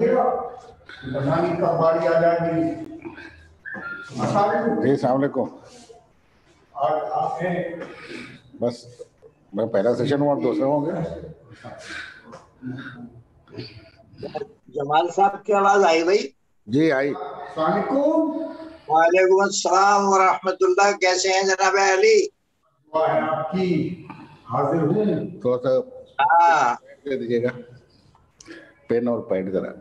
जी अस्सलाम वालेकुम। बस मैं पहला सेशन हूँ, आप दूसरा होंगे। जमाल साहब की आवाज आई भाई? जी आई। वालेकुम अस्सलाम व रहमतुल्लाह। कैसे हैं जनाब अली? आपकी हाजिर हूँ। थोड़ा सा दे दीजिएगा पेन और पैड जरा।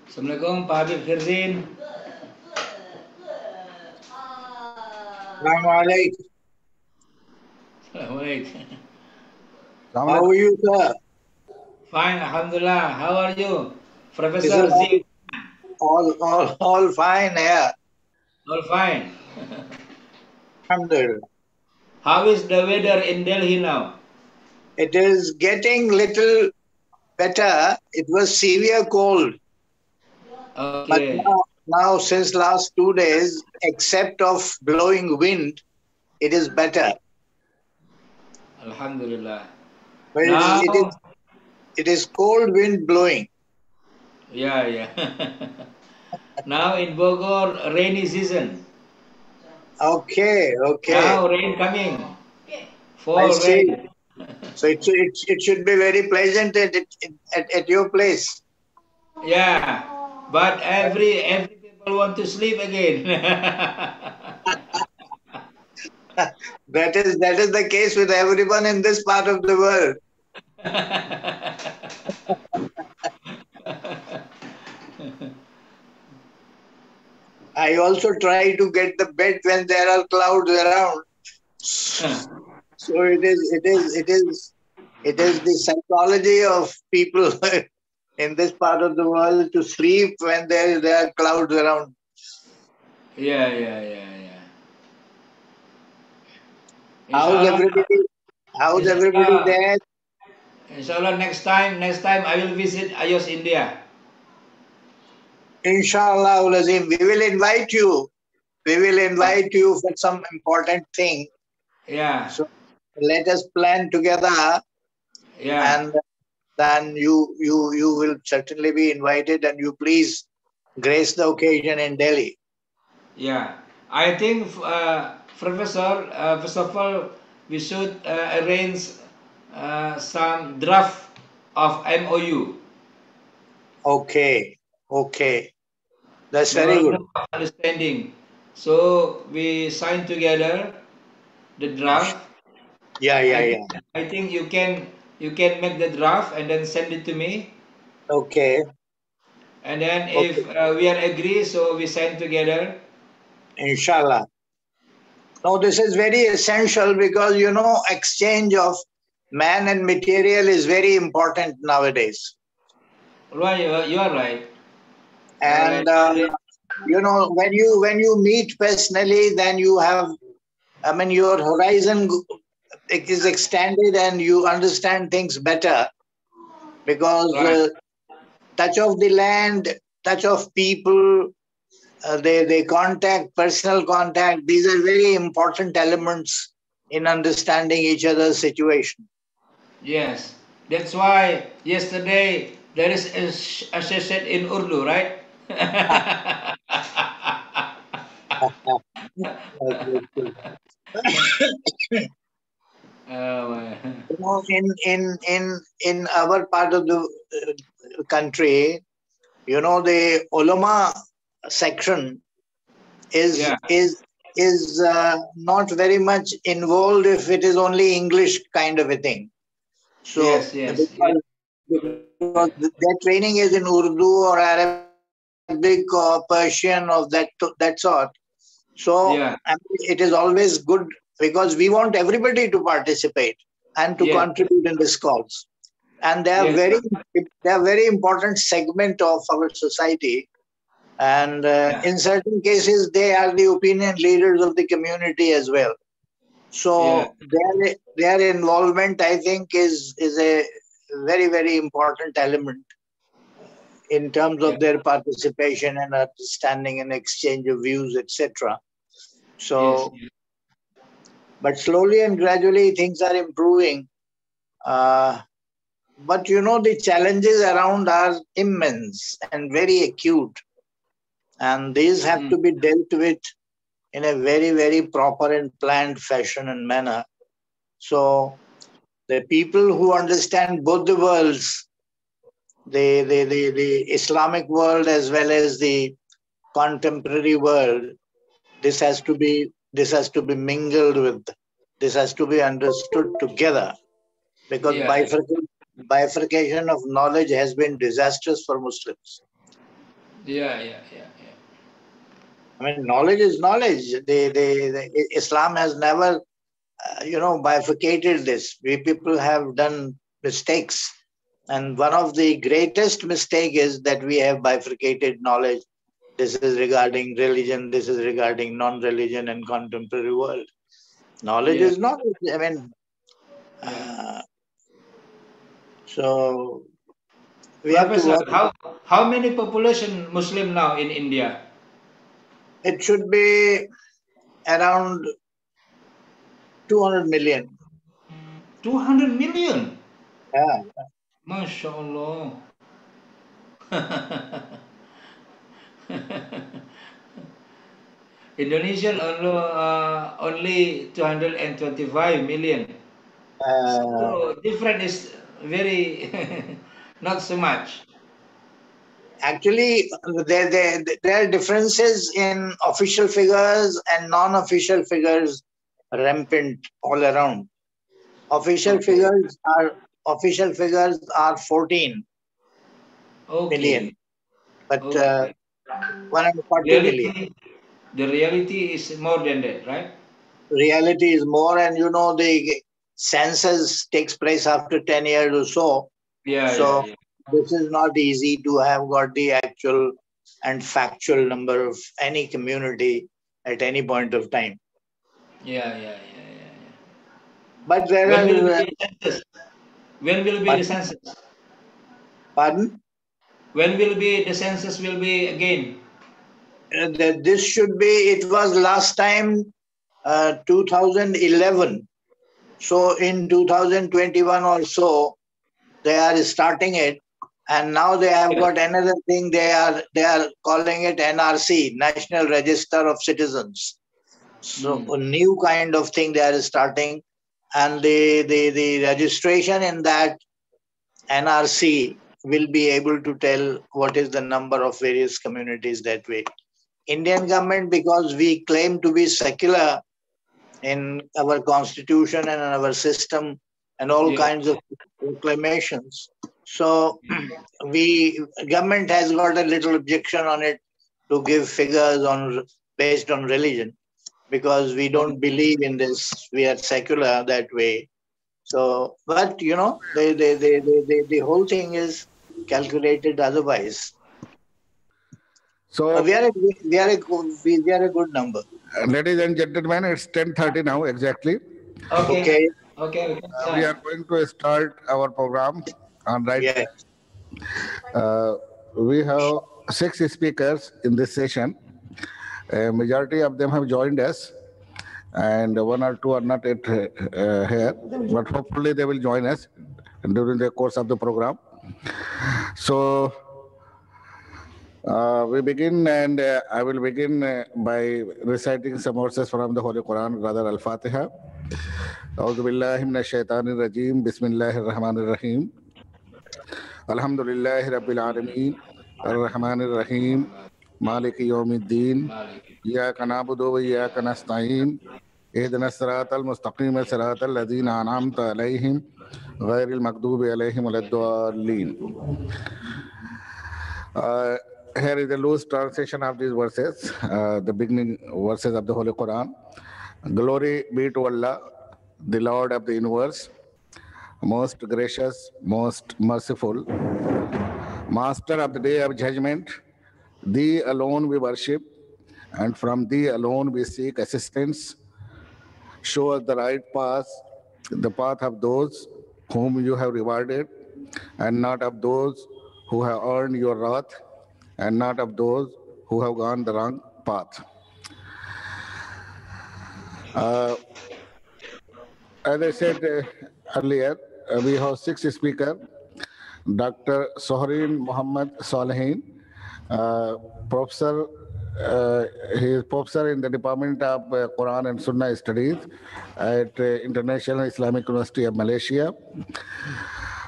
Assalamualaikum Pak Habib Khirzin. Assalamualaikum. Assalamualaikum. How are you, sir? Fine, Alhamdulillah. How are you, Professor Z? All fine, yeah. All fine. Hamdard. How is the weather in Delhi now? It is getting little better. It was severe cold. Okay. But now since last 2 days, except of blowing wind, it is better. Alhamdulillah. But Now, it is cold wind blowing. Yeah. Now in Bogor, rainy season. Okay. Now rain coming. I see. Rain. So it should be very pleasant at your place. Yeah, but every people want to sleep again. That is the case with everyone in this part of the world. I also try to get the bed when there are clouds around. So it is the psychology of people in this part of the world to sleep when there are clouds around. Yeah. How's everybody there? Inshallah, next time I will visit Ayos, India. Inshallah, Naseem, we will invite you. We will invite you for some important thing. Yeah. So let us plan together. Yeah. And then you will certainly be invited, and you please grace the occasion in Delhi. Yeah, I think, Professor, first of all, we should arrange some draft of MOU, Okay, okay. That's very Memorandum good. of Understanding. So we sign together the draft. Yeah, yeah, I think yeah. I think you can make the draft and then send it to me. Okay, And then okay. if we are agree, so we sign together. Inshallah. No, this is very essential because, you know, exchange of man and material is very important nowadays. Right, you are right. You are And, right. you know, when you meet personally, then you have, I mean, your horizon is extended and you understand things better because Right. touch of the land, touch of people, they contact, personal contact. These are very important elements in understanding each other's situation. Yes. That's why yesterday there is a session in Urdu, right? Oh, my. You know, in our part of the country, you know, the ulama section Yeah. is not very much involved if it is only English kind of a thing. So Yes, yes. because their training is in Urdu or Arabic or Persian of that sort. So Yeah. I mean, it is always good because we want everybody to participate and to Yes. contribute in these calls. And Yes. they are very important segment of our society. And Yeah. in certain cases, they are the opinion leaders of the community as well. Yeah. So their involvement, I think, is a very important element in terms Yeah. of their participation and understanding and exchange of views, etc. Yes. So, but slowly and gradually things are improving. Uh, but you know, the challenges around are immense and very acute, and these have Mm. to be dealt with in a very proper and planned fashion and manner. So, the people who understand both the worlds, the Islamic world as well as the contemporary world, this has to be mingled with, this has to be understood together, because Yeah. bifurcation of knowledge has been disastrous for Muslims. Yeah. Yeah. Yeah. Yeah. I mean, knowledge is knowledge. Islam has never, bifurcated this. We people have done mistakes. And one of the greatest mistake is that we have bifurcated knowledge. This is regarding religion, this is regarding non-religion and contemporary world. Knowledge Yeah. is knowledge. I mean, Yeah. so we have to Professor, work. how many population Muslim now in India? It should be around 200 million. 200 million. Yeah. Masya Allah. Indonesian only 225 million. Uh, So different is very not so much. Actually, there are differences in official figures and non-official figures rampant all around. Official Okay. figures are official figures are 14 million, Okay. but Okay. 140 million. Reality, the reality is more than that, right? Reality is more, and you know the census takes place after 10 years or so. Yeah, yeah, So yeah. this is not easy to have got the actual and factual number of any community at any point of time. Yeah, yeah, yeah, yeah, yeah. But there When will are, be census? When will be the pardon, census? pardon? When will be the census will be again? This should be, it was last time 2011. So in 2021 or so, they are starting it. And now they have got another thing. They are calling it NRC, National Register of Citizens. So a new kind of thing they are starting, and the registration in that NRC will be able to tell what is the number of various communities that way. Indian government, because we claim to be secular in our constitution and in our system and all kinds of proclamations. So government has got a little objection on it to give figures based on religion, because we don't believe in this. We are secular that way. So, but you know, the whole thing is calculated otherwise. So we are a good number. Ladies and gentlemen, it's 10:30 now exactly. Okay. We are going to start our program on right. Yes. We have 6 speakers in this session. A majority of them have joined us, and 1 or 2 are not yet here, but hopefully they will join us during the course of the program. So we begin, and I will begin by reciting some verses from the Holy Quran, rather Al-Fatiha. A'udhu billahi minash shaitanir rajim. Bismillahir rahmanir rahim. Alhamdulillahi rabbil alamin. Ar-Rahmanir Rahim. Maliki yawmiddin. Iyyaka na'budu wa iyyaka nasta'in. Ihdinas siratal mustaqim, siratal ladzina an'amta alayhim, ghairil maghdubi alayhim waladdallin. Here is a loose translation of these verses, the beginning verses of the Holy Quran. Glory be to Allah, the Lord of the universe, most gracious, most merciful, Master of the day of judgment. Thee alone we worship, and from Thee alone we seek assistance. Show us the right path, the path of those whom You have rewarded, and not of those who have earned Your wrath, and not of those who have gone the wrong path. As I said earlier, we have 6 speakers. Dr. Sohirin Muhammad Solihin, Professor. He is Professor in the Department of Quran and Sunnah Studies at International Islamic University of Malaysia.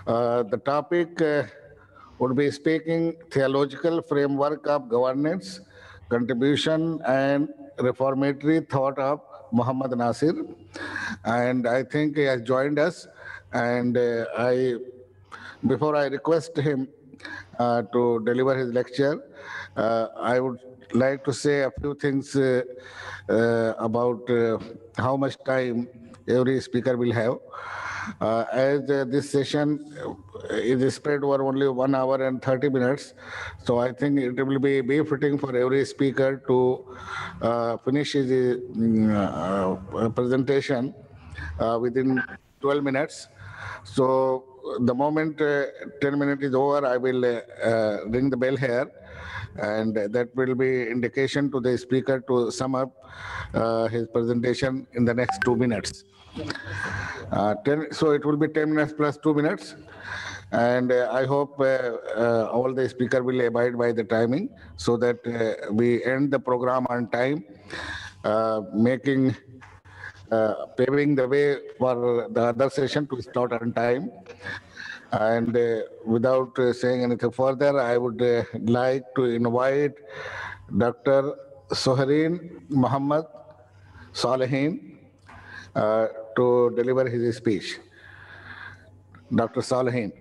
The topic would be speaking theological framework of governance, contribution and reformatory thought of Mohammed Natsir. And I think he has joined us. And before I request him to deliver his lecture, I would like to say a few things about how much time every speaker will have. As this session is spread over only 1 hour and 30 minutes, so I think it will be befitting for every speaker to finish his presentation within 12 minutes. So the moment 10 minutes is over, I will ring the bell here, and that will be indication to the speaker to sum up his presentation in the next 2 minutes. So it will be 10 minutes plus 2 minutes, and I hope all the speakers will abide by the timing so that we end the program on time, paving the way for the other session to start on time. And without saying anything further, I would like to invite Dr. Sohirin Muhammad Solihin to deliver his speech. Dr. Solihin.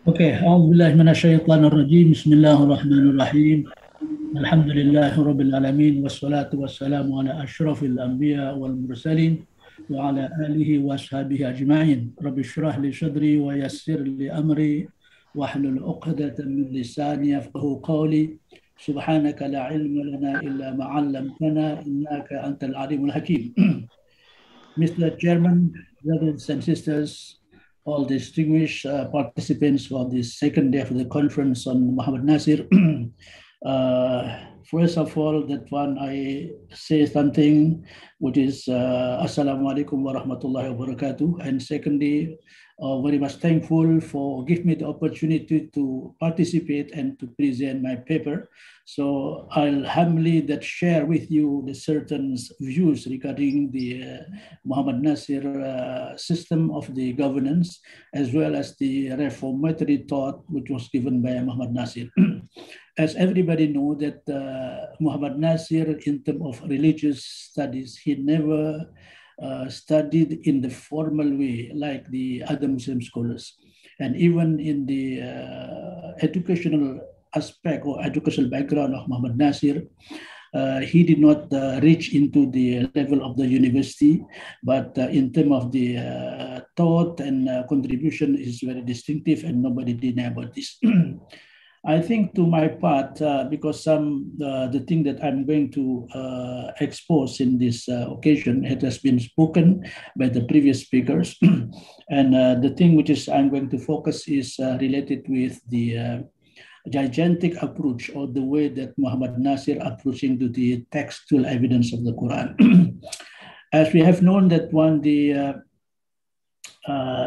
Okay, أعوذ بالله من الشيطان الرجيم. بسم الله الرحمن الرحيم. الحمد لله رب العالمين والصلاة والسلام على أشرف الأنبياء والمرسلين وعلى آله وأصحابه أجمعين. رب اشرح لي صدري ويسر لي أمري واحلل عقدة من لساني يفقهوا قولي. سبحانك لا علم لنا إلا ما علمتنا إنك أنت العليم الحكيم. Mr. Chairman, brothers and sisters, all distinguished participants for this second day of the conference on Mohammed Natsir. First of all, that one I say something which is Assalamu alaikum wa rahmatullahi wa barakatuh. And secondly, very much thankful for giving me the opportunity to participate and to present my paper. So I'll humbly that share with you the certain views regarding the Mohammed Natsir system of the governance, as well as the reformatory thought which was given by Mohammed Natsir. As everybody knows that Mohammed Natsir, in terms of religious studies, he never studied in the formal way like the other Muslim scholars. And even in the educational aspect or educational background of Mohammed Natsir, he did not reach into the level of the university, but in terms of the thought and contribution is very distinctive, and nobody deny about this. I think to my part, because the thing that I'm going to expose in this occasion, it has been spoken by the previous speakers. And the thing which is I'm going to focus is related with the gigantic approach, or the way that Mohammed Natsir approaching to the textual evidence of the Quran. As we have known that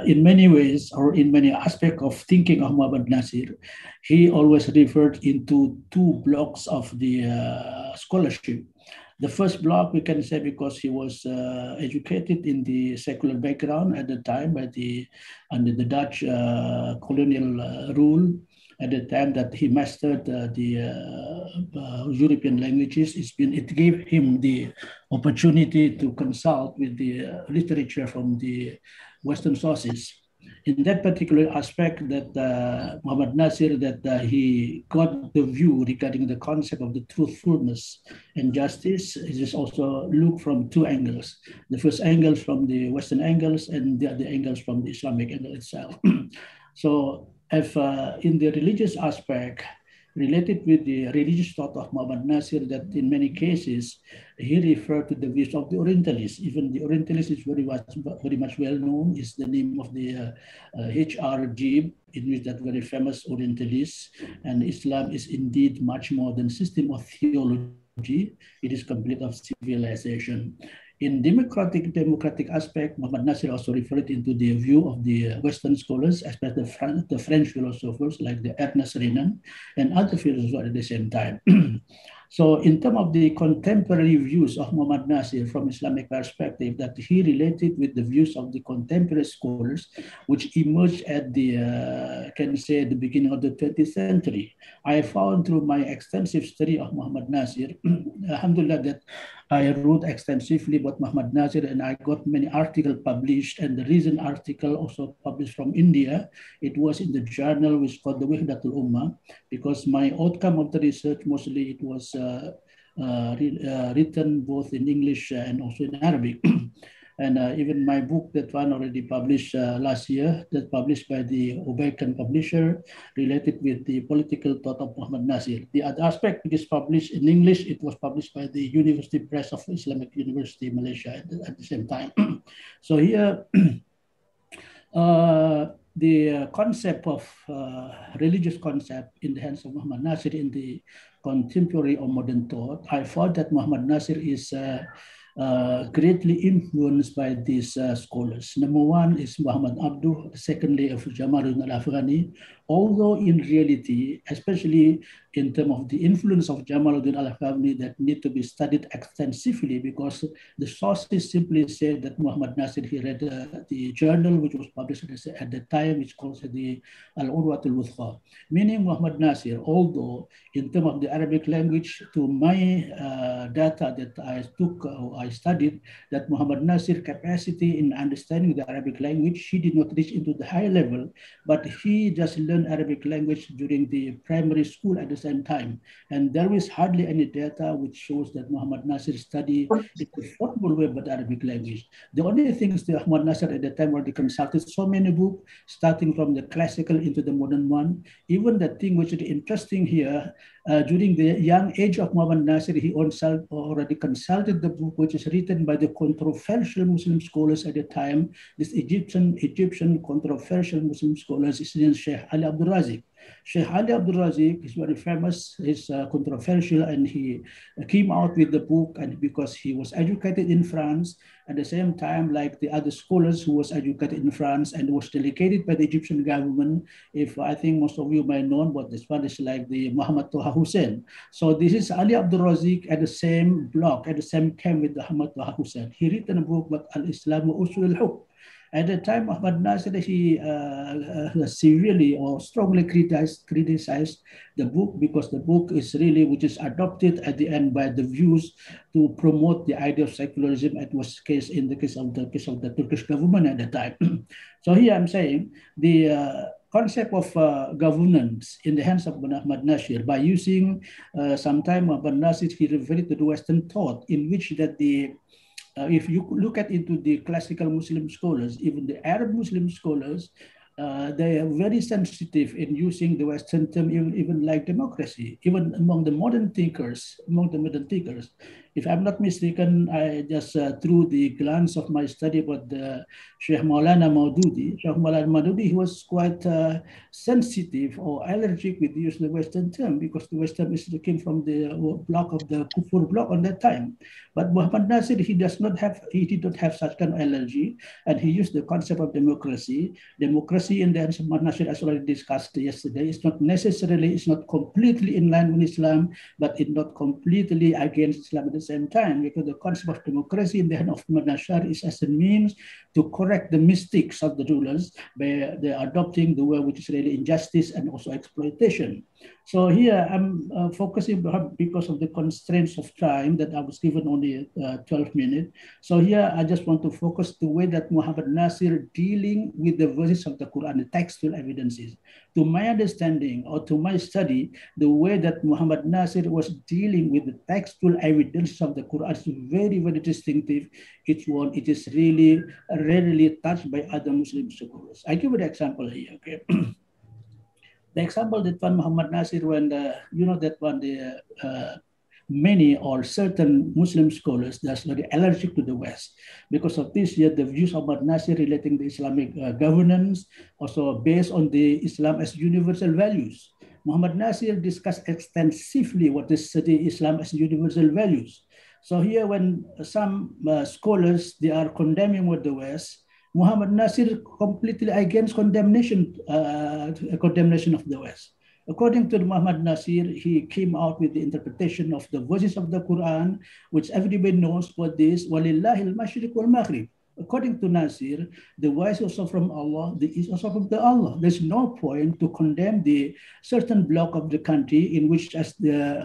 in many ways, or in many aspects of thinking of Mohammed Natsir, he always referred into two blocks of the scholarship. The first block, we can say, because he was educated in the secular background at the time under the Dutch colonial rule. At the time that he mastered the European languages, it gave him the opportunity to consult with the literature from the Western sources. In that particular aspect, that Mohammed Natsir, that he got the view regarding the concept of the truthfulness and justice, it is also looked from two angles. The first angle from the Western angles, and the other angles from the Islamic angle itself. So, if in the religious aspect, related with the religious thought of Mohammed Natsir, that in many cases, he referred to the views of the Orientalists. Even the Orientalists is very much well known, is the name of the H.R. Gibb, in which that very famous Orientalist. And Islam is indeed much more than system of theology. It is complete of civilization. In democratic aspect, Mohammed Natsir also referred into the view of the Western scholars, especially the French philosophers like the Ernest Renan and other philosophers at the same time. So in terms of the contemporary views of Mohammed Natsir from Islamic perspective, that he related with the views of the contemporary scholars, which emerged at the, can say, the beginning of the 20th century. I found through my extensive study of Mohammed Natsir, alhamdulillah, that I wrote extensively about Mohammed Natsir, and I got many articles published, and the recent article also published from India. It was in the journal which called the Wahdatul Ummah, because my outcome of the research, mostly it was written both in English and also in Arabic. And even my book, that one already published last year, that published by the Ubaikan publisher, related with the political thought of Mohammed Natsir. The other aspect, which is published in English, it was published by the University Press of Islamic University, Malaysia at the same time. So here, the concept of religious concept in the hands of Mohammed Natsir in the contemporary or modern thought, I found that Mohammed Natsir is greatly influenced by these scholars. Number one is Muhammad Abdul, secondly of Jamaluddin al-Afghani, although in reality, especially in terms of the influence of Jamaluddin al-Afghani, that need to be studied extensively, because the sources simply say that Mohammed Natsir, he read the journal which was published at the time, which calls the Al-Urwatul Wuthqa. Meaning Mohammed Natsir, although in terms of the Arabic language, to my data that I took, I studied, that Mohammed Natsir capacity in understanding the Arabic language, he did not reach into the high level, but he just learned Arabic language during the primary school at the same time. And there is hardly any data which shows that Mohammed Natsir studied in a formal way about Arabic language. The only thing is that Mohammed Natsir at the time already consulted so many books, starting from the classical into the modern one. Even the thing which is interesting here, during the young age of Mohammed Natsir, he already consulted the book which is written by the controversial Muslim scholars at the time, this Egyptian controversial Muslim scholars, Sheikh Ali Abdul Razik. Sheikh Ali Abdul Razik is very famous, he's controversial, and he came out with the book, and because he was educated in France, at the same time, like the other scholars who was educated in France and was delegated by the Egyptian government. If I think most of you might know what this one is, like the Muhammad Taha Hussein. So this is Ali Abdul Razik at the same block, at the same camp with Muhammad Taha Hussein. He written a book about Al-Islam wa Usul al-Hukm. At the time, Muhammad Natsir, he severely or strongly criticized the book, because the book is really, which is adopted at the end by the views to promote the idea of secularism. It was case in the case of the Turkish government at the time. So here I'm saying the concept of governance in the hands of Muhammad Natsir, by using sometime Muhammad Natsir, he referred to the Western thought, in which that the if you look at into the classical Muslim scholars, even the Arab Muslim scholars, they are very sensitive in using the Western term, even like democracy, even among the modern thinkers, If I'm not mistaken, I just through the glance of my study about the Sheikh Maulana Maududi, he was quite sensitive or allergic with the use of the Western term, because the Western is came from the block of the Kufur block on that time. But Muhammad Natsir, he did not have such kind of allergy, and he used the concept of democracy. Democracy in the hands of Muhammad Natsir, as already discussed yesterday, it's not completely in line with Islam, but it's not completely against Islam at the same time, because the concept of democracy in the hand of Muhammad Natsir is as a means to correct the mistakes of the rulers by adopting the way which is really injustice and also exploitation. So here I'm focusing because of the constraints of time that I was given only 12 minutes. So here I just want to focus the way that Muhammad Natsir dealing with the verses of the Quran, the textual evidences. To my understanding or to my study, the way that Muhammad Natsir was dealing with the textual evidence of the Quran is very, very distinctive. Each one, it is really rarely touched by other Muslim scholars. I give an example here, okay? The example that one Muhammad Natsir, when many or certain Muslim scholars that's very allergic to the West. Because of this, yet the views of Muhammad Natsir relating the Islamic governance, also based on the Islam as universal values. Muhammad Natsir discussed extensively what is the Islam as universal values. So here, when some scholars, they are condemning with the West, Muhammad Natsir completely against condemnation of the West. According to Muhammad Natsir, he came out with the interpretation of the verses of the Quran, which everybody knows what this, وَلِلَّهِ الْمَشْرِقُ وَالْمَغْرِبِ. According to Natsir, the west also from Allah, the east also from Allah. There's no point to condemn the certain block of the country in which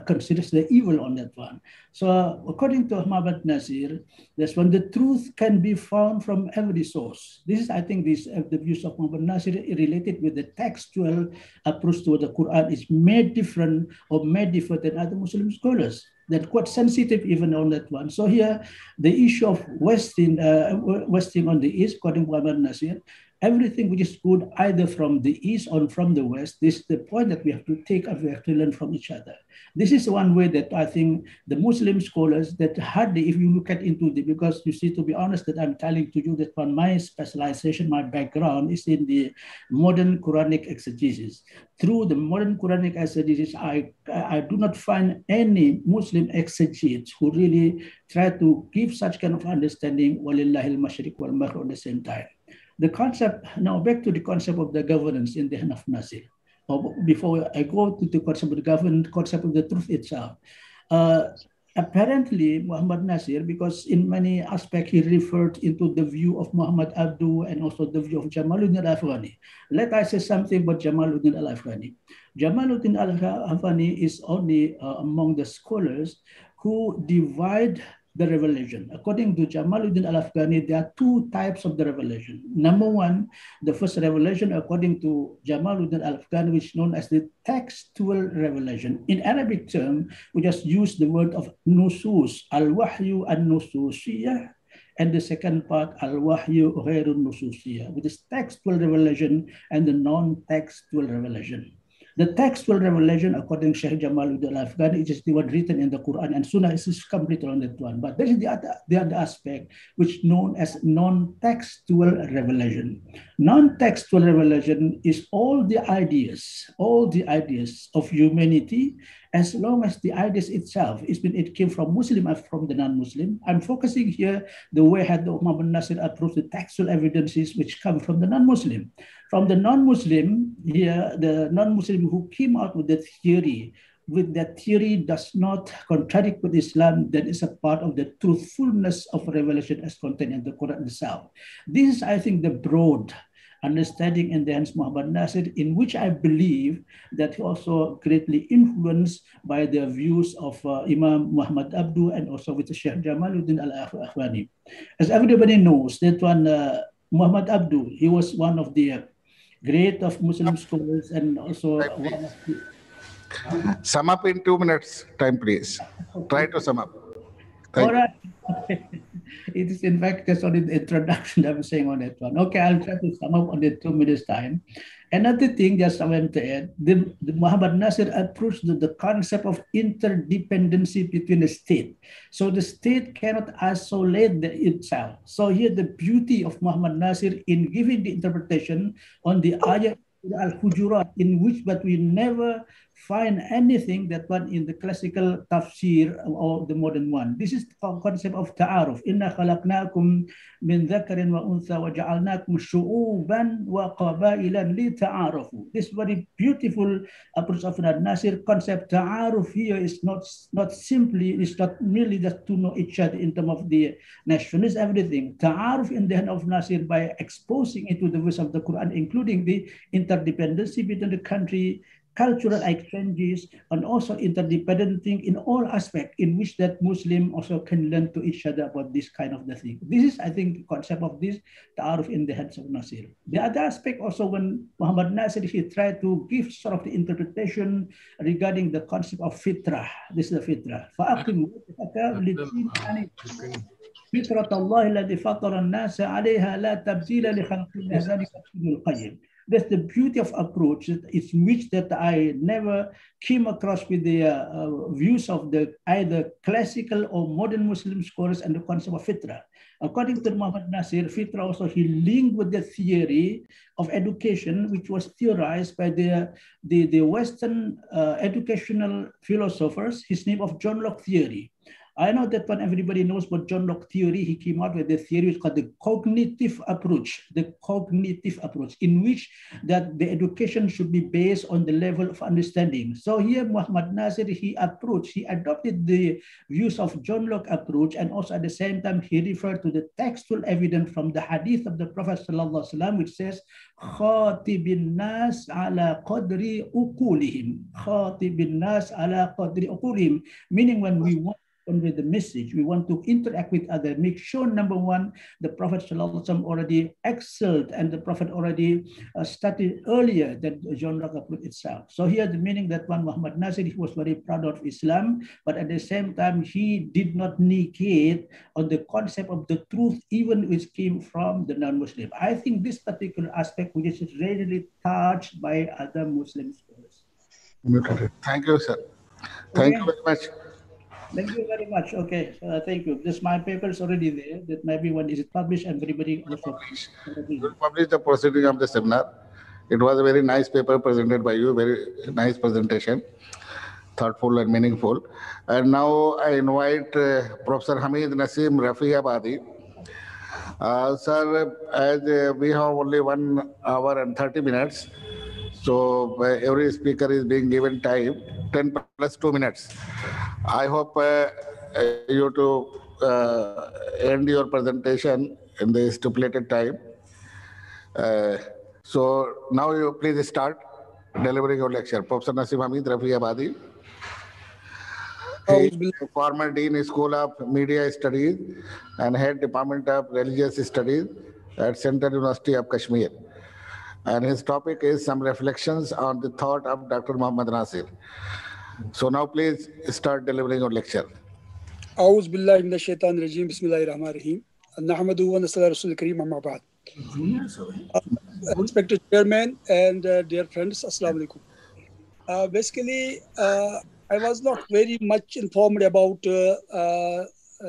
considers the evil on that one. So according to Muhammad Natsir, that's when the truth can be found from every source. This is, I think, the views of Muhammad Natsir related with the textual approach to the Quran is made different or made different than other Muslim scholars. They're quite sensitive even on that one. So here, the issue of Westing on the East, according to Muhammad Natsir, everything which is good either from the East or from the West, this is the point that we have to take and we have to learn from each other. This is one way that I think the Muslim scholars that hardly, if you look at into the, because you see, to be honest, that I'm telling to you that on my specialization, my background is in the modern Quranic exegesis. Through the modern Quranic exegesis, I do not find any Muslim exegetes who really try to give such kind of understanding, وَلِلَّهِ الْمَشْرِقُ وَالْمَغْرِبُ, at the same time. The concept, now back to the concept of the governance in the hand of Natsir. Before I go to the concept of the governance, concept of the truth itself. Apparently, Muhammad Natsir, because in many aspects he referred into the view of Muhammad Abdul and also the view of Jamaluddin al-Afghani. Let us say something about Jamaluddin al-Afghani. Jamaluddin al-Afghani is only among the scholars who divide the revelation. According to Jamaluddin al-Afghani, there are two types of the revelation. Number one, the first revelation, according to Jamaluddin al-Afghani, which is known as the textual revelation. In Arabic term, we just use the word of nusus, al-wahyu al-nususiyah, and the second part, al-wahyu ghairun nususiyah, which is textual revelation and the non-textual revelation. The textual revelation, according to Sheikh Jamaluddin Al-Afghani, is the one written in the Quran, and Sunnah is complete on that one. But there is the other aspect, which known as non-textual revelation. Non-textual revelation is all the ideas of humanity, as long as the ideas itself, it came from Muslim or from the non-Muslim. I'm focusing here the way had Muhammad Natsir approached the textual evidences which come from the non-Muslim. From the non-Muslim, here the non-Muslim who came out with that theory, with that theory does not contradict with Islam, that is a part of the truthfulness of revelation as contained in the Quran itself. This is, I think, the broad understanding in the hands of Muhammad Natsir, in which I believe that he also greatly influenced by the views of Imam Muhammad Abdul and also with Sheikh Jamaluddin Al-Afghani. As everybody knows, that one Muhammad Abdul, he was one of the great of Muslim scholars and also one of the... Sum up in 2 minutes time, please. Try to sum up. All right. It is in fact just on the introduction I'm saying on that one. Okay, I'll try to sum up on the 2 minutes time. Another thing just I want to add, the Muhammad Natsir approached the concept of interdependency between the state. So the state cannot isolate itself. So here the beauty of Muhammad Natsir in giving the interpretation on the ayah Al-Hujurat, in which but we never find anything that one in the classical tafsir or the modern one. This is the concept of ta'aruf. Inna khalaqnakum min dhakarin wa untha wa ja'alnakum shu'uban wa qabailan li ta'arufu. This very beautiful approach of Natsir concept. Ta'aruf here is not simply, it's not merely just to know each other in terms of the nationalist everything. Ta'aruf in the hand of Natsir by exposing it to the verse of the Quran, including the interdependency between the country, cultural exchanges, and also interdependent thing in all aspects in which that Muslim also can learn to each other about this kind of the thing. This is, I think, the concept of this ta'aruf in the hands of Natsir. The other aspect also, when Muhammad Natsir, he tried to give sort of the interpretation regarding the concept of fitrah. This is the fitrah. فَأَقِمْ فِطْرَةَ اللَّهِ الَّذِي فَطَرَ النَّاسَ عَلَيْهَا لَا تَبْدِيلَ لِخَلْقِ اللَّهِ ذَلِكَ الدِّينُ الْقَيِّمُ. That's the beauty of approach. It's which that I never came across with the views of the either classical or modern Muslim scholars and the concept of fitrah. According to Muhammad Natsir, fitrah also he linked with the theory of education, which was theorized by the Western educational philosophers. His name of John Locke theory. I know that when everybody knows what John Locke theory, he came out with the theory called the cognitive approach, in which that the education should be based on the level of understanding. So here Muhammad Natsir, he adopted the views of John Locke approach, and also at the same time he referred to the textual evidence from the hadith of the Prophet ﷺ, which says, "Khatibin nas ala qadri uqulihim." Khatibin nas ala qadri uqulihim, meaning when we want with the message, we want to interact with others, make sure, number one, the Prophet ﷺ already excelled, and the Prophet already studied earlier than John Locke approach itself. So here the meaning that one Muhammad Natsir, he was very proud of Islam, but at the same time he did not negate on the concept of the truth, even which came from the non-Muslim. I think this particular aspect, which is rarely touched by other Muslim scholars. Thank you, sir. Thank you very much. Thank you very much. Okay, thank you. This my paper is already there. That maybe when is it published, everybody also will publish the proceeding of the seminar. It was a very nice paper presented by you. Very nice presentation, thoughtful and meaningful. And now I invite Professor Hamid, Naseem, Rafiabadi. Sir, as we have only 1 hour and 30 minutes, so every speaker is being given time, 10 plus 2 minutes. I hope you to end your presentation in the stipulated time. So now you please start delivering your lecture. Professor Naseem Hamid, Rafiabadi. He is former Dean School of Media Studies and Head Department of Religious Studies at Central University of Kashmir. And his topic is some reflections on the thought of Dr. Muhammad Natsir. So now please start delivering your lecture. أعوذ بالله من الشيطان الرجيم بسم الله الرحمن الرحيم نحمده ونصلي على رسول الكريم أما بعد. Respected Chairman and dear friends, Assalamu alaikum. Basically, I was not very much informed about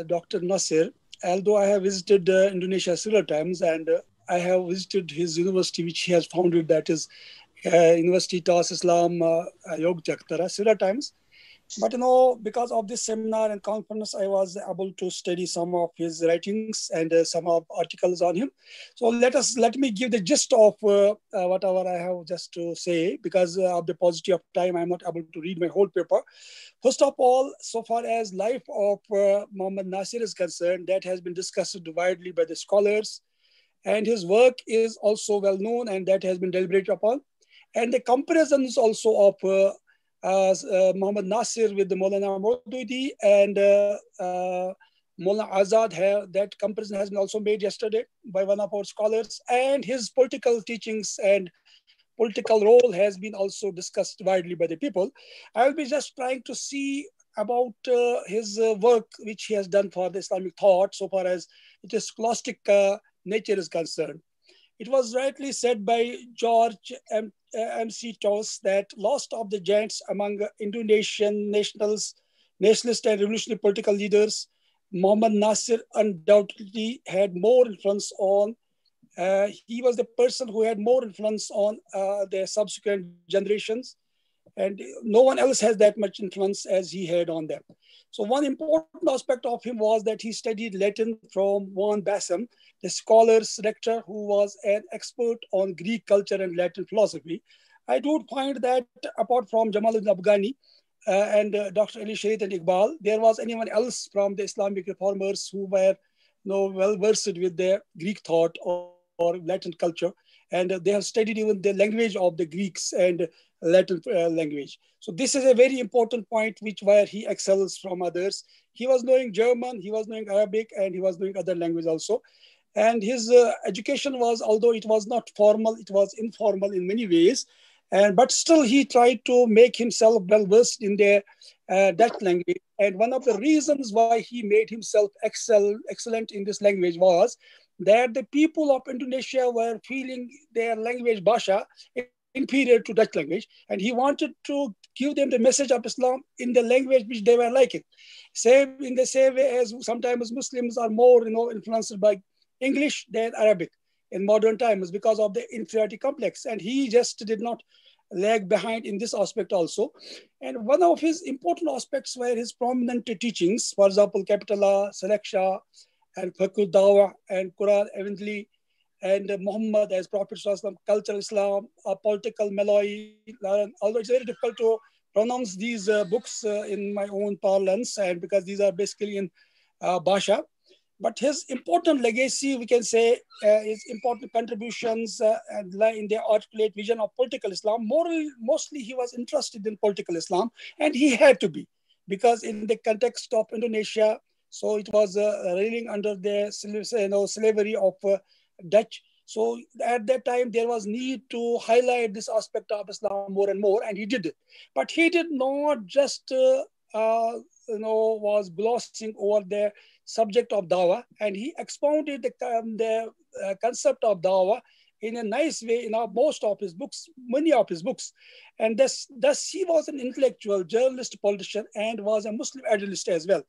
Dr. Nasir, although I have visited Indonesia several times, and I have visited his university, which he has founded, that is University Tas Islam Yogyakarta, several times. But because of this seminar and conference, I was able to study some of his writings and some of articles on him. So let me give the gist of whatever I have just to say, because of the paucity of time, I'm not able to read my whole paper. First of all, so far as life of Muhammad Nasir is concerned, that has been discussed widely by the scholars, and his work is also well known, and that has been deliberated upon. And the comparisons also of Muhammad Nasir with the Maulana Maududi and Maulana Azad, that comparison has been also made yesterday by one of our scholars, and his political teachings and political role has been also discussed widely by the people. I will be just trying to see about his work which he has done for the Islamic thought so far as it is scholastic nature is concerned. It was rightly said by George M.C. Toss that lost of the giants among Indonesian nationalist and revolutionary political leaders, Muhammad Nasir undoubtedly had more influence on, he was the person who had more influence on the subsequent generations, and no one else has that much influence as he had on them. So one important aspect of him was that he studied Latin from Van Bassem, the scholar's rector who was an expert on Greek culture and Latin philosophy. I do find that apart from Jamaluddin Afghani and Dr. Ali Sharid and Iqbal, there was anyone else from the Islamic reformers who were well versed with the Greek thought or Latin culture, and they have studied even the language of the Greeks and Latin language. So this is a very important point where he excels from others. He was knowing German, he was knowing Arabic, and he was knowing other languages also. And his education was, although it was not formal, it was informal in many ways. But still he tried to make himself well versed in the Dutch language. And one of the reasons why he made himself excellent in this language was that the people of Indonesia were feeling their language, Basha, inferior to Dutch language. And he wanted to give them the message of Islam in the language which they were liking. In the same way as sometimes Muslims are more influenced by English than Arabic in modern times because of the inferiority complex. And he just did not lag behind in this aspect also. And one of his important aspects were his prominent teachings, for example, Capitala, Seleksha, and Fakul Dawah, and Quran eventually, and Muhammad as Prophet, cultural Islam, political Malay. Although it's very difficult to pronounce these books in my own parlance, and because these are basically in Basha. But his important legacy, we can say, his important contributions in the articulate vision of political Islam. Mostly he was interested in political Islam, and he had to be, because in the context of Indonesia, so it was reeling under the slavery of Dutch. So at that time, there was need to highlight this aspect of Islam more and more, and he did it. But he did not just, was glossing over the subject of dawah, and he expounded the concept of dawah in a nice way in most of his books, many of his books. And thus he was an intellectual, journalist, politician, and was a Muslim idealist as well,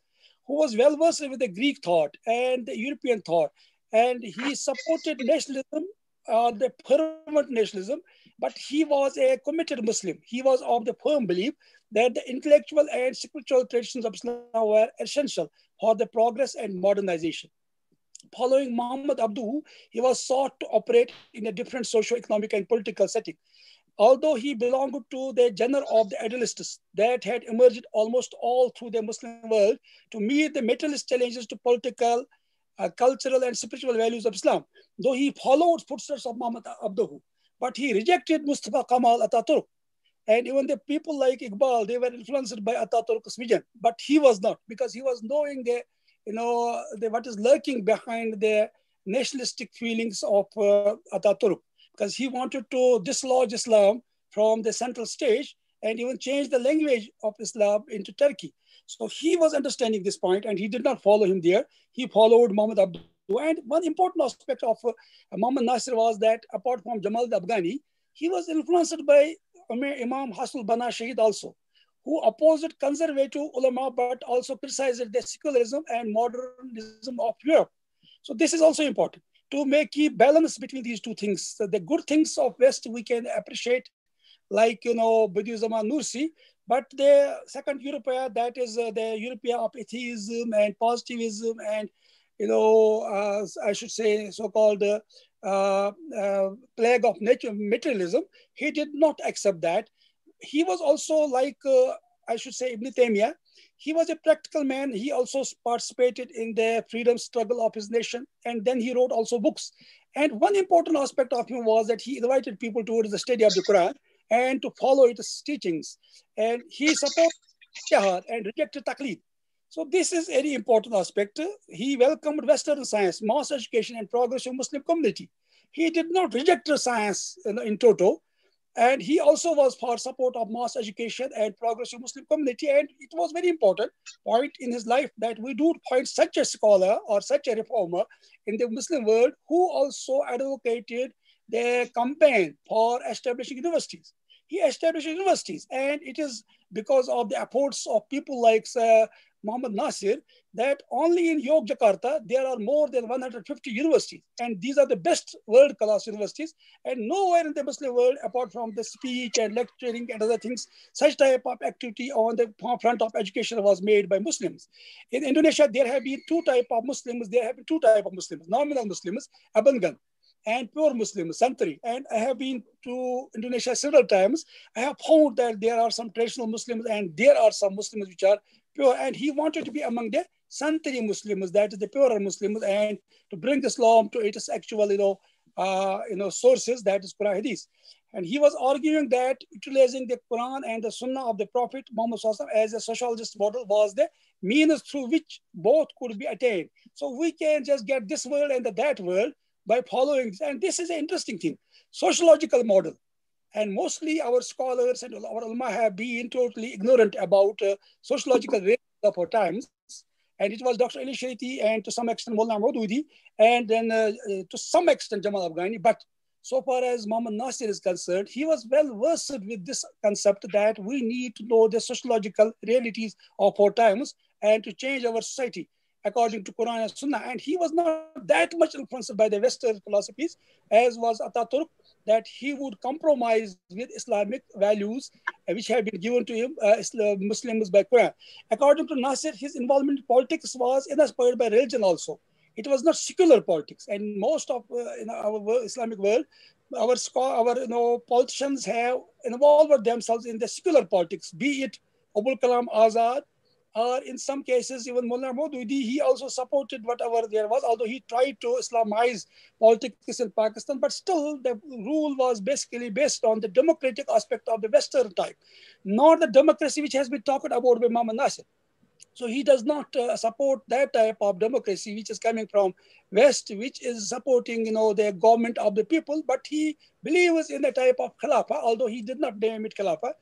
who was well versed with the Greek thought and the European thought. And he supported nationalism, the fervent nationalism, but he was a committed Muslim. He was of the firm belief that the intellectual and spiritual traditions of Islam were essential for the progress and modernization. Following Muhammad Abdul, he was sought to operate in a different socio-economic and political setting. Although he belonged to the genre of the idealists that had emerged almost all through the Muslim world to meet the materialist challenges to political, cultural, and spiritual values of Islam, though he followed footsteps of Muhammad Abdul, but he rejected Mustafa Kemal Ataturk. And even the people like Iqbal, they were influenced by Ataturk's vision, but he was not, because he was knowing what is lurking behind the nationalistic feelings of Ataturk, because he wanted to dislodge Islam from the central stage and even change the language of Islam into Turkey. So he was understanding this point, and he did not follow him there. He followed Muhammad Abdul. And one important aspect of Muhammad Nasir was that apart from Jamal Afghani, he was influenced by Imam Hasan Bana Shahid also, who opposed conservative ulama but also criticized the secularism and modernism of Europe. So this is also important to keep balance between these two things. So the good things of West we can appreciate, like Buddhism and Nursi, but the second Europea, that is the Europea of atheism and positivism and I should say so-called plague of nature materialism. He did not accept that. He was also like I should say Ibn Taymiyyah. He was a practical man. He also participated in the freedom struggle of his nation, and then he wrote also books. And one important aspect of him was that he invited people towards the study of the Quran and to follow its teachings. And he supported jihad and rejected taqlid. So this is a very important aspect. He welcomed Western science, mass education, and progressive Muslim community. He did not reject science in toto. And he also was for support of mass education and progressive Muslim community. And it was very important point in his life that we do find such a scholar or such a reformer in the Muslim world who also advocated the campaign for establishing universities. He established universities, and it is because of the efforts of people like MOHAMMAD NATSIR that only in Yogyakarta there are more than 150 universities, and these are the best world-class universities. And nowhere in the Muslim world, apart from the speech and lecturing and other things, such type of activity on the front of education was made by Muslims. In Indonesia, there have been two types of Muslims. There have been two types of Muslims: nominal Muslims, Abangan, and pure Muslims, Santri. And I have been to Indonesia several times. I have found that there are some traditional Muslims and there are some Muslims which are pure. And he wanted to be among the Santri Muslims, that is the purer Muslims, and to bring Islam to its actual, sources, that is Quran Hadith. And he was arguing that utilizing the Quran and the Sunnah of the Prophet Muhammad as a sociologist model was the means through which both could be attained. So we can just get this world and that world by following, and this is an interesting thing, sociological model. And mostly our scholars and our ulama have been totally ignorant about sociological realities of our times. And it was Dr. Ali Shaiti and to some extent Mullah Maududi, and then to some extent Jamal Afghani. But so far as Muhammad Natsir is concerned, he was well versed with this concept that we need to know the sociological realities of our times and to change our society according to Quran and Sunnah. And he was not that much influenced by the Western philosophies as was Ataturk, that he would compromise with Islamic values which have been given to him, Muslims by Quran. According to Natsir, his involvement in politics was inspired by religion also. It was not secular politics. And most of in our Islamic world, our politicians have involved themselves in the secular politics, be it Abul Kalam Azad, or in some cases, even Mullah Maududi, he also supported whatever there was, although he tried to Islamize politics in Pakistan, but still the rule was basically based on the democratic aspect of the Western type, not the democracy which has been talked about by Muhammad Natsir. So he does not support that type of democracy which is coming from West, which is supporting, the government of the people, but he believes in the type of Khilafah, although he did not name it Khilafah,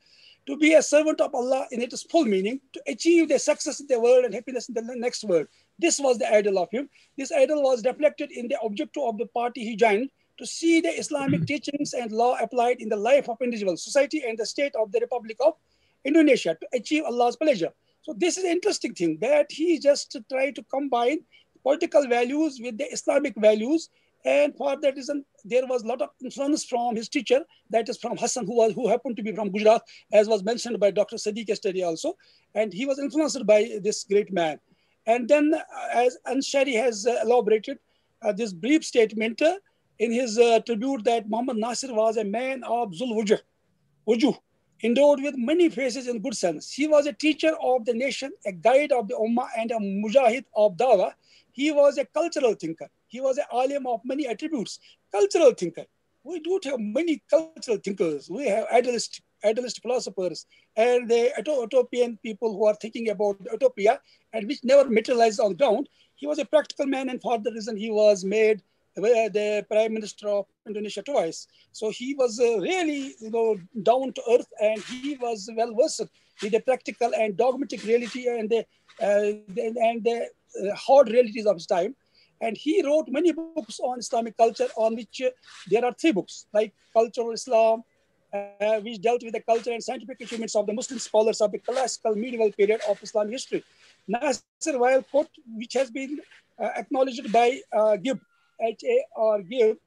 to be a servant of Allah in its full meaning, to achieve the success in the world and happiness in the next world. This was the ideal of him. This ideal was reflected in the objective of the party he joined, to see the Islamic teachings and law applied in the life of individual society and the state of the Republic of Indonesia to achieve Allah's pleasure. So this is an interesting thing, that he just tried to combine political values with the Islamic values. And for that reason, there was a lot of influence from his teacher, that is from Hassan, who happened to be from Gujarat, as was mentioned by Dr. Sadiq yesterday also. And he was influenced by this great man. And then, as Ansari has elaborated, this brief statement in his tribute, that Muhammad Natsir was a man of Zul Wujuh, endowed with many faces and good sense. He was a teacher of the nation, a guide of the Ummah, and a mujahid of Dawah. He was a cultural thinker. He was an alim of many attributes. Cultural thinker. We don't have many cultural thinkers. We have idealist philosophers and the utopian people who are thinking about utopia and which never materialized on ground. He was a practical man, and for the reason he was made the Prime Minister of Indonesia twice. So he was really, down to earth, and he was well versed with the practical and dogmatic reality and the hard realities of his time. And he wrote many books on Islamic culture, on which there are 3 books, like Cultural Islam, which dealt with the culture and scientific achievements of the Muslim scholars of the classical medieval period of Islamic history. Nasir, while quote, which has been acknowledged by Gibb, H.A.R. Gibb,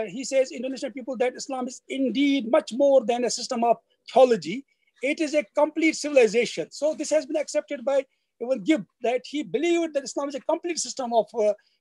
he says, Indonesian people, that Islam is indeed much more than a system of theology. It is a complete civilization. So this has been accepted by even Gibb, that he believed that Islam is a complete system of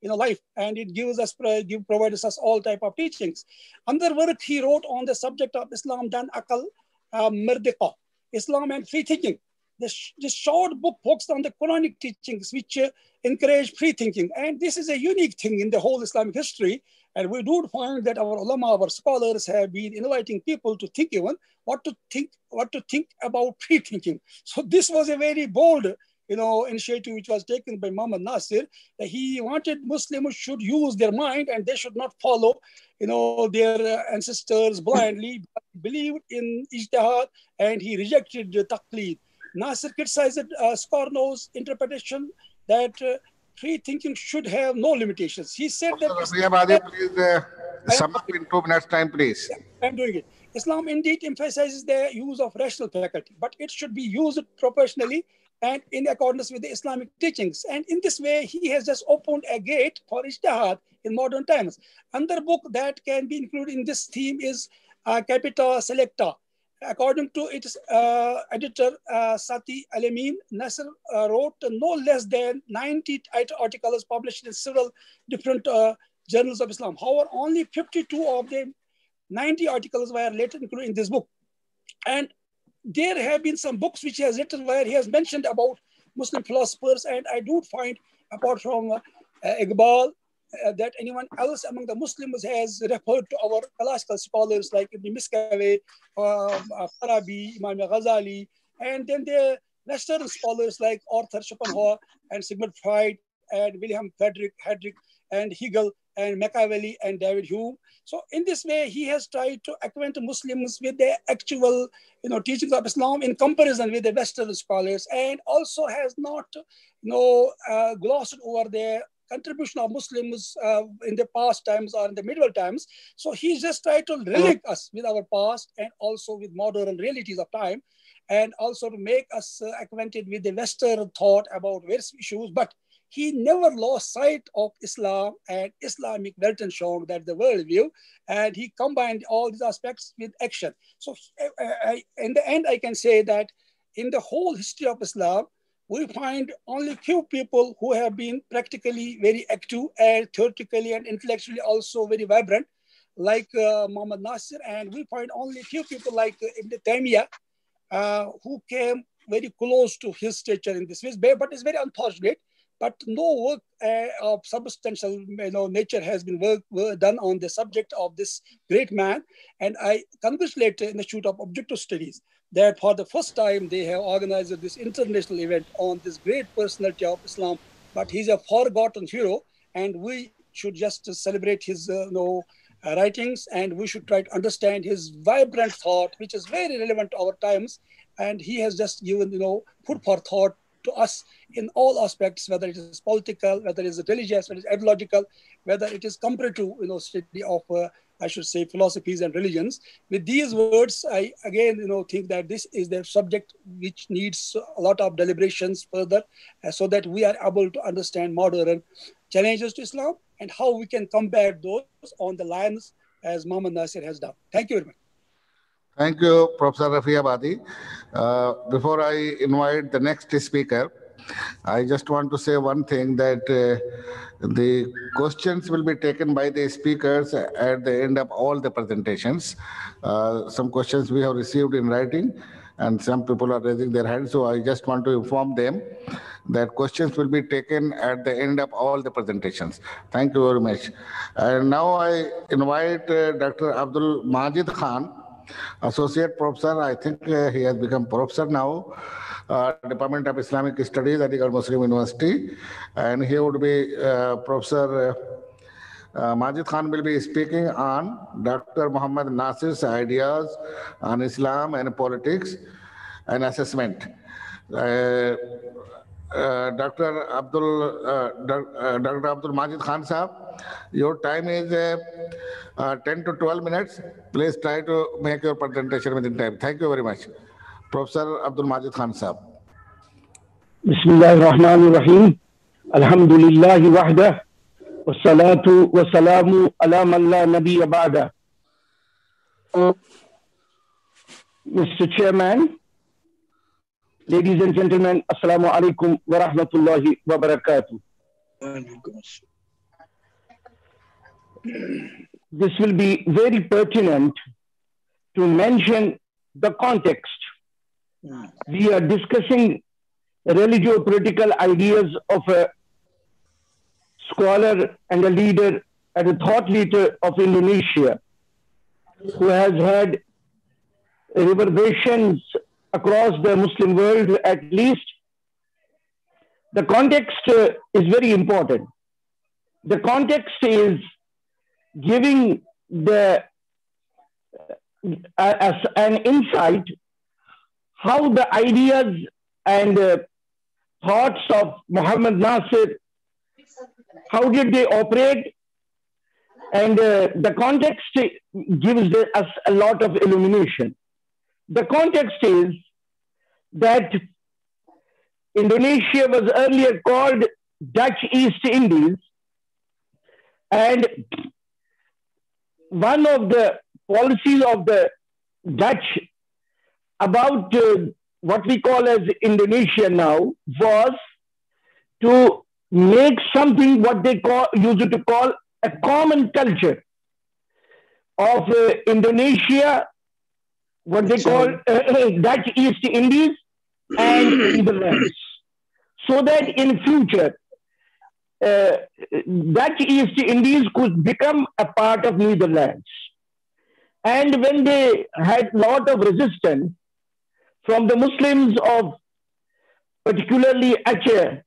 life, and it gives us, provides us all type of teachings. Another work he wrote on the subject of Islam, Dan Akal Merdeka, Islam and Free Thinking. This short book focused on the Quranic teachings, which encourage free thinking. And this is a unique thing in the whole Islamic history. And we do find that our ulama, our scholars have been inviting people to think even what to think about free thinking. So this was a very bold initiative which was taken by Muhammad Natsir, that he wanted Muslims should use their mind and they should not follow, their ancestors blindly, but believed in ijtihad, and he rejected the taqleed. Natsir criticized Scorno's interpretation that free thinking should have no limitations. He said that... Rafiabadi, please sum up in 2 minutes time, please. Yeah, I'm doing it. Islam indeed emphasizes the use of rational faculty, but it should be used proportionally and in accordance with the Islamic teachings. And in this way, he has just opened a gate for ijtihad in modern times. Another book that can be included in this theme is Capita Selecta. According to its editor, Sati Alamin, Nasir wrote no less than 90 articles published in several different journals of Islam. However, only 52 of them, 90 articles were later included in this book. And there have been some books which he has written where he has mentioned about Muslim philosophers, and I do find, apart from Iqbal, that anyone else among the Muslims has referred to our classical scholars like Ibn Miskawayh, Farabi, Imam Ghazali, and then the Western scholars like Arthur Schopenhauer and Sigmund Freud and Wilhelm Friedrich, and Hegel and Machiavelli and David Hume. So in this way, he has tried to acquaint Muslims with the actual teachings of Islam in comparison with the Western scholars, and also has not glossed over the contribution of Muslims in the past times or in the medieval times. So he just tried to relate us with our past and also with modern realities of time, and also to make us acquainted with the Western thought about various issues. But he never lost sight of Islam and Islamic Weltanschauung, that the worldview, and he combined all these aspects with action. So in the end, I can say that in the whole history of Islam, we find only few people who have been practically very active and theoretically and intellectually also very vibrant, like Muhammad Natsir, and we find only few people like Ibn Taymiyyah who came very close to his stature in this way. But it's very unfortunate. But no work of substantial nature has been done on the subject of this great man. And I congratulate the Institute of Objective Studies that for the first time they have organized this international event on this great personality of Islam. But he's a forgotten hero, and we should just celebrate his writings, and we should try to understand his vibrant thought, which is very relevant to our times. And he has just given food for thought to us in all aspects, whether it is political, whether it is religious, whether it is ideological, whether it is comparative, study of, I should say, philosophies and religions. With these words, I again, think that this is the subject which needs a lot of deliberations further, so that we are able to understand modern challenges to Islam and how we can combat those on the lines as Muhammad Natsir has done. Thank you very much. Thank you, Professor Rafiabadi. Before I invite the next speaker, I just want to say one thing, that the questions will be taken by the speakers at the end of all the presentations. Some questions we have received in writing, and some people are raising their hands. So I just want to inform them that questions will be taken at the end of all the presentations. Thank you very much. And now I invite Dr. Abdul Majid Khan, Associate Professor. I think he has become Professor now, Department of Islamic Studies at Aligarh Muslim University. And he would be Professor Majid Khan will be speaking on Dr. Muhammad Natsir's ideas on Islam and politics and assessment. Dr. Dr. Abdul Majid Khan Sahab, your time is 10 to 12 minutes. Please try to make your presentation within time. Thank you very much. Professor Abdul Majid Khan Sahab. Bismillahirrahmanirrahim. Alhamdulillahi wahda. Wassalatu wassalamu ala man la nabiyya ba'da. Mr. Chairman, ladies and gentlemen, Assalamu alaikum wa rahmatullahi wa barakatuh. This will be very pertinent to mention the context. We are discussing religio-political ideas of a scholar and a leader and a thought leader of Indonesia who has had reverberations across the Muslim world at least. The context is very important. The context is giving as an insight how the ideas and thoughts of Mohammed Natsir, how did they operate? And the context gives us a lot of illumination. The context is that Indonesia was earlier called Dutch East Indies, and one of the policies of the Dutch about what we call as Indonesia now was to make something what they used to call a common culture of Indonesia, what they call Dutch East Indies and Netherlands, so that in future Dutch East Indies could become a part of Netherlands. And when they had a lot of resistance from the Muslims of particularly Aceh,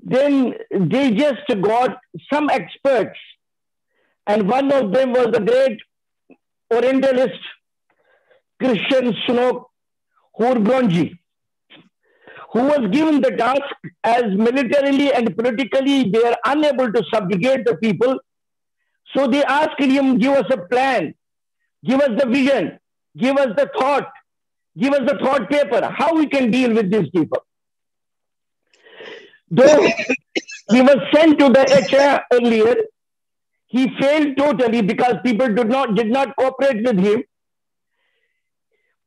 then they just got some experts, and one of them was the great Orientalist Christian Sunok Hurgonji, who was given the task as militarily and politically they are unable to subjugate the people. So they asked him, give us a plan, give us the vision, give us the thought, give us the thought paper, how we can deal with these people. Though he was sent to the Aceh earlier, he failed totally because people did not cooperate with him.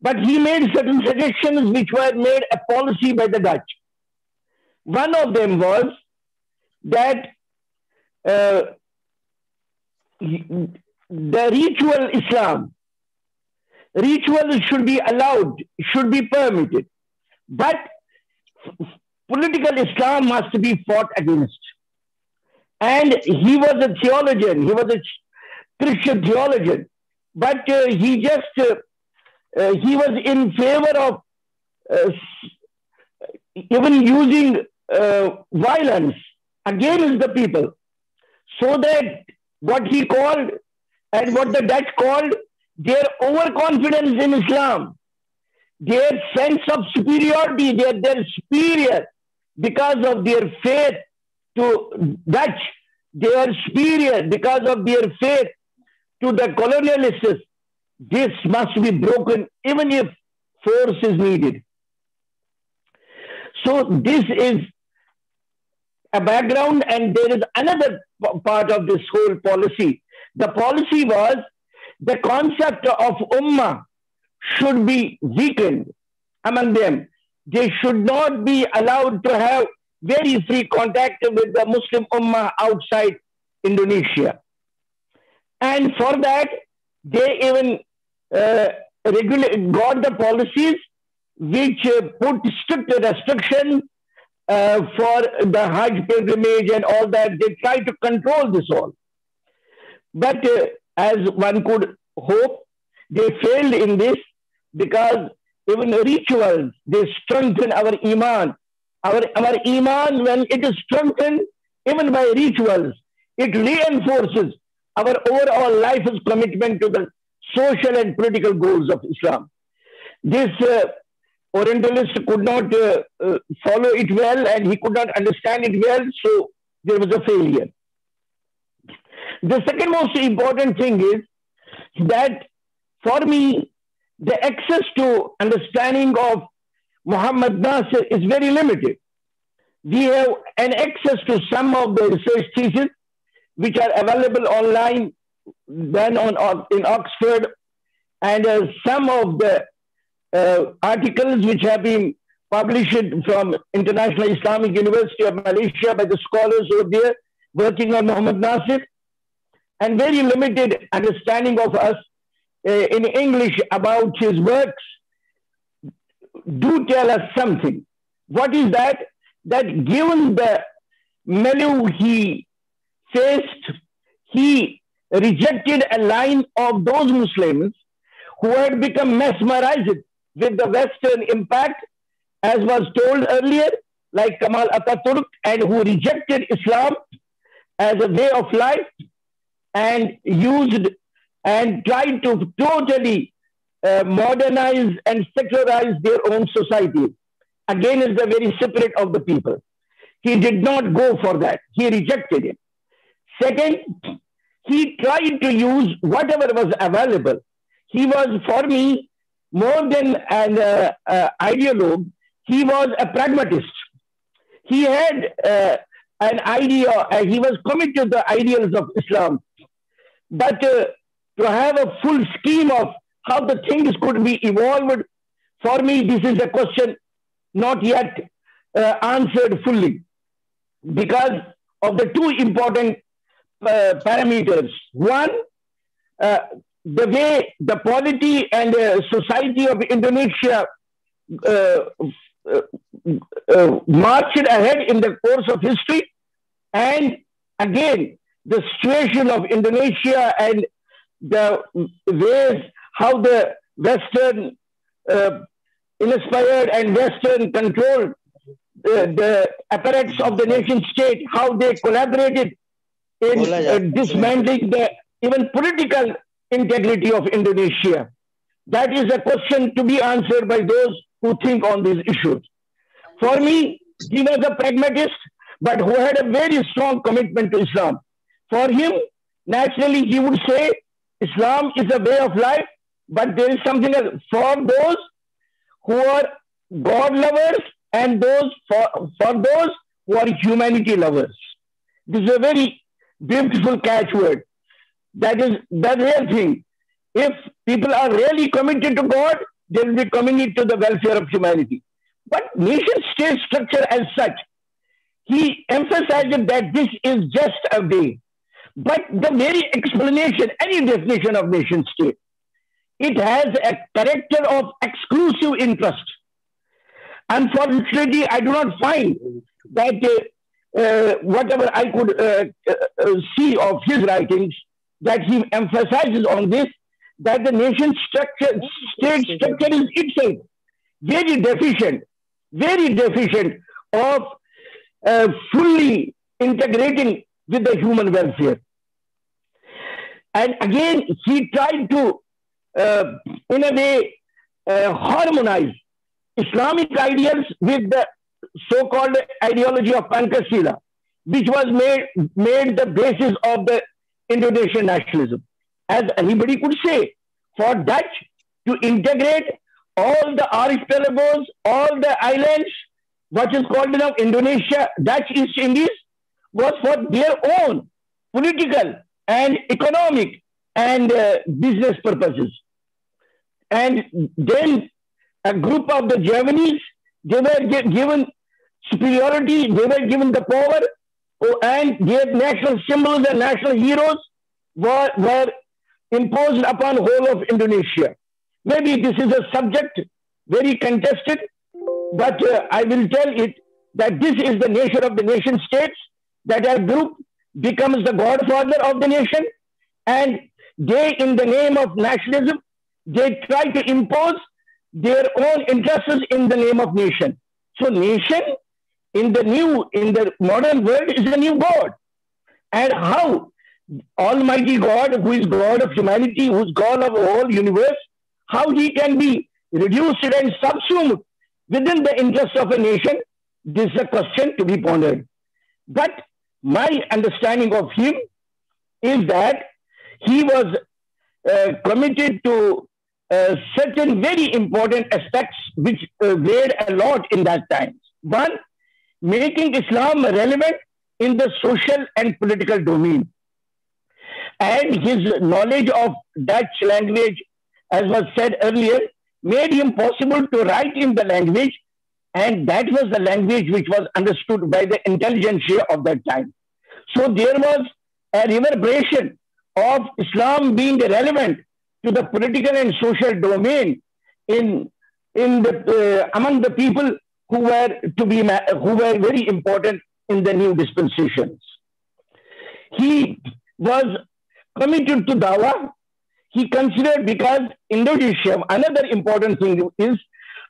But he made certain suggestions which were made a policy by the Dutch. One of them was that the ritual Islam, rituals should be allowed, should be permitted, but political Islam must be fought against. And he was a theologian, he was a Christian theologian, but he was in favor of even using violence against the people, so that what he called and what the Dutch called their overconfidence in Islam, their sense of superiority, they're superior because of their faith to Dutch, they are superior because of their faith to the colonialists. This must be broken even if force is needed. So this is a background, and there is another part of this whole policy. The policy was the concept of ummah should be weakened among them. They should not be allowed to have very free contact with the Muslim ummah outside Indonesia. And for that, they even got the policies which put strict restrictions for the Hajj pilgrimage and all that. They tried to control this all. But as one could hope, they failed in this, because even rituals, they strengthen our iman. Our iman, when it is strengthened, even by rituals, it reinforces our overall life's commitment to the social and political goals of Islam. This Orientalist could not follow it well and he could not understand it well, so there was a failure. The second most important thing is that for me, the access to understanding of Mohammed Natsir is very limited. We have an access to some of the research theses which are available online, done in Oxford, and some of the articles which have been published from International Islamic University of Malaysia by the scholars over there working on Mohammed Natsir, and very limited understanding of us in English about his works do tell us something. What is that? That given the milieu he faced, he rejected a line of those Muslims who had become mesmerized with the Western impact, as was told earlier, like Kemal Atatürk, and who rejected Islam as a way of life and used and tried to totally modernize and secularize their own society against the very spirit of the people. He did not go for that. He rejected it. Second, he tried to use whatever was available. He was, for me, more than an ideologue, he was a pragmatist. He had an idea, he was committed to the ideals of Islam. But to have a full scheme of how the things could be evolved, for me, this is a question not yet answered fully because of the two important parameters. One, the way the polity and society of Indonesia marched ahead in the course of history, and again, the situation of Indonesia and the ways how the Western inspired and Western controlled the apparatus of the nation state, how they collaborated in dismantling the even political integrity of Indonesia. That is a question to be answered by those who think on these issues. For me, he was a pragmatist, but who had a very strong commitment to Islam. For him, naturally, he would say, Islam is a way of life, but there is something else for those who are God lovers and those for those who are humanity lovers. This is a very beautiful catchword. That is the real thing. If people are really committed to God, they will be committed to the welfare of humanity. But nation-state structure as such, he emphasized that this is just a way. But the very explanation, any definition of nation-state, it has a character of exclusive interest. Unfortunately, I do not find that whatever I could see of his writings, that he emphasizes on this, that the nation structure, state structure is itself very deficient of fully integrating with the human welfare. And again, he tried to, in a way, harmonize Islamic ideals with the so-called ideology of Pancasila, which was made the basis of the Indonesian nationalism. As anybody could say, for Dutch to integrate all the archipelagos, all the islands, what is called now Indonesia, Dutch East Indies, was for their own political and economic and business purposes. And then a group of the Germans, they were given superiority, they were given the power, and their national symbols and national heroes were imposed upon whole of Indonesia. Maybe this is a subject very contested, but I will tell it that this is the nature of the nation states, that a group becomes the godfather of the nation, and they, in the name of nationalism, they try to impose their own interests in the name of nation. So nation in the modern world is a new God. And how Almighty God, who is God of humanity, who is God of the whole universe, how he can be reduced and subsumed within the interest of a nation, this is a question to be pondered. But my understanding of him is that he was committed to certain very important aspects which weighed a lot in that time. One, making Islam relevant in the social and political domain. And his knowledge of Dutch language, as was said earlier, made him possible to write in the language, and that was the language which was understood by the intelligentsia of that time. So there was a reverberation of Islam being relevant to the political and social domain among the people who were very important in the new dispensations. He was committed to Dawah. He considered, because Indonesia, another important thing is,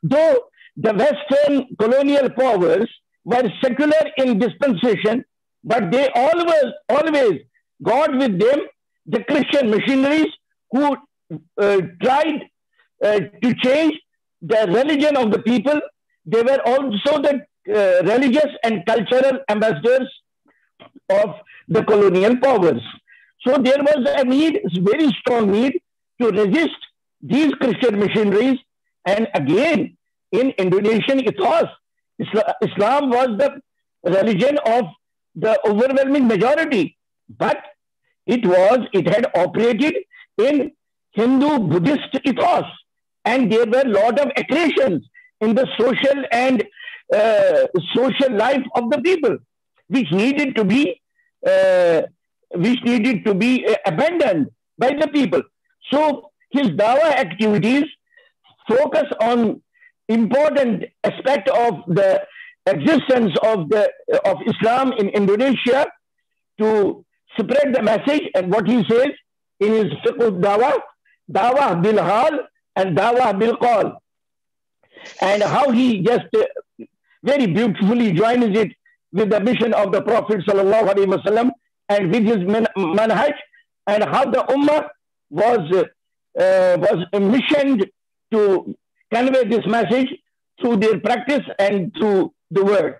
though the Western colonial powers were secular in dispensation, but they always got with them the Christian missionaries who tried to change the religion of the people. They were also the religious and cultural ambassadors of the colonial powers. So there was a need, very strong need, to resist these Christian missionaries. And again, in Indonesian ethos, Islam was the religion of the overwhelming majority, but it had operated in Hindu-Buddhist ethos, and there were a lot of accretions in the social and social life of the people, which needed to be abandoned by the people. So his Dawah activities focus on important aspect of the existence of Islam in Indonesia, to spread the message. And what he says in his fiqh Dawah, Dawah bil hal and Dawah bil qal, and how he just very beautifully joins it with the mission of the Prophet sallallahu alaihi wasallam and with his manhaj, and how the ummah was missioned to convey this message through their practice and through the word.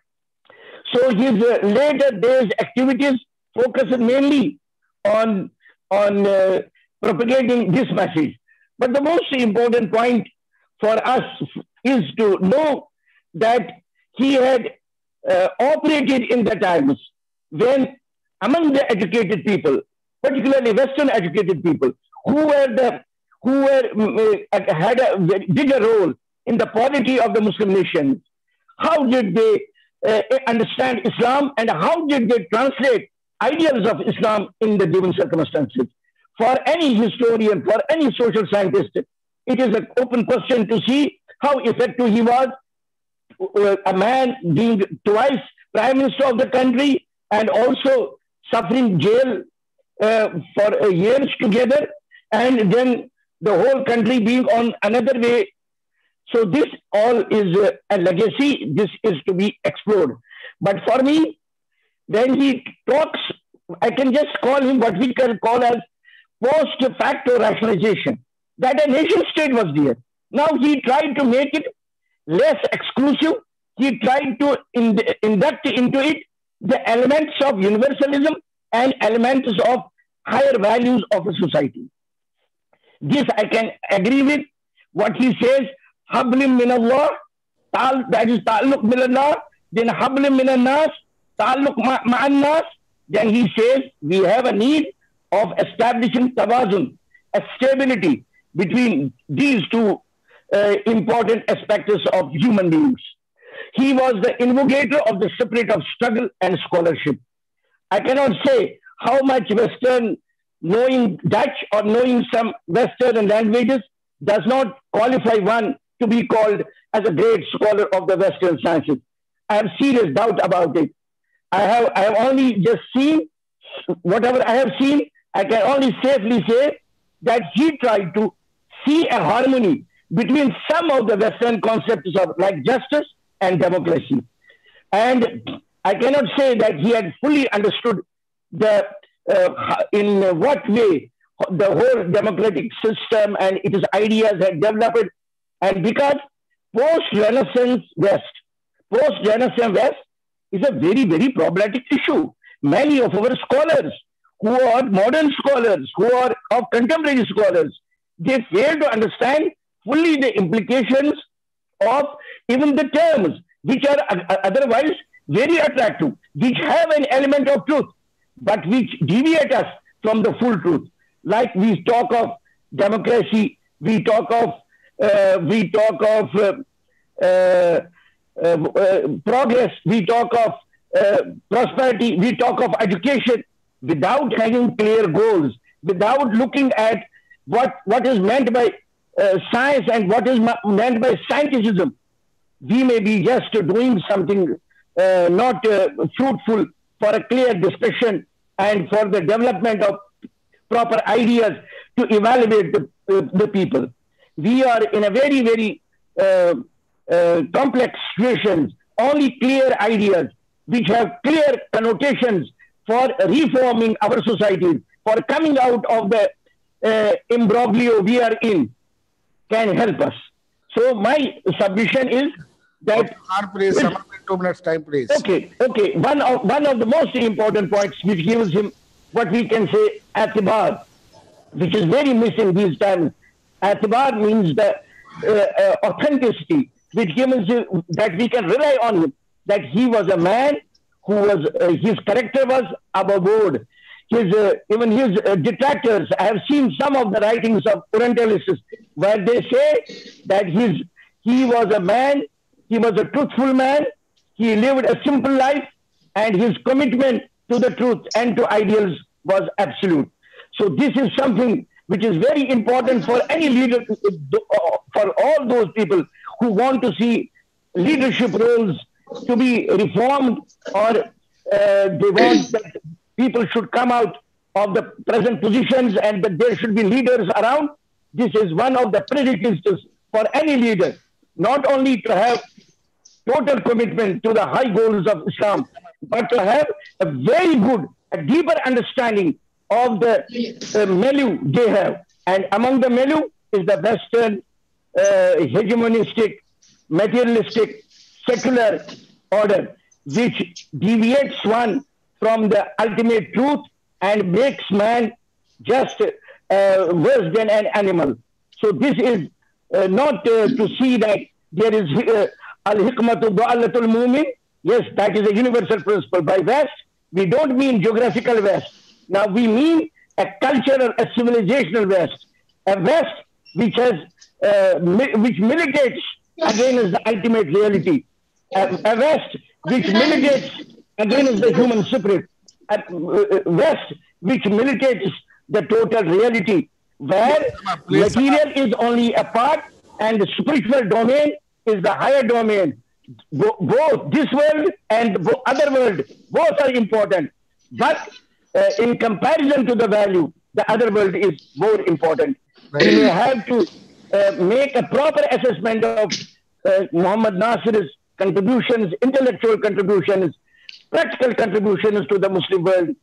So his later days activities focused mainly on propagating this message. But the most important point for us is to know that he had operated in the times when among the educated people, particularly Western educated people, who had a very bigger role in the polity of the Muslim nations, how did they understand Islam, and how did they translate ideals of Islam in the given circumstances? For any historian, for any social scientist, it is an open question to see how effective he was, a man being twice Prime Minister of the country and also suffering jail for years together, and then the whole country being on another way. So this all is a legacy. This is to be explored. But for me, when he talks, I can just call him what we can call as post-facto rationalization, that a nation state was there. Now he tried to make it less exclusive. He tried to induct into it the elements of universalism and elements of higher values of a society. This I can agree with. What he says, hablim min Allah, that is ta'alluq min Allah, then hablim min al-nas, ta'alluq ma'an nas. Then he says we have a need of establishing tawazun, a stability between these two important aspects of human beings. He was the invocator of the spirit of struggle and scholarship. I cannot say how much Western, knowing Dutch or knowing some Western languages does not qualify one to be called as a great scholar of the Western sciences. I have serious doubt about it. I have only just seen whatever I have seen. I can only safely say that he tried to see a harmony between some of the Western concepts of like justice and democracy. And I cannot say that he had fully understood the in what way the whole democratic system and its ideas had developed. And because post-Renaissance West. Post-Renaissance West is a very, very problematic issue. Many of our scholars, who are modern scholars, who are of contemporary scholars, they fail to understand fully the implications of even the terms, which are otherwise very attractive, which have an element of truth, but which deviate us from the full truth. Like we talk of democracy, we talk of progress, we talk of prosperity, we talk of education, without having clear goals, without looking at what is meant by science and what is meant by scientificism. We may be just doing something not fruitful for a clear discussion and for the development of proper ideas to evaluate the people. We are in a very, very complex situation. Only clear ideas which have clear connotations for reforming our societies, for coming out of the imbroglio we are in, can help us. So my submission is that... Please, 2 minutes time, please. Okay. One of the most important points which gives him what we can say atibar, which is very missing these times. Atibar means the authenticity, which gives him that we can rely on him, that he was a man who was, his character was above board. Even his detractors, I have seen some of the writings of Orientalists where they say that he was a man, he was a truthful man, he lived a simple life, and his commitment to the truth and to ideals was absolute. So this is something which is very important for any leader, for all those people who want to see leadership roles to be reformed, or they want that people should come out of the present positions and that there should be leaders around. This is one of the prerequisites for any leader, not only to have total commitment to the high goals of Islam, but to have a very good, a deeper understanding of the milieu they have. And among the milieu is the Western hegemonistic, materialistic, secular order, which deviates one from the ultimate truth and makes man just worse than an animal. So this is not to see that there is al-hikmatu du'allatul mu'min. Yes, that is a universal principle. By West, we don't mean geographical West. Now we mean a cultural, a civilizational West. A West which has, which militates against the ultimate reality. A West which militates against the human spirit. A West which militates the total reality, where material is only a part and the spiritual domain is the higher domain. Both this world and the other world, both are important. But in comparison to the value, the other world is more important. We may have to make a proper assessment of Muhammad Natsir's contributions, intellectual contributions, practical contributions to the Muslim world.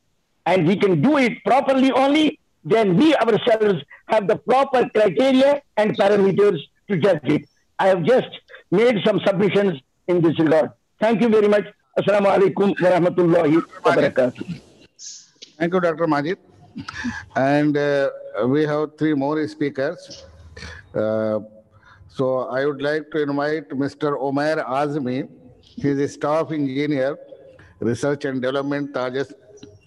And we can do it properly only when we ourselves have the proper criteria and parameters to judge it. I have just made some submissions in this regard. Thank you very much. Assalamu alaikum wa rahmatullahi wa barakatuh. Thank you, Dr. Majid. And we have 3 more speakers. So I would like to invite Mr. Omer Azmi. He is a staff engineer, Research and Development Tajas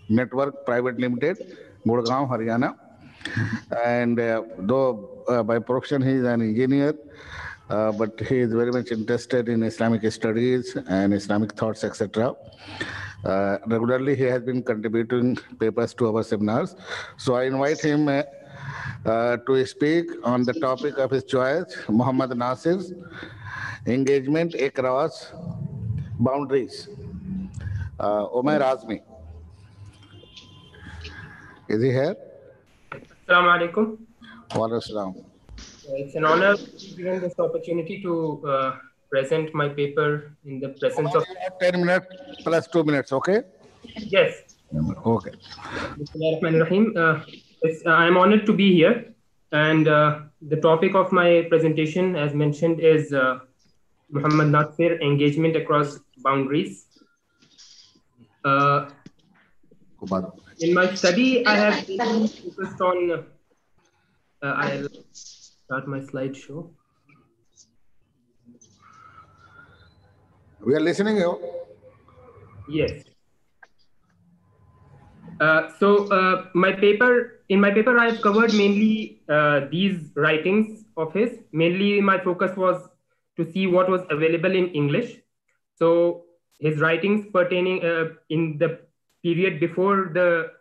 Network Private Limited, Gurgaon, Haryana. And though by profession he is an engineer, but he is very much interested in Islamic studies and Islamic thoughts, etc. Regularly he has been contributing papers to our seminars. So I invite him to speak on the topic of his choice, Muhammad Natsir's engagement across boundaries. Omer Azmi. Is he here? Assalamu alaikum. Wa alaikum salam. It's an honor given this opportunity to present my paper in the presence of... 10 minutes plus 2 minutes, okay? Yes. Okay. I am honored to be here. And the topic of my presentation, as mentioned, is Muhammad Natsir, Engagement Across Boundaries. In my study, I have focused on, I'll start my slideshow. We are listening to you. Yes. In my paper, I've covered mainly these writings of his. Mainly, my focus was to see what was available in English. So his writings pertaining in the period before the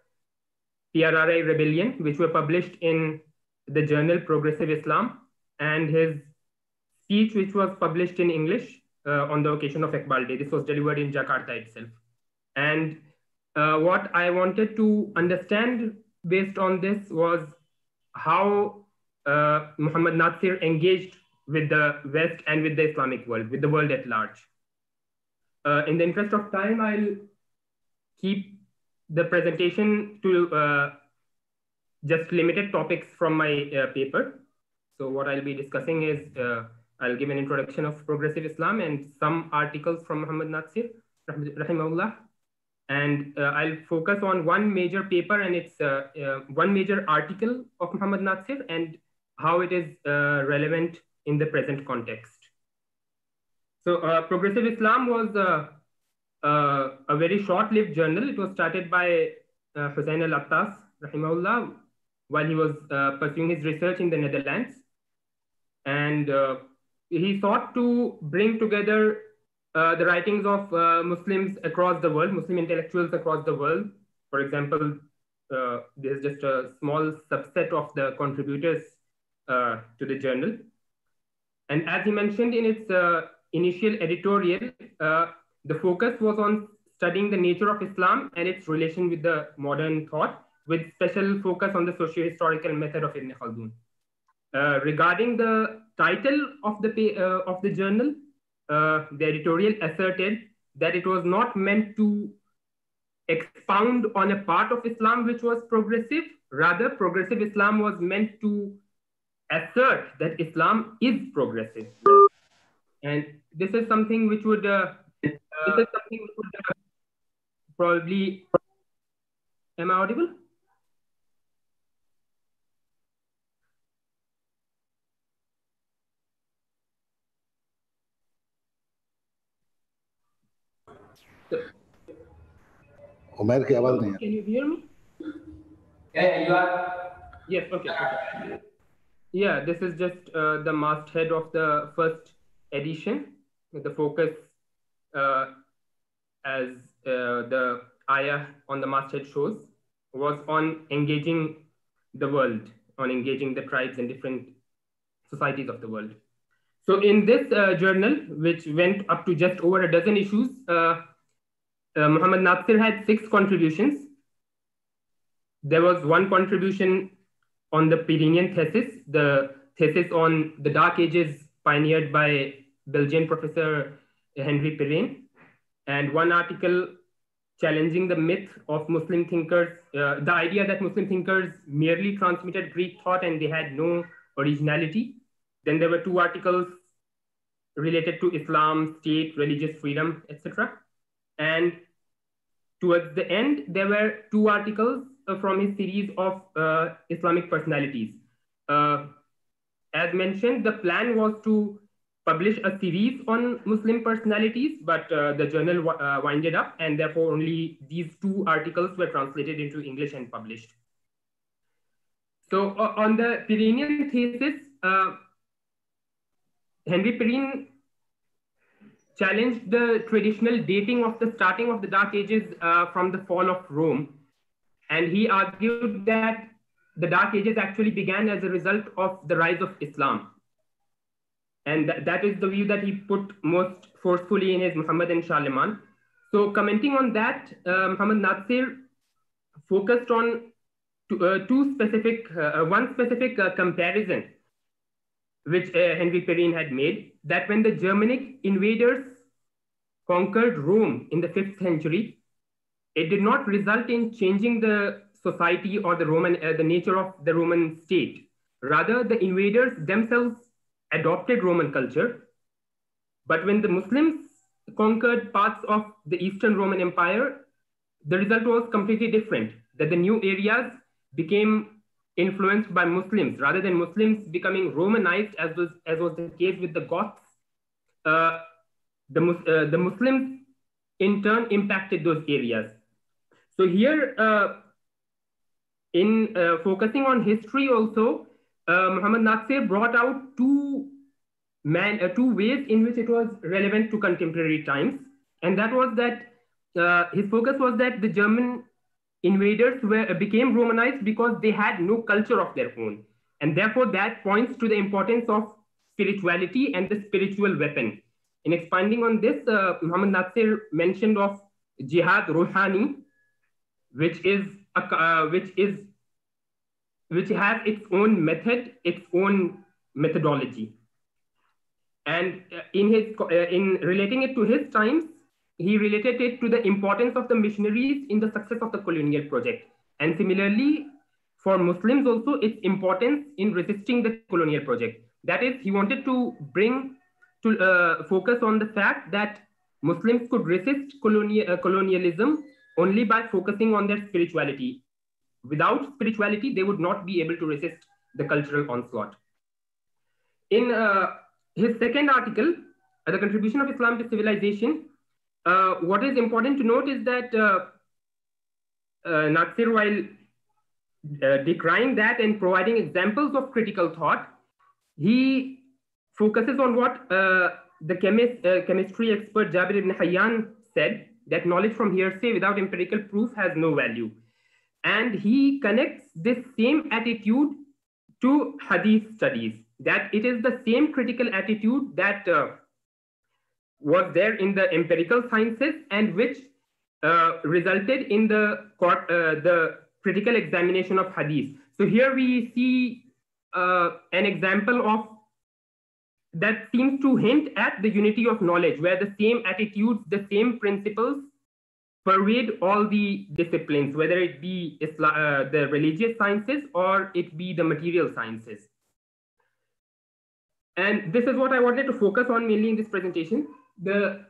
PRRI rebellion, which were published in the journal Progressive Islam, and his speech, which was published in English on the occasion of Iqbal Day. This was delivered in Jakarta itself. And what I wanted to understand based on this was how Muhammad Natsir engaged with the West and with the Islamic world, with the world at large. In the interest of time, I'll keep the presentation to just limited topics from my paper. So what I'll be discussing is, I'll give an introduction of Progressive Islam and some articles from Muhammad Natsir, rahimahullah. And I'll focus on one major paper, and it's one major article of Muhammad Natsir and how it is relevant in the present context. So Progressive Islam was a very short-lived journal. It was started by Hussein al-Attas, rahimahullah, while he was pursuing his research in the Netherlands. And he sought to bring together the writings of Muslims across the world, Muslim intellectuals across the world. For example, this is just a small subset of the contributors to the journal. And as he mentioned in its initial editorial, the focus was on studying the nature of Islam and its relation with the modern thought, with special focus on the socio-historical method of Ibn Khaldun. Regarding the title of the journal, the editorial asserted that it was not meant to expound on a part of Islam which was progressive. Rather, progressive Islam was meant to assert that Islam is progressive. And this is something which would probably, am I audible? Can you hear me? Yeah, you are. Yes, okay. Yeah, this is just the masthead of the first edition. The focus, as the ayah on the masthead shows, was on engaging the world, on engaging the tribes and different societies of the world. So in this journal, which went up to just over a dozen issues, Muhammad Natsir had 6 contributions. There was one contribution on the Pyrenean thesis, the thesis on the Dark Ages pioneered by Belgian professor Henry Pirenne, and one article challenging the myth of Muslim thinkers, the idea that Muslim thinkers merely transmitted Greek thought and they had no originality. Then there were 2 articles related to Islam, state, religious freedom, etc. And towards the end, there were 2 articles from his series of Islamic personalities. As mentioned, the plan was to publish a series on Muslim personalities, but the journal winded up, and therefore only these 2 articles were translated into English and published. So on the Pyrenean thesis, Henry Pirenne challenged the traditional dating of the starting of the Dark Ages from the fall of Rome. And he argued that the Dark Ages actually began as a result of the rise of Islam. And that is the view that he put most forcefully in his Muhammad and Charlemagne. So commenting on that, Muhammad Natsir focused on one specific comparison, which Henry Pirenne had made, that when the Germanic invaders conquered Rome in the 5th century, it did not result in changing the society or the nature of the Roman state. Rather, the invaders themselves adopted Roman culture, But when the Muslims conquered parts of the Eastern Roman Empire, the result was completely different, that the new areas became influenced by Muslims rather than Muslims becoming Romanized, as was the case with the Goths. The Muslims in turn impacted those areas. So here, in focusing on history also, Muhammad Natsir brought out two ways in which it was relevant to contemporary times. And that was that his focus was that the German invaders became Romanized because they had no culture of their own. And therefore that points to the importance of spirituality and the spiritual weapon. In expanding on this, Muhammad Natsir mentioned of Jihad Ruhani, which has its own method, its own methodology. And in relating it to his times, he related it to the importance of the missionaries in the success of the colonial project. And similarly, for Muslims also, its importance in resisting the colonial project. That is, he wanted to bring to focus on the fact that Muslims could resist colonialism only by focusing on their spirituality. Without spirituality, they would not be able to resist the cultural onslaught. In his second article, The Contribution of Islam to Civilization, what is important to note is that Natsir, while decrying that and providing examples of critical thought, he focuses on what the chemistry expert Jabir ibn Hayyan said, that knowledge from hearsay without empirical proof has no value. And he connects this same attitude to hadith studies, that it is the same critical attitude that was there in the empirical sciences and which resulted in the critical examination of hadith. So here we see an example of that seems to hint at the unity of knowledge, where the same attitudes, the same principles pervade all the disciplines, whether it be the religious sciences or it be the material sciences. And this is what I wanted to focus on mainly in this presentation. Mr.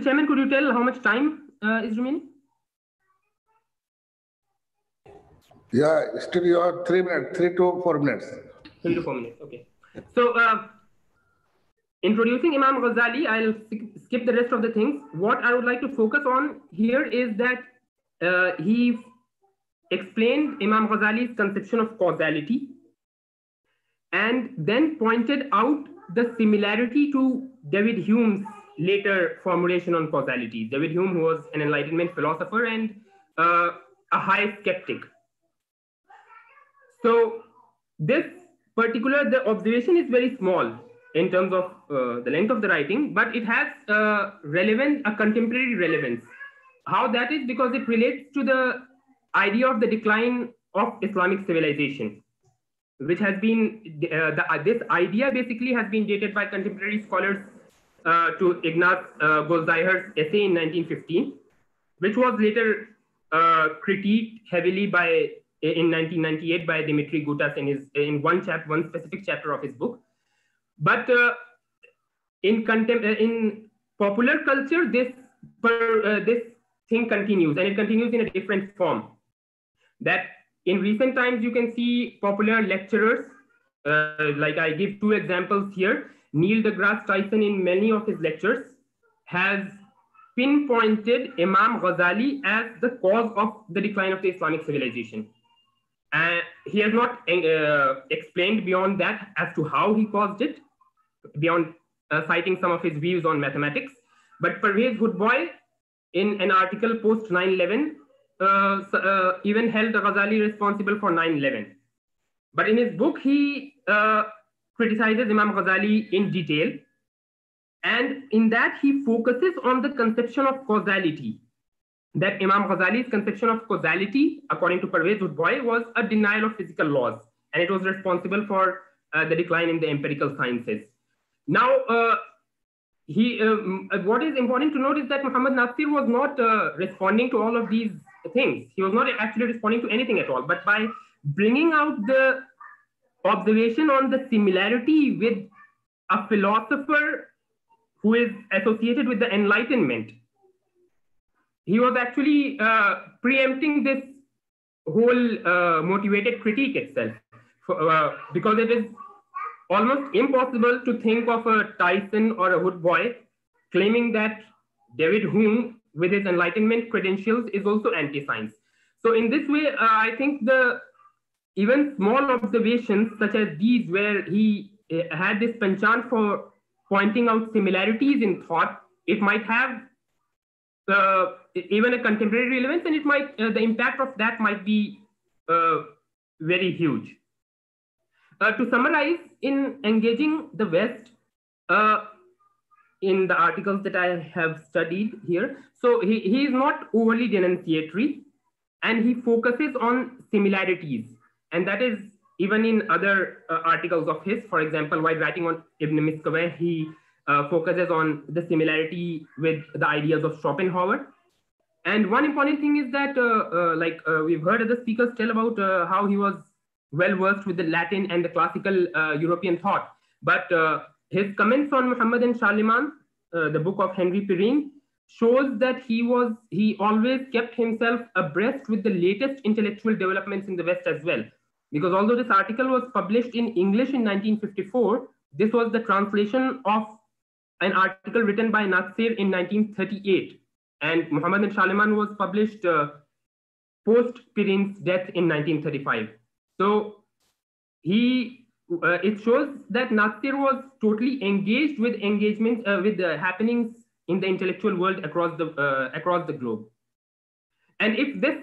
Chairman, could you tell how much time is remaining? Yeah, still you have 3 minutes, 3 to 4 minutes. 3 to 4 minutes, okay. So, introducing Imam Ghazali, I'll skip the rest of the things. What I would like to focus on here is that he explained Imam Ghazali's conception of causality and then pointed out the similarity to David Hume's later formulation on causality. David Hume, who was an Enlightenment philosopher and a high skeptic. So this particular, the observation is very small in terms of the length of the writing, but it has a contemporary relevance. How that is? Because it relates to the idea of the decline of Islamic civilization, which has been, this idea basically has been dated by contemporary scholars to Ignaz Goldziher's essay in 1915, which was later critiqued heavily in 1998 by Dimitri Gutas in one specific chapter of his book. But in popular culture, this thing continues, and it continues in a different form. That in recent times, you can see popular lecturers, like I give 2 examples here. Neil deGrasse Tyson, in many of his lectures, has pinpointed Imam Ghazali as the cause of the decline of the Islamic civilization. And he has not explained beyond that as to how he caused it, beyond citing some of his views on mathematics. But Pervez Hoodboy, in an article post 9/11, even held Ghazali responsible for 9/11. But in his book, he criticizes Imam Ghazali in detail. And in that, he focuses on the conception of causality. That Imam Ghazali's conception of causality, according to Pervez Hoodboy, was a denial of physical laws. And it was responsible for the decline in the empirical sciences. Now, what is important to note is that Muhammad Natsir was not responding to all of these things. He was not actually responding to anything at all. But by bringing out the observation on the similarity with a philosopher who is associated with the Enlightenment. He was actually preempting this whole motivated critique itself, because it is almost impossible to think of a Tyson or a Hood boy claiming that David Hume, with his Enlightenment credentials, is also anti-science. So in this way, I think even small observations such as these, where he had this penchant for pointing out similarities in thought, it might have even a contemporary relevance, and it might the impact of that might be very huge. To summarize, in engaging the West, in the articles that I have studied here, so he is not overly denunciatory, and he focuses on similarities, and that is even in other articles of his. For example, while writing on Ibn Miskawayh, he focuses on the similarity with the ideas of Schopenhauer. And one important thing is that, we've heard other speakers tell about how he was well versed with the Latin and the classical European thought. But his comments on Muhammad and Charlemagne, the book of Henry Perrine, shows that he always kept himself abreast with the latest intellectual developments in the West as well. Because although this article was published in English in 1954, this was the translation of an article written by Natsir in 1938. And Muhammad and Charlemagne was published post Perrine's death in 1935. So it shows that Natsir was totally engaged with the happenings in the intellectual world across the globe. And if this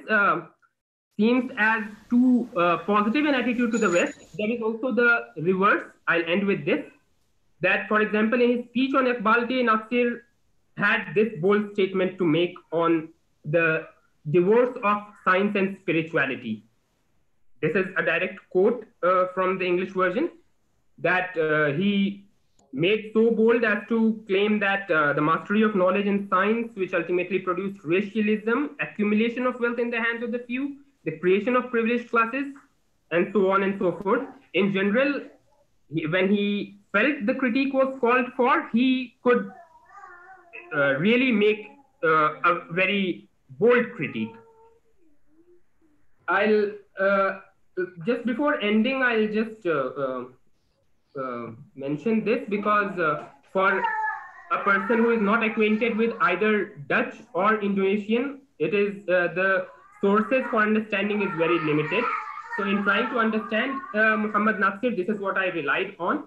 seems as too positive an attitude to the West, there is also the reverse. I'll end with this. That, for example, in his speech on Iqbal-Day, Natsir had this bold statement to make on the divorce of science and spirituality. This is a direct quote from the English version, that he made so bold as to claim that the mastery of knowledge and science, which ultimately produced racialism, accumulation of wealth in the hands of the few, the creation of privileged classes, and so on and so forth. In general, when he felt the critique was called for, he could really make a very bold critique. I'll just before ending, I'll just mention this, because for a person who is not acquainted with either Dutch or Indonesian, it is the sources for understanding is very limited. So in trying to understand Muhammad Natsir, this is what I relied on.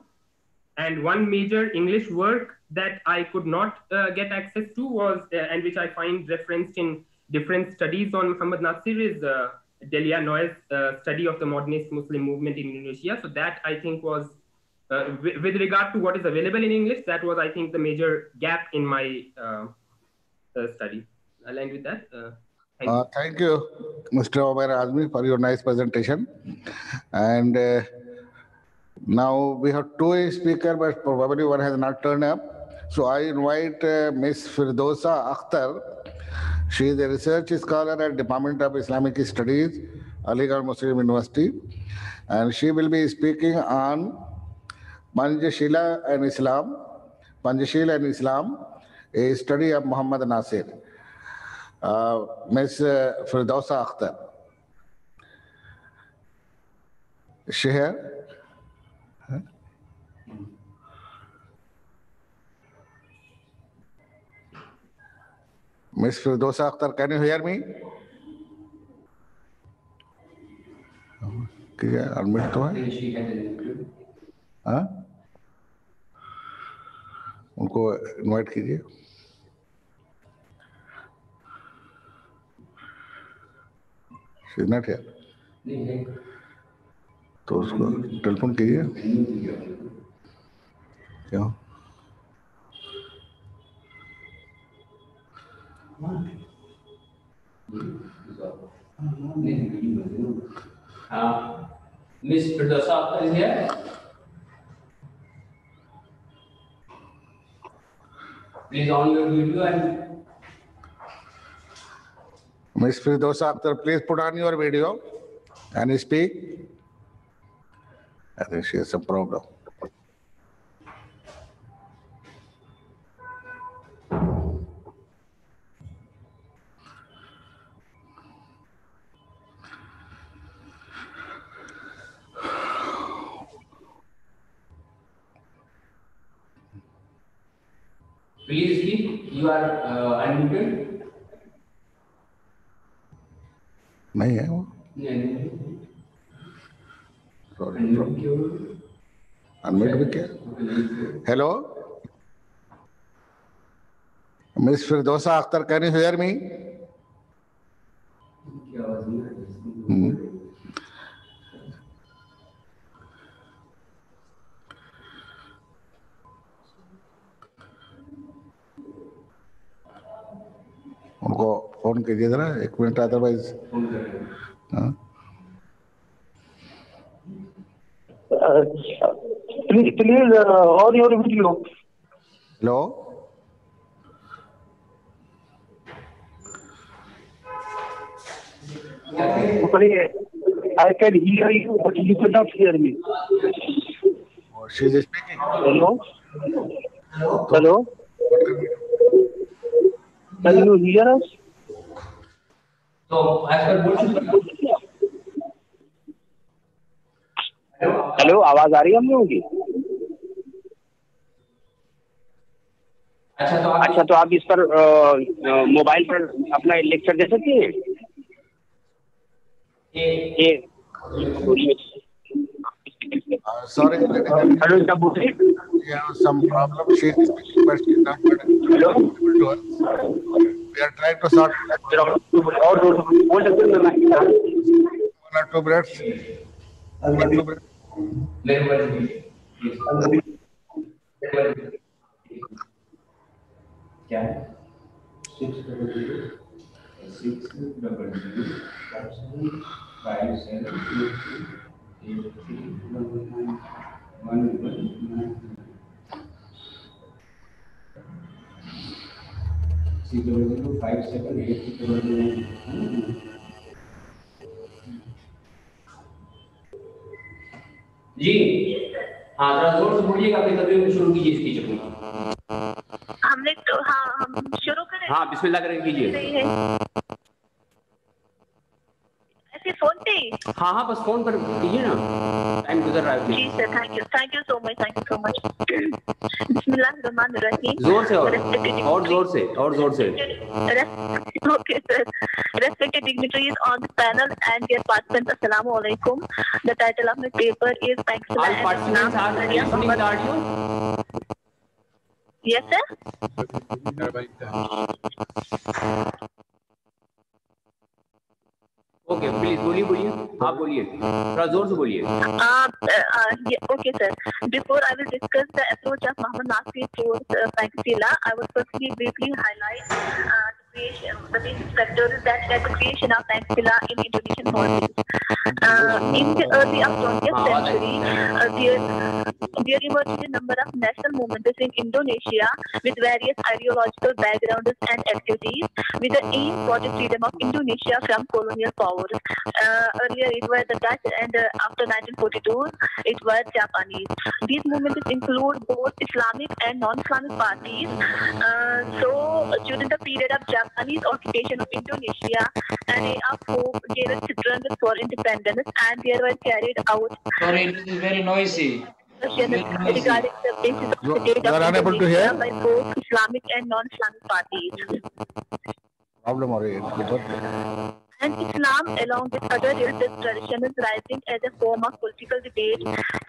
And one major English work that I could not get access to was, and which I find referenced in different studies on Muhammad Natsir, is Delia Noy's study of the modernist Muslim movement in Indonesia. So that, I think, was, with regard to what is available in English, that was, I think, the major gap in my study. I'll end with that. Thank you, Mr. Omer Azmi, for your nice presentation. And now we have two speakers, but probably one has not turned up. So I invite Ms. Firdausa Akhtar. She is a research scholar at Department of Islamic Studies, Aligarh Muslim University, and she will be speaking on Panchashila and Islam, a study of Muhammad Natsir. Ms. Firdausa Akhtar. Is she here? Huh? Ms. Firdausa Akhtar, can you hear me? Admit to है? हाँ? उनको invite कीजिए. She is not here. तो उसको telephone कीजिए. क्यों? Miss Firdausa is here. Please on your video and Miss Firdausa Akhtar, please put on your video and speak. I think she has some problem. Please speak. You are unmuted. नहीं है वो. Unmute भी क्या? Hello. Miss Firdosa Akhtar, can you hear me? उनको phone कीजिए जरा 1 minute, otherwise. Please on your video. Hello. I can hear you, but you cannot hear me. She is speaking. Hello. Hello. Can you hear us? So, as per hello, आवाज आ रही है हम लोगों की? अच्छा, तो आप इस पर मोबाइल पर अपना लेक्चर दे सकते हैं? Sorry, hello, some problem. She is speaking, but she is not able to us. We are trying to sort it out. 1 or 2 minutes. 1 or 2 minutes. क्या 600 जी. हाँ, थोड़ा जोर से बोलिएगा, फिर तभी शुरू कीजिए स्पीच अपनी. हमने तो हम शुरू करें. हाँ, बिस्मिल्लाह करके कीजिए. ऐसे फोन पे? हाँ, बस फोन पर कीजिए ना, टाइम गुजर रहा है. जी sir, thank you so much. बिस्मिल्लाहिर्रहमानिर्रहीम. जोर से और जोर से. Okay, sir. Respected dignitaries on the panel and dear participants, Assalamu alaikum. The title of my paper is Pankstila All participants are listening the audio? Yes, sir. Okay, please बोलिए. आप बोलिए, थोड़ा जोर से बोलिए. Okay, sir. Before I will discuss the approach of Mohammed Natsir towards Pankstila, I will firstly briefly highlight the basic factors that led to the creation of Pankstila in Indonesian politics. In the early of 20th century, there emerged a number of national movements in Indonesia with various ideological backgrounds and activities, with the aim for the freedom of Indonesia from colonial powers. Earlier it was the Dutch, and after 1942 it was Japanese. These movements include both Islamic and non-Islamic parties. So during the period of Japanese occupation of Indonesia, an area of hope gave its strength for independence, and there were carried out. Sorry, it is very noisy. Regarding the basis of the state of Indonesia by both Islamic and non-Islamic parties. Problem or it. And Islam, along with other religious traditions, is rising as a form of political debate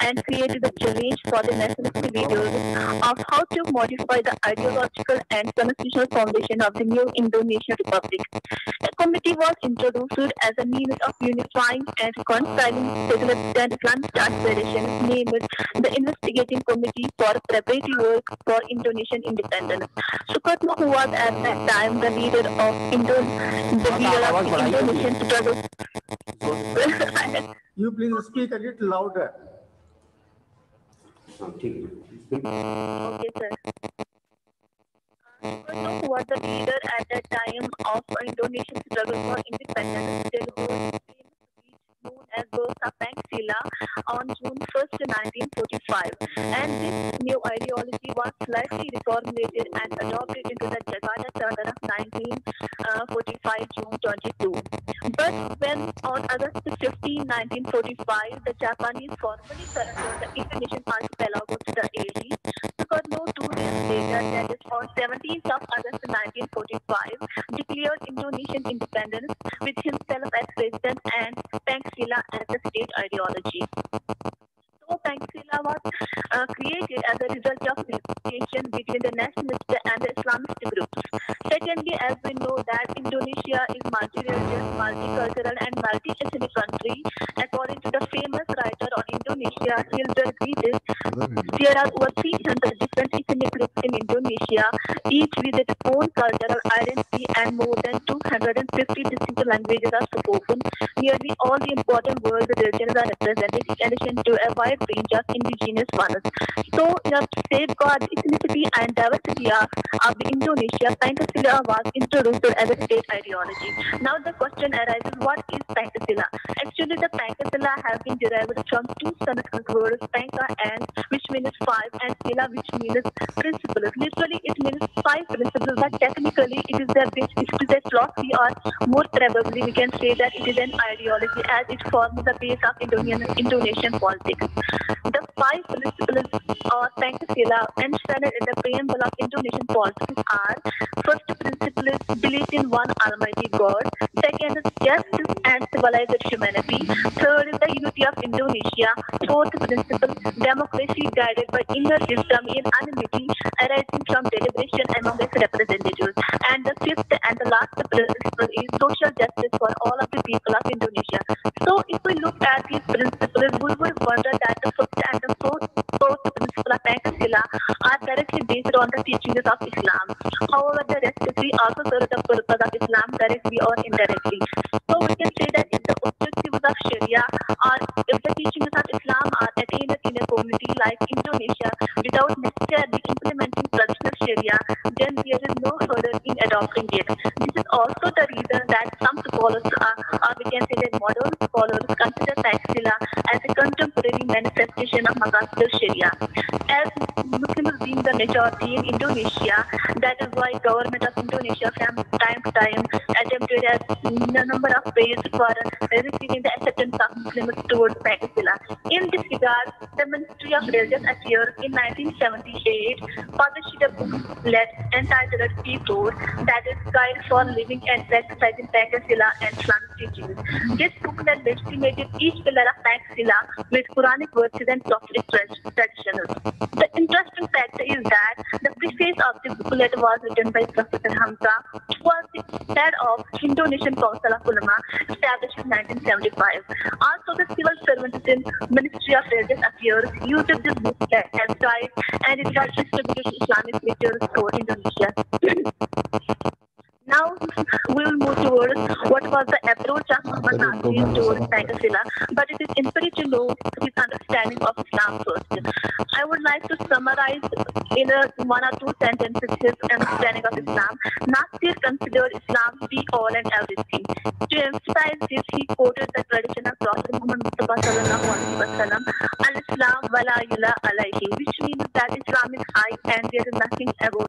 and created a challenge for the nationalist leaders of how to modify the ideological and constitutional foundation of the new Indonesian Republic. A committee was introduced as a means of unifying and reconciling secularist and Islamist aspirations, named the Investigating Committee for Preparatory Work for Indonesian Independence. Sukarno, who was at that time the leader of Indonesian struggle. You please speak a little louder. Okay, sir. Sukarno, who was the leader at that time of Indonesian struggle for independence, still holds known as Birth of Pankstila on June 1st, 1945. And this new ideology was slightly reformulated and adopted into the Jakarta Charter of 1945, June 22. But when on August 15, 1945, the Japanese formally surrendered the Indonesian archipelago to the ALE, Sukarno 2 days later, that is on 17th of August 1945, declared Indonesian independence with himself as president and Pancasila as the state ideology. So Pancasila was created as a result of negotiation between the nationalist and the Islamist groups. Secondly, as we know that Indonesia is multi-religious, multicultural and multi-ethnic country. According to the famous writer on Indonesia, Hilbert Gridis, there are over 300 different ethnic groups in Indonesia, each with its own cultural identity, and more than 250 distinct languages are spoken. Nearly all the important world religions are represented in addition to a wide range of indigenous ones. So, to safeguard ethnicity and diversity of the Indonesia, Pancasila was introduced as a state ideology. Now the question arises, what is Pancasila? Actually, the Pancasila has been derived from two Sanskrit words, Panca and which means five, and Sila which means principles. Literally, it means five principles, but technically it is a philosophy, or more probably we can say that it is an ideology, as it forms the base of Indonesian politics. The five principles or Pancasila enshrined in the preamble of Indonesian politics are: first principle is belief in one Almighty God. Second is justice and civilized humanity. Third is the unity of Indonesia. Fourth principle, democracy guided by inner wisdom in anonymity arising from deliberation among its representatives. And the fifth and the last principle is social justice for all of the people of Indonesia. So if we look at these principles, we would wonder that the first and the fourth principle of Pancasila are directly based on the teachings of Islam. However, the rest three also serve the purpose of Islam directly or indirectly. So we can say that if the objectives of Sharia or if the teachings of Islam are attained in a community like Indonesia without necessarily implementing traditional Sharia, then there is no hurdle in adopting it. This is also the reason that some scholars or we can say that modern scholars consider Pancasila as a contemporary manifestation of Maqasid Sharia. As Muslims being the majority in Indonesia, that is why government of Indonesia from time to time attempted a number of ways for receiving the acceptance of Muslims towards Pancasila. In this regard, the Ministry of Religious Affairs in 1978 published a booklet entitled P4, that is Guide for Living and Practicing Pancasila and Islamic Teachings. This booklet legitimated each pillar of Pancasila with Quranic verses and Prophetic traditions. The interesting fact is that the preface of the booklet was written by Professor Hamdard, who was the head of Indonesian Council of Ulama, established in 1975. Also, the civil servants in Ministry of Religious Affairs used this booklet as guide, and it was distributed to Islamic leaders throughout Indonesia. Now we will move towards what was the approach of Muhammad Natsir towards Pancasila, but it is imperative to know his understanding of Islam first. I would like to summarize in one or two sentences his understanding of Islam. Natsir considered Islam to be all and everything. To emphasize this, he quoted the tradition of Prophet Muhammad sallallahu alaihi wasallam, "Al-Islam wala yula alayhi," which means that Islam is high and there is nothing above.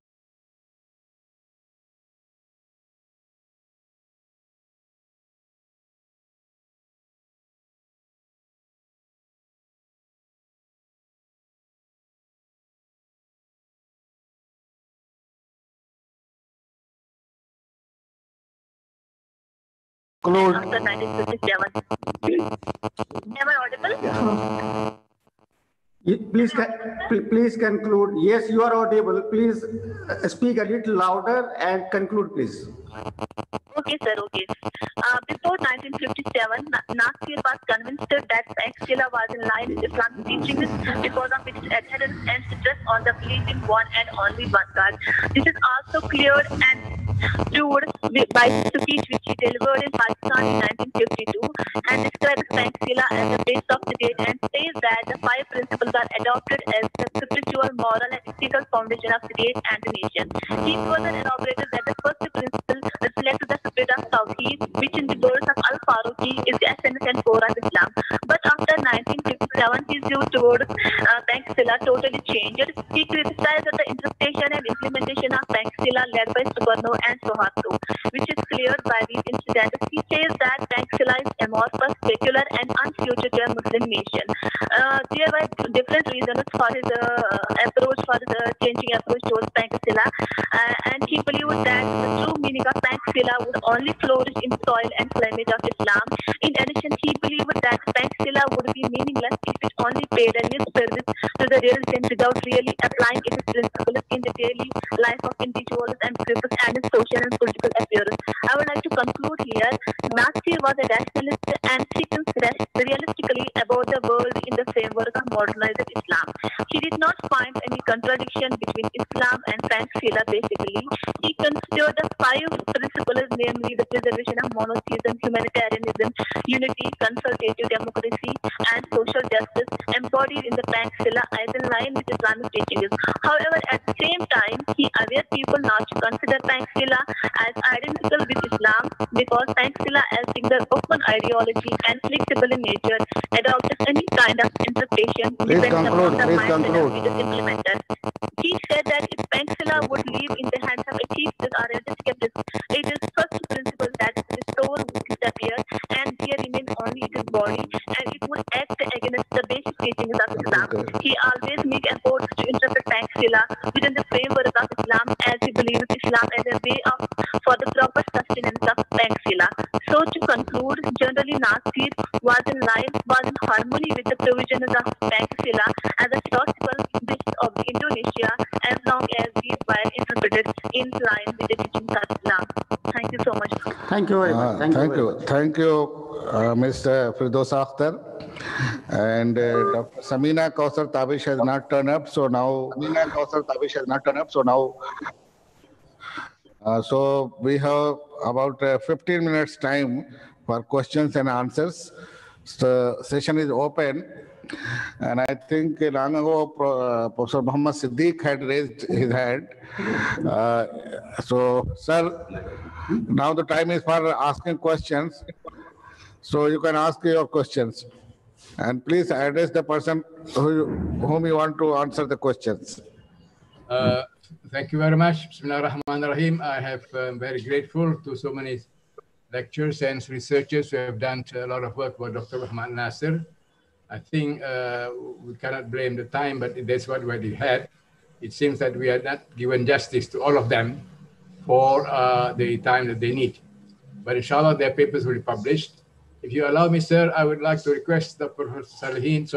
After 1957. Am I audible? Please conclude. Yes, you are audible. Please speak a little louder and conclude, please. Okay, sir. Okay. Before 1957, Natsir was convinced that Pancasila was in line with Islamic teachings because of its adherence and stress on the belief in one and only one God. This is also cleared and proved by the speech which he delivered in Pakistan in 1952 and describes Pancasila as the base of the state and says that the five principles are adopted as the spiritual, moral, and ethical foundation of state and the nation. He further elaborated that the first principle reflects the spirit of Tawheed, which in the words of Al-Faruqi is the essence and core of Islam. But after 1957, his view towards Pancasila totally changed. He criticized the interpretation and implementation of Pancasila led by Sukarno and Sohirin, which is cleared by these incidents. He says that Pancasila Pancasila is amorphous, secular, and unsuited to a Muslim nation. There were different reasons for his approach, for the changing approach towards Pancasila, and he believed that the true meaning of Pancasila would only flourish in soil and climate of Islam. In addition, he believed that Pancasila would be meaningless if it only paid a lip service to the religion without really applying its principles in the daily life of individuals and groups and in social and political affairs. I would like to conclude here. Natsir was a rationalist and he considered realistically about the world in the framework of modernized Islam. He did not find any contradiction between Islam and Pancasila. Basically, he considered the 5 principles, namely the preservation of monotheism, humanitarianism, unity, consultative democracy, and social justice embodied in the Pancasila as in line with Islamic teachings. However, at the same time, he urged people not to consider Pancasila as identical with Islam because Pancasila as single open ideology and flexible in nature adopts any kind of interpretation depending upon the mindset of its implementer. He said that if Pancasila would live in the hands of atheists or skeptics, it is first principle that the soul would disappear and there remain only its body, and it would act against the basic teachings of Islam. He always made efforts to interpret Pancasila within the framework of Islam, as he believes Islam as a way of for the proper sustenance of Pancasila. So to conclude, generally Natsir was in harmony with the provisions of Pancasila as a philosophical dish of Indonesia, as long as these were interpreted in line with the teachings of Islam. Thank you so much. Thank you very much. Thank you, Mr. Firdaus Akhtar. And Dr. Samina Kausar Tabish has not turned up, so now so we have about 15 minutes time for questions and answers. So session is open, and I think long ago Professor Muhammad Siddiq had raised his hand. So, sir, now the time is for asking questions. So you can ask your questions, and please address the person whom you want to answer the questions. Thank you very much. Bismillahirrahmanirrahim. I have very grateful to so many lecturers and researchers who have done a lot of work for Dr. MOHAMMAD NATSIR. I think we cannot blame the time, but that's what we had. It seems that we are not given justice to all of them for the time that they need. But inshallah, their papers will be published. If you allow me, sir, I would like to request Dr. Solihin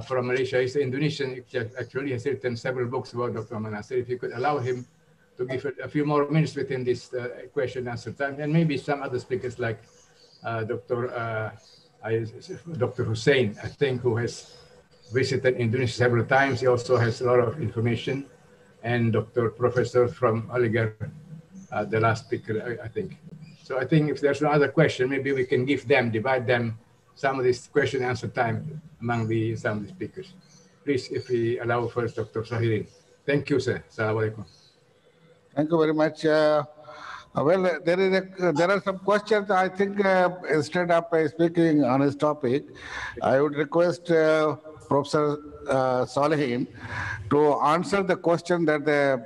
from Malaysia. He's Indonesian, actually has written several books about Dr. MOHAMMAD NATSIR. If you could allow him to give a few more minutes within this question and answer time, and maybe some other speakers like Dr. Hussein, I think, who has visited Indonesia several times. He also has a lot of information. And Dr. Professor from Aligarh, the last speaker, I think. So I think if there's no other question, maybe we can divide them, some of this question and answer time among some of the speakers. Please, if we allow first Dr. Sohirin. Thank you, sir. Assalamu alaikum. Thank you very much. Well, there are some questions. I think instead of speaking on this topic, I would request Professor Solihin to answer the question that the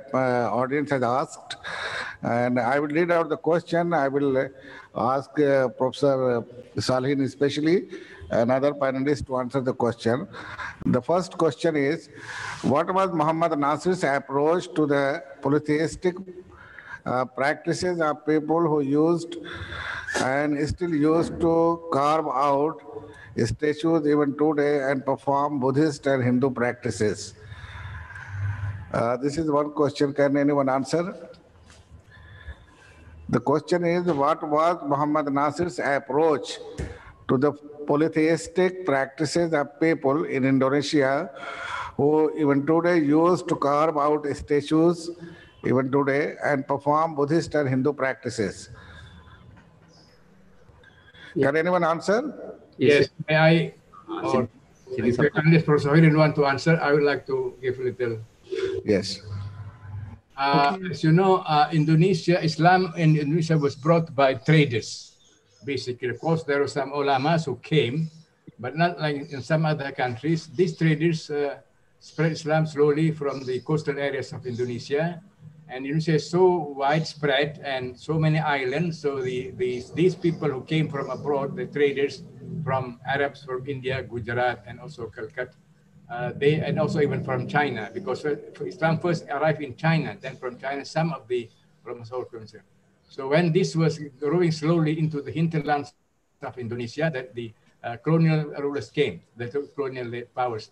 audience has asked. And I will read out the question. I will ask Professor Solihin especially and other panelists to answer the question. The first question is, what was Muhammad Natsir's approach to the polytheistic practices of people who used and still used to carve out statues even today and perform Buddhist and Hindu practices? This is one question. Can anyone answer? The question is, what was Muhammad Natsir's approach to the polytheistic practices of people in Indonesia who even today used to carve out statues even today and perform Buddhist and Hindu practices? Can anyone answer? Yes. May I? Or if Professor Sohirin want to answer, I would like to give a little. Yes. As you know, Islam in Indonesia was brought by traders, basically. Of course, there were some ulamas who came, but not like in some other countries. These traders spread Islam slowly from the coastal areas of Indonesia And Indonesia is so widespread and so many islands. So these people who came from abroad, the traders from Arabs from India, Gujarat, and also Calcutta, and also even from China, because Islam first arrived in China, then from China, some of the Roman Catholics. So when this was growing slowly into the hinterlands of Indonesia, that the colonial rulers came, the colonial powers,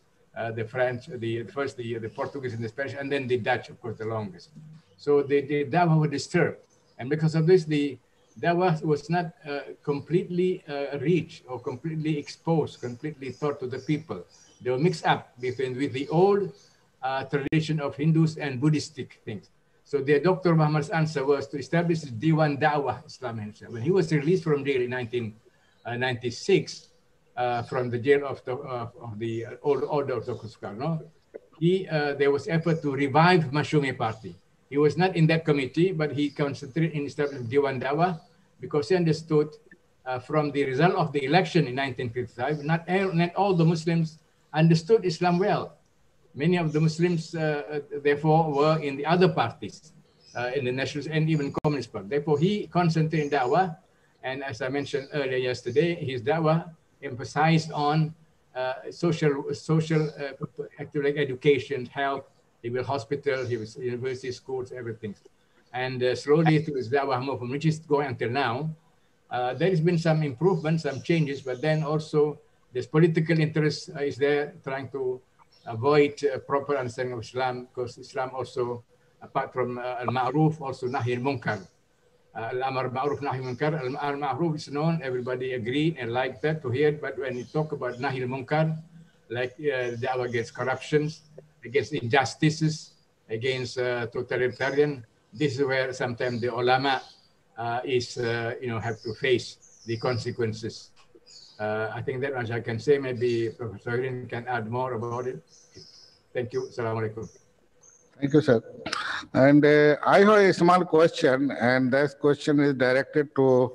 the French, the Portuguese and the Spanish, and then the Dutch, of course, the longest. So the Dawah was disturbed. And because of this, the Dawah was not completely reached or completely exposed, completely taught to the people. They were mixed up with the old tradition of Hindus and Buddhistic things. So Dr. Muhammad's answer was to establish the Diwan Dawah Islam. When he was released from jail in 1996, from the jail of the old order of Tokusukar, there was effort to revive Masyumi Party. He was not in that committee, but he concentrated in establishing Diwan Dawah because he understood from the result of the election in 1955, not all the Muslims understood Islam well. Many of the Muslims, therefore, were in the other parties, in the nationalist and even communist party. Therefore, he concentrated in da'wah, and as I mentioned earlier yesterday, his da'wah emphasized on social active like education, health. He was hospital, he was university, schools, everything. And slowly through his da'wah movement, which is going until now, there has been some improvement, some changes, but then also this political interest is there, trying to avoid proper understanding of Islam, because Islam also, apart from al-ma'ruf, also nahi al-munkar. Al-amar ma'ruf, nahi al-munkar. Al-ma'ruf is known, everybody agreed and like that to hear it, but when you talk about nahi al-munkar, like da'wah against corruptions, against injustices, against totalitarian, this is where sometimes the ulama have to face the consequences. I think that much I can say. Maybe Professor Sohirin can add more about it. Thank you. Assalamu alaikum. Thank you, sir. And I have a small question, and this question is directed to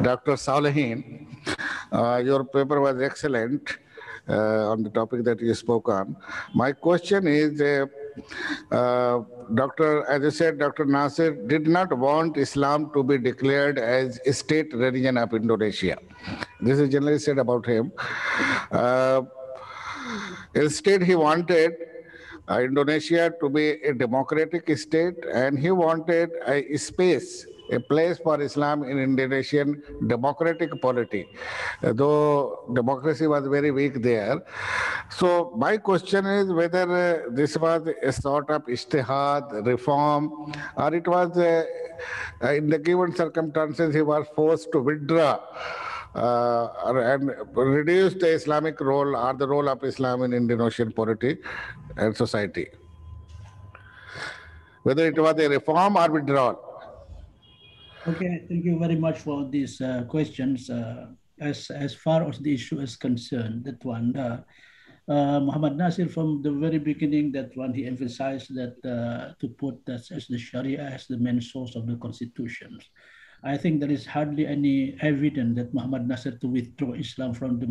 Dr. Solihin. Your paper was excellent on the topic that you spoke on. My question is, as you said, Dr. Nasir did not want Islam to be declared as a state religion of Indonesia. This is generally said about him. Instead, he wanted Indonesia to be a democratic state, and he wanted a space, a place for Islam in Indonesian democratic polity, though democracy was very weak there. So my question is whether this was a sort of ijtihad, reform, or it was in the given circumstances he was forced to withdraw and reduce the Islamic role or the role of Islam in Indonesian polity and society. Whether it was a reform or withdrawal. Okay, thank you very much for these questions. As far as the issue is concerned, that one, Muhammad Nasir from the very beginning, that one, he emphasized that to put that as the Sharia as the main source of the constitutions. I think there is hardly any evidence that Muhammad Nasir to withdraw Islam from the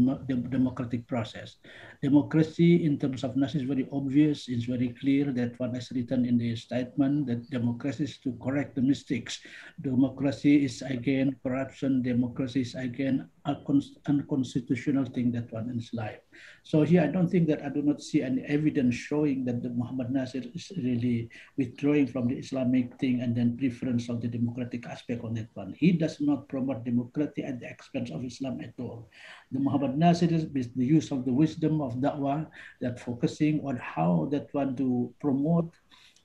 democratic process. Democracy in terms of Nasir is very obvious, it's very clear that one has written in the statement that democracy is to correct the mistakes. Democracy is again corruption, democracy is again unconstitutional thing that one is life. So here I don't think that I do not see any evidence showing that the Muhammad Nasir is really withdrawing from the Islamic thing and then preference of the democratic aspect on that one. He does not promote democracy at the expense of Islam at all. The Muhammad Nasir is the use of the wisdom of da'wah, that focusing on how that one to promote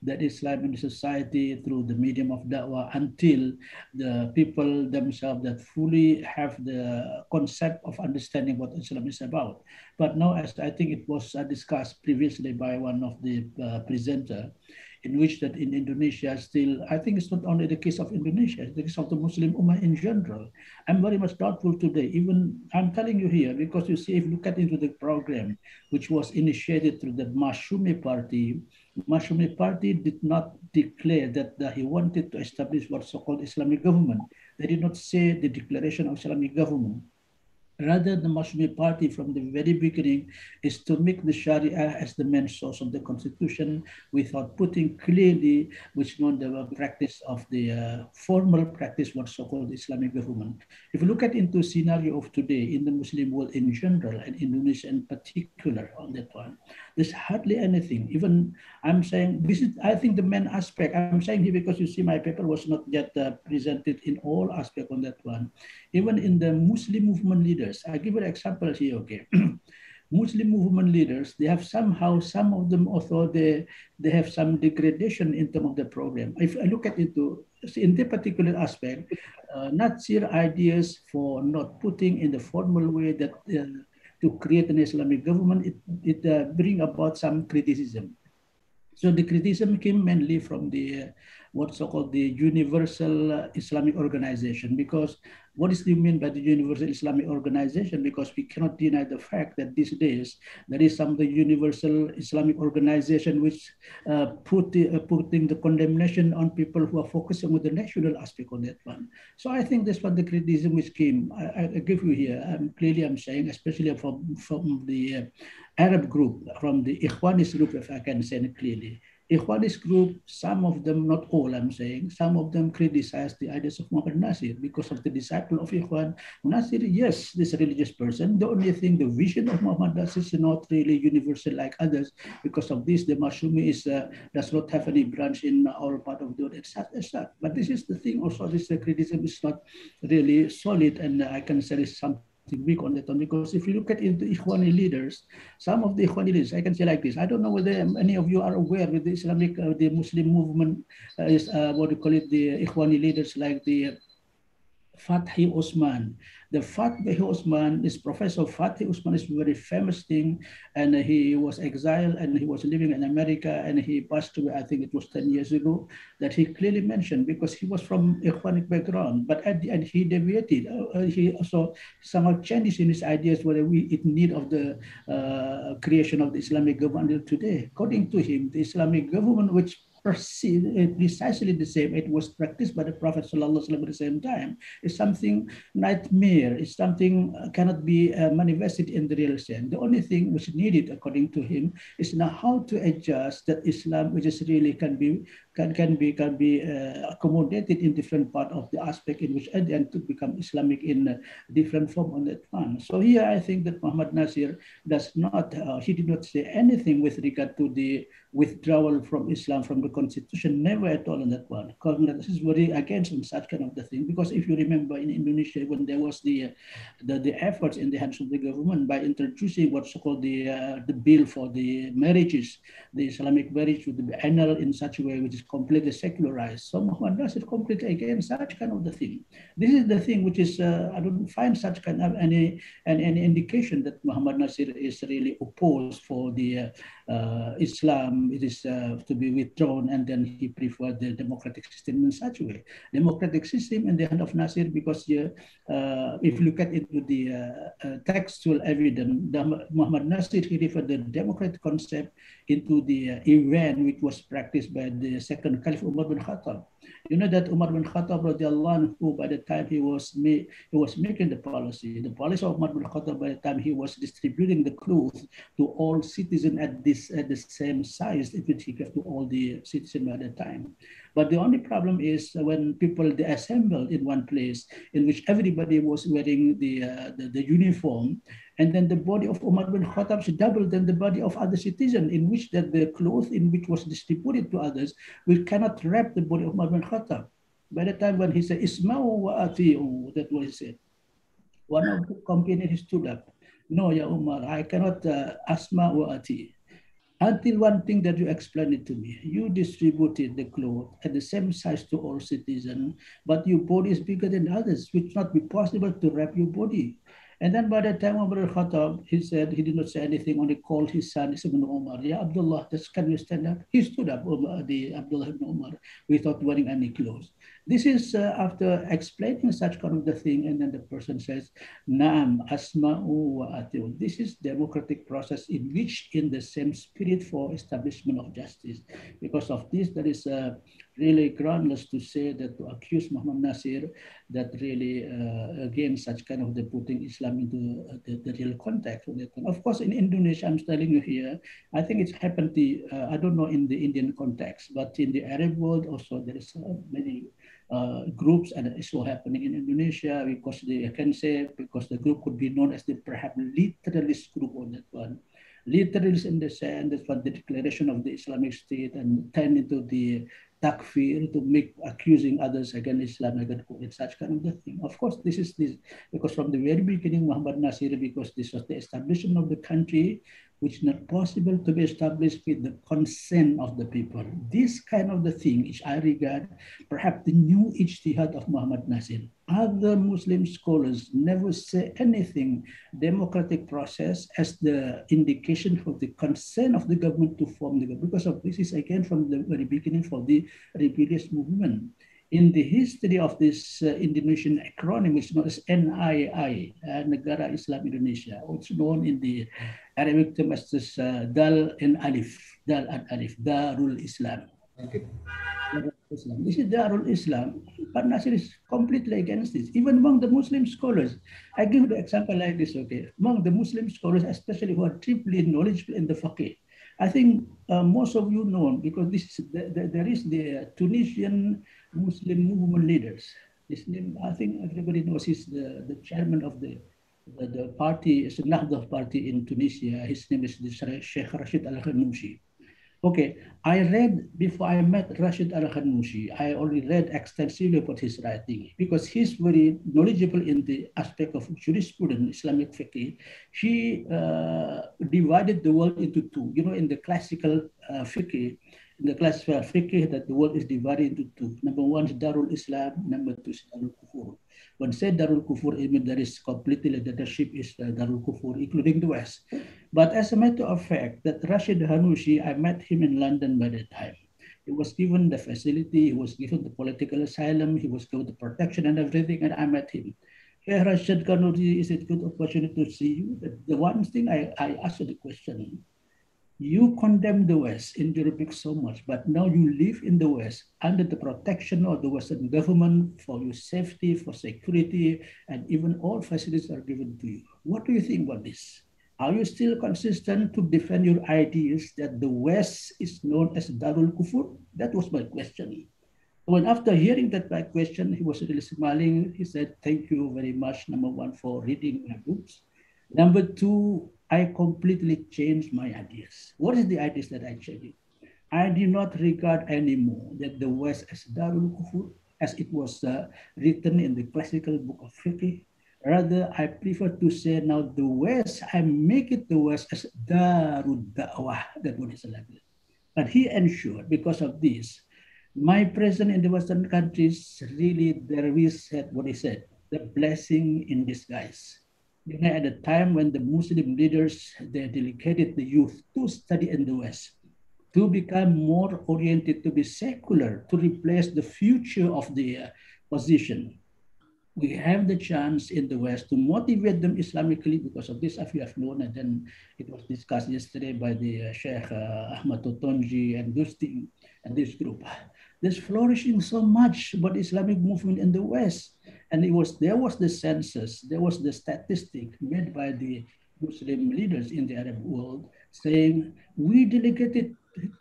that Islam in the society through the medium of da'wah until the people themselves that fully have the concept of understanding what Islam is about. But now, as I think it was discussed previously by one of the presenter, in which that in Indonesia still, I think it's not only the case of Indonesia, it's the case of the Muslim Ummah in general. I'm very much doubtful today, even I'm telling you here, because you see, if you look at into the program, which was initiated through the Masyumi Party did not declare that he wanted to establish what's so-called Islamic government. They did not say the declaration of Islamic government. rather the Masyumi party from the very beginning is to make the Sharia as the main source of the constitution without putting clearly which known the practice of the formal practice what's so-called Islamic government. If you look at into scenario of today in the Muslim world in general and Indonesia in particular on that one, there's hardly anything. Even I'm saying this is, I think, the main aspect. I'm saying here because you see my paper was not yet presented in all aspects on that one. Even in the Muslim movement leaders, I give an example here, okay. Muslim movement leaders, they have somehow, some of them also, they have some degradation in terms of the program. If I look at it in the particular aspect, Natsir ideas for not putting in the formal way that to create an Islamic government, it bring about some criticism. So the criticism came mainly from the what's so-called the Universal Islamic Organization, because what is the mean by the Universal Islamic Organization? Because we cannot deny the fact that these days there is some the Universal Islamic Organization which putting the condemnation on people who are focusing on the national aspect on that one. So I think that's what the criticism which came. I give you here. Clearly I'm saying, especially from the Arab group, from the Ikhwanist group, if I can say it clearly. Ikhwanist group, some of them, not all I'm saying, some of them criticize the ideas of Muhammad Natsir because of the disciple of Ikhwan. Natsir, yes, this religious person. The only thing, the vision of Muhammad Natsir is not really universal like others. Because of this, the Masyumi does not have any branch in our part of the world, etc. But this is the thing also, this criticism is not really solid, and I can say it's something weak on that one, because if you look at the Ikhwani leaders, some of the Ikhwani leaders, I can say like this, I don't know whether any of you are aware with the Islamic, the Muslim movement is, what do you call it, the Ikhwani leaders like the Fathi Osman. The Fathi Osman is Professor Fathi Osman is a very famous thing, and he was exiled and he was living in America, and he passed away, I think it was 10 years ago, that he clearly mentioned, because he was from Ikhwanic background, but at the end he deviated. He also somehow changed in his ideas whether we in need of the creation of the Islamic government today. According to him, the Islamic government, which precisely the same, it was practiced by the Prophet ﷺ at the same time, is something nightmare, it's something cannot be manifested in the real sense. The only thing which is needed, according to him, is now how to adjust that Islam, which is really can be accommodated in different part of the aspect in which at the end to become Islamic in a different form on that one. So here I think that Muhammad Natsir does not, he did not say anything with regard to the withdrawal from Islam from the constitution, never at all on that one. Because this is very against on such kind of the thing. Because if you remember in Indonesia, when there was the efforts in the hands of the government by introducing what's called the bill for the marriages, the Islamic marriage would be annulled in such a way which is completely secularized. So Muhammad Natsir completely against such kind of the thing. This is the thing which is, I don't find such kind of any indication that Muhammad Natsir is really opposed for the Islam. It is to be withdrawn, and then he preferred the democratic system in such a way. Democratic system in the hand of Natsir, because if you look at it with the textual evidence, Muhammad Natsir, he referred the democratic concept into the event which was practiced by the second Caliph Umar bin Khattab. You know that Umar bin Khattab, radiallahu anhu, by the time he was making the policy of Umar bin Khattab, by the time he was distributing the clothes to all citizens at the same size which he gave to all the citizens by the time. But the only problem is when people they assembled in one place in which everybody was wearing the uniform, and then the body of Umar bin Khattab is double than the body of other citizens, in which that the cloth in which was distributed to others, we cannot wrap the body of Umar bin Khattab. By the time when he said, Isma'u wa ati'u, that was he said. One of the companions stood up. No, Ya Umar, I cannot asma wa ati. Until one thing that you explained it to me. You distributed the clothes at the same size to all citizens, but your body is bigger than others, which not be possible to wrap your body. And then by the time Umar al-Khattab, he said, he did not say anything, only called his son, Ibn Umar, Ya Abdullah, can you stand up? He stood up, Abdullah ibn Umar, without wearing any clothes. This is after explaining such kind of the thing, and then the person says, Naam, asma'u wa ati'u. This is democratic process in which in the same spirit for establishment of justice. Because of this, there is really groundless to say that, to accuse Muhammad Natsir that really, again, such kind of the putting Islam into the real context. Of course, in Indonesia, I'm telling you here, I think it's happened to, I don't know in the Indian context, but in the Arab world also, there is many groups, and it's all happening in Indonesia because they can say, because the group could be known as the perhaps literalist group on that one. Literalist in the sense that for the declaration of the Islamic State and turn into the takfir to make accusing others against Islam, against such kind of the thing. Of course, this is this because from the very beginning, Muhammad Natsir, because this was the establishment of the country, which is not possible to be established with the consent of the people. This kind of the thing, which I regard perhaps the new ijtihad of Muhammad Natsir. Other Muslim scholars never say anything democratic process as the indication for the consent of the government to form the government. Because of this is again from the very beginning for the rebellious movement. In the history of this Indonesian acronym, which is known as NII, Negara Islam Indonesia, also known in the Arabic term as this Dal and Alif, Darul Islam. Okay. This is Darul Islam, but Natsir is completely against this. Even among the Muslim scholars, I give the example like this, okay? Among the Muslim scholars, especially who are deeply knowledgeable in the fiqh, I think most of you know, because this is there is the Tunisian Muslim movement leaders. His name, I think everybody knows, he's the chairman of the party, it's the Nahdaf party in Tunisia. His name is Sheikh Rashid Al-Khanouchi. Okay, I read, before I met Rashid Al-Khanouchi, I already read extensively about his writing because he's very knowledgeable in the aspect of jurisprudence, Islamic fiqh. He divided the world into two. You know, in the classical fiqh, in the classical fiqh, that the world is divided into two. Number one is Darul Islam, number two is Darul Kufur. When said Darul Kufur, I mean there is completely the leadership is Darul Kufur, including the West. But as a matter of fact, that Rashid Khanouchi, I met him in London by that time. He was given the facility, he was given the political asylum, he was given the protection and everything, and I met him. Hey, Rashid Khanouchi, is it good opportunity to see you? The one thing I asked the question, you condemn the West in Arabic so much, but now you live in the West under the protection of the Western government for your safety, for security, and even all facilities are given to you. What do you think about this? Are you still consistent to defend your ideas that the West is known as Darul Kufur? That was my question. When after hearing that my question, he was really smiling. He said, thank you very much, number one, for reading my books. Number two, I completely changed my ideas. What is the ideas that I changed? I do not regard anymore that the West as Darul Kufur, as it was written in the classical book of fiqh. Rather, I prefer to say now the West, I make it the West as Darul Da'wah. That what is like. But he ensured, because of this, my presence in the Western countries, really, there is what he said, the blessing in disguise. You know, at the time when the Muslim leaders, they dedicated the youth to study in the West, to become more oriented, to be secular, to replace the future of the position. We have the chance in the West to motivate them Islamically because of this, if you have known, and then it was discussed yesterday by the Sheikh Ahmad Totonji and this group. There's flourishing so much about Islamic movement in the West. And there was the census, there was the statistic made by the Muslim leaders in the Arab world saying, we delegated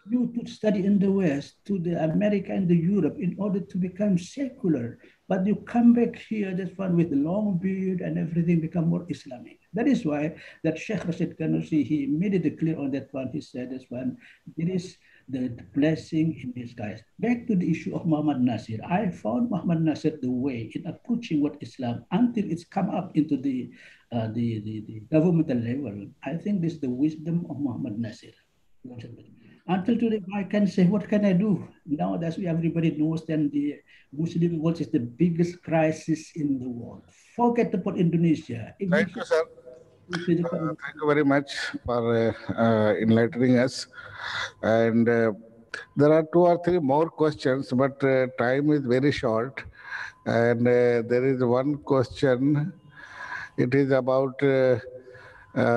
you to study in the West, to the America and the Europe in order to become secular. But you come back here, this one with the long beard and everything become more Islamic. That is why that Sheikh Rashid Khanouchi, he made it clear on that one. He said this one, it is the blessing in disguise. Back to the issue of Muhammad Natsir. I found Muhammad Natsir the way in approaching what Islam until it's come up into the governmental level. I think this is the wisdom of Muhammad Natsir. Until today, I can say, what can I do? Now that everybody knows that the Muslim world is the biggest crisis in the world. Forget about Indonesia. Thank you, sir. Thank you very much for enlightening us. And there are 2 or 3 more questions, but time is very short. And there is one question. It is about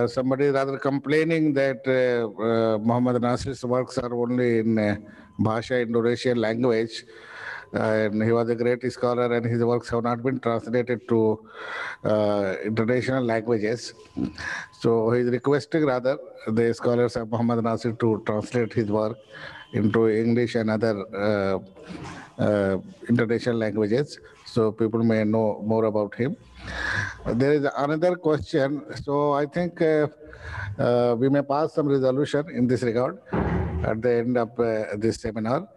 somebody rather complaining that Muhammad Nasir's works are only in Bhasha, Indonesian language. And he was a great scholar, and his works have not been translated to international languages. So he is requesting rather the scholars of Muhammad Nasir to translate his work into English and other international languages, so people may know more about him. There is another question. So I think we may pass some resolution in this regard at the end of this seminar,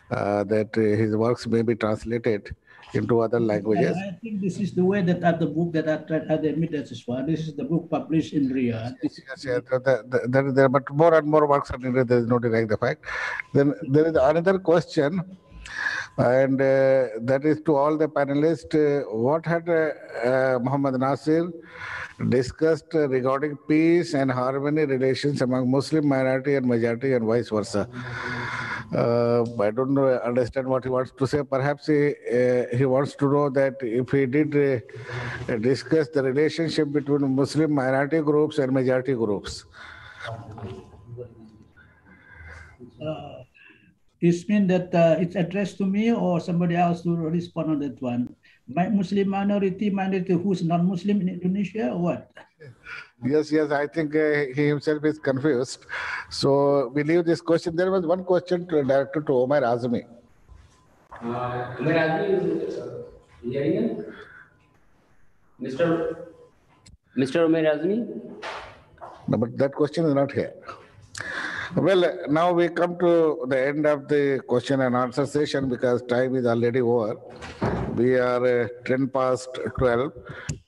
that his works may be translated into other languages. I think this is the way that the book that I admit that is one. This is the book published in Riyadh. Yes, but more and more works are needed. There is no denying the fact. Then there is another question, and that is to all the panelists. What had Muhammad Nasir discussed regarding peace and harmony relations among Muslim minority and majority and vice versa? I don't understand what he wants to say. Perhaps he wants to know that if he did discuss the relationship between Muslim minority groups and majority groups. It means that it's addressed to me or somebody else to respond on that one. Muslim minority who's non-Muslim in Indonesia or what? Yes, I think he himself is confused. So we leave this question. There was one question directed to Omar Azmi. Omar Azmi is hearing Mr. Omar Azmi? No, but that question is not here. Well, now we come to the end of the question and answer session because time is already over. We are 10 past 12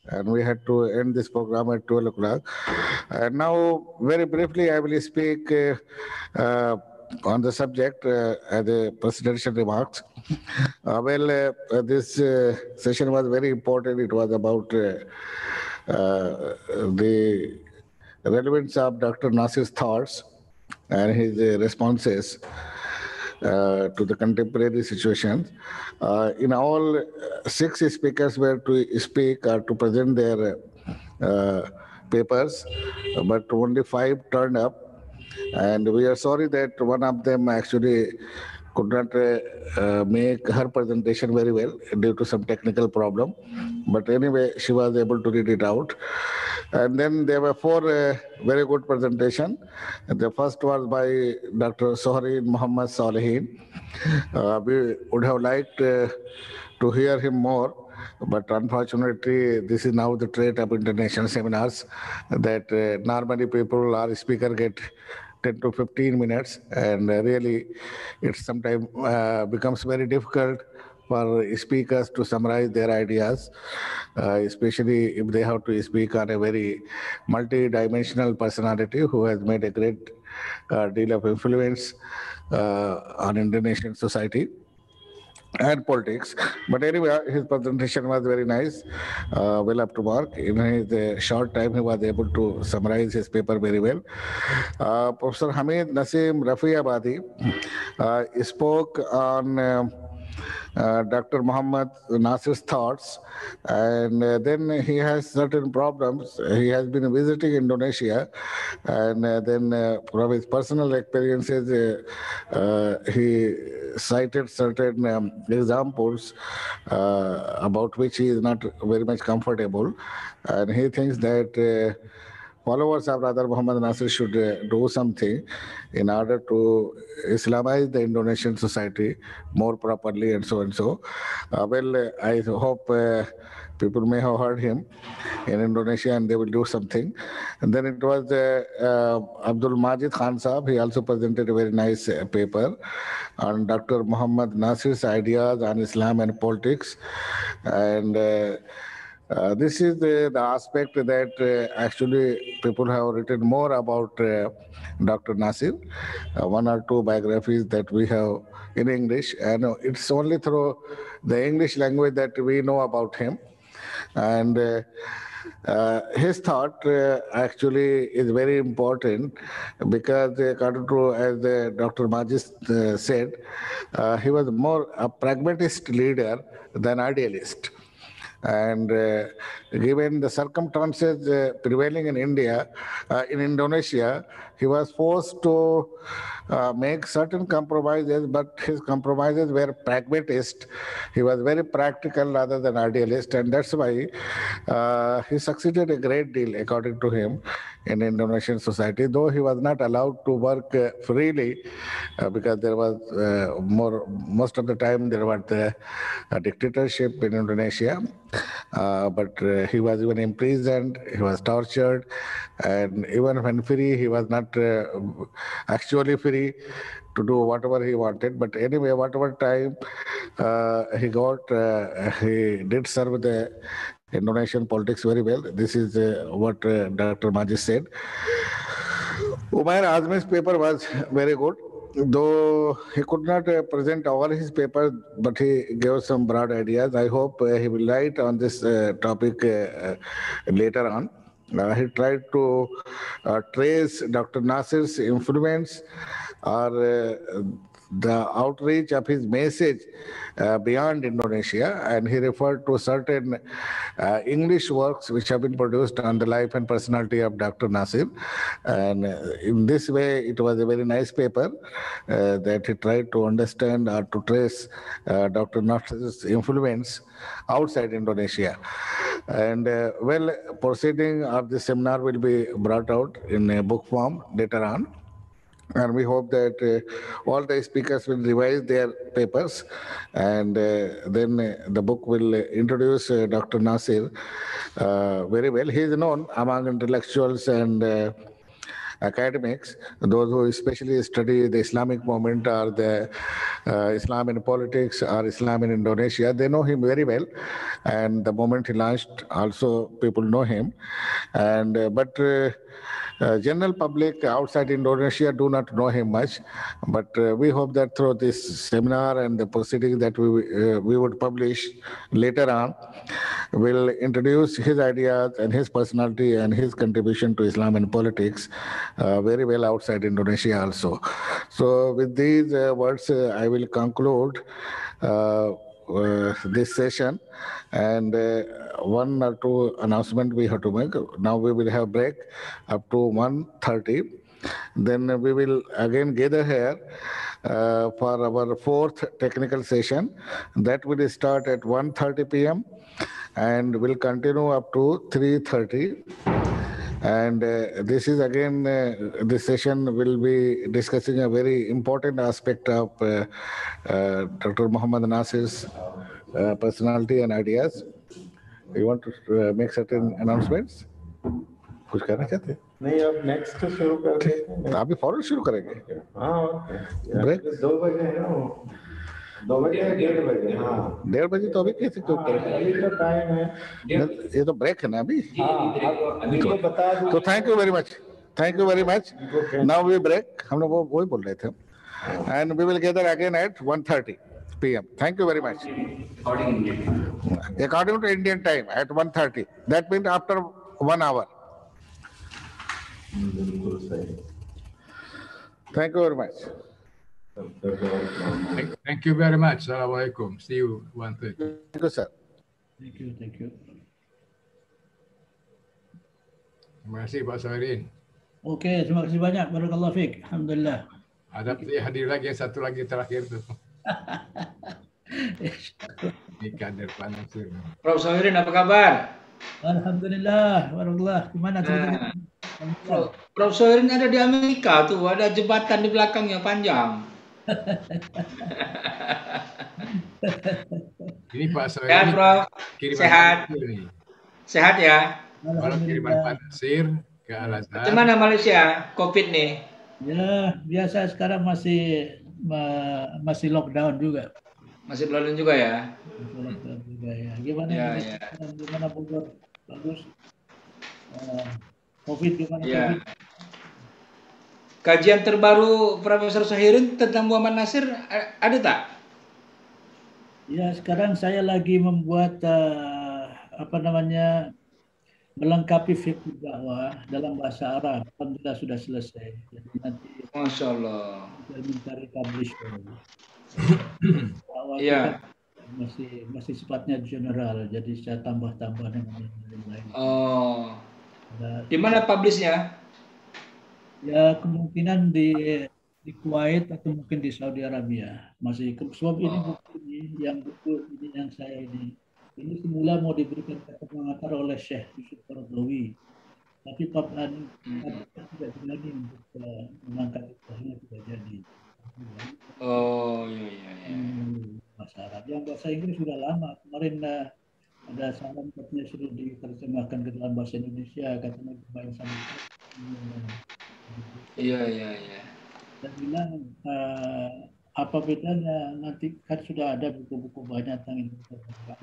and we had to end this program at 12 o'clock. And now, very briefly, I will speak on the subject as a presidential remarks. This session was very important. It was about the relevance of Dr. Nasir's thoughts and his responses to the contemporary situation. In all, 6 speakers were to speak or to present their papers, but only 5 turned up. And we are sorry that one of them actually could not make her presentation very well due to some technical problem. But anyway, she was able to read it out. And then there were 4 very good presentations. The first was by Dr. Sohirin Muhammad Solihin. We would have liked to hear him more, but unfortunately, this is now the trait of international seminars that normally people or speaker get 10 to 15 minutes, and really it sometimes becomes very difficult for speakers to summarize their ideas, especially if they have to speak on a very multi-dimensional personality who has made a great deal of influence on Indonesian society and politics. But anyway, his presentation was very nice, well up to mark. In his short time, he was able to summarize his paper very well. Professor Hamid, Naseem, Rafiabadi spoke on Dr. Muhammad Nasir's thoughts, and then he has certain problems. He has been visiting Indonesia, and then from his personal experiences, he cited certain examples about which he is not very much comfortable, and he thinks that followers of Brother Muhammad Nasir should do something in order to Islamize the Indonesian society more properly and so and so. I hope people may have heard him in Indonesia and they will do something. And then it was Abdul Majid Khan Sahab. He also presented a very nice paper on Dr. Muhammad Nasir's ideas on Islam and politics. And this is the aspect that actually people have written more about Dr. Nasir, 1 or 2 biographies that we have in English, and it's only through the English language that we know about him. And his thought actually is very important because according to, as Dr. Majid said, he was more a pragmatist leader than idealist. And given the circumstances prevailing in India, in Indonesia, he was forced to make certain compromises, but his compromises were pragmatist. He was very practical rather than idealist, and that's why he succeeded a great deal, according to him, in Indonesian society, though he was not allowed to work freely because there was most of the time there was a dictatorship in Indonesia. But he was even imprisoned, he was tortured, and even when free, he was not actually free to do whatever he wanted. But anyway, whatever time he got, he did serve the Indonesian politics very well. This is what Dr. Majid said. Umair Azmi's paper was very good, though he could not present all his papers, but he gave some broad ideas. I hope he will write on this topic later on. He tried to trace Dr. Nasir's influence or the outreach of his message beyond Indonesia, and he referred to certain English works which have been produced on the life and personality of Dr. Nasir. And in this way, it was a very nice paper that he tried to understand or to trace Dr. Nasir's influence outside Indonesia. And well, proceeding of the seminar will be brought out in a book form later on. And we hope that all the speakers will revise their papers, and then the book will introduce Dr. Nasir very well. He is known among intellectuals and academics, those who especially study the Islamic movement or the Islam in politics or Islam in Indonesia. They know him very well, and the moment he launched, also people know him. And general public outside Indonesia do not know him much, but we hope that through this seminar and the proceedings that we would publish later on, will introduce his ideas and his personality and his contribution to Islam and politics very well outside Indonesia also. So with these words, I will conclude this session, and one or two announcements we have to make. Now we will have break up to 1:30. Then we will again gather here for our fourth technical session. That will start at 1:30 p.m. and will continue up to 3:30. And this is again, this session will be discussing a very important aspect of Dr. Mohammad Nasir's personality and ideas. You want to make certain announcements? कुछ करना चाहते हैं? नहीं, अब next शुरू कर देते हैं। अभी फौरन शुरू करेंगे? हाँ, ब्रेक 2 बजे है ना, 2 बजे 1:30 बजे। हाँ, 1:30 बजे तो अभी कैसे क्यों करेंगे? अभी तो टाइम है, ये तो ब्रेक है ना अभी। अभी तो बता दूं। तो thank you very much, thank you very much. Now we break, हम लोग वही बोल रहे थे, and we will gather again at 1:30 p.m. Thank you very much. According to Indian time at 1:30. That means after 1 hour. Thank you very much. Thank you very much. Assalamualaikum. See you 1:30. Thank you, sir. Thank you, thank you. Terima kasih Pak Sohirin. Okey, terima kasih banyak. Barakallahu fiik. Alhamdulillah. Ada hadir lagi yang satu lagi terakhir tu. Ini kader Pak Nasir. Prof Sohirin, apa kabar? Alhamdulillah, warahmatullah. Gimana ceritanya? Prof Sohirin ada di Amerika tuh, ada jembatan di belakang yang panjang. Ini Pak Sohirin. Ya, Prof. Sehat. Sehat ya? Kalau kiriman Pak Nasir ke Al-Azhar. Gimana Malaysia COVID nih? Ya, biasa sekarang masih lockdown juga. Masih lockdown juga ya? Lockdown juga ya. Gimana? Ya. Gimana Bogor? Bagus. COVID gimana? Ya. COVID? Kajian terbaru Profesor Sohirin tentang Muhammad Nasir ada tak? Ya, sekarang saya lagi membuat melengkapi fikih dakwah dalam bahasa Arab. Alhamdulillah sudah selesai. Jadi nanti Masya Allah. minta republish. Iya. masih sifatnya general, jadi saya tambah-tambah dengan yang lain. Oh. Di mana publishnya? Ya kemungkinan di Kuwait atau mungkin di Saudi Arabia. Masih sebab ini buku ini yang saya ini semula mau diberikan pengantar oleh Syekh Yusuf Qaradawi. Tapi paparan tidak berani untuk mengangkat istilahnya tidak jadi. Oh iya. Masalah. Yang bahasa Inggris sudah lama. Kemarin ada saran katanya sudah diterjemahkan ke dalam bahasa Indonesia, katanya main sama. Iya. Saya bilang apa bedanya, nanti kan sudah ada buku-buku banyak tentang Indonesia.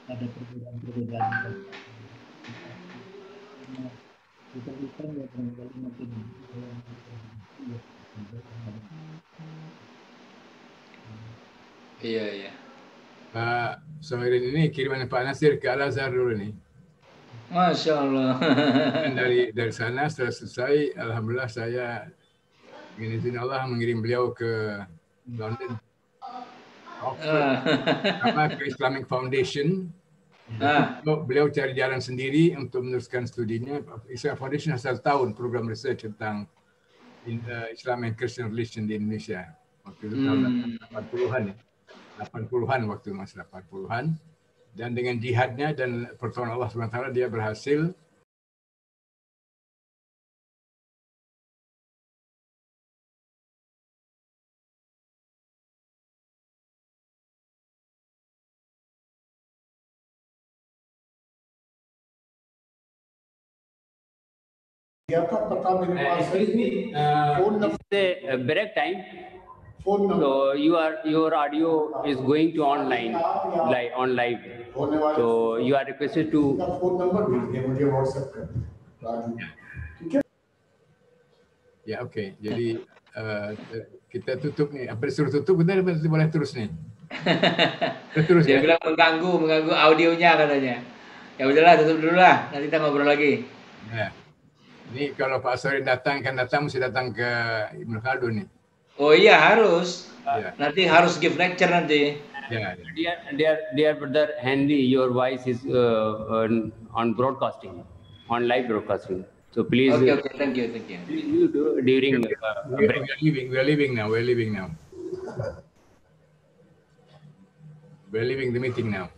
Ada perbedaan-perbedaan. Iya. Pak Sohirin ini kiriman Pak Nasir ke Al-Azhar dulu nih. Masya Allah. Dan dari sana setelah selesai, alhamdulillah saya dengan izin Allah mengirim beliau ke London, Oxford, ke Islamic Foundation. Beliau cari jalan sendiri untuk meneruskan studinya. Islamic Foundation asal tahun program research tentang Islam and Christian Relation di Indonesia. Waktu itu tahun 80-an ya. 80-an waktu masa 80-an. Dan dengan jihadnya dan pertolongan Allah SWT dia berhasil excuse me, this is a break time. So your audio is going to online, on live. So you are requested to. Ya oke. Jadi kita tutup nih. Apa disuruh tutup? Kita boleh terus nih. Terus Dia bilang mengganggu audionya katanya. Ya udahlah, tutup dulu lah. Nanti kita ngobrol lagi. Ya. Ini kalau Pak Sohirin kan datang mesti datang ke Ibnu Khaldun nih. Oh iya harus. Nanti harus give lecture nanti. Dear brother Henry, your voice is on broadcasting, on live broadcasting. So please. Okay. Thank you. Please you do during. We are leaving now. We're leaving the meeting now.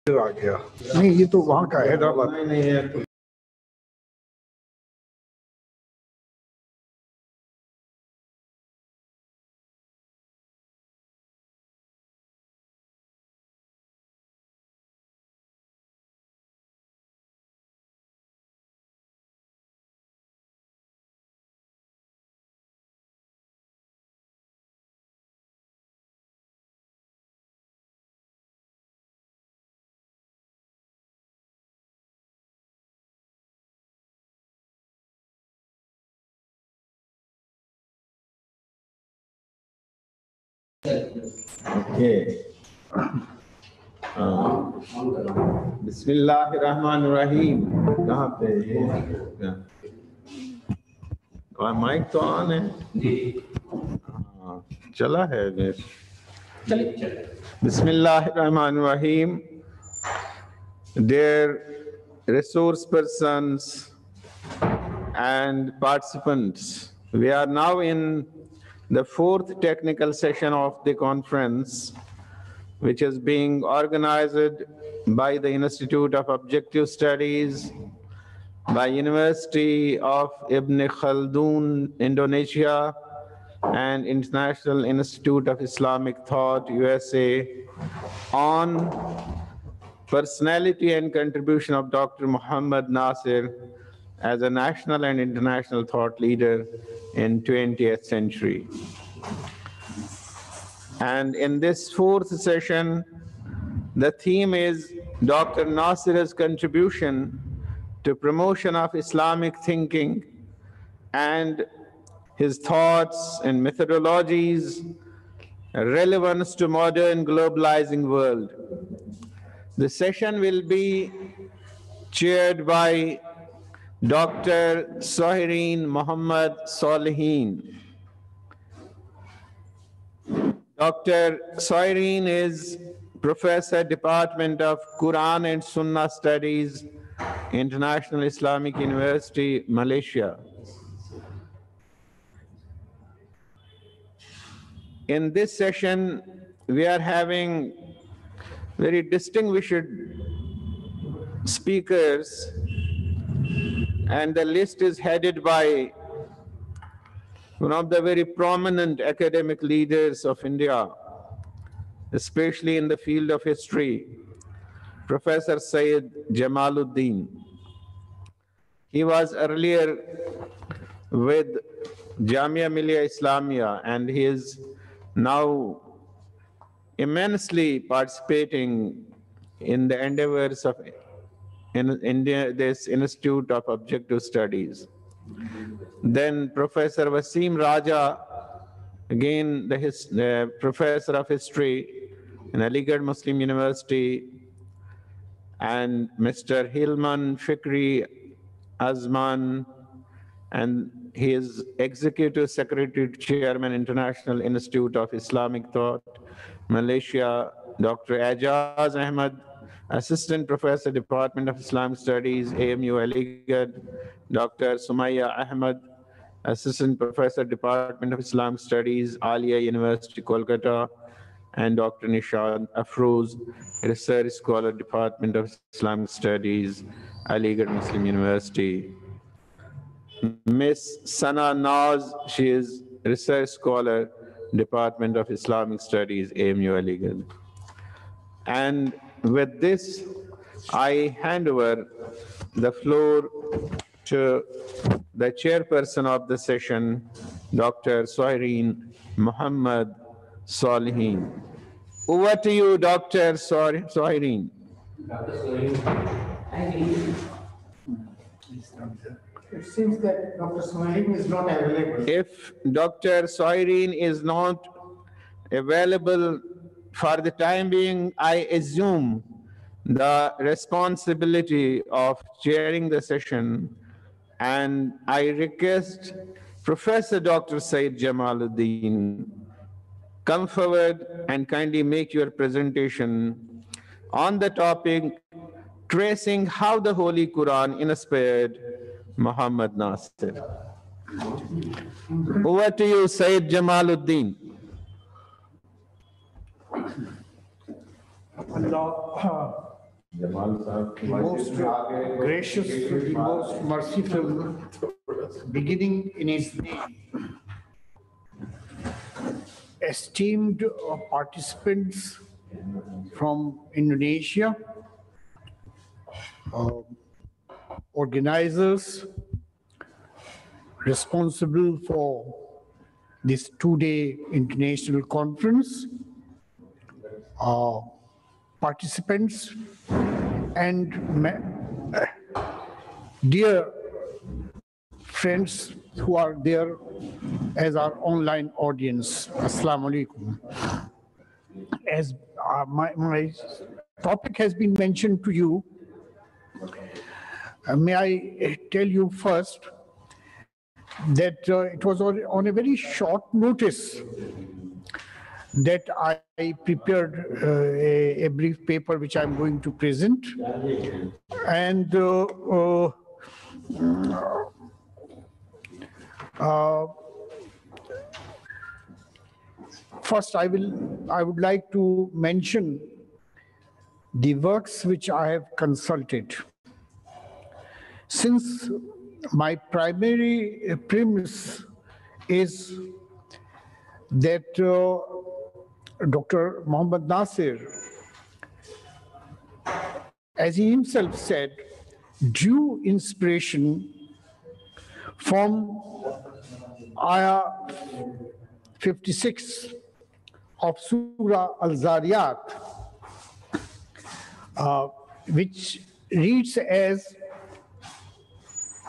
आ गया नहीं, ये तो वहाँ का Hyderabad. Okay. बिस्मिल्लाहिर्रहमानिर्रहीम। कहाँ पे ये? और माइक तो ऑन है जी। हाँ, चला है नेट। बिस्मिल्लाहिर्रहमानिर्रहीम। Dear resource persons and participants, we are now in the fourth technical session of the conference, which is being organized by the Institute of Objective Studies, by University of Ibn Khaldun, Indonesia, and International Institute of Islamic Thought, USA, on personality and contribution of Dr. Mohammad Natsir as a national and international thought leader in 20th century. And in this fourth session, the theme is Dr. Natsir's contribution to promotion of Islamic thinking and his thoughts and methodologies, relevance to modern globalizing world. The session will be chaired by Dr. Sohirin Muhammad Solihin. Dr. Sohirin is Professor, Department of Quran and Sunnah Studies, International Islamic University, Malaysia. In this session, we are having very distinguished speakers, and the list is headed by one of the very prominent academic leaders of India, especially in the field of history, Professor Sayyid Jamaluddin. He was earlier with Jamia Millia Islamia, and he is now immensely participating in the endeavors of India, this Institute of Objective Studies. Then Professor Wasim Raja, again the Professor of History in Aligarh Muslim University, and Mr. Hilman Fikri Azman, and he is Executive Secretary Chairman, International Institute of Islamic Thought, Malaysia. Dr. Ajaz Ahmad, Assistant Professor, Department of Islamic Studies, AMU Aligarh. Dr. Sumaya Ahmad, Assistant Professor, Department of Islamic Studies, Alia University, Kolkata. And Dr. Nishad Afroz, Research Scholar, Department of Islamic Studies, Aligarh Muslim University. Miss Sana Naz, she is Research Scholar, Department of Islamic Studies, AMU Aligarh. And with this, I hand over the floor to the chairperson of the session, Dr. Sohirin Muhammad Solihin. Over to you, Dr. Sohirin. It seems that Dr. Solihin is not available. If Dr. Sohirin is not available for the time being, I assume the responsibility of chairing the session, and I request Professor Dr. Sayyid Jamaluddin come forward and kindly make your presentation on the topic tracing how the Holy Quran inspired Mohammad Natsir. Over to you, Sayyid Jamaluddin. The most gracious, the most merciful, beginning in his name. Esteemed participants from Indonesia, organizers responsible for this two-day international conference, participants, and dear friends who are there as our online audience. Assalamu alaikum. As my topic has been mentioned to you, may I tell you first that it was on a very short notice that I prepared a brief paper which I'm going to present. And first, I would like to mention the works which I have consulted. Since my primary premise is that Dr. Muhammad Natsir, as he himself said, drew inspiration from Ayah 56 of Surah Al-Zariyat, which reads as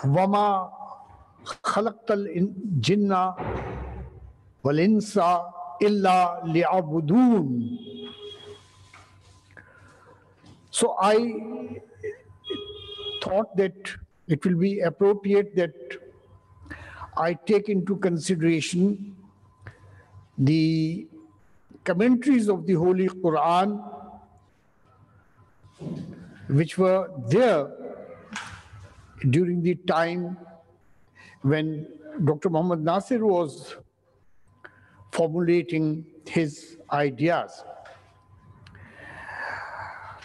وَمَا خَلَقْتَ الْجِنَّ وَالْإِنسَ إِلَّا لِيَعْبُدُونَ. So I thought that it will be appropriate that I take into consideration the commentaries of the Holy Quran which were there during the time when Dr. Muhammad Natsir was formulating his ideas.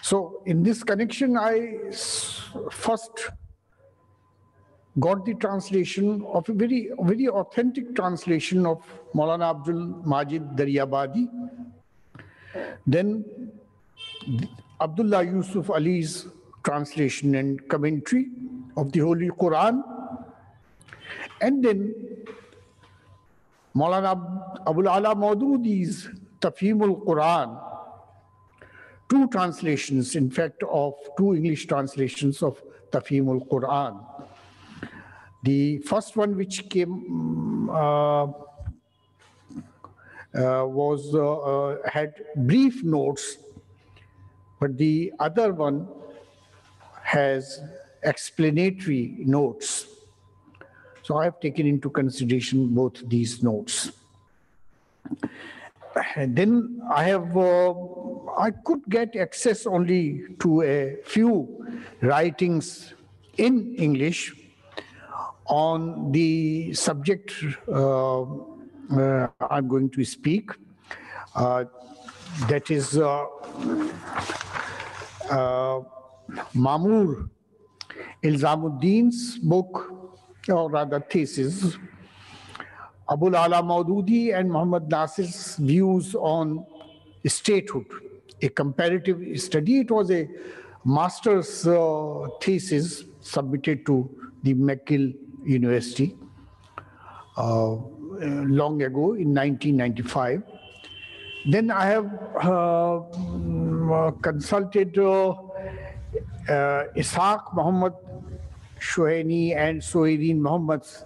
So in this connection, I first got the translation of a very authentic translation of Maulana Abdul Majid Rafiabadi, then Abdullah Yusuf Ali's translation and commentary of the Holy Quran, and then Maulana Abul Ala Maududi's Tafhimul Quran, two translations, in fact, of two English translations of Tafhimul Quran. The first one, which came, had brief notes, but the other one has explanatory notes. So I have taken into consideration both these notes. And then I could get access only to a few writings in English on the subject I'm going to speak. That is Mamour Ilzamuddin's book, or rather thesis, Abul Ala Maududi and Muhammad Natsir's views on statehood, a comparative study. It was a master's thesis submitted to the McGill University long ago in 1995. Then I have consulted Ishtiyaque Muhammad Shohaini and Sohirin Muhammad's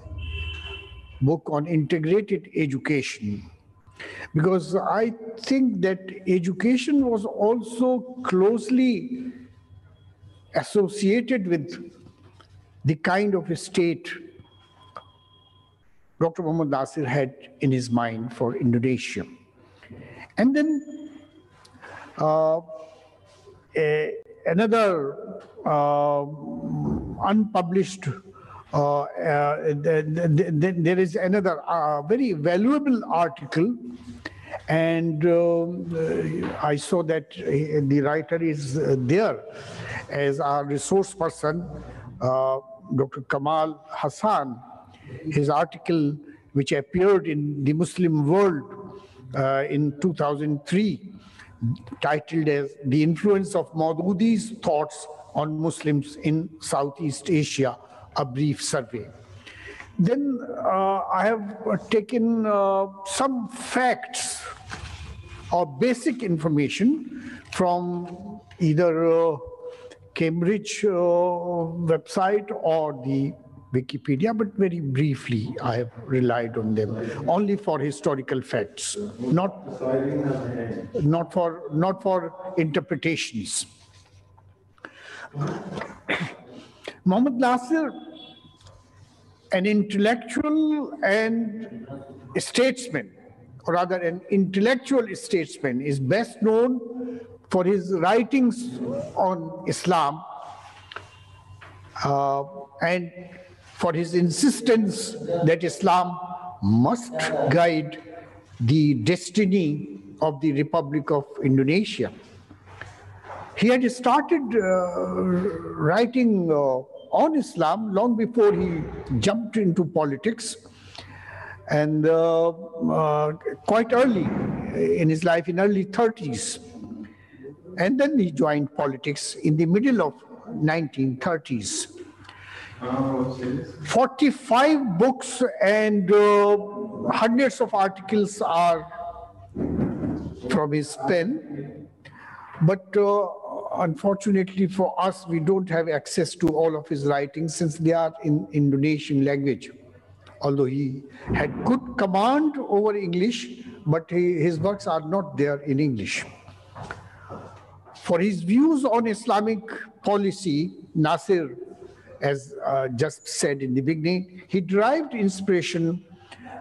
book on integrated education, because I think that education was also closely associated with the kind of a state Dr. Muhammad Natsir had in his mind for Indonesia. And then another unpublished, there is another very valuable article And I saw that the writer is there as our resource person, Dr. Kamal Hassan. His article, which appeared in the Muslim World in 2003, titled as The Influence of Maudhudi's Thoughts on Muslims in Southeast Asia, a brief survey. Then I have taken some facts or basic information from either Cambridge website or the Wikipedia, but very briefly I have relied on them only for historical facts, not for interpretations. Muhammad Nasir, an intellectual and a statesman, or rather an intellectual statesman, is best known for his writings on Islam and for his insistence that Islam must guide the destiny of the Republic of Indonesia. He had started writing on Islam long before he jumped into politics, and quite early in his life, in early 30s. And then he joined politics in the middle of 1930s. 45 books and hundreds of articles are from his pen, but unfortunately for us, we don't have access to all of his writings since they are in Indonesian language. Although he had good command over English, but his works are not there in English. For his views on Islamic policy, Nasir, as just said in the beginning, he derived inspiration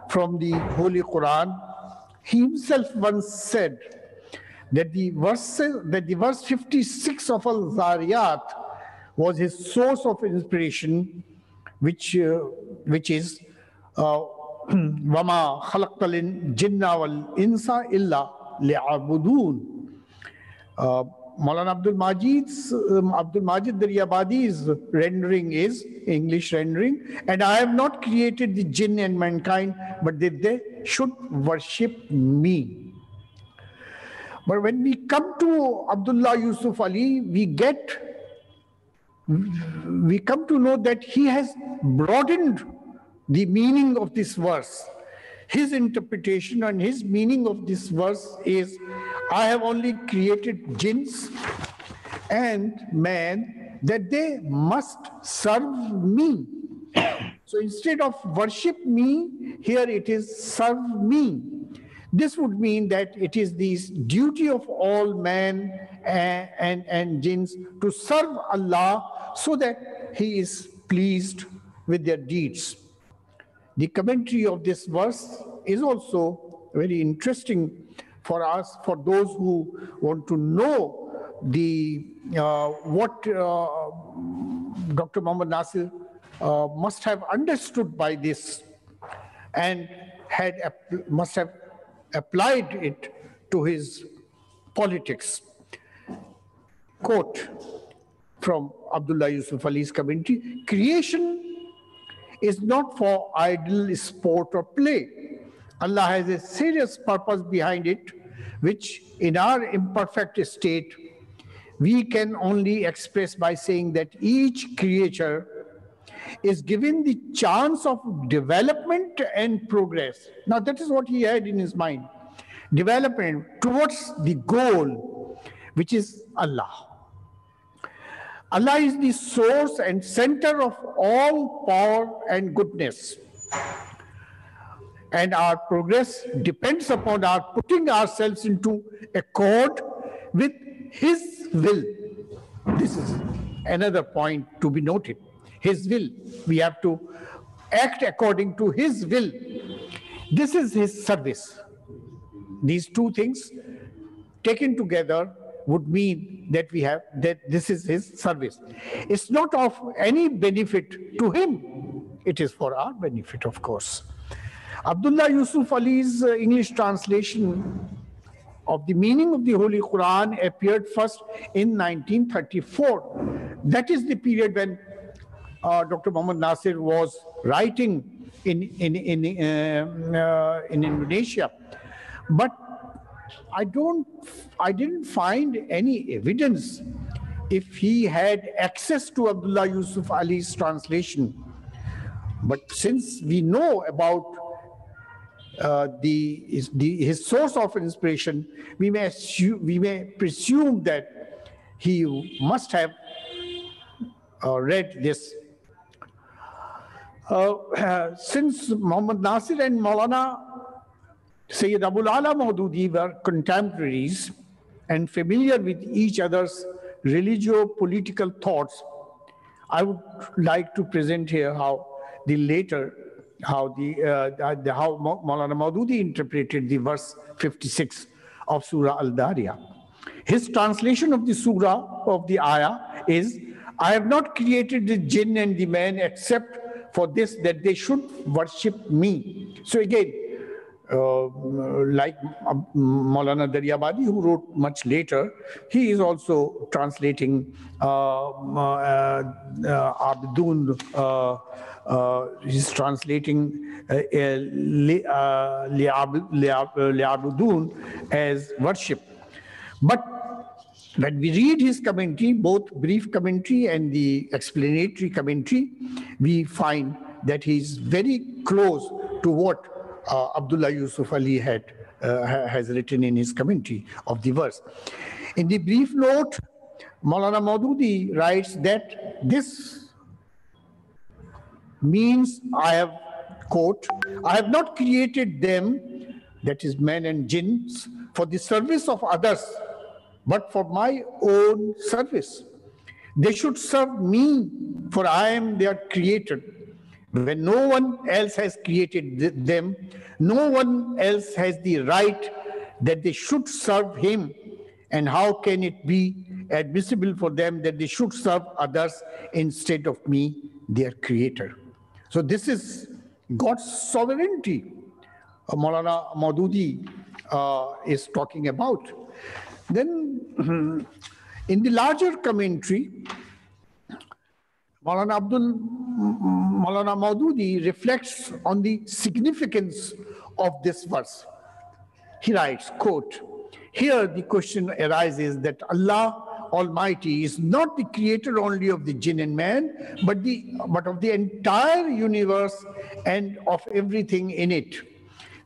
from the Holy Quran. He himself once said that the verse 56 of Al-Zariyat was his source of inspiration, which is وَمَا خَلَقْتَ الْجِنَّ وَالْإِنسَ إِلَّا لِيَعْبُدُونَ. Maulana Abdul Majid Rafiabadi's rendering is English rendering, and I have not created the jinn and mankind, but that they should worship me. But when we come to Abdullah Yusuf Ali, we come to know that he has broadened the meaning of this verse. His interpretation and his meaning of this verse is, I have only created jinns and man that they must serve me. So instead of worship me, here it is serve me. This would mean that it is the duty of all men and jinns to serve Allah so that He is pleased with their deeds. The commentary of this verse is also very interesting for us, for those who want to know what Dr. Muhammad Nasir must have understood by this and must have applied it to his politics. Quote from Abdullah Yusuf Ali's commentary: creation is not for idle sport or play. Allah has a serious purpose behind it, which in our imperfect state, we can only express by saying that each creature is given the chance of development and progress. Now that is what he had in his mind. Development towards the goal, which is Allah. Allah is the source and center of all power and goodness. And our progress depends upon our putting ourselves into accord with His will. This is another point to be noted. His will. We have to act according to His will. This is His service. These two things taken together would mean that this is His service. It's not of any benefit to Him. It is for our benefit, of course. Abdullah Yusuf Ali's English translation of the meaning of the Holy Quran appeared first in 1934. That is the period when Dr. Muhammad Natsir was writing in Indonesia. But I didn't find any evidence if he had access to Abdullah Yusuf Ali's translation. But since we know about his source of inspiration, we may presume that he must have read this. Since Muhammad Natsir and Maulana Sayyid Abul Ala Maududi were contemporaries and familiar with each other's religio-political thoughts, I would like to present here how Maulana Maududi interpreted the verse 56 of Surah Al-Dariyah. His translation of the surah, of the ayah, is, I have not created the jinn and the man except for this, that they should worship me. So again, like Maulana Rafiabadi, who wrote much later, he is also translating Abdul. He's translating li'abudun as worship. But when we read his commentary, both brief commentary and the explanatory commentary, we find that he's very close to what Abdullah Yusuf Ali has written in his commentary of the verse. In the brief note, Maulana Maududi writes that this means, I have, quote, I have not created them, that is men and jinns, for the service of others, but for my own service. They should serve me, for I am their creator. When no one else has created them, no one else has the right that they should serve him. And how can it be admissible for them that they should serve others instead of me, their creator? So this is God's sovereignty Maulana Maududi is talking about. Then in the larger commentary, Maulana Maududi reflects on the significance of this verse. He writes, quote, here the question arises that Allah Almighty is not the creator only of the jinn and man, but of the entire universe and of everything in it.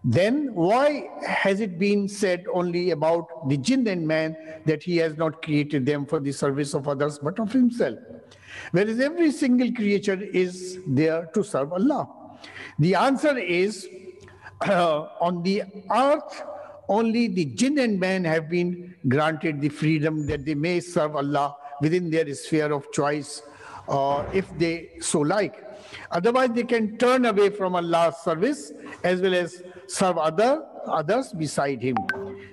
Then why has it been said only about the jinn and man that he has not created them for the service of others but of himself? Whereas every single creature is there to serve Allah. The answer is, on the earth, only the jinn and man have been granted the freedom that they may serve Allah within their sphere of choice, if they so like. Otherwise, they can turn away from Allah's service as well as serve others beside him.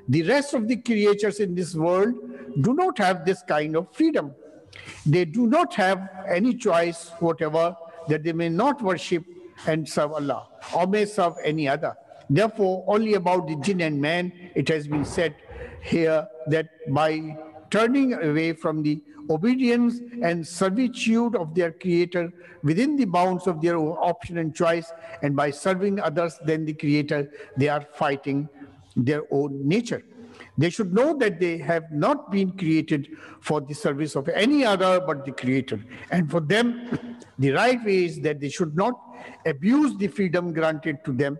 The rest of the creatures in this world do not have this kind of freedom. They do not have any choice whatever that they may not worship and serve Allah or may serve any other. Therefore, only about the jinn and man, it has been said here that by turning away from the obedience and servitude of their creator within the bounds of their own option and choice, and by serving others than the creator, they are fighting their own nature. They should know that they have not been created for the service of any other but the creator. And for them, the right way is that they should not abuse the freedom granted them,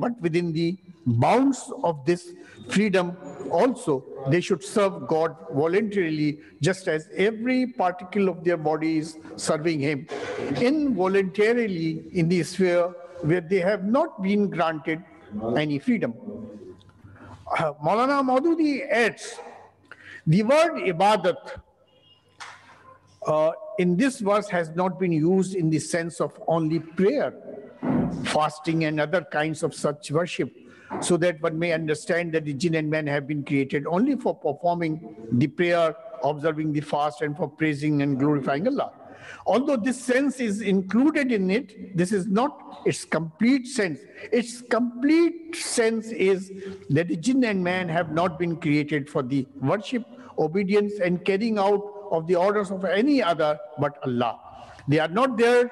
but within the bounds of this freedom also, they should serve God voluntarily, just as every particle of their body is serving him involuntarily in the sphere where they have not been granted any freedom. Maulana Maududi adds, the word ibadat in this verse has not been used in the sense of only prayer, fasting and other kinds of such worship, so that one may understand that the jinn and man have been created only for performing the prayer, observing the fast, and for praising and glorifying Allah. Although this sense is included in it, this is not its complete sense. Its complete sense is that the jinn and man have not been created for the worship, obedience, and carrying out of the orders of any other but Allah. They are not there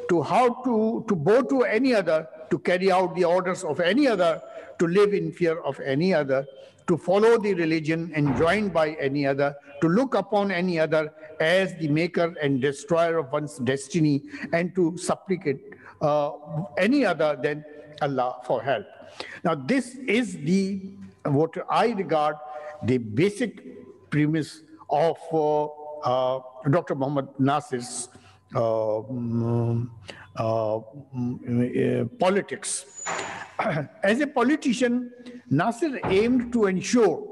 to bow to any other, to carry out the orders of any other, to live in fear of any other, to follow the religion enjoined by any other, to look upon any other as the maker and destroyer of one's destiny, and to supplicate any other than Allah for help. Now, this is what I regard the basic premise of Dr. Muhammad Natsir's politics. As a politician, Natsir aimed to ensure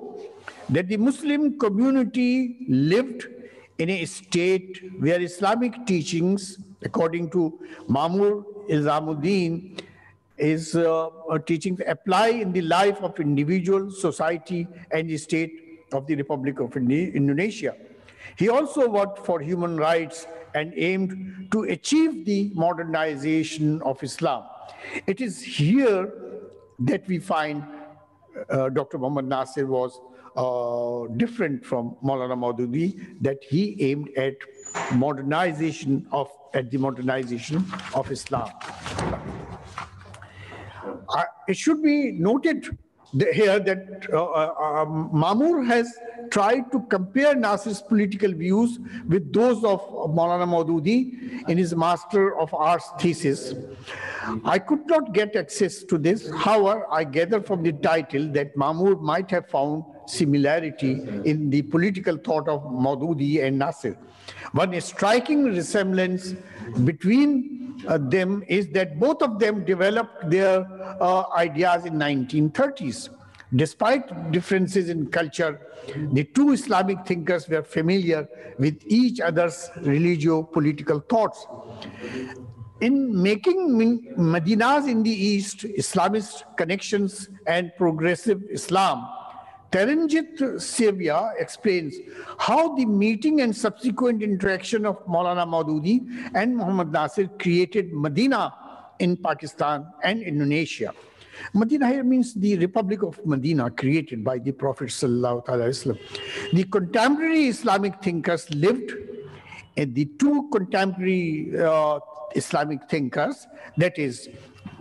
that the Muslim community lived in a state where Islamic teachings, according to Mahmud Izamuddin, is teachings apply in the life of individual, society, and the state of the Republic of Indonesia. He also worked for human rights and aimed to achieve the modernization of Islam. It is here that we find Dr. Muhammad Natsir was different from Maulana Maududi, that he aimed at the modernization of Islam. It should be noted here that Mamour has tried to compare Natsir's political views with those of Maulana Maududi in his Master of Arts thesis. I could not get access to this. However, I gather from the title that Mamour might have found similarity in the political thought of Maududi and Natsir. One striking resemblance between them is that both of them developed their ideas in 1930s. Despite differences in culture, the two Islamic thinkers were familiar with each other's religio-political thoughts. In making Medinas in the East, Islamist connections and progressive Islam, Taranjit Sevia explains how the meeting and subsequent interaction of Maulana Maududi and Muhammad Natsir created Medina in Pakistan and Indonesia. Medina here means the Republic of Medina, created by the Prophet ﷺ. The contemporary Islamic thinkers lived, and the two contemporary Islamic thinkers, that is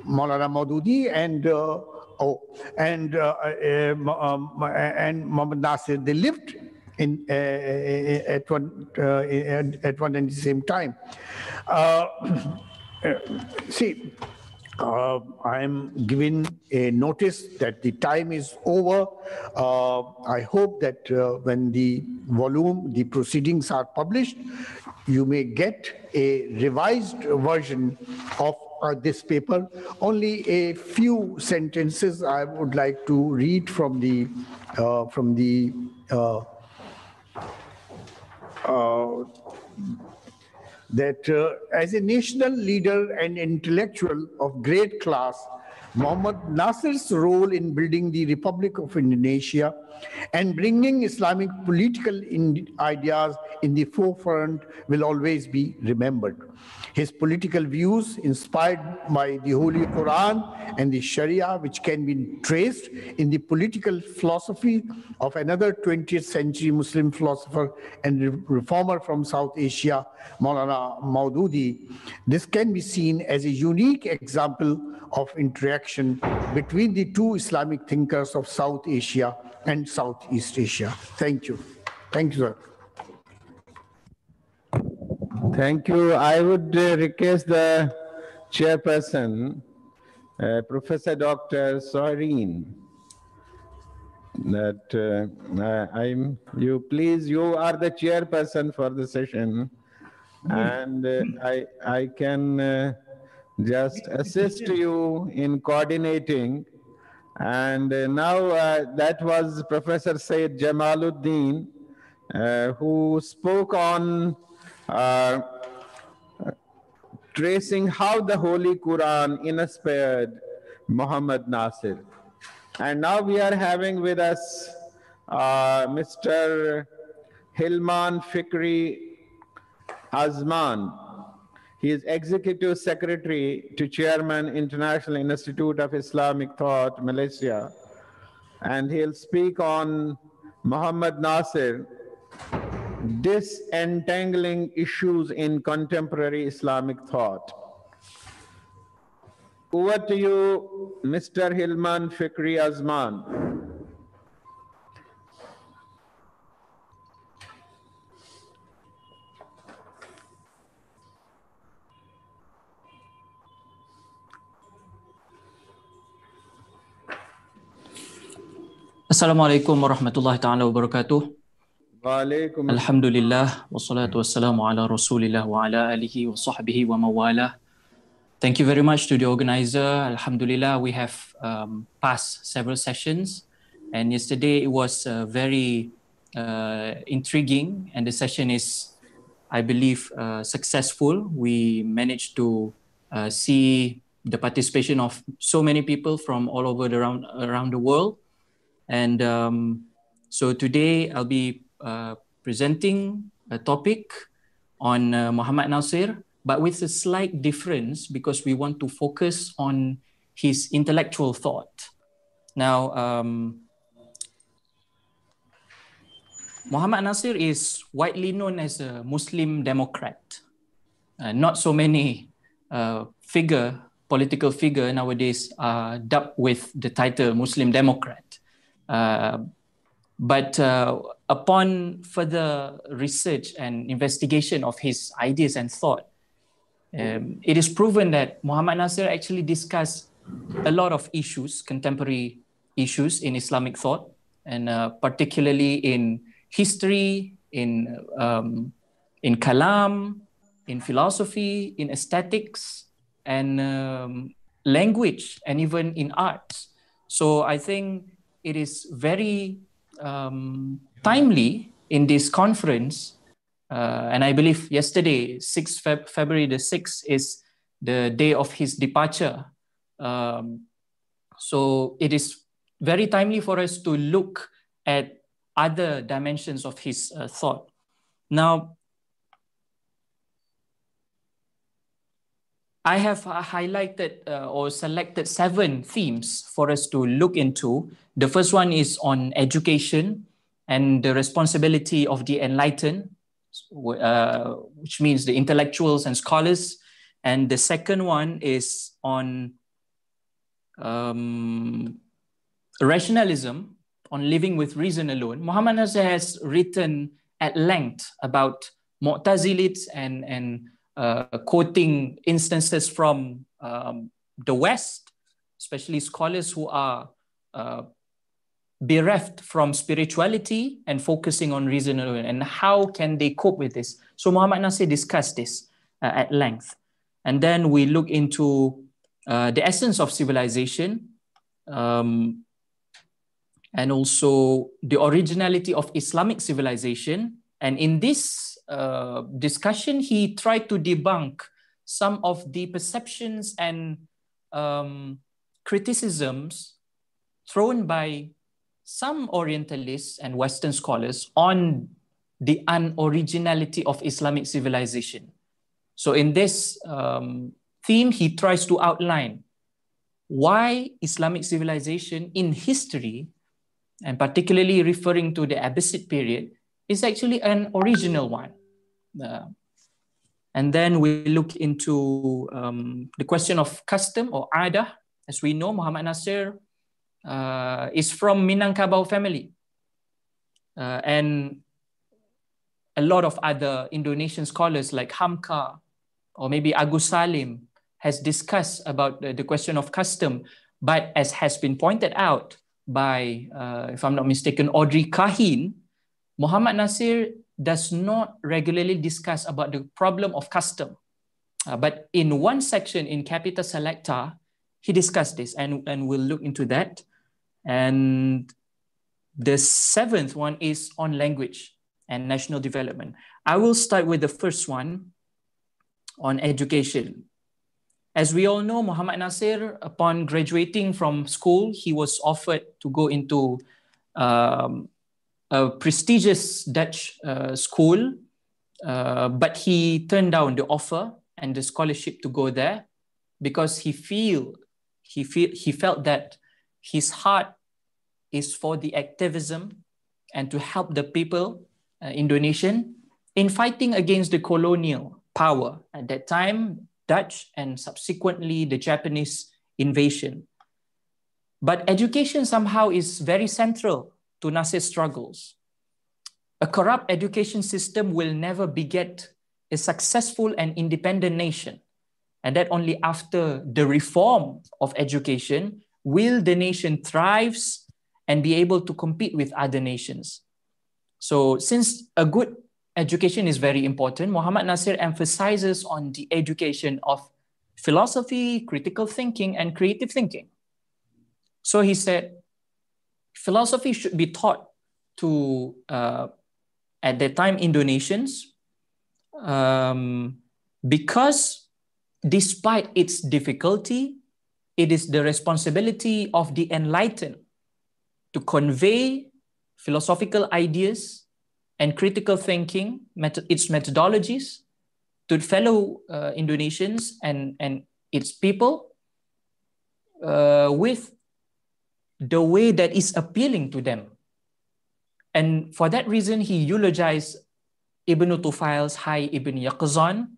Maulana Maududi and Muhammad Natsir, they lived at one and the same time. I am given a notice that the time is over. I hope that when the proceedings are published, you may get a revised version of this paper. Only a few sentences I would like to read from the that as a national leader and intellectual of great class, Muhammad Natsir's role in building the Republic of Indonesia and bringing Islamic political ideas in the forefront will always be remembered. His political views, inspired by the Holy Quran and the Sharia, which can be traced in the political philosophy of another 20th century Muslim philosopher and reformer from South Asia, Maulana Maududi. This can be seen as a unique example of interaction between the two Islamic thinkers of South Asia and Southeast Asia. Thank you. Thank you, sir. Thank you. I would request the chairperson, Professor Dr. Sohirin, that you are the chairperson for the session, and I can just assist you in coordinating. And now that was Professor Sayyid Jamaluddin, who spoke on tracing how the Holy Quran inspired Muhammad Natsir. And now we are having with us Mr. Hilman Fikri Azman. He is Executive Secretary to Chairman, International Institute of Islamic Thought, Malaysia. And he'll speak on Mohammed Natsir, disentangling issues in contemporary Islamic thought. Over to you, Mr. Hilman Fikri Azman. Assalamualaikum warahmatullahi ta'ala wabarakatuh. Waalaikum Alhamdulillah, wassalatu wassalamu ala rasulillah wa ala alihi wa sahbihi wa mawala. Thank you very much to the organizer. Alhamdulillah, we have passed several sessions, and yesterday it was very intriguing, and the session is, I believe, successful. We managed to see the participation of so many people from all over around the world. And so today I'll be presenting a topic on Mohammed Natsir, but with a slight difference because we want to focus on his intellectual thought. Now, Mohammed Natsir is widely known as a Muslim Democrat. Not so many political figure nowadays are dubbed with the title Muslim Democrat. But upon further research and investigation of his ideas and thought, it is proven that Mohammed Natsir actually discussed a lot of issues, contemporary issues in Islamic thought, and particularly in history, in kalam, in philosophy, in aesthetics, and language, and even in arts. So I think it is very timely in this conference, and I believe yesterday, February the 6th, is the day of his departure. So it is very timely for us to look at other dimensions of his thought. Now, I have highlighted or selected 7 themes for us to look into. The first one is on education and the responsibility of the enlightened, which means the intellectuals and scholars. And the second one is on rationalism, on living with reason alone. Mohammed Natsir has written at length about Mu'tazilites and quoting instances from the West, especially scholars who are bereft from spirituality and focusing on reason alone, and how can they cope with this. So Mohammed Natsir discussed this at length. And then we look into the essence of civilization, and also the originality of Islamic civilization. And in this discussion, he tried to debunk some of the perceptions and criticisms thrown by some Orientalists and Western scholars on the unoriginality of Islamic civilization. So in this theme, he tries to outline why Islamic civilization in history, and particularly referring to the Abbasid period, is actually an original one. And then we look into the question of custom or adah. As we know, Mohammed Natsir is from Minangkabau family. And a lot of other Indonesian scholars like Hamka or maybe Agus Salim has discussed about the question of custom. But as has been pointed out by, if I'm not mistaken, Audrey Kahin, Mohammed Natsir does not regularly discuss about the problem of custom. But in one section in Capita Selecta, he discussed this, and we'll look into that. And the 7th one is on language and national development. I will start with the first one on education. As we all know, Mohammed Natsir, upon graduating from school, he was offered to go into a prestigious Dutch school But he turned down the offer and the scholarship to go there because he felt that his heart is for the activism and to help the people, Indonesian, in fighting against the colonial power at that time, Dutch, and subsequently the Japanese invasion. But education somehow is very central to Natsir's struggles. A corrupt education system will never beget a successful and independent nation. And that only after the reform of education will the nation thrive and be able to compete with other nations. So since a good education is very important, Muhammad Natsir emphasizes on the education of philosophy, critical thinking, and creative thinking. So he said, philosophy should be taught to, at that time, Indonesians, because despite its difficulty, it is the responsibility of the enlightened to convey philosophical ideas and critical thinking, its methodologies, to fellow Indonesians and its people with the way that is appealing to them. And for that reason, he eulogized Ibn Tufail's Hayy ibn Yaqzan,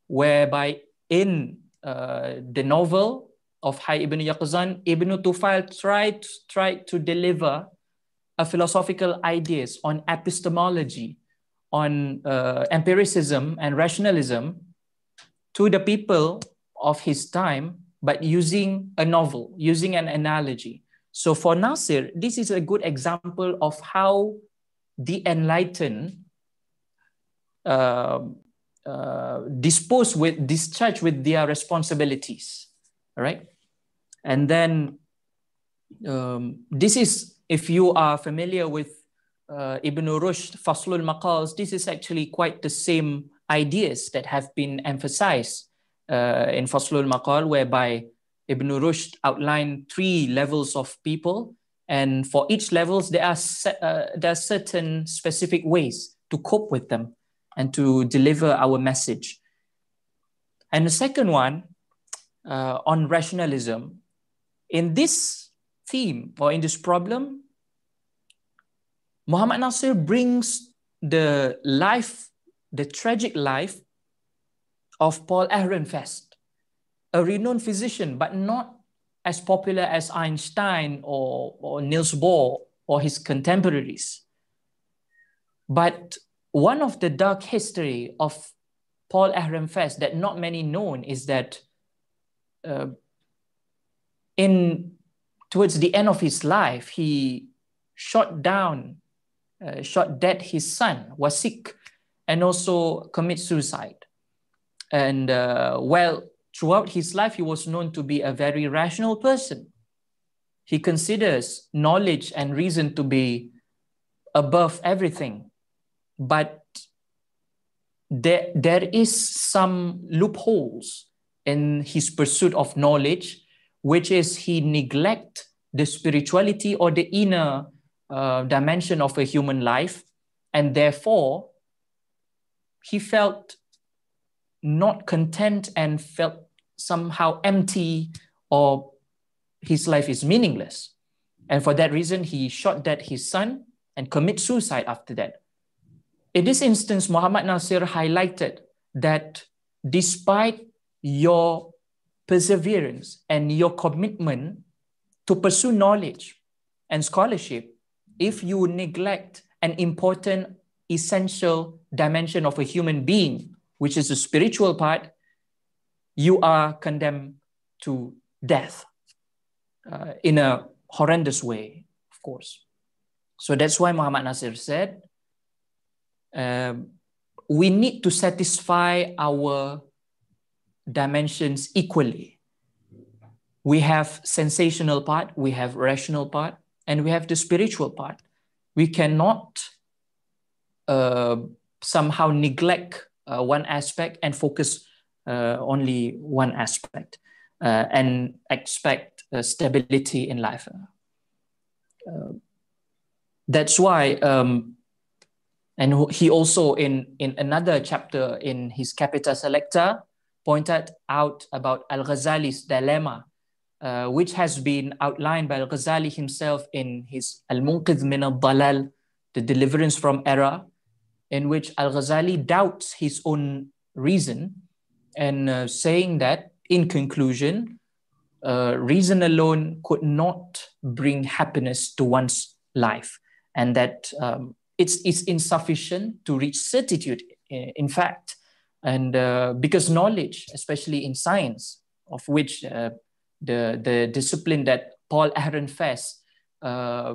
whereby in the novel of Hayy ibn Yaqzan, Ibn Tufail tried to deliver a philosophical ideas on epistemology, on empiricism and rationalism to the people of his time, but using a novel, using an analogy. So for Natsir, this is a good example of how the enlightened discharge with their responsibilities, all right? And then this is, if you are familiar with Ibn Rushd, Faslul Maqals, this is actually quite the same ideas that have been emphasized in Faslul Maqal, whereby Ibn Rushd outlined 3 levels of people, and for each levels there are certain specific ways to cope with them and to deliver our message. And the second one on rationalism, in this theme or in this problem, Muhammad Natsir brings the tragic life of Paul Ehrenfest, a renowned physician, but not as popular as Einstein or Niels Bohr or his contemporaries. But one of the dark history of Paul Ehrenfest that not many know is that towards the end of his life, he shot dead his son, Wasik, and also commit suicide. And throughout his life, he was known to be a very rational person. He considers knowledge and reason to be above everything. But there is some loopholes in his pursuit of knowledge, which is he neglect the spirituality or the inner dimension of a human life, and therefore he felt not content and felt somehow empty, or his life is meaningless. And for that reason, he shot dead his son and commit suicide after that. In this instance, Muhammad Natsir highlighted that despite your perseverance and your commitment to pursue knowledge and scholarship, if you neglect an important, essential dimension of a human being, which is the spiritual part, you are condemned to death in a horrendous way, of course. So that's why Muhammad Natsir said, we need to satisfy our dimensions equally. We have sensational part, we have rational part, and we have the spiritual part. We cannot somehow neglect one aspect and focus only one aspect and expect stability in life. That's why And he also, in another chapter in his Capita Selecta, pointed out about Al-Ghazali's dilemma, which has been outlined by Al-Ghazali himself in his Al-Munqidh min al-Dalal, the deliverance from error, in which Al-Ghazali doubts his own reason and saying that, in conclusion, reason alone could not bring happiness to one's life, and that it's insufficient to reach certitude, in fact. And because knowledge, especially in science, of which the discipline that Paul Ehrenfest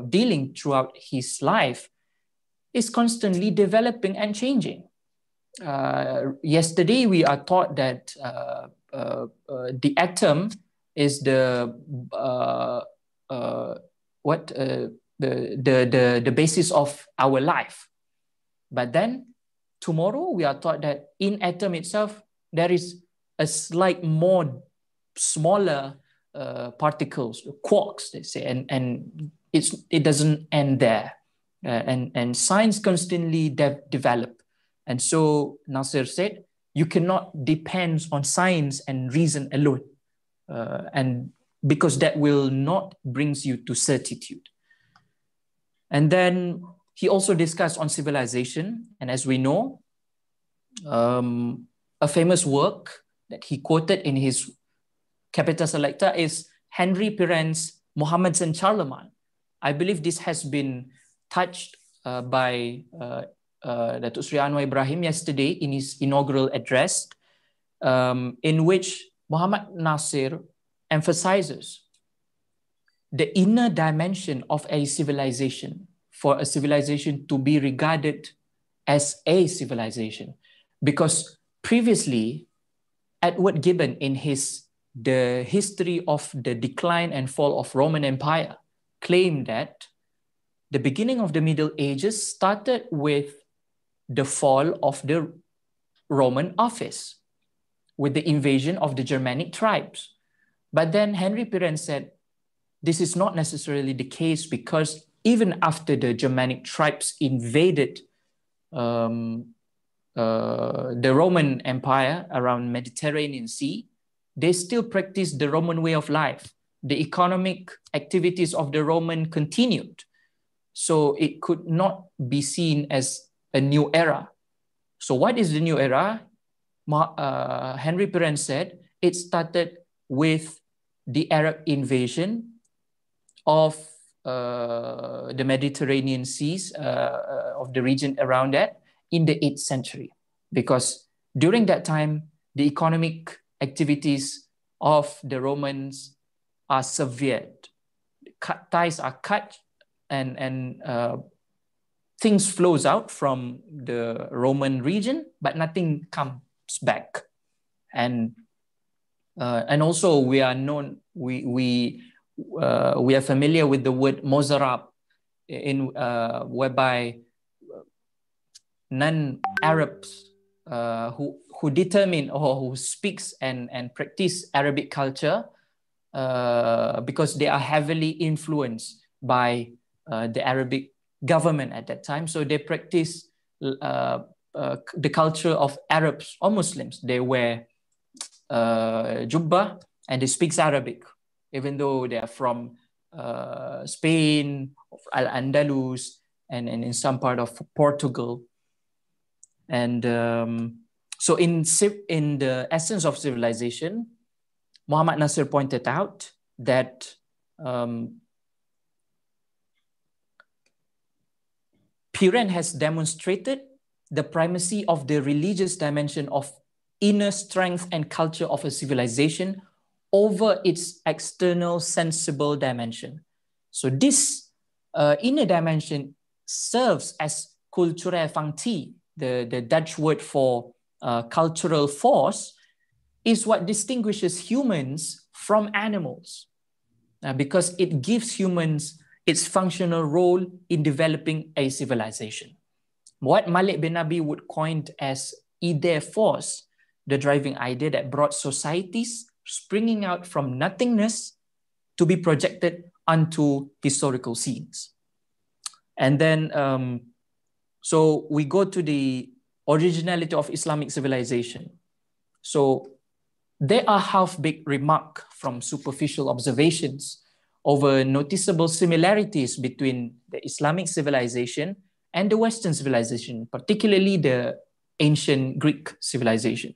dealing throughout his life, is constantly developing and changing. Yesterday, we are taught that the atom is the basis of our life. But then tomorrow, we are taught that in atom itself, there is a slight more smaller particles, quarks, they say, and it doesn't end there. And science constantly develop. And so Natsir said, you cannot depend on science and reason alone. And because that will not brings you to certitude. And then he also discussed on civilization. And as we know, a famous work that he quoted in his Capita Selecta is Henry Pirren's Mohammed's and Charlemagne. I believe this has been touched by Datuk Sri Anwar Ibrahim yesterday in his inaugural address, in which Mohammad Natsir emphasizes the inner dimension of a civilization, for a civilization to be regarded as a civilization. Because previously, Edward Gibbon, in his The History of the Decline and Fall of Roman Empire, claimed that the beginning of the Middle Ages started with the fall of the Roman office, with the invasion of the Germanic tribes. But then Henry Pirren said, this is not necessarily the case, because even after the Germanic tribes invaded the Roman Empire around Mediterranean Sea, they still practiced the Roman way of life. The economic activities of the Roman continued. So it could not be seen as a new era. So what is the new era? Henry Pirren said it started with the Arab invasion of the Mediterranean seas, of the region around that, in the 8th century. Because during that time, the economic activities of the Romans are severed. Ties are cut, and things flows out from the Roman region, but nothing comes back. And also we are known, we are familiar with the word Mozarab, whereby non-Arabs who determine or who speaks and practice Arabic culture, because they are heavily influenced by the Arabic government at that time. So they practice the culture of Arabs or Muslims. They wear jubba and they speak Arabic, even though they are from Spain, Al-Andalus, and in some part of Portugal. And so in the essence of civilization, Mohammad Natsir pointed out that Pirren has demonstrated the primacy of the religious dimension of inner strength and culture of a civilization over its external sensible dimension. So this inner dimension serves as culturele functie, the Dutch word for cultural force, is what distinguishes humans from animals, because it gives humans its functional role in developing a civilization. What Malik bin Nabi would coin as idea force, the driving idea that brought societies springing out from nothingness to be projected onto historical scenes. And then So we go to the originality of Islamic civilization. So there are half-baked remarks from superficial observations over noticeable similarities between the Islamic civilization and the Western civilization, particularly the ancient Greek civilization.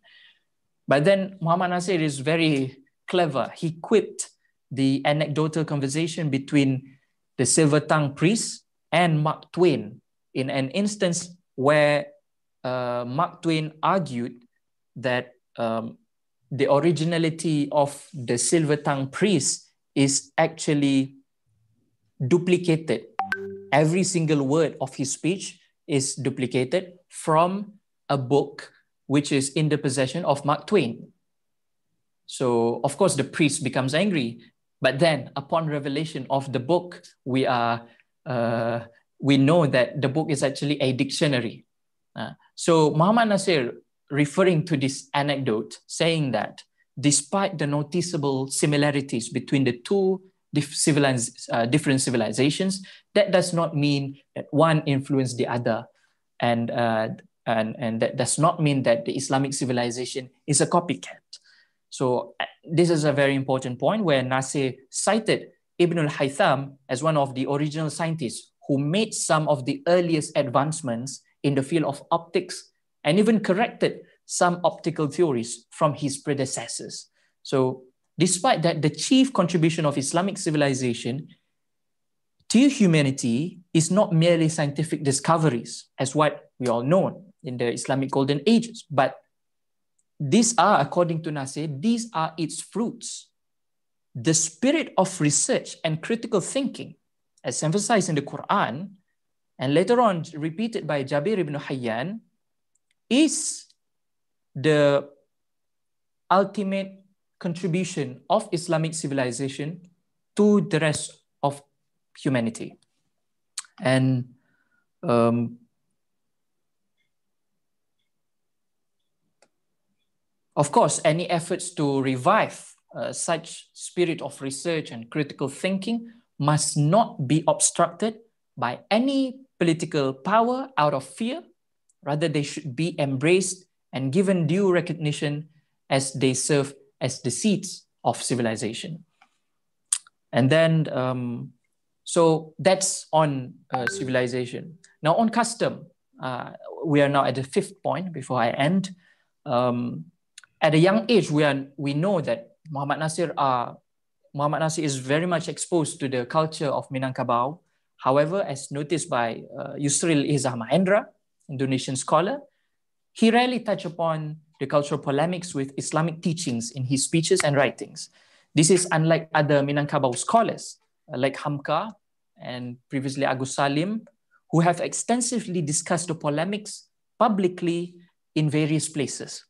But then Muhammad Natsir is very clever. He quipped the anecdotal conversation between the silver-tongued priest and Mark Twain in an instance where Mark Twain argued that the originality of the silver-tongued priest is actually duplicated. Every single word of his speech is duplicated from a book which is in the possession of Mark Twain. So, of course, the priest becomes angry. But then, upon revelation of the book, we know that the book is actually a dictionary. So, Muhammad Natsir, referring to this anecdote, saying that despite the noticeable similarities between the two different civilizations, that does not mean that one influenced the other. And that does not mean that the Islamic civilization is a copycat. So this is a very important point where Natsir cited Ibn al-Haytham as one of the original scientists who made some of the earliest advancements in the field of optics and even corrected some optical theories from his predecessors. So despite that, the chief contribution of Islamic civilization to humanity is not merely scientific discoveries, as what we all know in the Islamic golden ages, but these are, according to Natsir, these are its fruits. The spirit of research and critical thinking, as emphasized in the Quran, and later on repeated by Jabir ibn Hayyan, is the ultimate contribution of Islamic civilization to the rest of humanity. And of course, any efforts to revive such spirit of research and critical thinking must not be obstructed by any political power out of fear. Rather, they should be embraced and given due recognition as they serve as the seeds of civilization. And then, so that's on civilization. Now on custom, we are now at the 5th point before I end. At a young age, we know that Muhammad Natsir is very much exposed to the culture of Minangkabau. However, as noticed by Yusril Izzah Mahendra, Indonesian scholar, he rarely touched upon the cultural polemics with Islamic teachings in his speeches and writings. This is unlike other Minangkabau scholars like Hamka and previously Agus Salim, who have extensively discussed the polemics publicly in various places.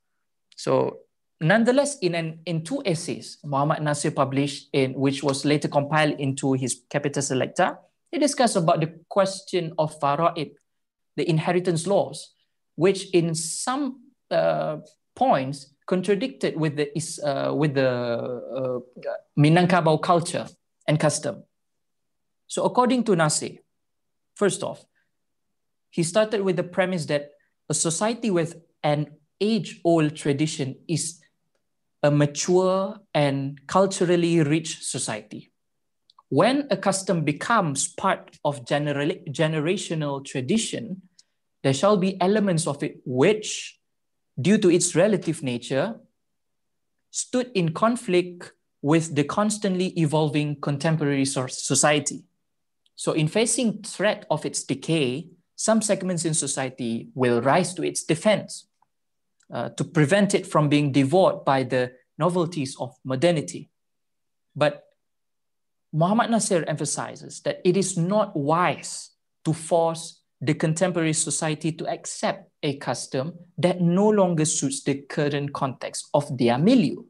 So nonetheless, in 2 essays Muhammad Natsir published, which was later compiled into his Capita Selecta, he discussed about the question of fara'id, the inheritance laws, which in some points contradicted with the Minangkabau culture and custom. So according to Natsir, first off, he started with the premise that a society with an age-old tradition is a mature and culturally rich society. When a custom becomes part of generational tradition, there shall be elements of it which, due to its relative nature, stood in conflict with the constantly evolving contemporary society. So in facing threat of its decay, some segments in society will rise to its defense to prevent it from being devoured by the novelties of modernity. But Muhammad Natsir emphasizes that it is not wise to force the contemporary society to accept a custom that no longer suits the current context of their milieu.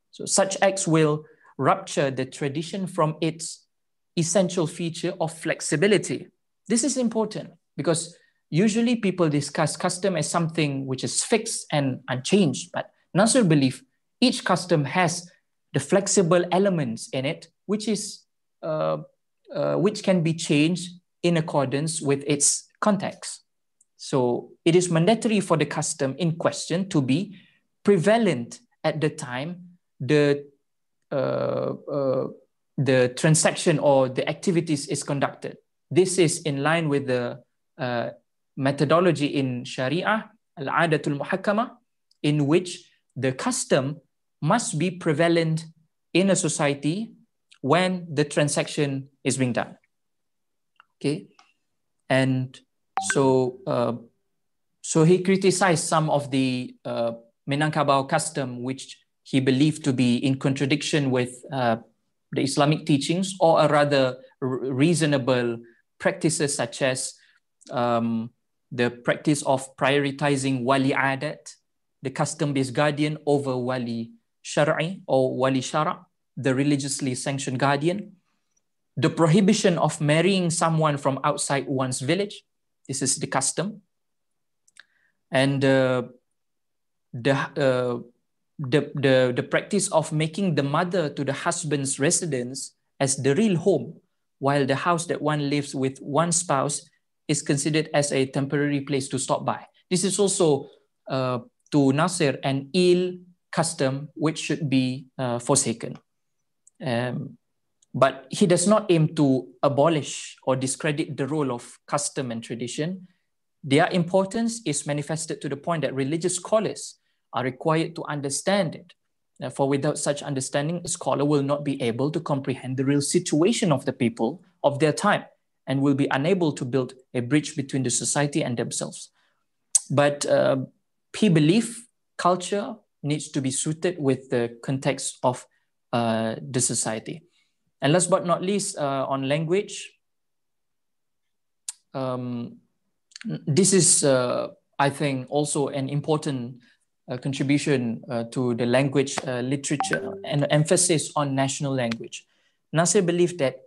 So such acts will rupture the tradition from its essential feature of flexibility. This is important because usually people discuss custom as something which is fixed and unchanged, but Natsir believes each custom has the flexible elements in it, which can be changed in accordance with its context. So it is mandatory for the custom in question to be prevalent at the time the transaction or the activities is conducted. This is in line with the methodology in Sharia, al-'adatul muhakkama, in which the custom must be prevalent in a society when the transaction is being done. Okay, and so he criticized some of the Minangkabau custom, which he believed to be in contradiction with the Islamic teachings, or a rather reasonable practices such as the practice of prioritizing wali adat, the custom-based guardian, over wali shar'i or wali shara, the religiously sanctioned guardian, the prohibition of marrying someone from outside one's village. This is the custom. And the practice of making the mother to the husband's residence as the real home, while the house that one lives with one spouse is considered as a temporary place to stop by. This is also to Nasir an ill custom which should be forsaken. But he does not aim to abolish or discredit the role of custom and tradition. Their importance is manifested to the point that religious scholars are required to understand it. For without such understanding, a scholar will not be able to comprehend the real situation of the people of their time and will be unable to build a bridge between the society and themselves. But he believes culture needs to be suited with the context of the society. And last but not least, on language, this is, I think, also an important contribution to the language literature and emphasis on national language. Nasir believed that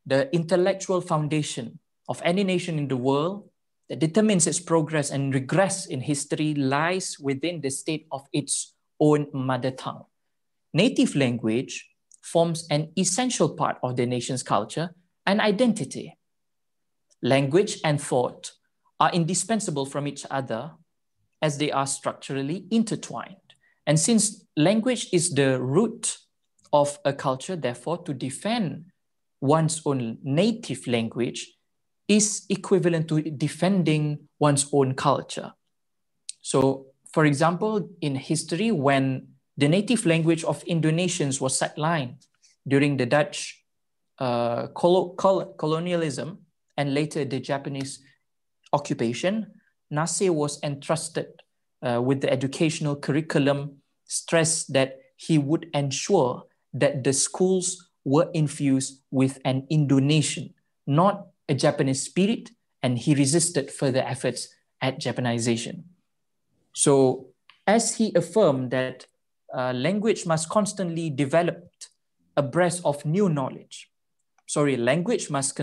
the intellectual foundation of any nation in the world that determines its progress and regress in history lies within the state of its own mother tongue. Native language forms an essential part of the nation's culture and identity. Language and thought are indispensable from each other as they are structurally intertwined. And since language is the root of a culture, therefore, to defend one's own native language is equivalent to defending one's own culture. So, for example, in history, when the native language of Indonesians was sidelined during the Dutch colonialism and later the Japanese occupation, Nasir was entrusted with the educational curriculum, stressed that he would ensure that the schools were infused with an Indonesian, not a Japanese spirit, and he resisted further efforts at Japanization. So, as he affirmed that language must constantly develop abreast of new knowledge. Language must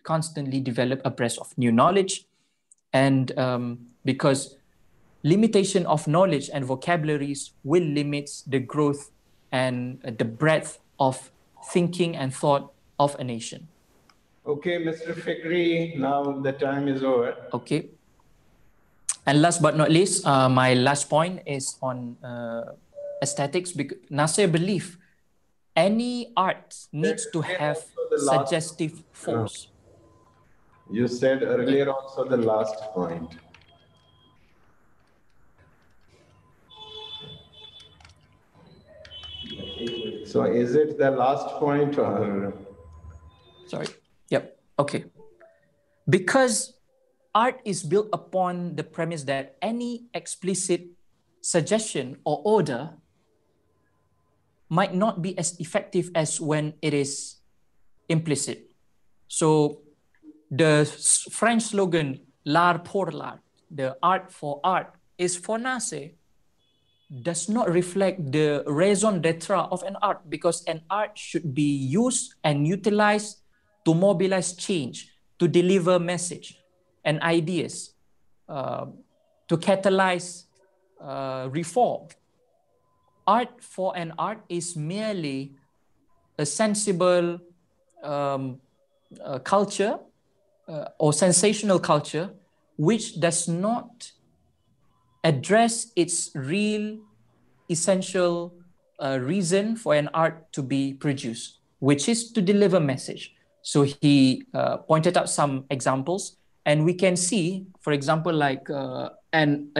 constantly develop abreast of new knowledge, and because limitation of knowledge and vocabularies will limit the growth and the breadth of thinking and thought of a nation. Okay, Mr. Fikri, now the time is over. Okay. And last but not least, my last point is on aesthetics. Because Nasir believed any art needs to have suggestive force. You said earlier also the last point. So is it the last point or? Sorry. Yep. Okay. Because art is built upon the premise that any explicit suggestion or order might not be as effective as when it is implicit. So the French slogan, l'art pour l'art, the art for art, is for Nasir, does not reflect the raison d'etre of an art, because an art should be used and utilized to mobilize change, to deliver message and ideas, to catalyze reform. Art for an art is merely a sensible culture or sensational culture which does not address its real essential reason for an art to be produced, which is to deliver message. So he pointed out some examples, and we can see, for example, like a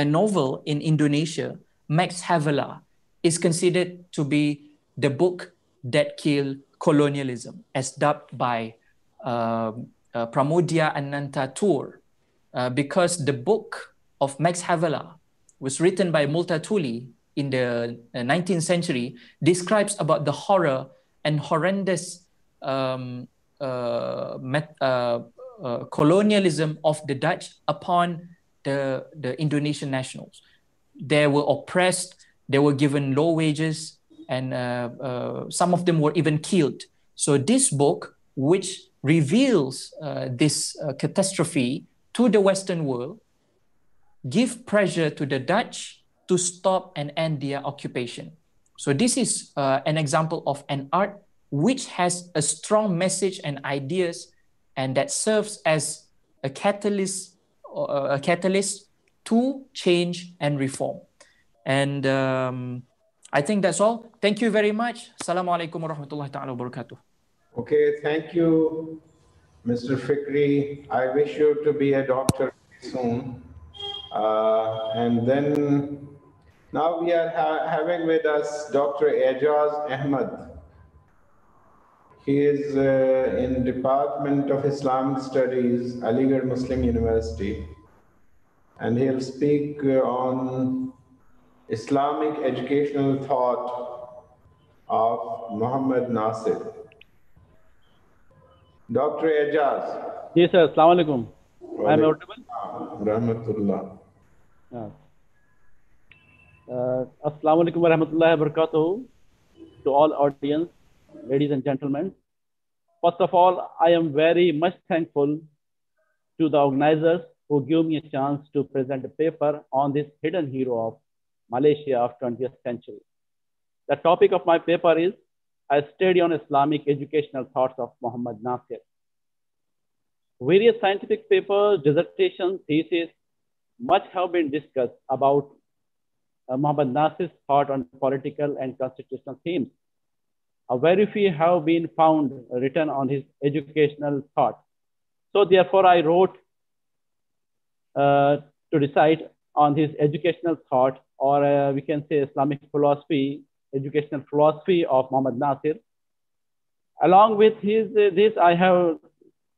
novel in Indonesia, Max Havelaar, is considered to be the book that killed colonialism, as dubbed by Pramodia Ananta Tour, because the book of Max Havelaar was written by Multatuli in the 19th century, describes about the horror and horrendous colonialism of the Dutch upon the Indonesian nationals. They were oppressed, they were given low wages, and some of them were even killed. So this book, which reveals this catastrophe to the Western world, give pressure to the Dutch to stop and end their occupation. So this is an example of an art which has a strong message and ideas, and that serves as a catalyst to change and reform. And I think that's all. Thank you very much. Assalamualaikum warahmatullahi ta'ala wabarakatuh. Okay, thank you, Mr. Fikri. I wish you to be a doctor soon. And then now we are having with us Dr. Ejaz Ahmed. He is in Department of Islamic Studies, Aligarh Muslim University, and he'll speak on Islamic educational thought of Mohammed Natsir. Dr. Ejaz. Yes, sir. Assalamu alaikum. I am audible? Rahmatullah. Assalamu alaikum wa rahmatullahi wa barakatuh to all audience, ladies and gentlemen. First of all, I am very much thankful to the organizers who give me a chance to present a paper on this hidden hero of Malaysia of 20th century. The topic of my paper is a study on Islamic educational thoughts of Mohammed Natsir. Various scientific papers, dissertations, theses, much have been discussed about Mohammed Natsir's thought on political and constitutional themes. Very few have been found written on his educational thought. So therefore, I wrote to decide on his educational thought, or we can say Islamic philosophy, educational philosophy of Mohammed Natsir. Along with this, I have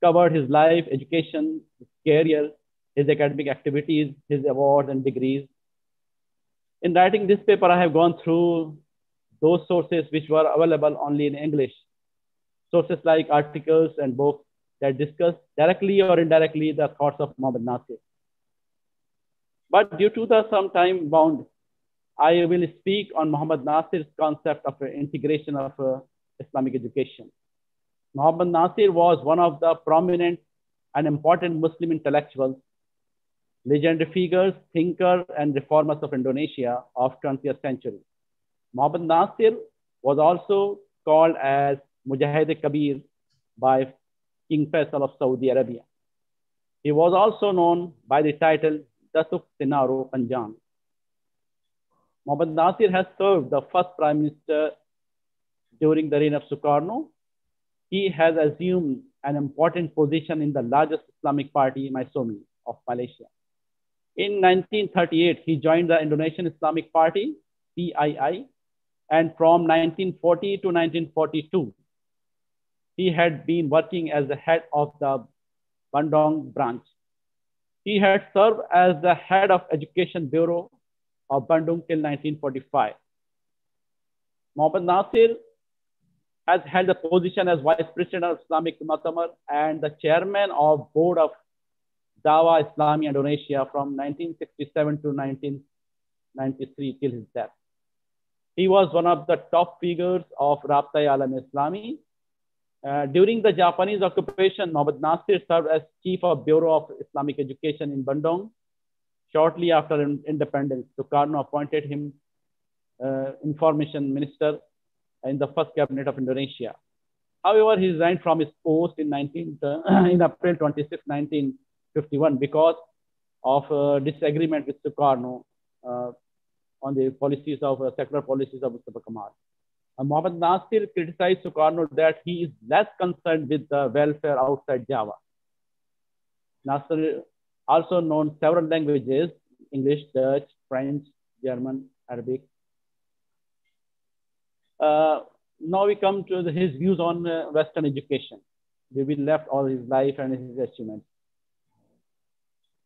covered his life, education, his career, his academic activities, his awards and degrees. In writing this paper, I have gone through those sources which were available only in English. Sources like articles and books that discuss directly or indirectly the thoughts of Mohammed Natsir. But due to the some time bound, I will speak on Mohammed Natsir's concept of integration of Islamic education. Mohammed Natsir was one of the prominent and important Muslim intellectuals, legendary figures, thinkers, and reformers of Indonesia of 20th century. Mohammed Natsir was also called as Mujahid-e-Kabir by King Faisal of Saudi Arabia. He was also known by the title Datuk Sinaro Panjang. Mohammed Natsir has served the first Prime Minister during the reign of Sukarno. He has assumed an important position in the largest Islamic party, Maisomi, of Malaysia. In 1938, he joined the Indonesian Islamic Party, PII, and from 1940 to 1942, he had been working as the head of the Bandung branch. He had served as the head of Education Bureau of Bandung till 1945. Mohammed Natsir has held the position as Vice President of Islamic Mu'tamar and the Chairman of Board of Dawa Islami Indonesia from 1967 to 1993 till his death. He was one of the top figures of Rabta-e-Alam Islami. During the Japanese occupation, Mohammed Natsir served as Chief of Bureau of Islamic Education in Bandung. Shortly after independence, Sukarno appointed him Information Minister in the first cabinet of Indonesia. However, he resigned from his post in April 26, 1951 because of disagreement with Sukarno on the policies of secular policies of Mustafa Kemal. Mohammad Nasir criticized Sukarno that he is less concerned with the welfare outside Java. Nasir also known several languages: English, Dutch, French, German, Arabic. Now we come to his views on Western education. He will left all his life and his achievements.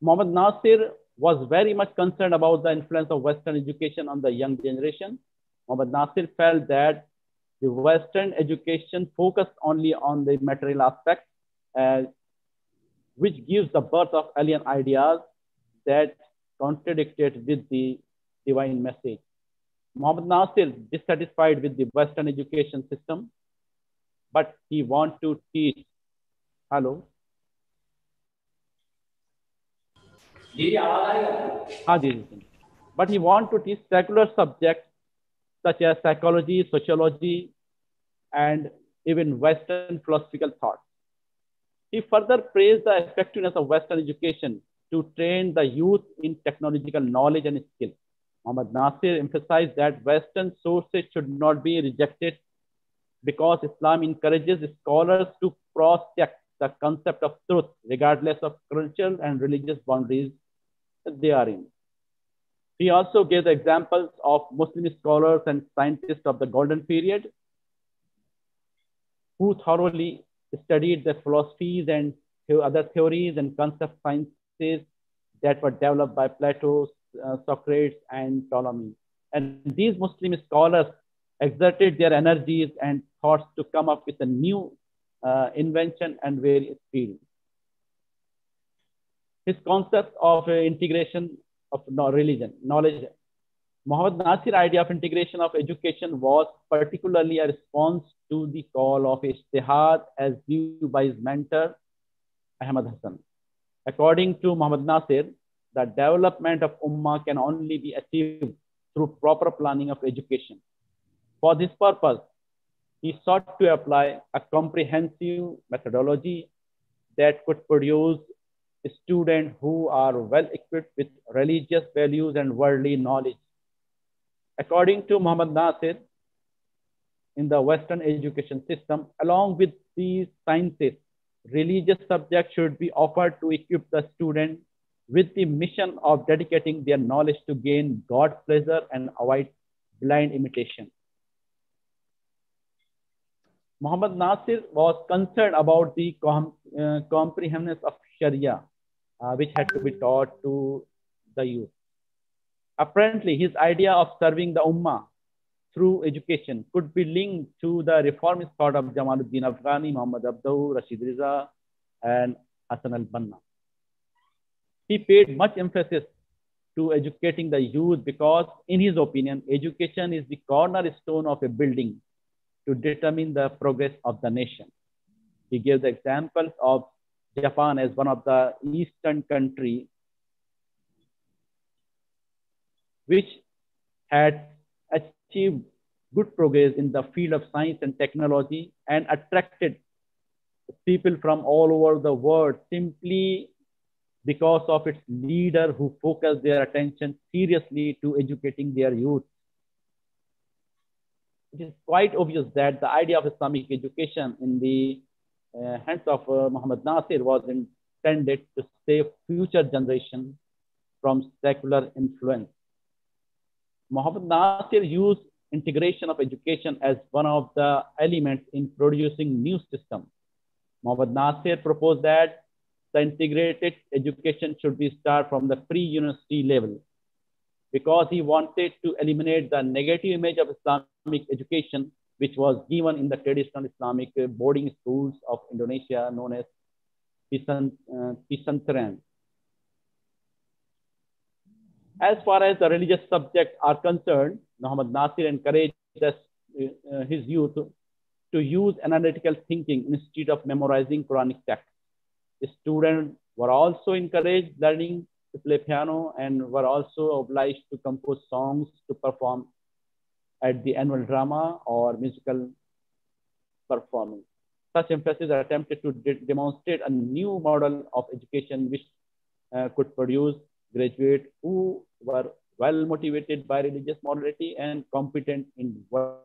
Mohammad Nasir was very much concerned about the influence of Western education on the young generation. Mohammad Nasir felt that the Western education focused only on the material aspect, which gives the birth of alien ideas that contradicted with the divine message. Mohammad Nasir dissatisfied with the Western education system, but he wanted to teach. Hello? But he wanted to teach secular subjects such as psychology, sociology, and even Western philosophical thought. He further praised the effectiveness of Western education to train the youth in technological knowledge and skill. Mohammad Nasir emphasized that Western sources should not be rejected because Islam encourages scholars to cross-check the concept of truth regardless of cultural and religious boundaries that they are in. He also gave examples of Muslim scholars and scientists of the golden period who thoroughly studied the philosophies and other theories and concept sciences that were developed by Plato, Socrates, and Ptolemy. And these Muslim scholars exerted their energies and thoughts to come up with a new invention and various fields. His concept of integration of knowledge. Mohammad Nasir's idea of integration of education was particularly a response to the call of Ijtihad as viewed by his mentor, Ahmad Hassan. According to Mohammad Nasir, the development of Ummah can only be achieved through proper planning of education. For this purpose, he sought to apply a comprehensive methodology that could produce students who are well equipped with religious values and worldly knowledge. According to Mohammad Nasir, in the Western education system, along with these sciences, religious subjects should be offered to equip the student with the mission of dedicating their knowledge to gain God's pleasure and avoid blind imitation. Mohammad Nasir was concerned about the comprehensiveness of Sharia, which had to be taught to the youth. Apparently, his idea of serving the Ummah through education could be linked to the reformist thought of Jamaluddin Afghani, Muhammad Abdul, Rashid Riza, and Hassan al-Banna. He paid much emphasis to educating the youth because, in his opinion, education is the cornerstone of a building to determine the progress of the nation. He gave the examples of Japan as one of the Eastern countries which had achieved good progress in the field of science and technology and attracted people from all over the world simply because of its leader who focused their attention seriously to educating their youth. It is quite obvious that the idea of Islamic education in the hands of Mohammad Nasir was intended to save future generations from secular influence. Mohammad Nasir used integration of education as one of the elements in producing new systems. Mohammad Nasir proposed that the integrated education should be started from the pre-university level because he wanted to eliminate the negative image of Islamic education, which was given in the traditional Islamic boarding schools of Indonesia known as pesantren. As far as the religious subjects are concerned, Mohammad Nasir encouraged his youth to use analytical thinking instead of memorizing Quranic texts. Students were also encouraged learning to play piano and were also obliged to compose songs to perform at the annual drama or musical performance. Such emphasis attempted to demonstrate a new model of education which could produce graduates who were well motivated by religious morality and competent in work.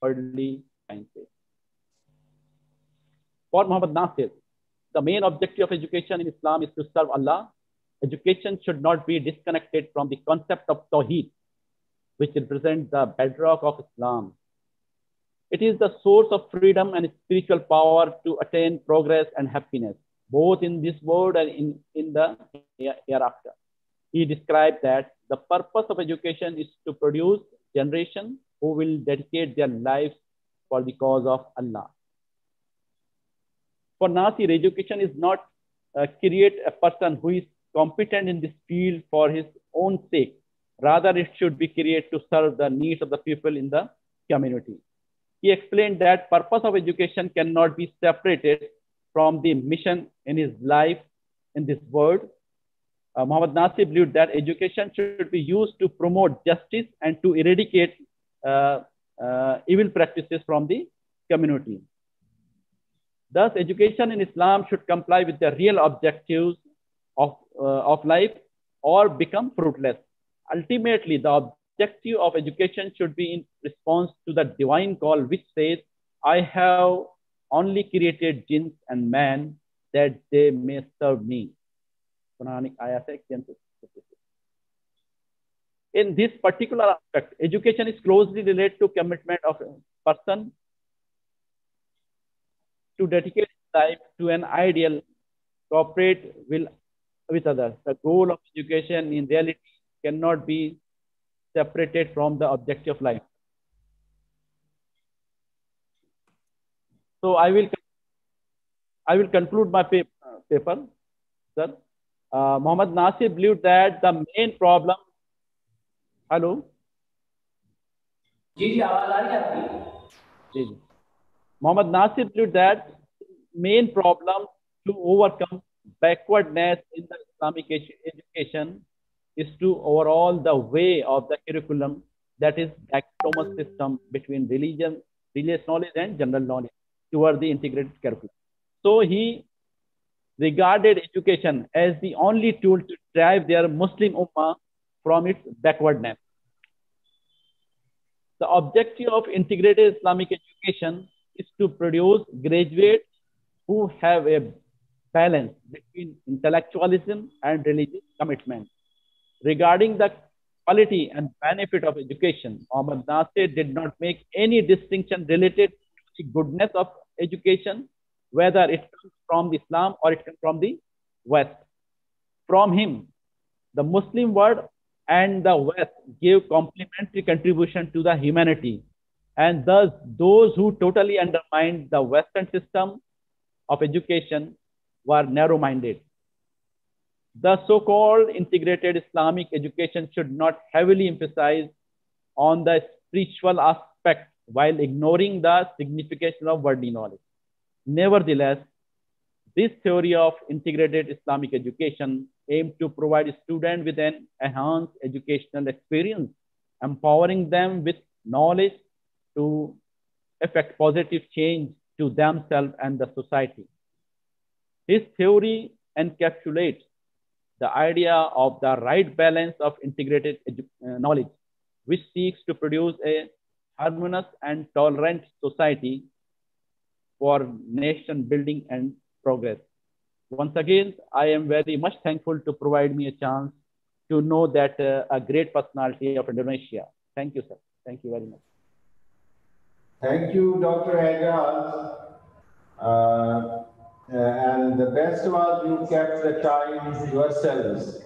Worldly sciences. For Muhammad Nasir, the main objective of education in Islam is to serve Allah. Education should not be disconnected from the concept of Tawheed, which represents the bedrock of Islam. It is the source of freedom and spiritual power to attain progress and happiness, both in this world and in the hereafter. He described that the purpose of education is to produce generation who will dedicate their lives for the cause of Allah. For Nasir, education is not create a person who is competent in this field for his own sake. Rather, it should be created to serve the needs of the people in the community. He explained that purpose of education cannot be separated from the mission in his life in this world. Muhammad Nasir believed that education should be used to promote justice and to eradicate evil practices from the community. Thus, education in Islam should comply with the real objectives of life or become fruitless. Ultimately, the objective of education should be in response to the divine call, which says, I have only created jinns and man that they may serve me. In this particular aspect, education is closely related to commitment of a person to dedicate his life to an ideal, cooperate with others. The goal of education in reality cannot be separated from the objective of life. So I will conclude my paper, sir. Muhammad Nasir believed that the main problem. Hello. Muhammad Nasir believed that main problem to overcome backwardness in the Islamic education is to overhaul the way of the curriculum, that is dichotomous system between religious knowledge and general knowledge toward the integrated curriculum. So he regarded education as the only tool to drive their Muslim Ummah from its backwardness. The objective of integrated Islamic education is to produce graduates who have a balance between intellectualism and religious commitment. Regarding the quality and benefit of education, Muhammad Nasir did not make any distinction related to the goodness of education, whether it comes from Islam or it comes from the West. From him, the Muslim world and the West gave complementary contribution to the humanity, and thus those who totally undermined the Western system of education were narrow-minded. The so-called integrated Islamic education should not heavily emphasize on the spiritual aspect while ignoring the significance of worldly knowledge. Nevertheless, this theory of integrated Islamic education aimed to provide students with an enhanced educational experience, empowering them with knowledge to effect positive change to themselves and the society. His theory encapsulates the idea of the right balance of integrated knowledge, which seeks to produce a harmonious and tolerant society for nation building and progress. Once again, I am very much thankful to provide me a chance to know that a great personality of Indonesia. Thank you, sir. Thank you very much. Thank you, Dr. Hagar. And the best was you kept the time yourselves.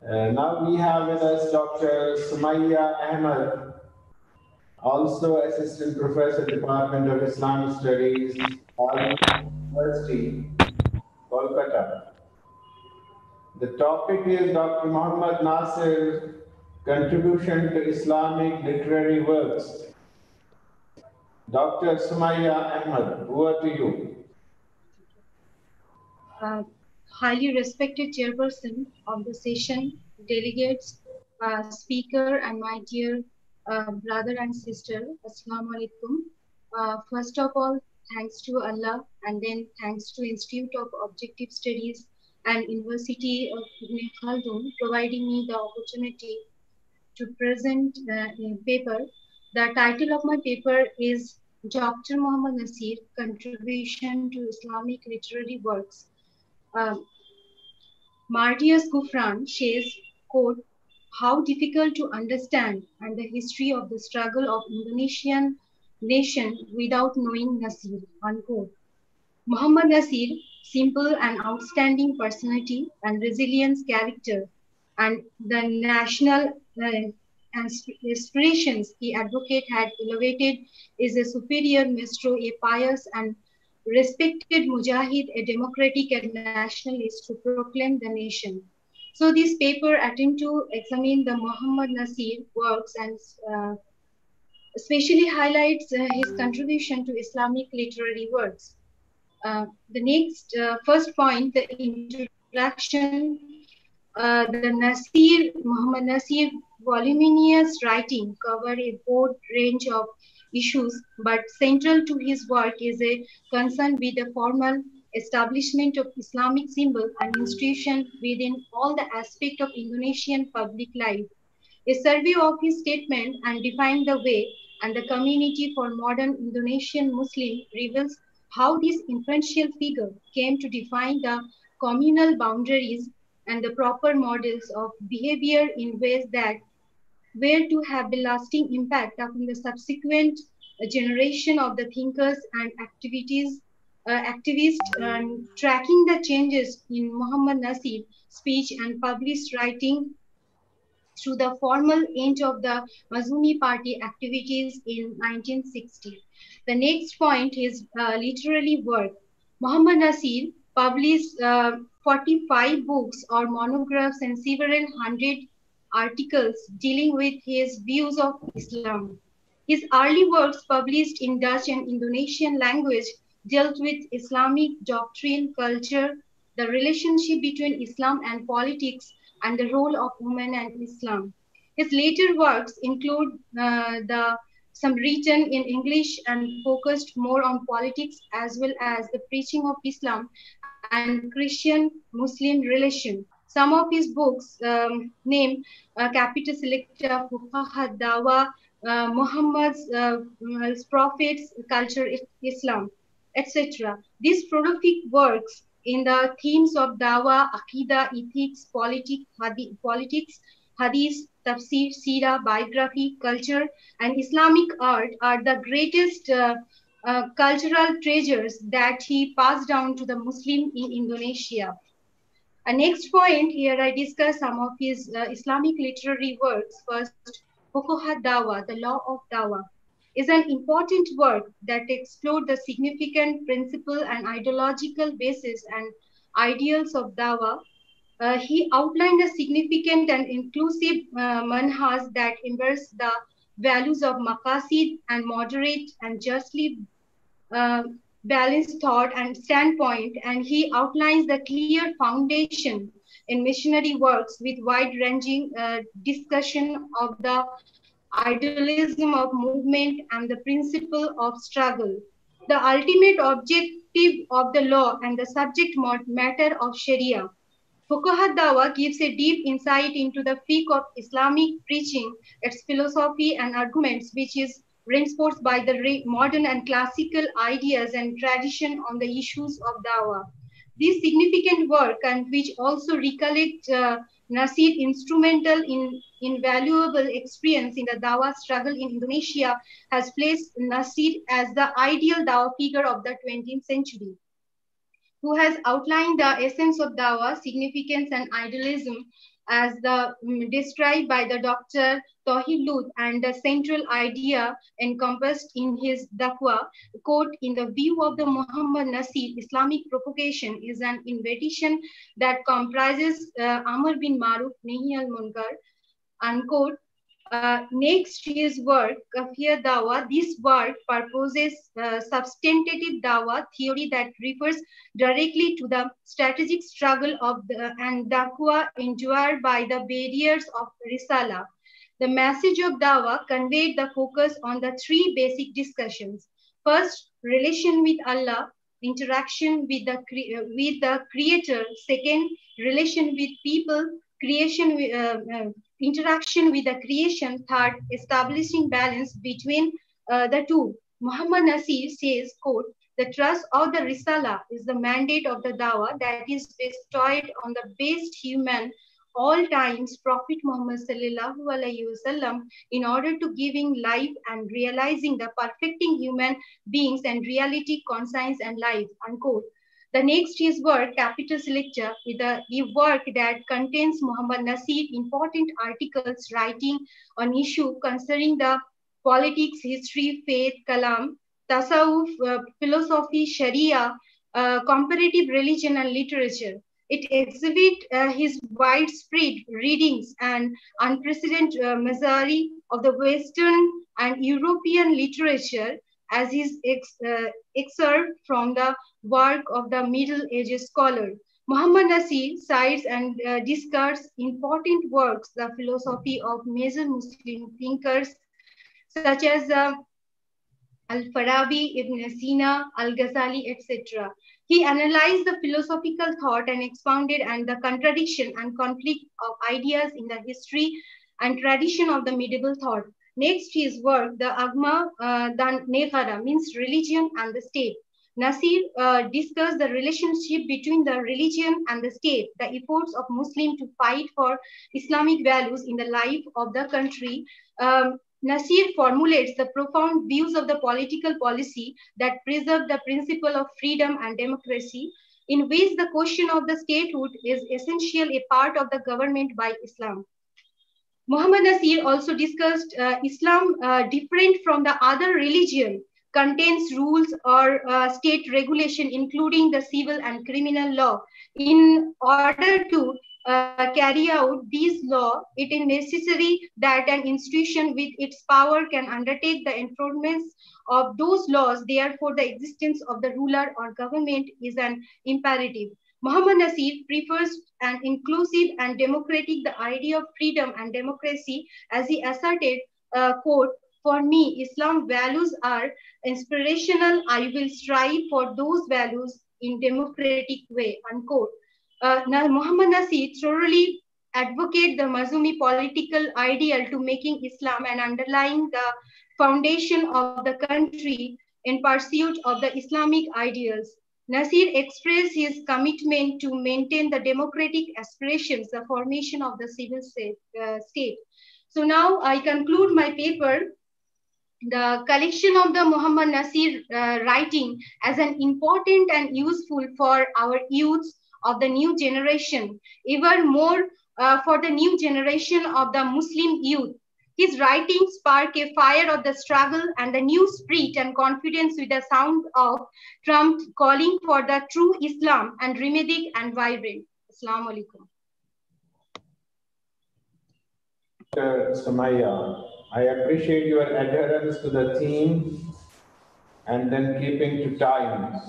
Now we have with us Dr. Sumaya Ahmed, also Assistant Professor, Department of Islamic Studies, Aligarh University, Kolkata. The topic is Dr. Muhammad Nasir, Contribution to Islamic Literary Works. Dr. Sumaya Ahmed, over to you. Highly respected chairperson of the session, delegates, speaker and my dear brother and sister. Assalamu alaikum. First of all, thanks to Allah, and then thanks to Institute of Objective Studies and University of Ibn Khaldun providing me the opportunity to present a paper. The title of my paper is Dr. Muhammad Natsir, Contribution to Islamic Literary Works. Martius Gufran says, quote, how difficult to understand and the history of the struggle of Indonesian nation without knowing Natsir, unquote. Muhammad Natsir, simple and outstanding personality and resilience character, and the national aspirations he advocate had elevated is a superior maestro, a pious and respected mujahid, a democratic and nationalist to proclaim the nation. So this paper attempt to examine the Muhammad Natsir works and especially highlights his contribution to Islamic literary works. The next first point, the introduction, the Muhammad Natsir voluminous writing cover a broad range of issues, but central to his work is a concern with the formal establishment of Islamic symbol and institution within all the aspects of Indonesian public life. A survey of his statement and define the way and the community for modern Indonesian Muslim reveals how this influential figure came to define the communal boundaries and the proper models of behavior in ways that were to have a lasting impact upon the subsequent generation of the thinkers and activists tracking the changes in Muhammad Natsir speech and published writing through the formal end of the Mazhumi party activities in 1960. The next point is literary work. Muhammad Natsir published 45 books or monographs and several hundred articles dealing with his views of Islam. His early works published in Dutch and Indonesian language dealt with Islamic doctrine, culture, the relationship between Islam and politics, and the role of women and Islam. His later works include some written in English and focused more on politics as well as the preaching of Islam and Christian-Muslim relation. Some of his books name Capital Selecta, Fuqaha Dawa, Muhammad's Prophets, Culture, Islam, etc. These prolific works in the themes of Dawa, Aqidah, ethics, politics, hadith, tafsir, seerah, biography, culture, and Islamic art are the greatest cultural treasures that he passed down to the Muslim in Indonesia. A next point here, I discuss some of his Islamic literary works. First, Fuqaha Dawa, the law of Dawa, is an important work that explored the significant principle and ideological basis and ideals of Dawa. He outlined a significant and inclusive manhaj that embraces the values of maqasid and moderate and justly balanced thought and standpoint, and he outlines the clear foundation in missionary works with wide-ranging discussion of the idealism of movement and the principle of struggle, the ultimate objective of the law and the subject matter of Sharia. Fuqaha Dawa gives a deep insight into the fiqh of Islamic preaching, its philosophy and arguments, which is reinforced by the modern and classical ideas and tradition on the issues of Dawa. This significant work, and which also recollect Natsir instrumental in invaluable experience in the Dawa struggle in Indonesia, has placed Natsir as the ideal Dawa figure of the 20th century, who has outlined the essence of Dawa, significance and idealism as described by the Dr. Tauhid Lut, and the central idea encompassed in his Daqwa, quote, in the view of the Muhammad Natsir, Islamic propagation is an invitation that comprises Amr bin Maruf, Nahi al Munkar, unquote, Next is work, Kafir Dawa. This work proposes substantive Dawa theory that refers directly to the strategic struggle of and Daqwa endured by the barriers of Risala. The message of Dawa conveyed the focus on the three basic discussions. First, relation with Allah, interaction with the Creator. Second, relation with people, creation interaction with the creation. Third, establishing balance between the two. Muhammad Natsir says, quote, the trust of the Risala is the mandate of the Dawah that is bestowed on the best human all times, Prophet Muhammad sallallahu alaihi wasallam, in order to giving life and realizing the perfecting human beings and reality, conscience and life, unquote. The next is work, capital lecture, is a work that contains Muhammad Natsir important articles writing on issue concerning the politics, history, faith, kalam, tasawwuf, philosophy, sharia, comparative religion and literature. It exhibits his widespread readings and unprecedented majority of the Western and European literature as his excerpt from the work of the Middle Ages scholar. Muhammad Natsir cites and discusses important works, the philosophy of major Muslim thinkers such as Al-Farabi, Ibn Sina, Al-Ghazali, etc. He analyzed the philosophical thought and expounded and the contradiction and conflict of ideas in the history and tradition of the medieval thought. Next, his work, the Agma Dan Neghara, means religion and the state. Natsir discussed the relationship between the religion and the state, the efforts of Muslims to fight for Islamic values in the life of the country. Natsir formulates the profound views of the political policy that preserve the principle of freedom and democracy, in which the question of the statehood is essentially a part of the government by Islam. Muhammad Natsir also discussed Islam different from the other religion, contains rules or state regulation, including the civil and criminal law. In order to carry out these laws, it is necessary that an institution with its power can undertake the enforcement of those laws. Therefore, the existence of the ruler or government is an imperative. Muhammad Natsir prefers an inclusive and democratic the idea of freedom and democracy, as he asserted, quote, for me, Islam values are inspirational. I will strive for those values in democratic way, unquote. Muhammad Natsir thoroughly advocate the Mazumi political ideal to making Islam an underlying the foundation of the country in pursuit of the Islamic ideals. Natsir expressed his commitment to maintain the democratic aspirations, the formation of the civil state. So now I conclude my paper. The collection of the Muhammad Natsir writing as an important and useful for our youths of the new generation, even more for the new generation of the Muslim youth. His writings spark a fire of the struggle and the new spirit and confidence with the sound of Trump calling for the true Islam and remedic and vibrant. Assalamu alaikum. Samaya, I appreciate your adherence to the theme and then keeping to time.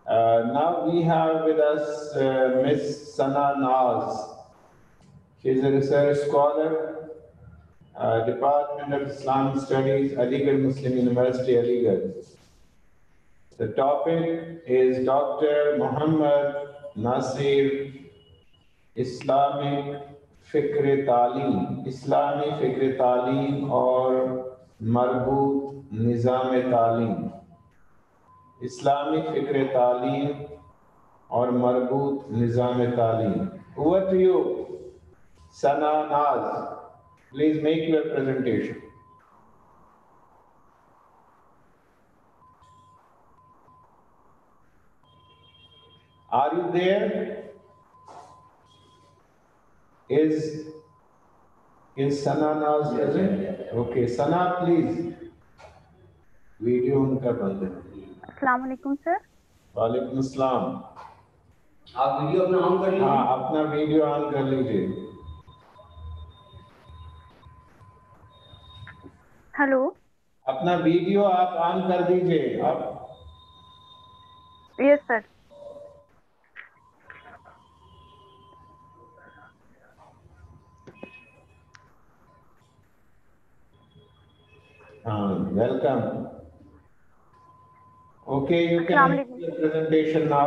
Now we have with us Ms. Sana Naz. She is a research scholar, Department of Islamic Studies, Aligarh Muslim University, Aligarh. The topic is Dr. Muhammad Natsir, Islamic Fikr Taaleem, Islami Fikr Taaleem or Marboot Nizam Taaleem. Islamic Fikr Taaleem or Marboot Nizam Taaleem. Over to you, Sana Naz. Please make your presentation. Are you there? Is Sana Naz present? Okay, Sana, please. Video उनका बंद है. अस्सलाम वालेकुम sir. वालेकुम अस्सलाम. आप video अपना on कर लीजिए. हाँ, अपना वीडियो ऑन कर लीजिए. हेलो, अपना वीडियो आप ऑन कर दीजिए आप। Yes sir. Welcome. Okay, you can have your presentation now.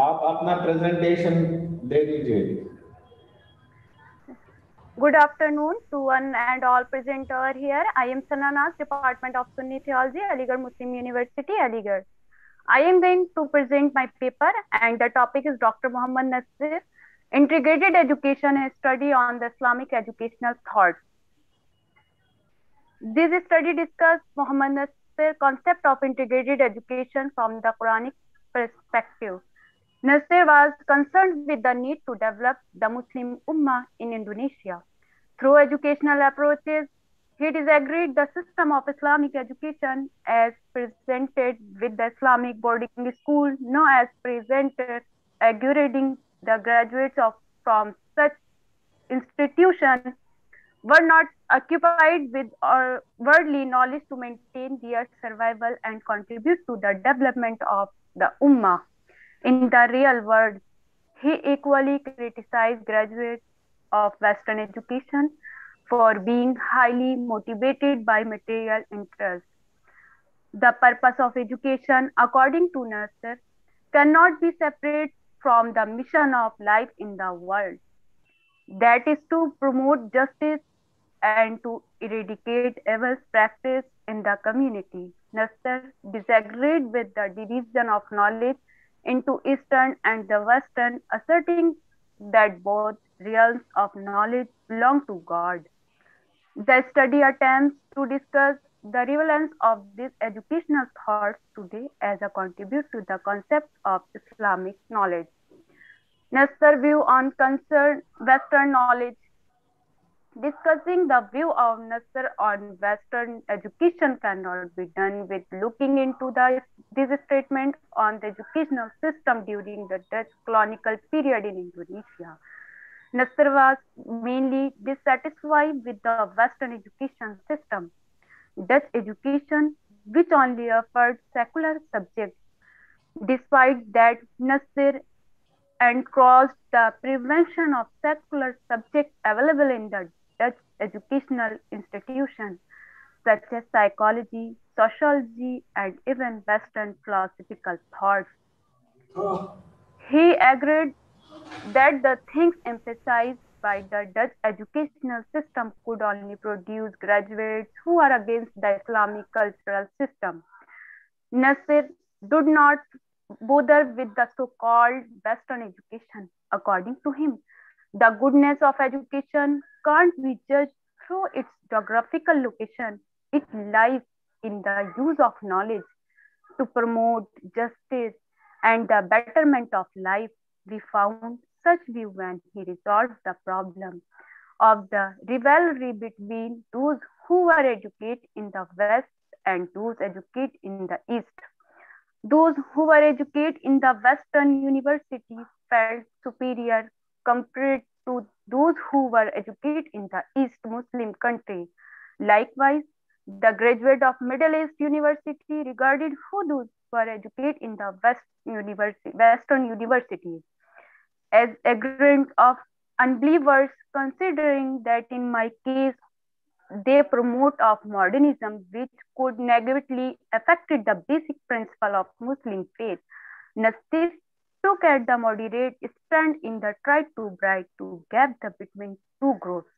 आप अपना presentation दे दीजिए। Good afternoon to one and all present over here. I am Sanana, Department of Sunni Theology, Aligarh Muslim University, Aligarh. I am going to present my paper and the topic is Dr. Mohammed Natsir, Integrated Education, a study on the Islamic educational thought. This study discusses Mohammed Natsir's concept of integrated education from the Quranic perspective. Natsir was concerned with the need to develop the Muslim Ummah in Indonesia. Through educational approaches, he disagreed the system of Islamic education as presented with the Islamic boarding school, known as presented, agreeing the graduates from such institutions were not occupied with worldly knowledge to maintain their survival and contribute to the development of the Ummah. In the real world, he equally criticized graduates of Western education for being highly motivated by material interests. The purpose of education, according to Natsir, cannot be separate from the mission of life in the world. That is to promote justice and to eradicate evil practice in the community. Natsir disagreed with the division of knowledge into Eastern and the Western, asserting that both realms of knowledge belong to God. The study attempts to discuss the relevance of these educational thoughts today as a contribute to the concept of Islamic knowledge. Natsir's view on concerned Western knowledge. Discussing the view of Natsir on Western education cannot be done with looking into this statement on the educational system during the Dutch colonial period in Indonesia. Natsir was mainly dissatisfied with the Western education system. Dutch education, which only offered secular subjects. Despite that, Natsir encouraged the prevention of secular subjects available in the Dutch educational institutions, such as psychology, sociology, and even Western philosophical thoughts. He agreed that the things emphasized by the Dutch educational system could only produce graduates who are against the Islamic cultural system. Natsir did not bother with the so-called Western education. According to him, the goodness of education can't be judged through its geographical location. It lies in the use of knowledge to promote justice and the betterment of life. We found such view when he resolved the problem of the rivalry between those who were educated in the West and those educated in the East. Those who were educated in the Western universities felt superior compared to those who were educated in the East Muslim countries. Likewise, the graduate of Middle East University regarded who those who were educated in the Western universities as ignorant of unbelievers, considering that in my case, they promote of modernism, which could negatively affect the basic principle of Muslim faith. Natsir took at the moderate stand in the try to bridge to gap between two groups,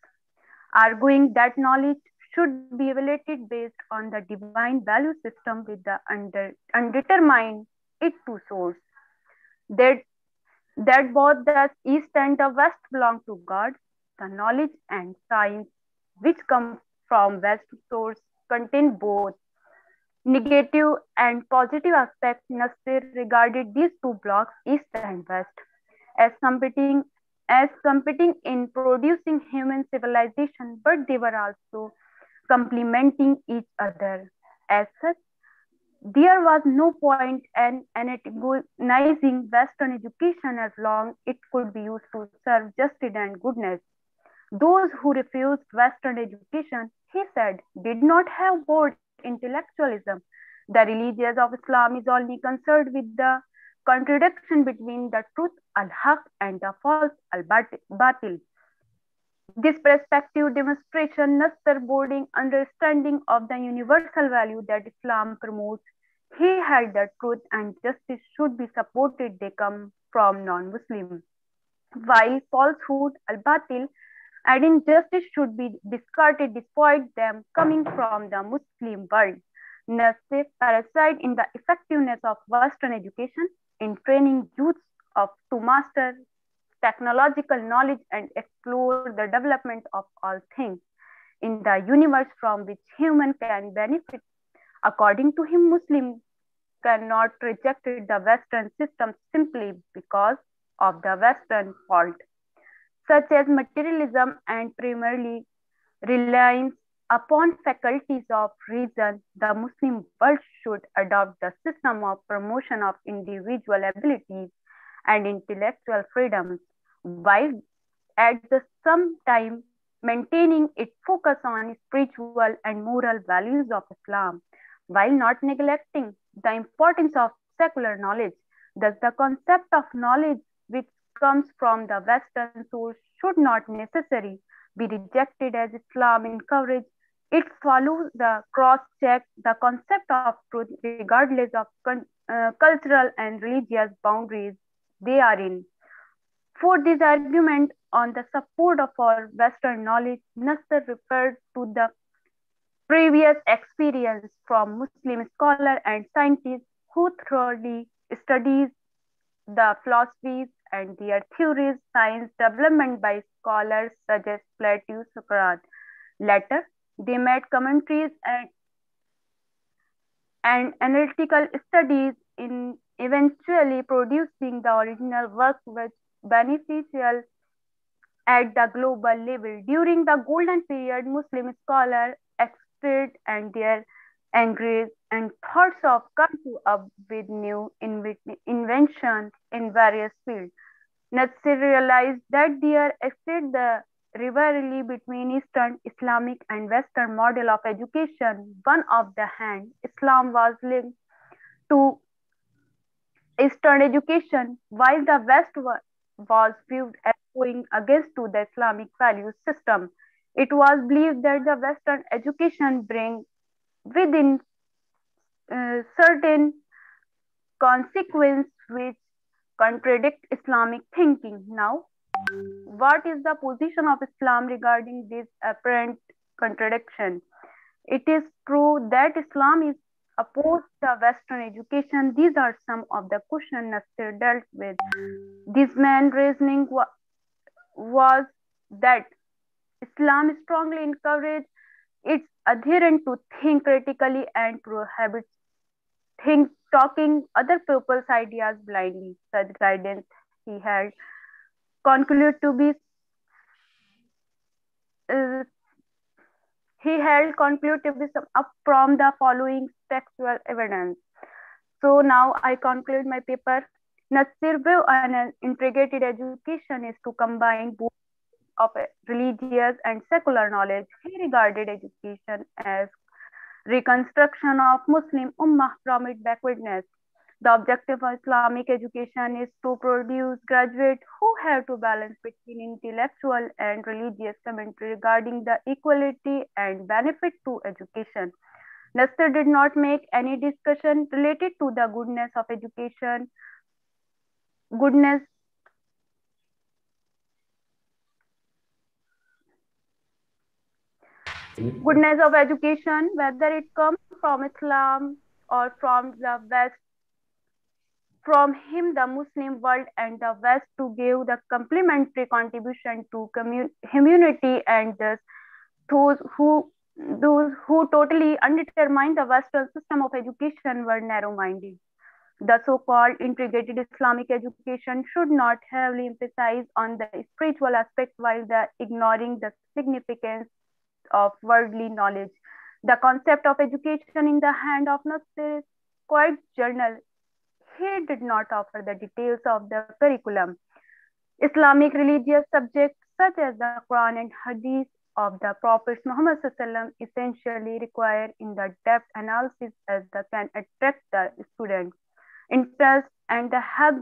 arguing that knowledge should be evaluated based on the divine value system with the undetermined it to source. That both the East and the West belong to God, the knowledge and science which come from West source contain both negative and positive aspects. Natsir regarded these two blocks, East and West, as competing in producing human civilization, but they were also complementing each other. As such, there was no point in antagonizing Western education as long it could be used to serve justice and goodness. Those who refused Western education, he said, did not have bored intellectualism. The religion of Islam is only concerned with the contradiction between the truth al-haq and the false al-batil. This perspective demonstration Nassir boarding understanding of the universal value that Islam promotes. He held that truth and justice should be supported, they come from non-Muslims, while falsehood al-batil and injustice should be discarded despite them coming from the Muslim world. Nassir parasite in the effectiveness of Western education in training youths to master technological knowledge and explore the development of all things in the universe from which human can benefit. According to him, Muslims cannot reject the Western system simply because of the Western fault, such as materialism and primarily reliance upon faculties of reason. The Muslim world should adopt the system of promotion of individual abilities and intellectual freedoms, while at the same time maintaining its focus on spiritual and moral values of Islam, while not neglecting the importance of secular knowledge. Thus, the concept of knowledge which comes from the Western source should not necessarily be rejected as Islam encourages. It follows the cross-check the concept of truth regardless of cultural and religious boundaries they are in. For this argument on the support of our Western knowledge, Nassir referred to the previous experience from Muslim scholars and scientists who thoroughly studied the philosophies and their theories, science development by scholars such as Plato, Socrates. Later, they made commentaries and analytical studies in eventually producing the original work which beneficial at the global level. During the golden period, Muslim scholars expressed and their engaged and thoughts of come to up with new inventions in various fields. Natsir realized that there existed the rivalry between Eastern Islamic and Western model of education. One of the hand, Islam was linked to Eastern education, while the West was viewed as going against to the Islamic value system. It was believed that the Western education brings within certain consequences which contradict Islamic thinking. Now, what is the position of Islam regarding this apparent contradiction? It is true that Islam is opposed to Western education. These are some of the questions Nassir dealt with. This main reasoning was that Islam strongly encourages its adherents to think critically and prohibits talking other people's ideas blindly. Such guidance he had concluded to be sum up from the following textual evidence. So now I conclude my paper. Nassir's view on an integrated education is to combine both of religious and secular knowledge. He regarded education as reconstruction of Muslim Ummah from its backwardness. The objective of Islamic education is to produce graduates who have to balance between intellectual and religious commentary regarding the equality and benefit to education. Nassir did not make any discussion related to the goodness of education, goodness of education, whether it comes from Islam or from the West. From him, the Muslim world and the West to give the complementary contribution to humanity, and those who totally undermine the Western system of education were narrow-minded. The so-called integrated Islamic education should not heavily emphasize on the spiritual aspect while ignoring the significance of worldly knowledge. The concept of education in the hand of Nassir is quite general. He did not offer the details of the curriculum. Islamic religious subjects such as the Quran and Hadith of the Prophet Muhammad Sallallahu essentially require in-depth analysis as they can attract the students' interest and help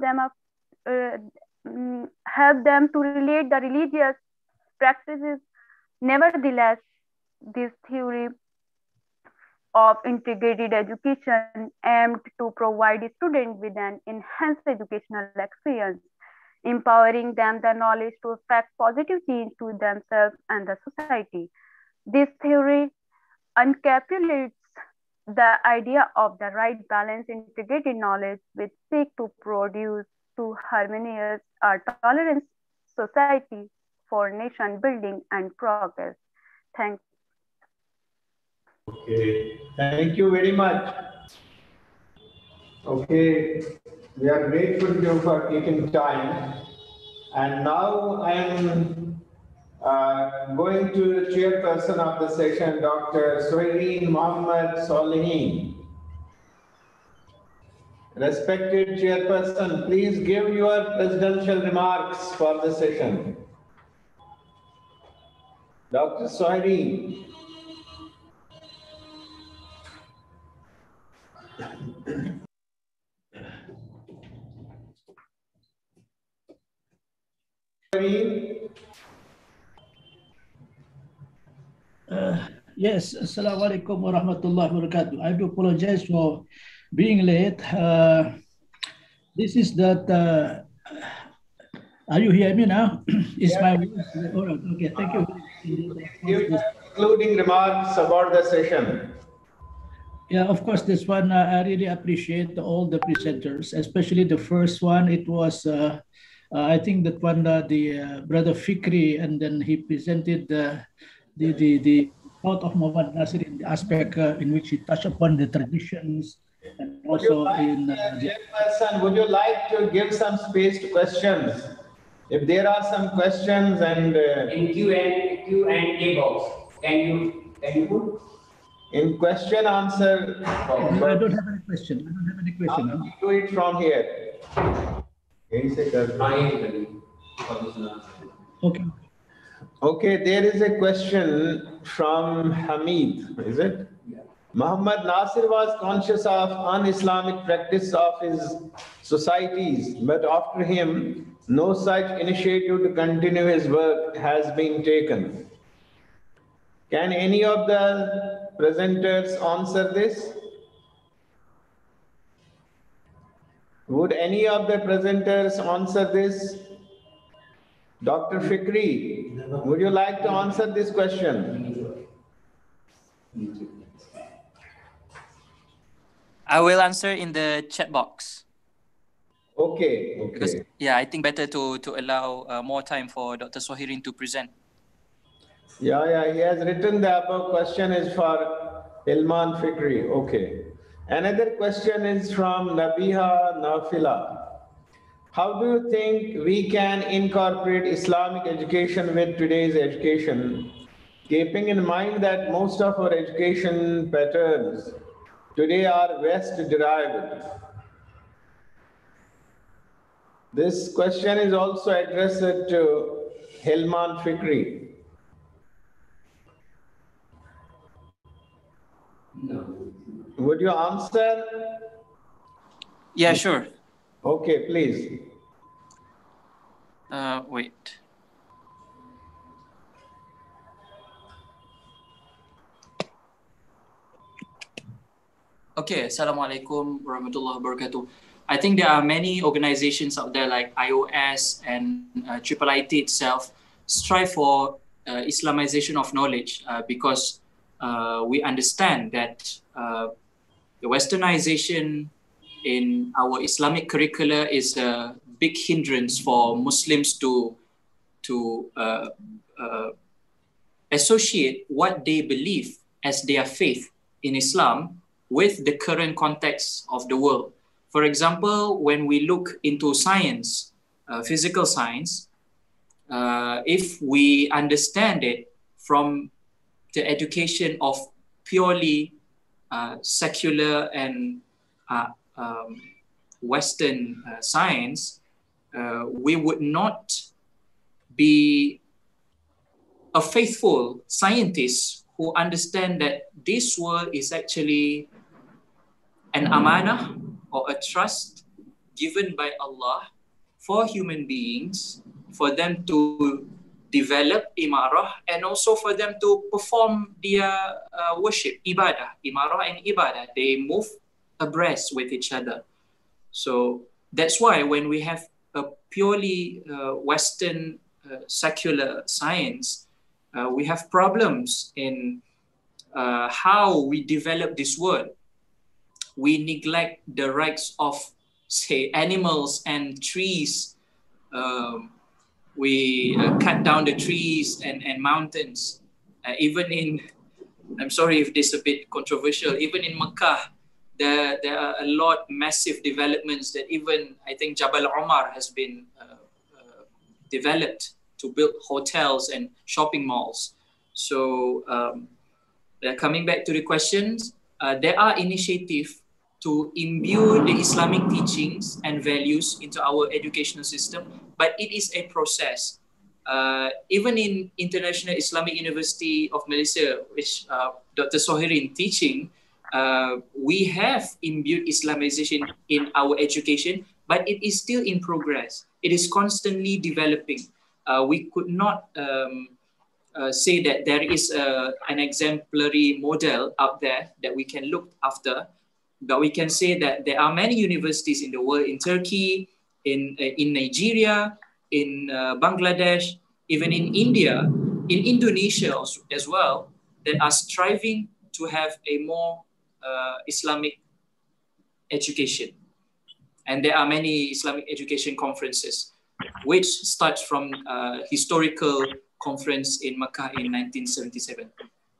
them to relate the religious practices. Nevertheless, this theory of integrated education aimed to provide students with an enhanced educational experience, empowering them the knowledge to affect positive change to themselves and the society. This theory encapsulates the idea of the right balance integrated knowledge which seek to produce to harmonious tolerant society for nation building and progress. Thanks. Okay, thank you very much. Okay, we are grateful to you for taking time. And now I am going to the chairperson of the session, Dr. Sohirin Muhammad Solihin. Respected chairperson, please give your presidential remarks for the session. Dr. Sohirin. Yes, Assalamu alaikum wa rahmatullahi wa barakatuh. I do apologize for being late. This is that, are you hearing me now? Is yes. My all right, okay, thank you. Including remarks about the session. Yeah, of course, this one, I really appreciate all the presenters, especially the first one. It was, I think that one, the brother Fikri, and then he presented the thought of Muhammad Nasir in the aspect in which he touched upon the traditions, and also Chairperson, would you like to give some space to questions? If there are some questions and in Q&A box, can you put? In question answer. I don't have any question. I don't have any question. Do it from here. Okay. Okay, there is a question from Hamid, is it? Yeah. Muhammad Nasir was conscious of un-Islamic practice of his societies, but after him, no such initiative to continue his work has been taken. Can any of the presenters answer this? Would any of the presenters answer this? Dr. Fikri, would you like to answer this question? I will answer in the chat box. Okay, okay. Because, yeah, I think better to allow more time for Dr. Sohirin to present. Yeah, he has written the above question is for Ilman Fikri. Okay. Another question is from Nabiha Nafila. How do you think we can incorporate Islamic education with today's education, keeping in mind that most of our education patterns today are West-derived? This question is also addressed to Hilman Fikri. No. Would you answer? Yeah, sure. Okay, please. Wait. Okay, Assalamualaikum warahmatullahi wabarakatuh. I think there are many organizations out there like IOS and IIIT itself strive for Islamization of knowledge because we understand that the Westernization in our Islamic curricula is a big hindrance for Muslims to associate what they believe as their faith in Islam with the current context of the world. For example, when we look into science, physical science, if we understand it from the education of purely secular and Western science, we would not be a faithful scientist who understand that this world is actually an amanah or a trust given by Allah for human beings, for them to develop imarah and also for them to perform their worship, ibadah, imarah and ibadah. They move abreast with each other. So that's why when we have a purely Western secular science, we have problems in how we develop this world. We neglect the rights of, say, animals and trees. We cut down the trees and mountains. Even in, I'm sorry if this is a bit controversial, even in Mecca, there are a lot massive developments that even, I think, Jabal Omar has been developed to build hotels and shopping malls. So coming back to the questions, there are initiatives to imbue the Islamic teachings and values into our educational system, but it is a process. Even in International Islamic University of Malaysia, which Dr. Sohirin teaching, we have imbued Islamization in our education, but it is still in progress. It is constantly developing. We could not say that there is an exemplary model out there that we can look after, but we can say that there are many universities in the world, in Turkey, in Nigeria, in Bangladesh, even in India, in Indonesia as well, that are striving to have a more Islamic education. And there are many Islamic education conferences, which starts from historical conference in Makkah in 1977.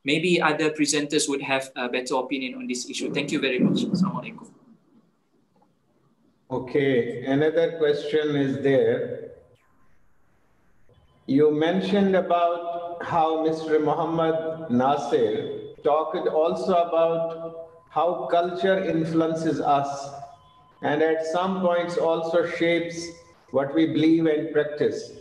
Maybe other presenters would have a better opinion on this issue. Thank you very much. Assalamualaikum. Okay, another question is there. You mentioned about how Mr. Mohammad Natsir talked also about how culture influences us and at some points also shapes what we believe and practice.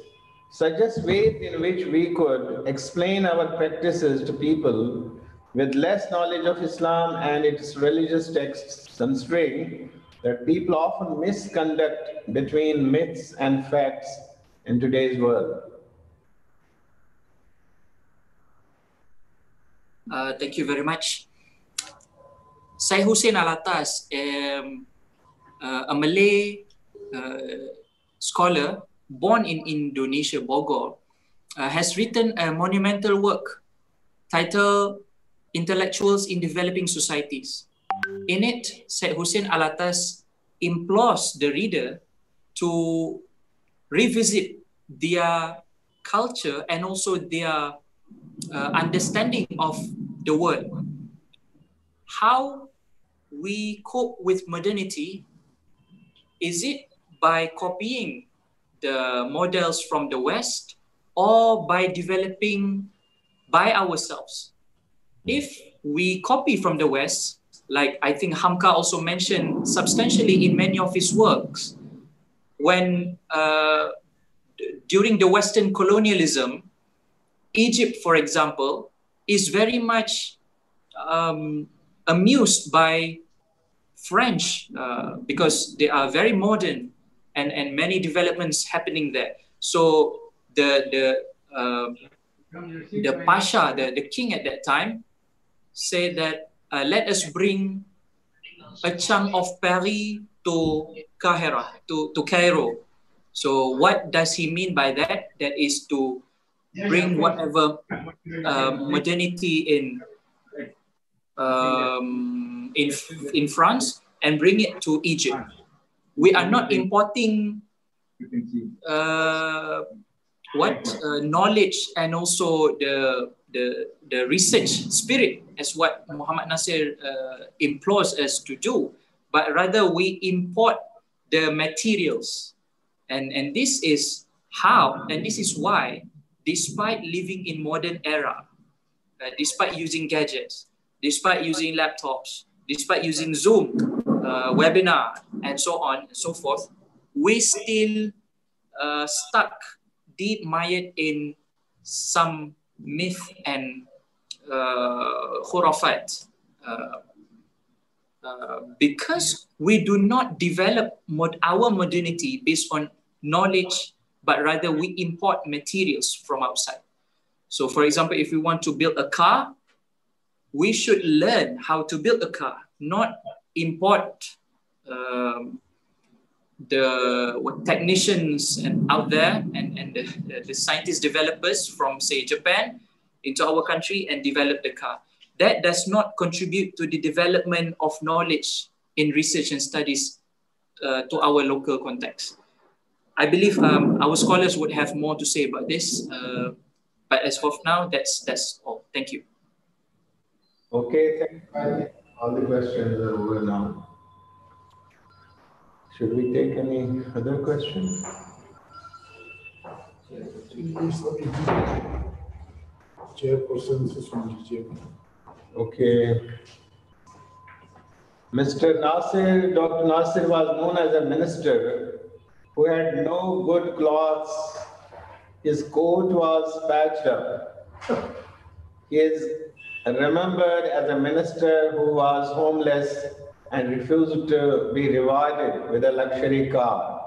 Suggest ways in which we could explain our practices to people with less knowledge of Islam and its religious texts, considering that people often misconduct between myths and facts in today's world. Thank you very much. Syed Hussein Alatas, a Malay scholar born in Indonesia, Bogor, has written a monumental work titled Intellectuals in Developing Societies. In it, Syed Hussein Alatas implores the reader to revisit their culture and also their understanding of the world. How we cope with modernity, is it by copying the models from the West or by developing by ourselves? If we copy from the West, like I think Hamka also mentioned substantially in many of his works, when during the Western colonialism, Egypt, for example, is very much amused by French because they are very modern and many developments happening there. So the Pasha, the king at that time, said that let us bring a chunk of Paris to Cairo. So what does he mean by that? That is to bring whatever modernity in France and bring it to Egypt. We are not importing knowledge and also the research spirit as what Mohammad Natsir implores us to do, but rather we import the materials. And this is how, and this is why, despite living in modern era, despite using gadgets, despite using laptops, despite using Zoom, webinar, and so on and so forth, we still stuck deep mired in some myth and khurafat. Because we do not develop our modernity based on knowledge, but rather we import materials from outside. So for example, if we want to build a car, we should learn how to build a car, not import the technicians and out there and the scientist developers from, say, Japan into our country and develop the car. That does not contribute to the development of knowledge in research and studies to our local context. I believe our scholars would have more to say about this, but as of now, that's all. Thank you. Okay, thank you. All the questions are over now. Should we take any other questions? Chairperson. Okay. Mr. Nasir, Dr. Nasir was known as a minister who had no good clothes. His coat was patched up. He is remembered as a minister who was homeless and refused to be rewarded with a luxury car.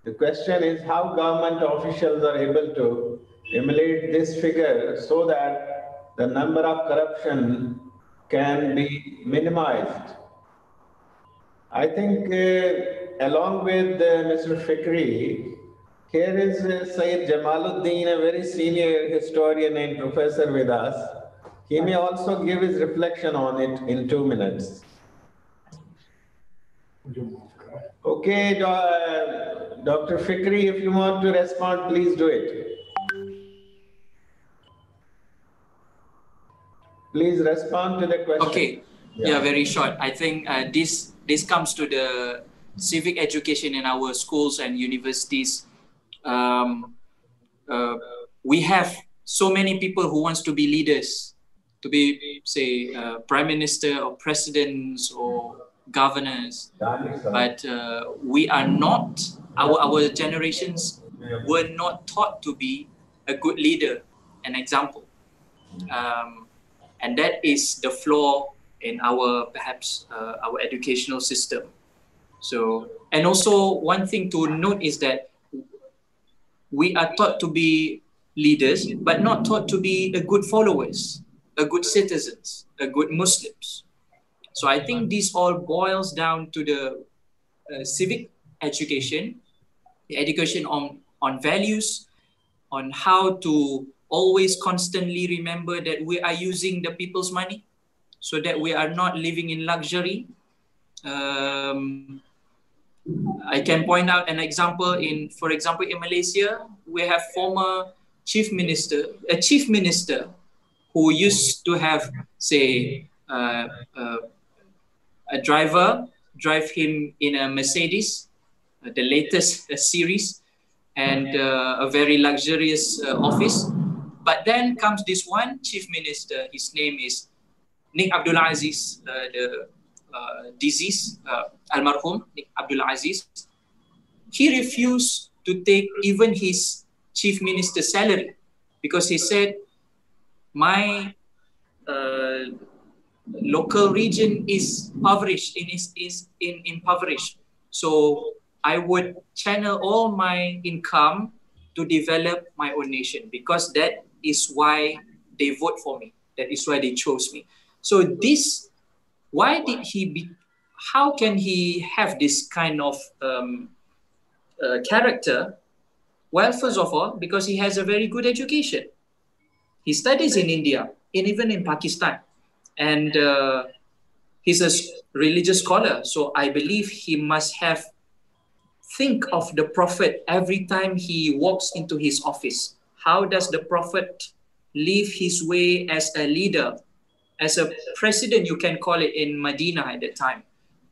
The question is how government officials are able to emulate this figure so that the number of corruption can be minimized. I think along with Mr. Fikri, here is Sayyid Jamaluddin, a very senior historian and professor with us. He may also give his reflection on it in 2 minutes. Okay, Dr. Fikri, if you want to respond, please do it. Please respond to the question. Okay, yeah, very short. I think this comes to the civic education in our schools and universities. We have so many people who wants to be leaders, to be, say, prime minister or presidents or governors, but we are not, our generations were not taught to be a good leader, an example. And that is the flaw in our, perhaps, our educational system. So, and also one thing to note is that we are taught to be leaders, but not taught to be a good followers, a good citizens, a good Muslims. So I think this all boils down to the civic education, the education on values, on how to always constantly remember that we are using the people's money so that we are not living in luxury. I can point out an example for example, in Malaysia, we have a chief minister who used to have, say, a driver drive him in a Mercedes, the latest series, and a very luxurious office. But then comes this one chief minister, his name is Nick Abdul Aziz, the deceased almarhum Nick Abdul Aziz. He refused to take even his chief minister's salary because he said, my local region is impoverished, impoverished. So I would channel all my income to develop my own nation because that is why they vote for me. That is why they chose me. So this, why did he how can he have this kind of character? Well, first of all, because he has a very good education. He studies in India and even in Pakistan. And he's a religious scholar. So I believe he must have think of the Prophet every time he walks into his office. How does the Prophet live his way as a leader, as a president, you can call it, in Medina at that time.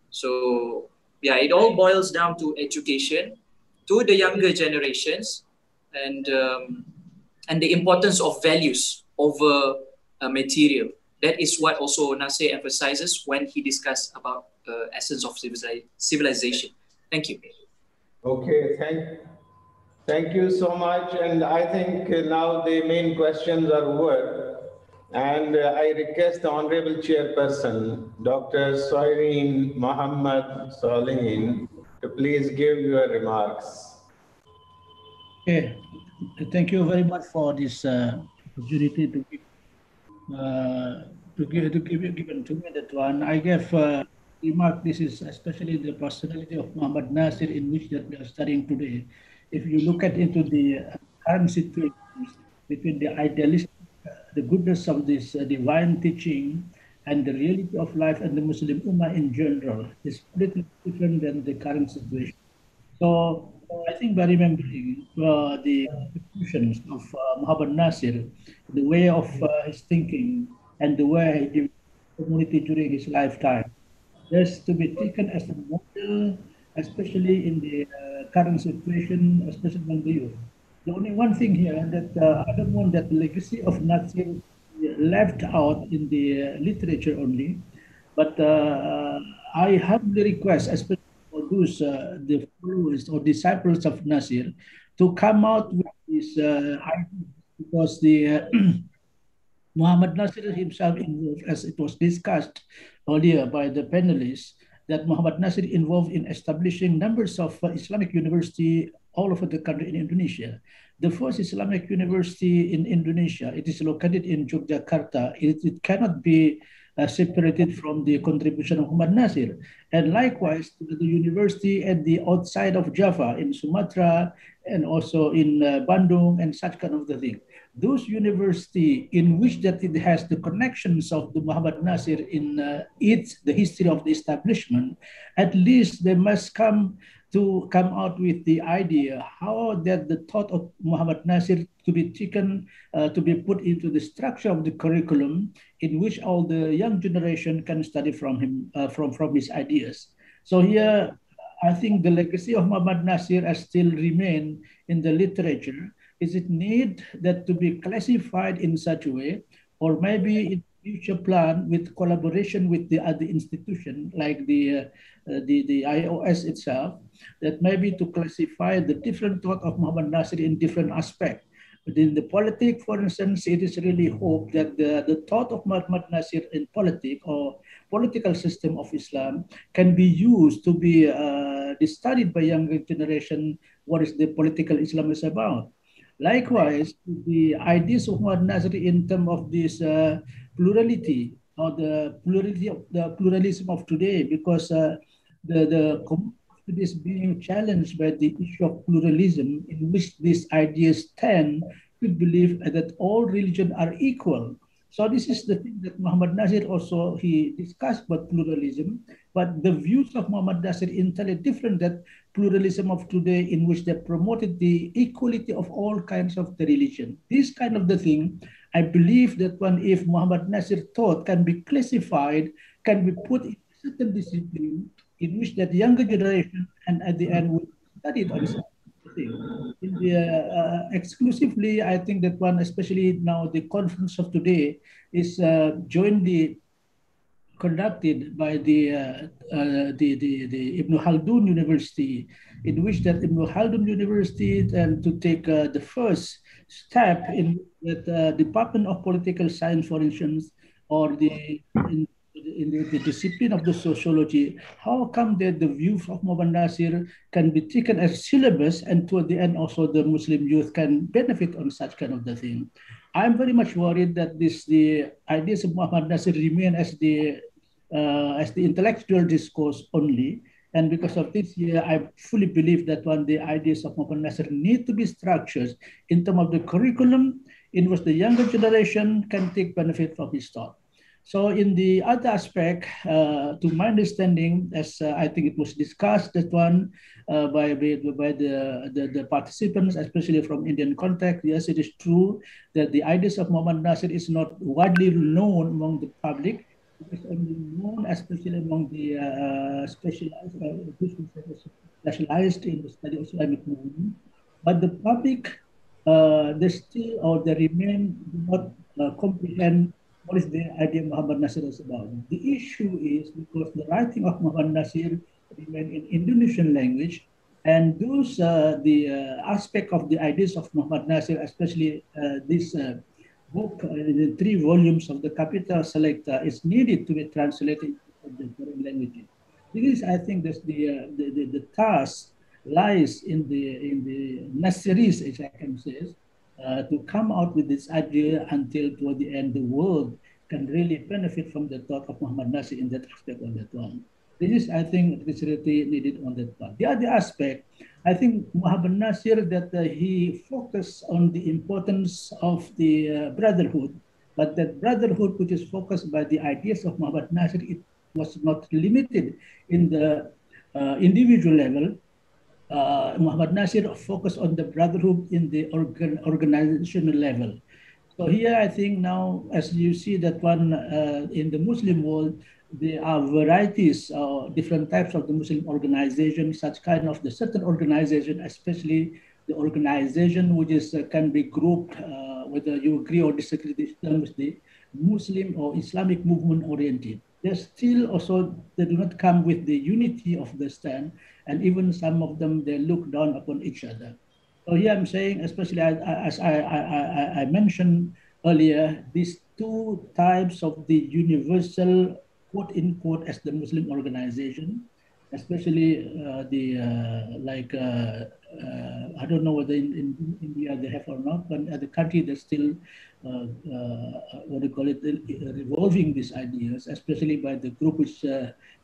So yeah, it all boils down to education, to the younger generations, and the importance of values over material. That is what also Nasir emphasizes when he discusses about essence of civilization. Thank you. Okay, Thank you so much. And I think now the main questions are over. And I request the Honorable Chairperson, Dr. Sohirin Muhammad Solihin, to please give your remarks. Okay, thank you very much for this opportunity to give given to me that one. I gave remark. This is especially the personality of Muhammad Natsir, in which that we are studying today. If you look at into the current situation between the idealistic, the goodness of this divine teaching, and the reality of life and the Muslim Ummah in general, is completely different than the current situation. So I think by remembering the contributions of Muhammad Natsir, the way of his thinking, and the way he community during his lifetime, that's to be taken as a model, especially in the current situation, especially among the youth. The only one thing here that I don't want that legacy of Natsir left out in the literature only, but I humbly request, especially for those the followers or disciples of Natsir, to come out with this idea, because the Muhammad Natsir himself involved, as it was discussed earlier by the panelists, that Muhammad Natsir involved in establishing numbers of Islamic university all over the country in Indonesia. The first Islamic university in Indonesia, it is located in Yogyakarta. It cannot be separated from the contribution of Muhammad Natsir. And likewise, the university at the outside of Java, in Sumatra, and also in Bandung, and such kind of the thing. Those universities in which that it has the connections of the Muhammad Natsir in the history of the establishment, at least they must come out with the idea how that the thought of Muhammad Natsir to be taken, to be put into the structure of the curriculum, in which all the young generation can study from him, from his ideas. So here, I think the legacy of Muhammad Natsir has still remain in the literature. Is it need that to be classified in such a way, or maybe in future plan with collaboration with the other institution like the IOS itself, that maybe to classify the different thought of Muhammad Natsir in different aspects. But in the politics, for instance, it is really hope that the thought of Muhammad Natsir in politics or political system of Islam can be used to be studied by younger generation what is the political Islam is about. Likewise, the ideas of Muhammad Natsir in terms of this plurality, or the pluralism of today, because the community is being challenged by the issue of pluralism, in which these ideas tend to believe that all religions are equal. So this is the thing that Muhammad Natsir also, he discussed about pluralism, but the views of Muhammad Natsir entirely different that pluralism of today, in which they promoted the equality of all kinds of the religion. This kind of the thing, I believe that one, if Muhammad Natsir thought can be classified, can be put in certain discipline, in which that younger generation and at the end will study it on thing. In the, exclusively, I think that one, especially now the conference of today, is jointly conducted by the Ibn Khaldun University, in which that Ibn Khaldun University to take the first step in the Department of Political Science, for instance, or in the discipline of the sociology, how come that the views of Muhammad Natsir can be taken as syllabus, and toward the end also the Muslim youth can benefit on such kind of the thing. I'm very much worried that the ideas of Muhammad Natsir remain as the intellectual discourse only. And because of this year, I fully believe that one, the ideas of Muhammad Natsir need to be structured in terms of the curriculum, in which the younger generation can take benefit from his thought. So in the other aspect, to my understanding, as I think it was discussed, that one by the participants, especially from Indian context, yes, it is true that the ideas of Muhammad Natsir is not widely known among the public. It is only known, especially among the specialized in the study of Islamic movement. But the public, they still, or they remain, do not comprehend what is the idea Muhammad Natsir is about. The issue is because the writing of Muhammad Natsir remain in Indonesian language, And those, the aspect of the ideas of Muhammad Nasir, especially this book, the 3 volumes of the Capital Selector, is needed to be translated into the foreign languages. This is, I think, that's the task lies in the Nasiris, as I can say, to come out with this idea until toward the end the world can really benefit from the thought of Muhammad Nasir in that aspect of that one. This is, I think, really needed on that part. The other aspect, I think Muhammad Nasir, that he focused on the importance of the brotherhood, but that brotherhood which is focused by the ideas of Muhammad Nasir, it was not limited in the individual level. Muhammad Nasir focused on the brotherhood in the organizational level. So here I think now, as you see that one in the Muslim world, there are varieties, different types of the Muslim organization, such kind of the certain organization, especially the organization which is can be grouped, whether you agree or disagree with the Muslim or Islamic movement oriented. They still also, they do not come with the unity of the stand, and even some of them, they look down upon each other. So here I'm saying, especially as I mentioned earlier, these 2 types of the universal, quote unquote, as the Muslim organization, especially I don't know whether in India they have or not, but at the country they're still what do you call it, revolving these ideas, especially by the group which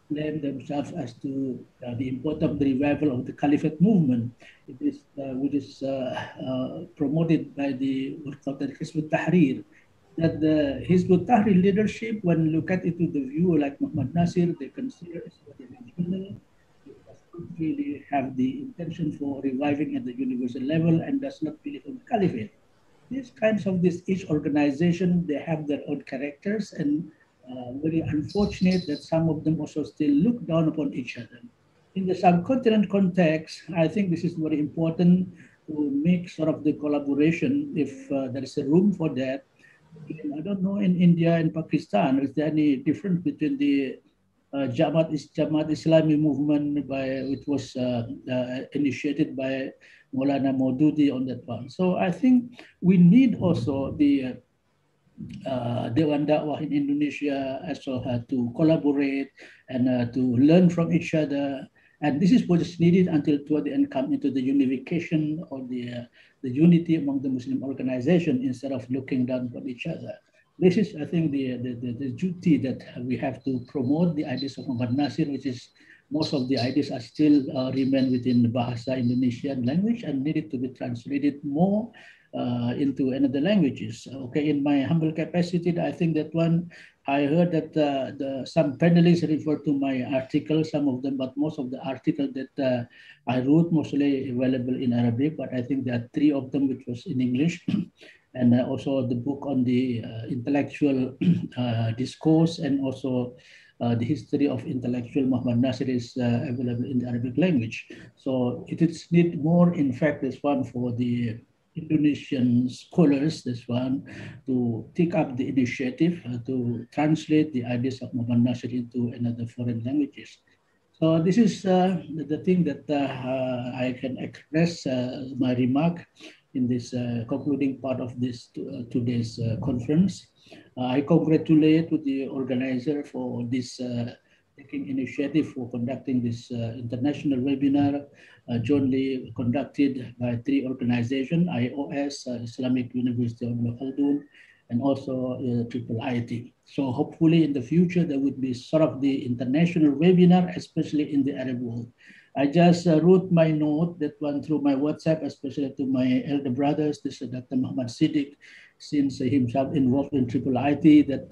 claim themselves as to the important revival of the Caliphate movement. It is which is promoted by the Hizb ut-Tahrir. That the Hizb ut-Tahrir leadership, when look at it with the view like Muhammad Nasir, they consider it as regional. It does not really have the intention for reviving at the universal level and does not believe in the Caliphate. These kinds of each organization, they have their own characters, and very unfortunate that some of them also still look down upon each other. In the subcontinent context, I think this is very important to make sort of the collaboration if there is a room for that. I don't know in India and Pakistan, is there any difference between the Jamaat Islami movement which was initiated by Maulana Maududi on that one. So I think we need also the Dewan Dakwah in Indonesia as well to collaborate and to learn from each other. And this is what is needed until toward the end come into the unification or the unity among the Muslim organization instead of looking down upon each other. This is, I think, the duty that we have to promote the ideas of Muhammad Nasir, which is most of the ideas are still remain within the Bahasa Indonesian language and needed to be translated more into another languages. Okay, in my humble capacity, I think that one, I heard that some panelists refer to my article, some of them, but most of the article that I wrote mostly available in Arabic, but I think there are 3 of them which was in English. And also the book on the intellectual discourse and also the history of intellectual Muhammad Nasir is available in the Arabic language. So it is need more, in fact, this one for the Indonesian scholars, this one, to take up the initiative to translate the ideas of Muhammad Nasir into another foreign languages. So this is the thing that I can express my remark in this concluding part of this today's conference. I congratulate to the organizer for this taking initiative for conducting this international webinar jointly conducted by 3 organizations, IOS, Islamic University of Khaldun, and also IIT. So hopefully in the future there would be sort of the international webinar, especially in the Arab world. I just wrote my note, that one through my WhatsApp, especially to my elder brothers, this is Dr. Muhammad Siddiq, since himself involved in IIT, that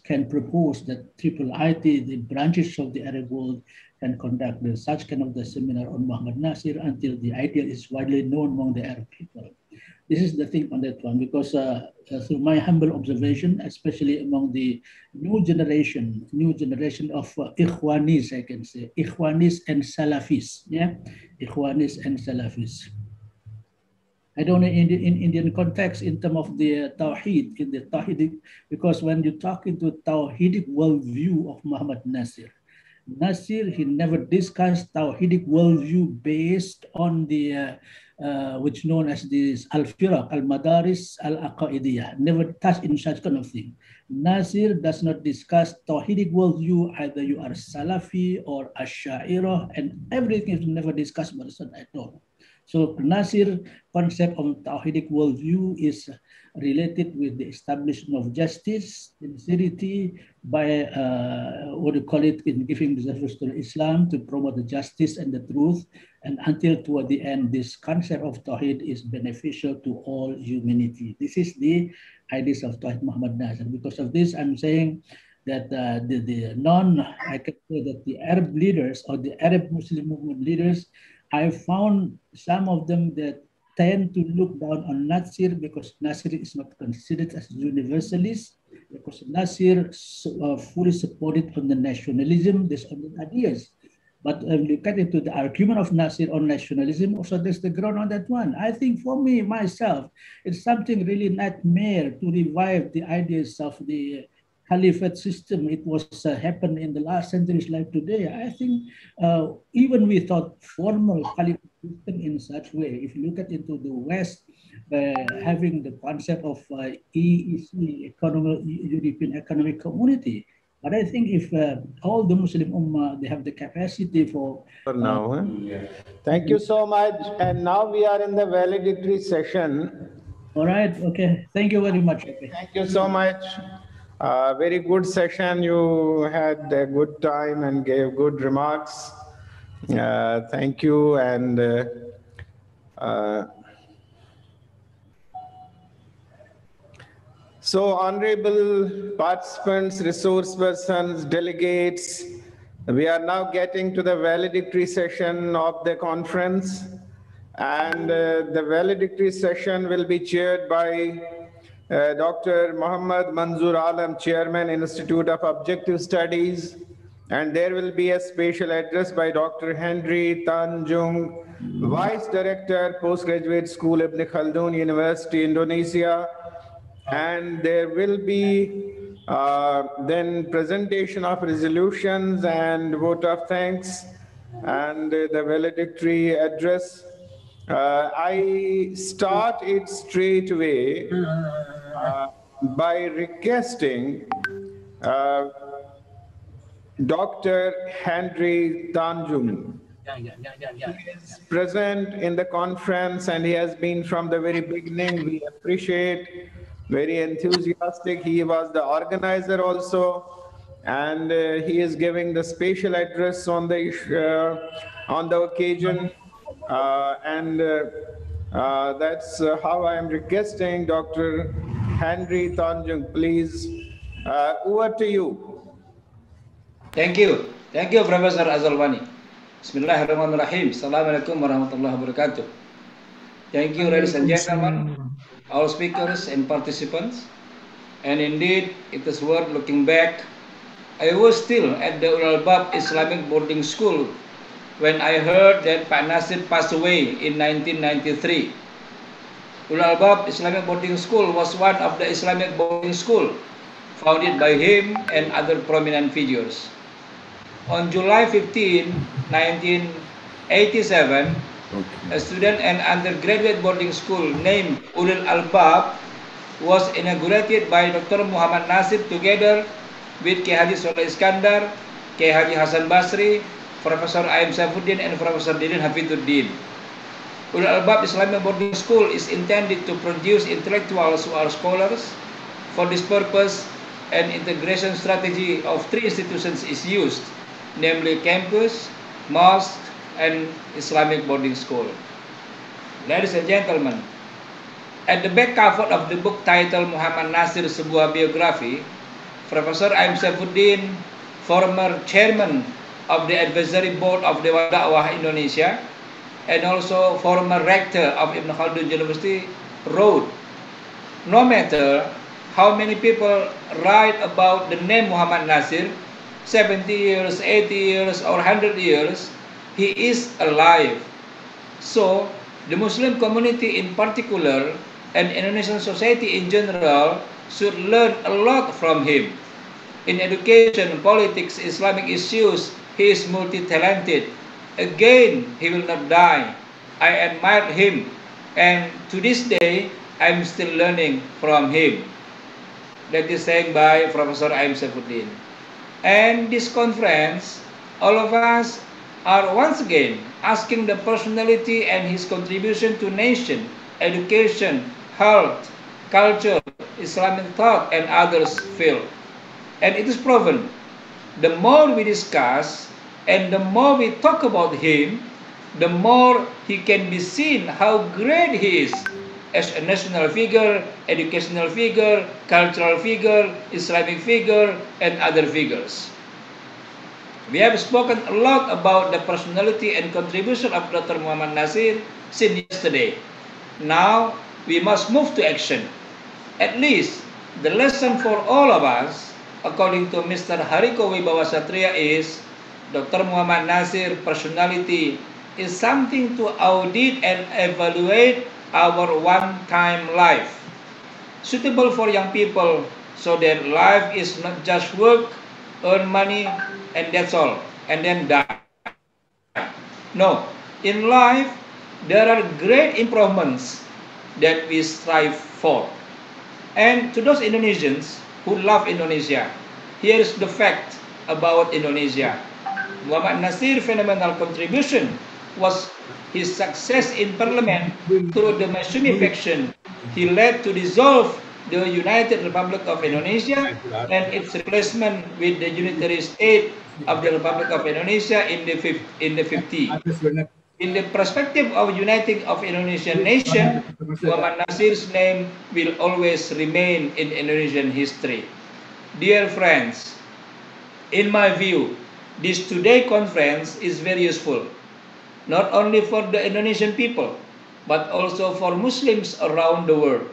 can propose that IIT, the branches of the Arab world, can conduct such kind of the seminar on Muhammad Nasir until the idea is widely known among the Arab people. This is the thing on that one, because through my humble observation, especially among the new generation of Ikhwanis, I can say, Ikhwanis and Salafis, yeah, Ikhwanis and Salafis. I don't know in Indian context in terms of the Tawheed, in the Tawheedic, because when you talk into Tawheedic worldview of Muhammad Nasir, Natsir, he never discussed Tawhidic worldview based on the which known as this Al-Firaq, Al-Madaris, Al-Aqaidiyah, never touched in such kind of thing. Natsir does not discuss Tawhidic worldview, either you are Salafi or Ash'ariyah, and everything is never discussed at all. So Natsir concept of Tawhidic worldview is related with the establishment of justice, sincerity, by what do you call it, in giving the service to Islam to promote the justice and the truth, and until toward the end, this concept of Tawhid is beneficial to all humanity. This is the ideas of Tawhid Muhammad Natsir. Because of this, I'm saying that I can say that the Arab leaders or the Arab Muslim movement leaders, I found some of them that tend to look down on Natsir because Natsir is not considered as universalist, because Natsir fully supported on the nationalism, there's on the ideas. But when you get into the argument of Natsir on nationalism, also there's the ground on that one. I think for me, myself, it's something really nightmare to revive the ideas of the Caliphate system. It was happened in the last centuries like today. I think even without formal Caliphate system in such way, if you look at into the West, having the concept of EEC, European Economic Community, but I think if all the Muslim Ummah, they have the capacity for now. Thank you so much. And now we are in the valedictory session. All right. Okay. Thank you very much. Okay. Thank you so much. Very good session. You had a good time and gave good remarks. Thank you. And so, honorable participants, resource persons, delegates, we are now getting to the valedictory session of the conference. And the valedictory session will be chaired by Dr. Muhammad Manzoor Alam, Chairman, Institute of Objective Studies. And there will be a special address by Dr. Henry Tanjung, Vice Director, Postgraduate School, Ibn Khaldun University, Indonesia. And there will be then presentation of resolutions and vote of thanks and the valedictory address. I start it straight away by requesting Dr. Henry Tanjung. He is present in the conference and he has been from the very beginning. We appreciate, very enthusiastic. He was the organizer also, and he is giving the special address on the occasion. That's how I am requesting Dr. Henry Tanjung, please. Over to you. Thank you. Thank you, Professor Azalwani. Bismillahirrahmanirrahim. Assalamualaikum warahmatullahi wabarakatuh. Thank you, ladies and gentlemen, all speakers and participants. And indeed, it is worth looking back. I was still at the Ulal-Bab Islamic boarding school when I heard that Pak Natsir passed away in 1993. Ulal-Bab Islamic boarding school was one of the Islamic boarding school founded by him and other prominent figures. On July 15, 1987, a student and undergraduate boarding school named Ulul Albab was inaugurated by Dr. Muhammad Natsir together with K. Haji Soleh Iskandar, K. Haji Hasan Basri, Professor Aim Saifuddin, and Professor Didin Hafiduddin. Ulul Albab Islamic Boarding School is intended to produce intellectuals who are scholars. For this purpose, an integration strategy of three institutions is used, namely campus, mosque, and Islamic boarding school. Ladies and gentlemen, at the back cover of the book titled Muhammad Natsir, Sebuah Biografi, Professor Aim Saifuddin, former chairman of the advisory board of Dewan Dakwah Indonesia, and also former rector of Ibn Khaldun University, wrote, "No matter how many people write about the name Muhammad Natsir, 70 years, 80 years, or 100 years, he is alive. So, the Muslim community in particular and Indonesian society in general should learn a lot from him. In education, politics, Islamic issues, He is multi-talented. Again, he will not die. I admire him, and to this day, I'm still learning from him. That is said by Professor Aim Saifuddin. And this conference, all of us are once again asking the personality and his contribution to nation, education, health, culture, Islamic thought, and others field. And it is proven, the more we discuss and the more we talk about him, the more he can be seen how great he is as a national figure, educational figure, cultural figure, Islamic figure, and other figures. We have spoken a lot about the personality and contribution of Dr. Muhammad Natsir since yesterday. Now, we must move to action. At least, the lesson for all of us, according to Mr. Hariko Wibawa Satria, is Dr. Muhammad Natsir personality is something to audit and evaluate our one-time life, suitable for young people, so that life is not just work, earn money, and that's all, and then die. No, in life, there are great improvements that we strive for. And to those Indonesians who love Indonesia, here is the fact about Indonesia. Muhammad Natsir's phenomenal contribution was his success in parliament through the Masyumi faction. He led to dissolve the United Republic of Indonesia and its replacement with the unitary state of the Republic of Indonesia in the 50s. In the perspective of uniting of Indonesian nation, Muhammad Natsir's name will always remain in Indonesian history. Dear friends, in my view, this today conference is very useful, not only for the Indonesian people, but also for Muslims around the world.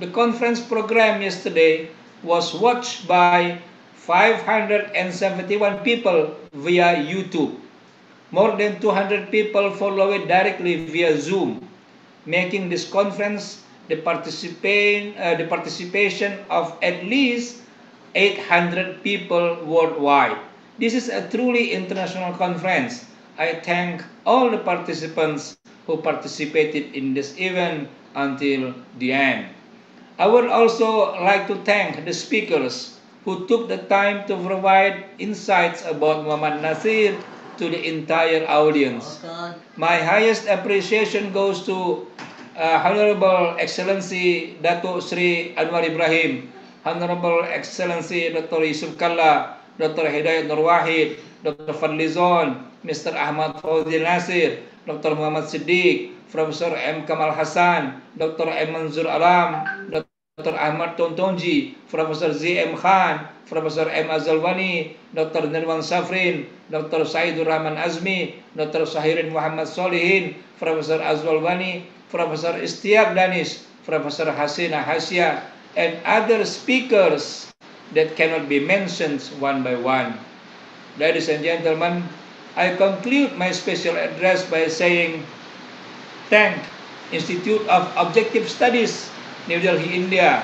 The conference program yesterday was watched by 571 people via YouTube. More than 200 people follow it directly via Zoom, making this conference the participation of at least 800 people worldwide. This is a truly international conference. I thank all the participants who participated in this event until the end. I would also like to thank the speakers who took the time to provide insights about Muhammad Natsir to the entire audience. My highest appreciation goes to Honorable Excellency Dato Sri Anwar Ibrahim, Honorable Excellency Dr. Yusuf Kalla, Dr. Hidayat Nur Wahid, Dr. Fadlizon, Mr. Ahmad Fawzi Nasir, Dr. Muhammad Siddiq, Professor M. Kamal Hassan, Dr. M. Manzur Alam, Dr. Ahmad Tontonji, Professor Z. M. Khan, Professor M. Azalwani, Dr. Nirwan Safrin, Dr. Saidur Rahman Azmi, Dr. Sohirin Muhammad Solihin, Professor Azwalwani, Professor Ishtiyaque Danish, Professor Hasina Hasya, and other speakers that cannot be mentioned one by one. Ladies and gentlemen, I conclude my special address by saying, thank Institute of Objective Studies, New Delhi, India,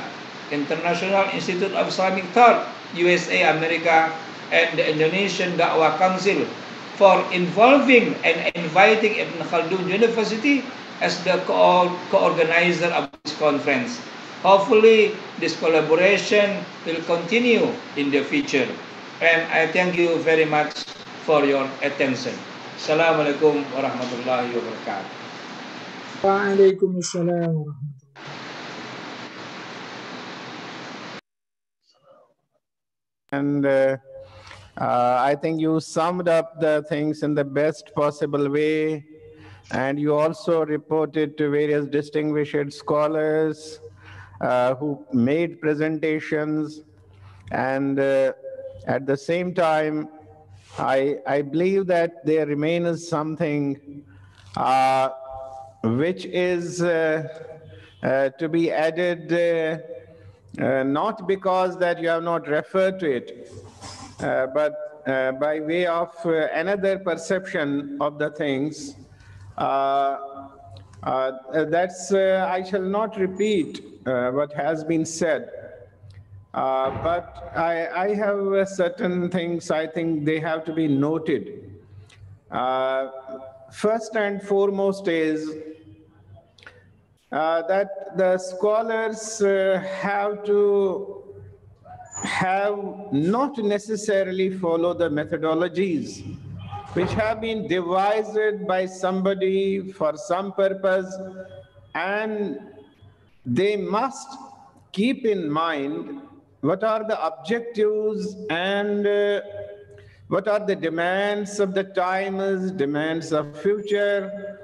International Institute of Islamic Thought, USA, America, and the Indonesian Da'wah Council for involving and inviting Ibn Khaldun University as the co-organizer of this conference. Hopefully, this collaboration will continue in the future. And I thank you very much for your attention. Assalamualaikum warahmatullahi wabarakatuh. Waalaikumsalam. And I think you summed up the things in the best possible way. And you also reported to various distinguished scholars who made presentations. And at the same time, I believe that there remains something which is to be added, not because that you have not referred to it, but by way of another perception of the things. I shall not repeat what has been said, But I have certain things I think they have to be noted. First and foremost is that the scholars have to not necessarily follow the methodologies which have been devised by somebody for some purpose, and they must keep in mind what are the objectives and what are the demands of the times, demands of future,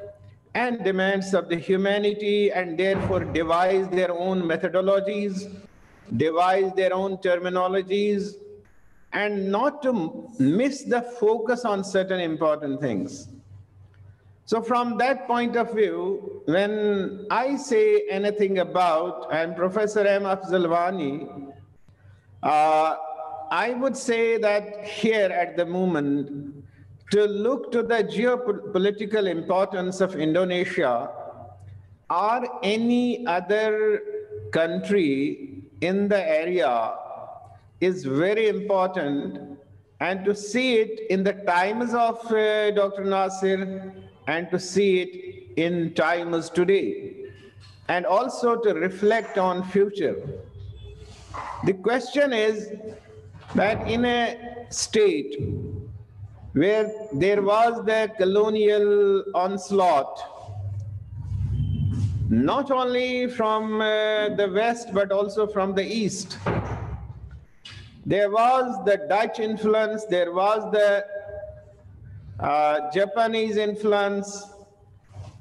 and demands of the humanity, and therefore devise their own methodologies, devise their own terminologies, and not to miss the focus on certain important things. So from that point of view, when I say anything about, and Professor M. Afzalwani, I would say that here at the moment, to look to the geopolitical importance of Indonesia or any other country in the area is very important, and to see it in the times of Dr. Nasir and to see it in times today, and also to reflect on future. The question is that in a state where there was the colonial onslaught, not only from the West, but also from the East. There was the Dutch influence, there was the Japanese influence,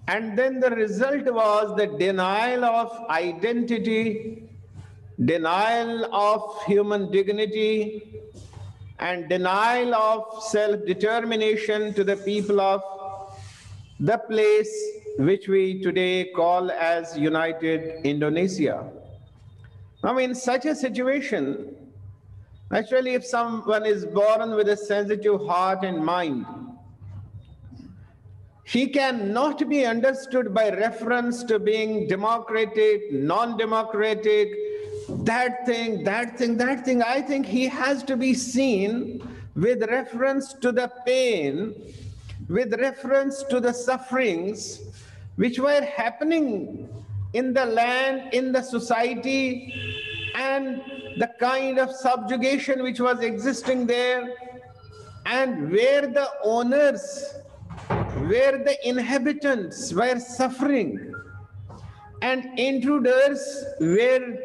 and then the result was the denial of identity, denial of human dignity, and denial of self-determination to the people of the place which we today call as United Indonesia. Now, in such a situation, actually, if someone is born with a sensitive heart and mind, he cannot be understood by reference to being democratic, non-democratic, that thing, that thing, that thing. I think he has to be seen with reference to the pain, with reference to the sufferings which were happening in the land, in the society, and the kind of subjugation which was existing there, and where the owners, where the inhabitants were suffering, and intruders were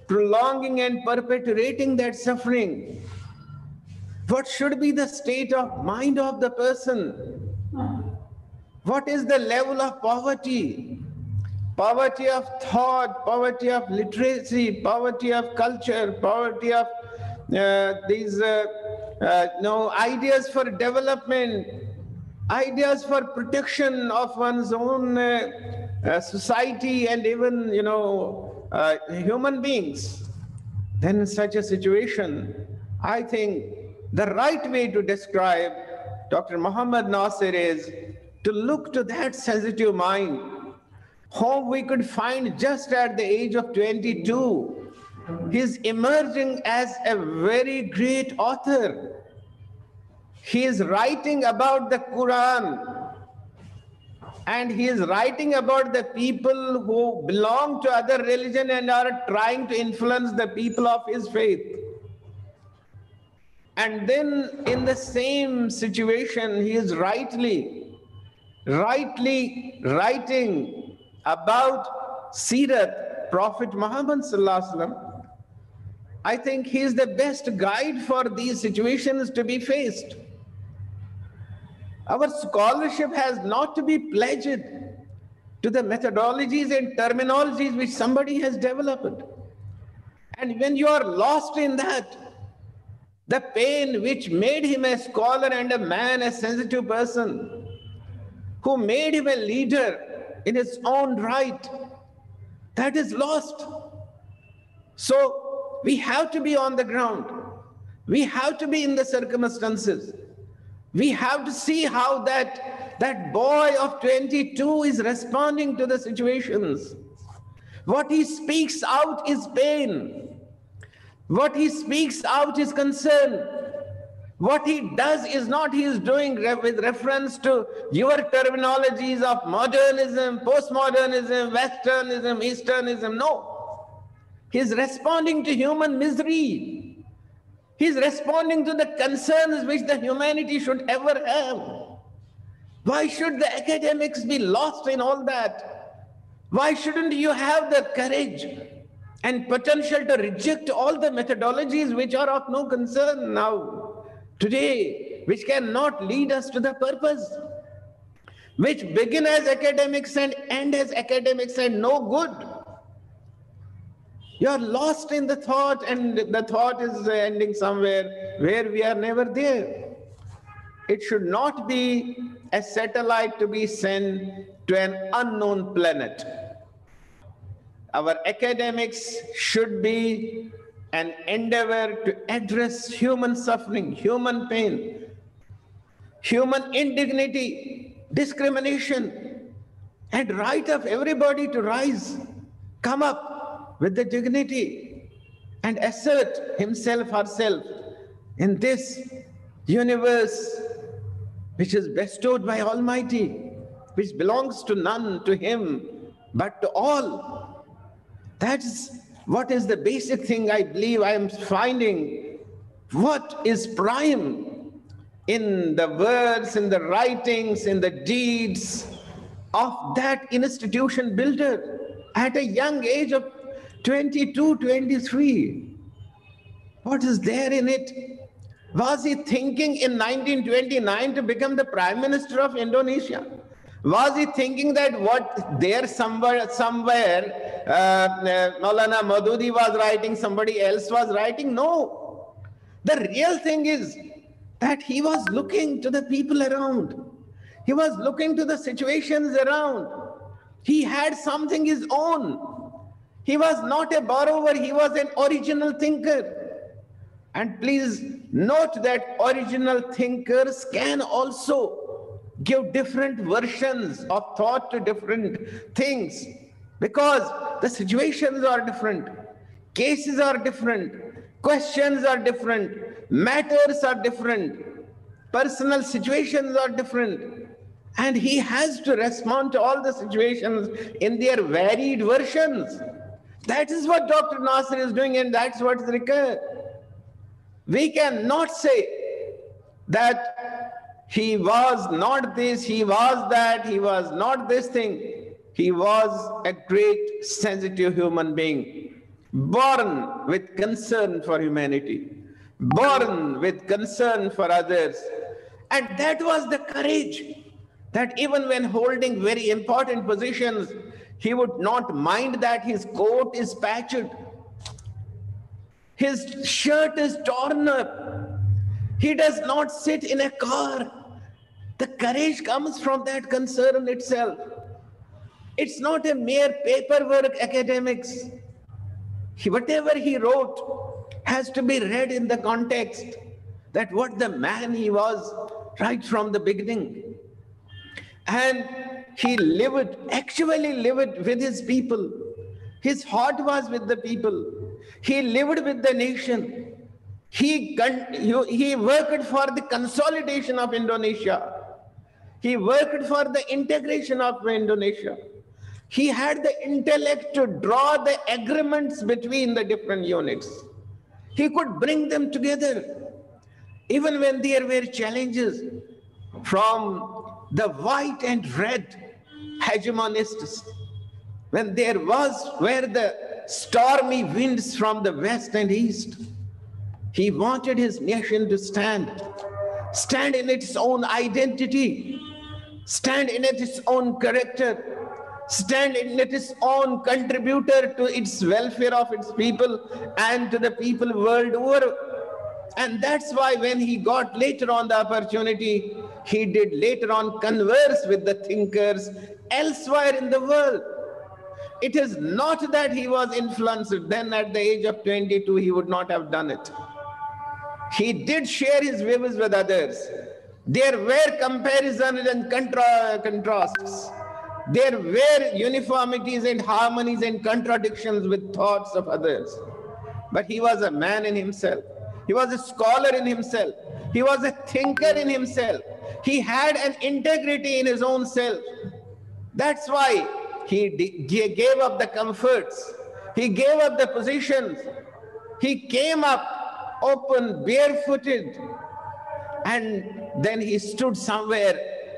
prolonging and perpetuating that suffering. What should be the state of mind of the person? What is the level of poverty? Poverty of thought, poverty of literacy, poverty of culture, poverty of these ideas for development, ideas for protection of one's own society and even, human beings. Then in such a situation, I think the right way to describe Dr. Mohammad Nasir is to look to that sensitive mind, whom we could find just at the age of 22. He's emerging as a very great author. He is writing about the Quran, and he is writing about the people who belong to other religion and are trying to influence the people of his faith. And then in the same situation, he is rightly writing about Sirat, Prophet Muhammad Sallallahu Alaihi Wasallam. I think he is the best guide for these situations to be faced. Our scholarship has not to be pledged to the methodologies and terminologies which somebody has developed. And when you are lost in that, the pain which made him a scholar and a man, a sensitive person, who made him a leader in his own right, that is lost. So we have to be on the ground. We have to be in the circumstances. We have to see how that boy of 22 is responding to the situations. What he speaks out is pain. What he speaks out is concern. What he does is not he is doing with reference to your terminologies of modernism, postmodernism, westernism, easternism. No. He's responding to human misery. He's responding to the concerns which the humanity should ever have. Why should the academics be lost in all that? Why shouldn't you have the courage and potential to reject all the methodologies which are of no concern now, today, which cannot lead us to the purpose, which begin as academics and end as academics and no good? You are lost in the thought, and the thought is ending somewhere where we are never there. It should not be a satellite to be sent to an unknown planet. Our academics should be an endeavor to address human suffering, human pain, human indignity, discrimination, and right of everybody to rise, come up with the dignity and assert himself, herself in this universe which is bestowed by Almighty, which belongs to none, to Him, but to all. That's what is the basic thing I believe I am finding. What is prime in the words, in the writings, in the deeds of that institution builder at a young age of 22, 23? What is there in it? Was he thinking in 1929 to become the Prime Minister of Indonesia? Was he thinking that what there somewhere Maulana Maududi was writing, somebody else was writing? No. The real thing is that he was looking to the people around. He was looking to the situations around. He had something his own. He was not a borrower, he was an original thinker. And please note that original thinkers can also give different versions of thought to different things, because the situations are different, cases are different, questions are different, matters are different, personal situations are different, and he has to respond to all the situations in their varied versions. That is what Dr. Nasir is doing, and that's what is required. We cannot say that he was not this, he was that, he was not this thing. He was a great sensitive human being, born with concern for humanity, born with concern for others. And that was the courage that even when holding very important positions, he would not mind that his coat is patched, his shirt is torn up. He does not sit in a car. The courage comes from that concern itself. It's not a mere paperwork academics. Whatever he wrote has to be read in the context that what the man he was right from the beginning. And he lived, actually lived with his people. His heart was with the people. He lived with the nation. He worked for the consolidation of Indonesia. He worked for the integration of Indonesia. He had the intellect to draw the agreements between the different units. He could bring them together. Even when there were challenges from the white and red hegemonists, when there were the stormy winds from the west and east, he wanted his nation to stand in its own identity, stand in its own character, stand in its own contributor to its welfare of its people and to the people world over. And that's why when he got later on the opportunity, he did later on converse with the thinkers elsewhere in the world. It is not that he was influenced. Then at the age of 22, he would not have done it. He did share his views with others. There were comparisons and contrasts. There were uniformities and harmonies and contradictions with thoughts of others. but he was a man in himself. He was a scholar in himself. He was a thinker in himself. He had an integrity in his own self. That's why he gave up the comforts. He gave up the positions. He came up open, barefooted, and then he stood somewhere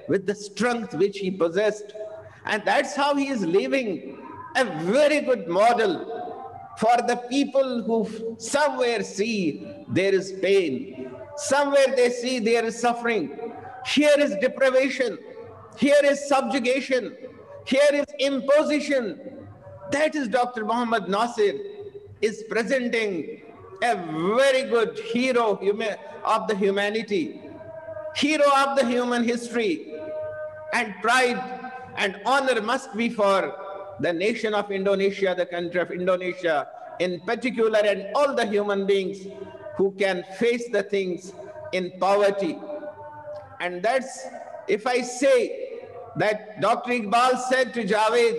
with the strength which he possessed. And that's how he is living a very good model for the people who somewhere see there is pain, somewhere they see there is suffering. Here is deprivation, here is subjugation, here is imposition. That is Dr. Muhammad Natsir is presenting a very good hero of the humanity, hero of the human history, and pride and honor must be for the nation of Indonesia, the country of Indonesia in particular, and all the human beings who can face the things in poverty. And that's, if I say that Dr. Iqbal said to Javed,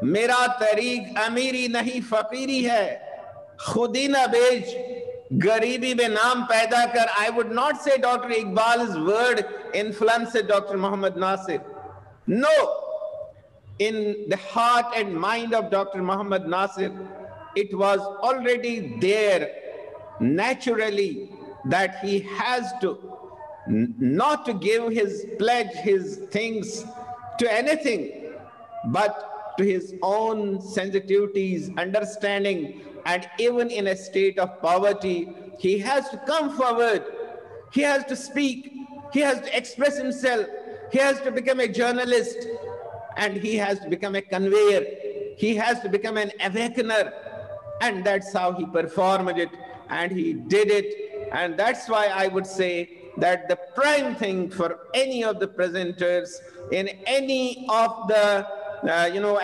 Mera tariq amiri nahi faqiri hai, khudi na bej, garibi mein naam paida kar. I would not say Dr. Iqbal's word influenced Dr. Muhammad Natsir. No. In the heart and mind of Dr. Muhammad Natsir, it was already there naturally that he has to not to give his pledge, his things to anything, but to his own sensitivities, understanding, and even in a state of poverty, he has to come forward, he has to speak, he has to express himself, he has to become a journalist, and he has to become a conveyor, he has to become an awakener, and that's how he performed it, and he did it. And that's why I would say that the prime thing for any of the presenters in any of the,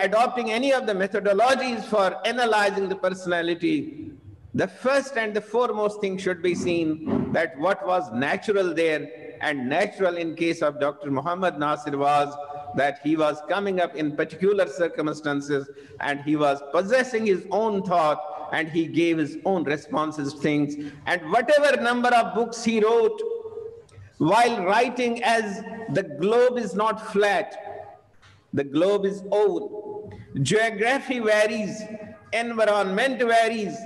adopting any of the methodologies for analyzing the personality, the first and the foremost thing should be seen that what was natural there, and natural in case of Dr. Muhammad Natsir was that he was coming up in particular circumstances and he was possessing his own thought and he gave his own responses to things. And whatever number of books he wrote, while writing as the globe is not flat, the globe is oval. Geography varies, environment varies,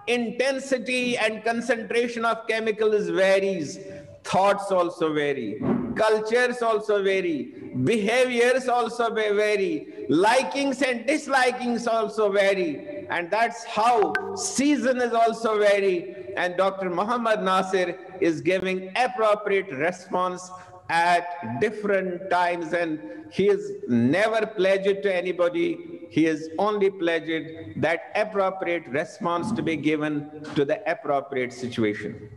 intensity and concentration of chemicals varies, thoughts also vary, cultures also vary, behaviors also vary, likings and dislikings also vary, and that's how season is also vary. And Dr. Muhammad Natsir is giving appropriate response at different times, and he is never pledged to anybody. He is only pledged that appropriate response to be given to the appropriate situation.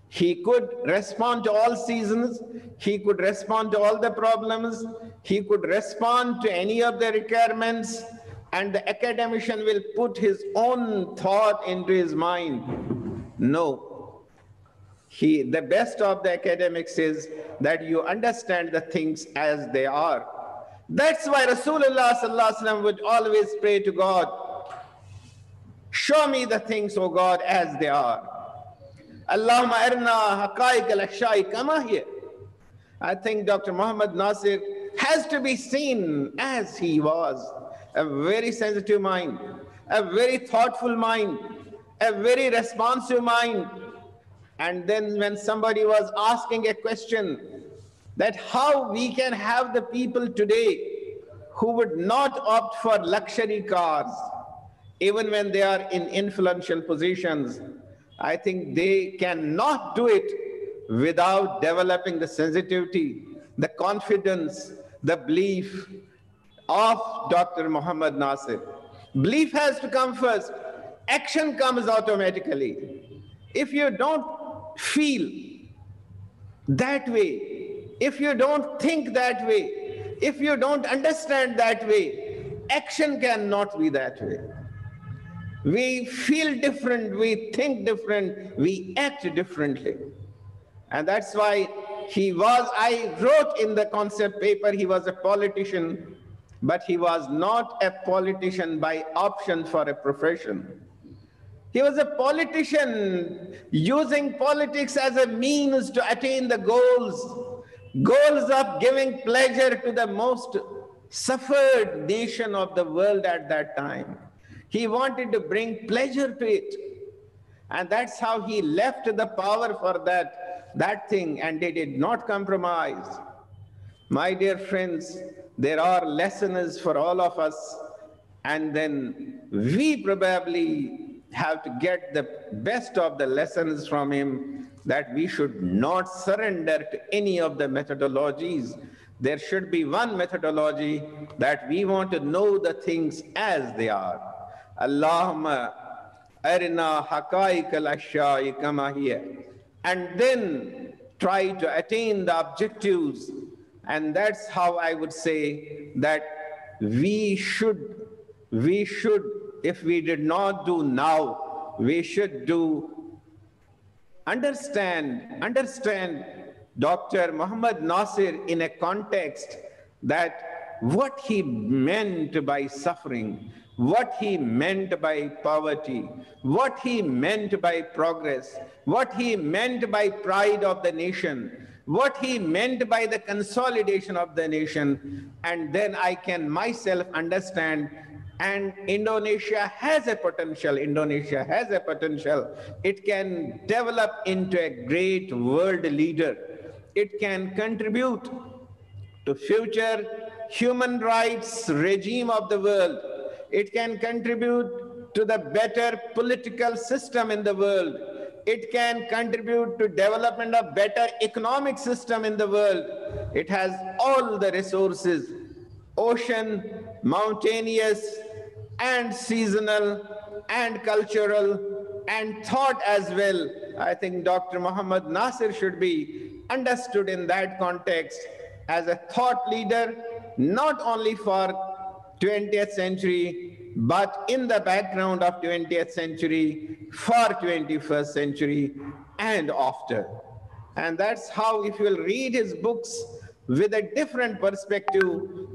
He could respond to all seasons. He could respond to all the problems. He could respond to any of the requirements, and the academician will put his own thought into his mind. No. The best of the academics is that you understand the things as they are. That's why Rasulullah sallallahu alaihi wasallam would always pray to God, show me the things, O God, as they are. Allahumma arna haqaiq al-ashai kama hiya. I think Dr. Muhammad Natsir has to be seen as he was. A very sensitive mind, a very thoughtful mind, a very responsive mind. And then when somebody was asking a question that how we can have the people today who would not opt for luxury cars, even when they are in influential positions, I think they cannot do it without developing the sensitivity, the confidence, the belief of Dr. Muhammad Natsir. Belief has to come first. Action comes automatically. If you don't feel that way, if you don't think that way, if you don't understand that way, action cannot be that way. We feel different, we think different, we act differently. And that's why I wrote in the concept paper, he was a politician, but he was not a politician by option for a profession. He was a politician using politics as a means to attain the goals of giving pleasure to the most suffered nation of the world at that time. He wanted to bring pleasure to it. And that's how he left the power for that thing, and they did not compromise. My dear friends, there are lessons for all of us, and then we probably have to get the best of the lessons from him, that we should not surrender to any of the methodologies. There should be one methodology, that we want to know the things as they are. Allahumma arina haqa'iq al-ashya'i kama hiya. And then try to attain the objectives. And that's how I would say that we should, if we did not do now, we should do. Understand Dr. Muhammad Natsir in a context that what he meant by suffering, what he meant by poverty, what he meant by progress, what he meant by pride of the nation, what he meant by the consolidation of the nation, and then I can myself understand. And Indonesia has a potential. It can develop into a great world leader. It can contribute to future human rights regime of the world. It can contribute to the better political system in the world. It can contribute to development of better economic system in the world. It has all the resources, ocean, mountainous, and seasonal, and cultural, and thought as well. I think Dr. Muhammad Natsir should be understood in that context as a thought leader, not only for 20th century, but in the background of 20th century, for 21st century, and after. And that's how, if you will read his books with a different perspective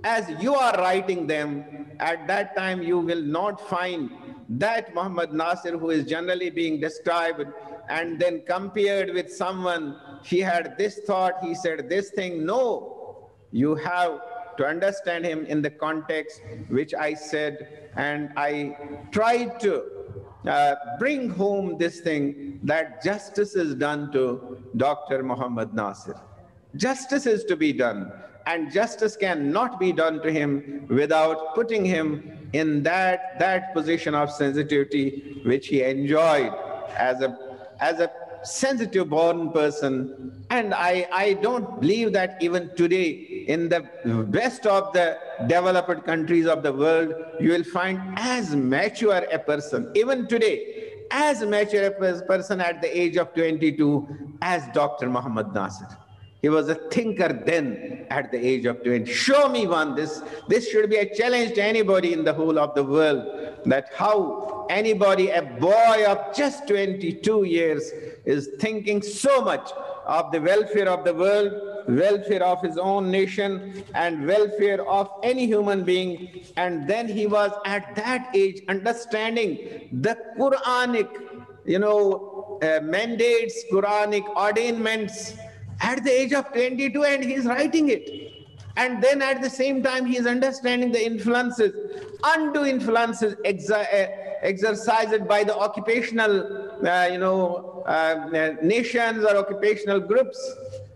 as you are writing them, at that time you will not find that Muhammad Natsir who is generally being described and then compared with someone, he had this thought, he said this thing. No, you have to understand him in the context which I said, and I tried to bring home this thing, that justice is done to Dr. Muhammad Natsir. Justice is to be done, and justice cannot be done to him without putting him in that position of sensitivity which he enjoyed as a sensitive born person. And I don't believe that even today in the best of the developed countries of the world, you will find as mature a person, even today, as mature a person at the age of 22 as Dr. Muhammad Natsir. He was a thinker then at the age of 20. Show me one. This should be a challenge to anybody in the whole of the world, that how anybody, a boy of just 22 years, is thinking so much of the welfare of the world, welfare of his own nation, and welfare of any human being. And then he was at that age understanding the Quranic, mandates, Quranic ordainments, at the age of 22, and he's writing it. And then at the same time, he is understanding the influences, undue influences exercised by the occupational, nations or occupational groups.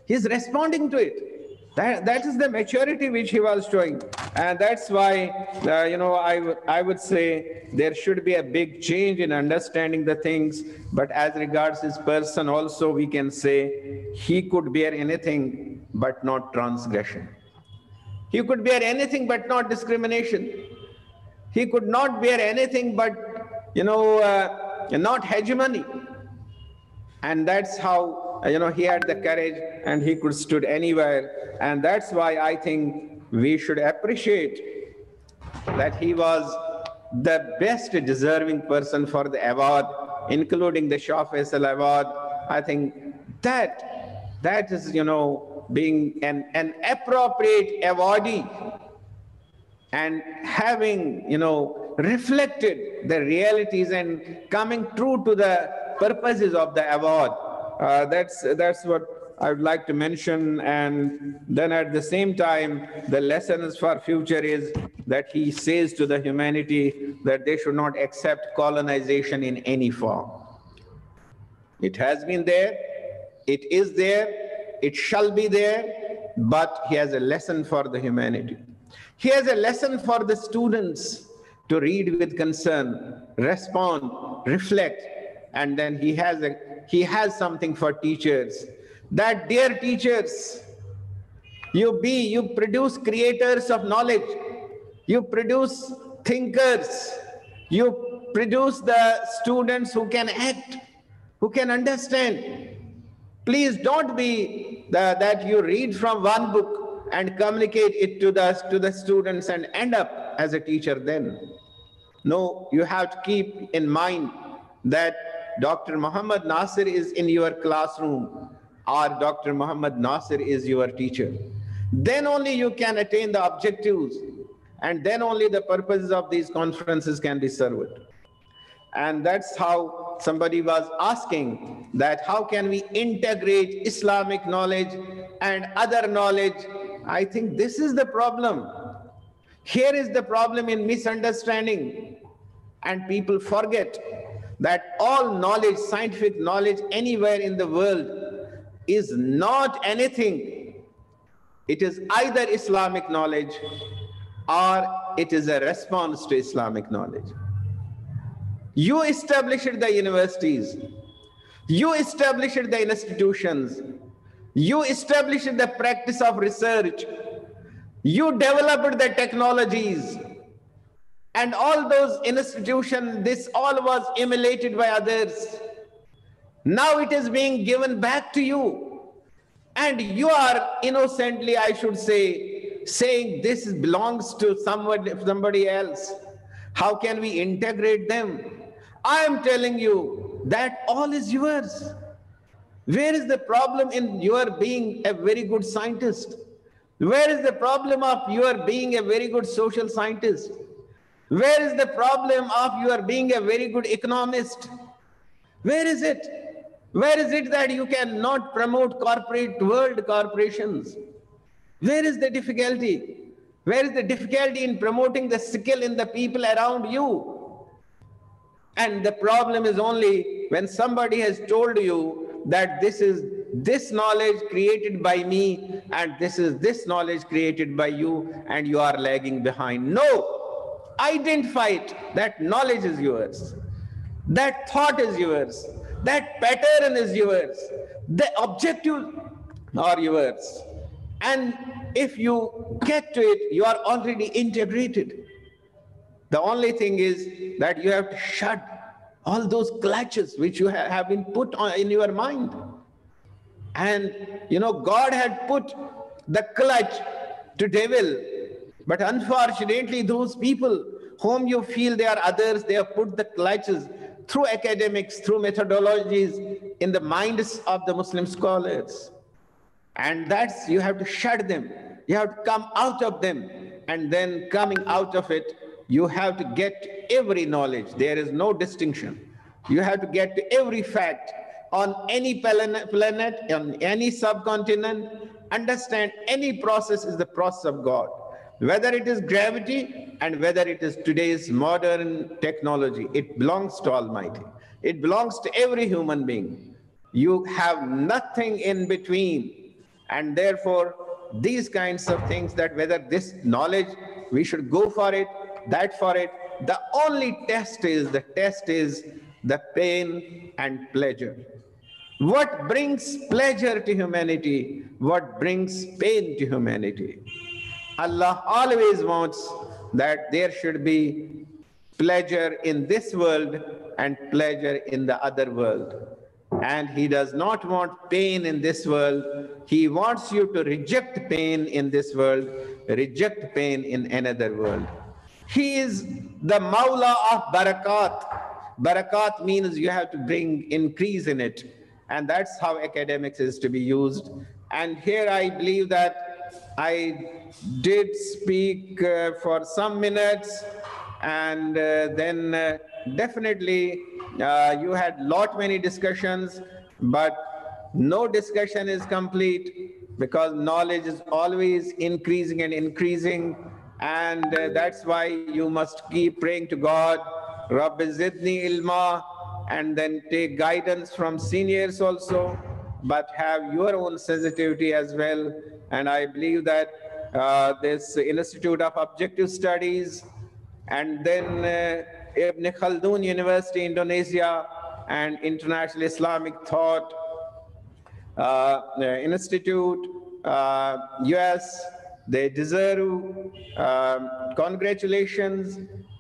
He's responding to it. That is the maturity which he was showing. And that's why, I would say there should be a big change in understanding the things. But as regards his person also, we can say he could bear anything but not transgression. He could bear anything but not discrimination. He could not bear anything but, not hegemony. And that's how, he had the courage, and he could stood anywhere. And that's why I think we should appreciate that he was the best deserving person for the award, including the Shah Faisal Award. I think that is, being an appropriate awardee, and having, reflected the realities and coming true to the purposes of the award. That's what I would like to mention. And then at the same time, the lessons for future is that he says to the humanity that they should not accept colonization in any form. It has been there, it is there, it shall be there, but he has a lesson for the humanity. He has a lesson for the students to read with concern, respond, reflect, and then he has something for teachers. That, dear teachers, you produce creators of knowledge, you produce thinkers, you produce the students who can act, who can understand. Please don't be that you read from one book and communicate it to the students and end up as a teacher then. No, you have to keep in mind that Dr. Muhammad Natsir is in your classroom, or Dr. Muhammad Natsir is your teacher. Then only you can attain the objectives, and then only the purposes of these conferences can be served. And that's how somebody was asking that how can we integrate Islamic knowledge and other knowledge. I think this is the problem. Here is the problem in misunderstanding, and people forget that all knowledge, scientific knowledge anywhere in the world is not anything. It is either Islamic knowledge or it is a response to Islamic knowledge. You established the universities, you established the institutions, you established the practice of research, you developed the technologies, and all those institutions, this all was emulated by others. Now it is being given back to you, and you are innocently, I should say, saying this belongs to somebody else. How can we integrate them? I am telling you that all is yours. Where is the problem in your being a very good scientist? Where is the problem of your being a very good social scientist? Where is the problem of your being a very good economist? Where is it? Where is it that you cannot promote world corporations? Where is the difficulty? Where is the difficulty in promoting the skill in the people around you? And the problem is only when somebody has told you that this is this knowledge created by me and this is this knowledge created by you, and you are lagging behind. No, identify it. That knowledge is yours. That thought is yours. That pattern is yours. The objectives are yours. And if you get to it, you are already integrated. The only thing is that you have to shut all those clutches which you have been put on in your mind. And God had put the clutch to devil, but unfortunately those people whom you feel they are others, they have put the clutches through academics, through methodologies in the minds of the Muslim scholars. And that's, you have to shut them. You have to come out of them. And then coming out of it, you have to get every knowledge. There is no distinction. You have to get to every fact on any planet, on any subcontinent. Understand any process is the process of God. Whether it is gravity and whether it is today's modern technology, it belongs to Almighty. It belongs to every human being. You have nothing in between. And therefore, these kinds of things, that whether this knowledge, we should go for it, that for it, the only test is the pain and pleasure. What brings pleasure to humanity? What brings pain to humanity? Allah always wants that there should be pleasure in this world and pleasure in the other world. And He does not want pain in this world. He wants you to reject pain in this world, reject pain in another world. He is the Mawla of Barakat. Barakat means you have to bring increase in it. And that's how academics is to be used. And here I believe that I did speak for some minutes, and then definitely you had many discussions, but no discussion is complete because knowledge is always increasing and increasing, and that's why you must keep praying to God, Rabbi Zidni Ilma, and then take guidance from seniors also, but have your own sensitivity as well. And I believe that this Institute of Objective Studies, and then Ibn Khaldun University, Indonesia, and International Islamic Thought Institute, US, they deserve congratulations,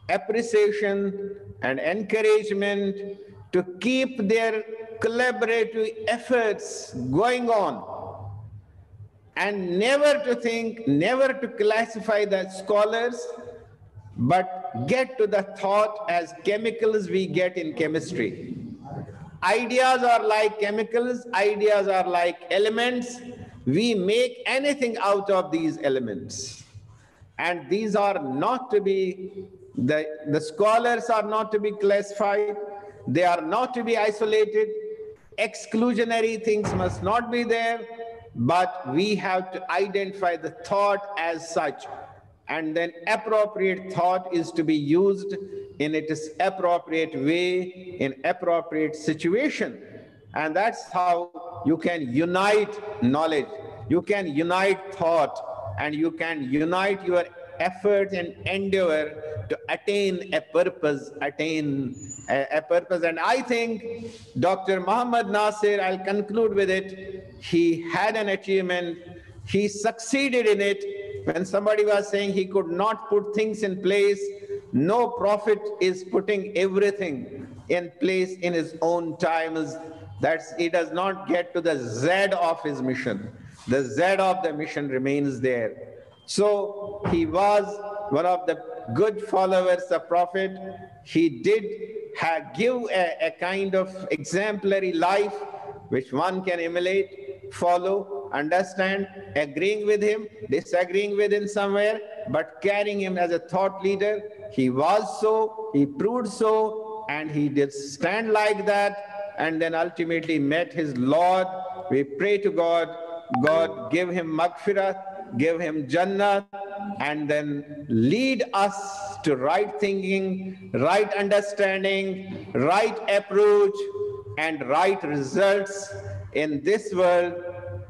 appreciation, and encouragement to keep their collaborative efforts going on, and never to think, never to classify the scholars, but get to the thought as chemicals we get in chemistry. Ideas are like chemicals, ideas are like elements. We make anything out of these elements. And these are not to be, the scholars are not to be classified, they are not to be isolated, exclusionary things must not be there, but we have to identify the thought as such. And then appropriate thought is to be used in its appropriate way, in appropriate situation. And that's how you can unite knowledge, you can unite thought, and you can unite your effort and endeavor to attain a purpose, And I think Dr. Mohammad Natsir, I'll conclude with it, he had an achievement, he succeeded in it. When somebody was saying he could not put things in place, no prophet is putting everything in place in his own times. He does not get to the Z of his mission. The Z of the mission remains there. So he was one of the good followers of Prophet. He did give a kind of exemplary life which one can emulate, follow, understand, agreeing with him, disagreeing with him somewhere, but carrying him as a thought leader. He was so, he proved so, and he did stand like that, and then ultimately met his Lord. We pray to God, God give him maghfirah, give him Jannah, and then lead us to right thinking, right understanding, right approach, and right results in this world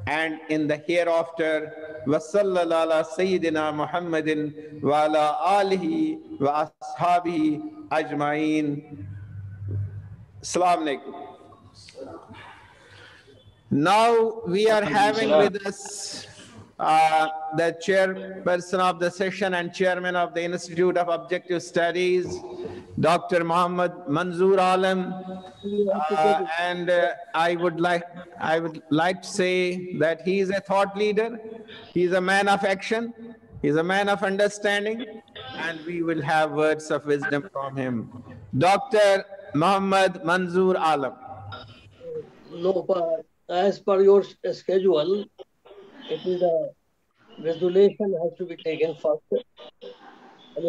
and in the hereafter. Wa sallallahu ala sayyidina Muhammadin wa ala alihi wa ashabihi ajma'in. Assalamu alaikum. Now we are having with us the chairperson of the session and chairman of the Institute of Objective Studies, Dr. Muhammad Manzoor Alam, and I would like to say that he is a thought leader, he is a man of action, he is a man of understanding, and we will have words of wisdom from him. Dr. Muhammad Manzoor Alam. No, as per your schedule, it is a resolution has to be taken first.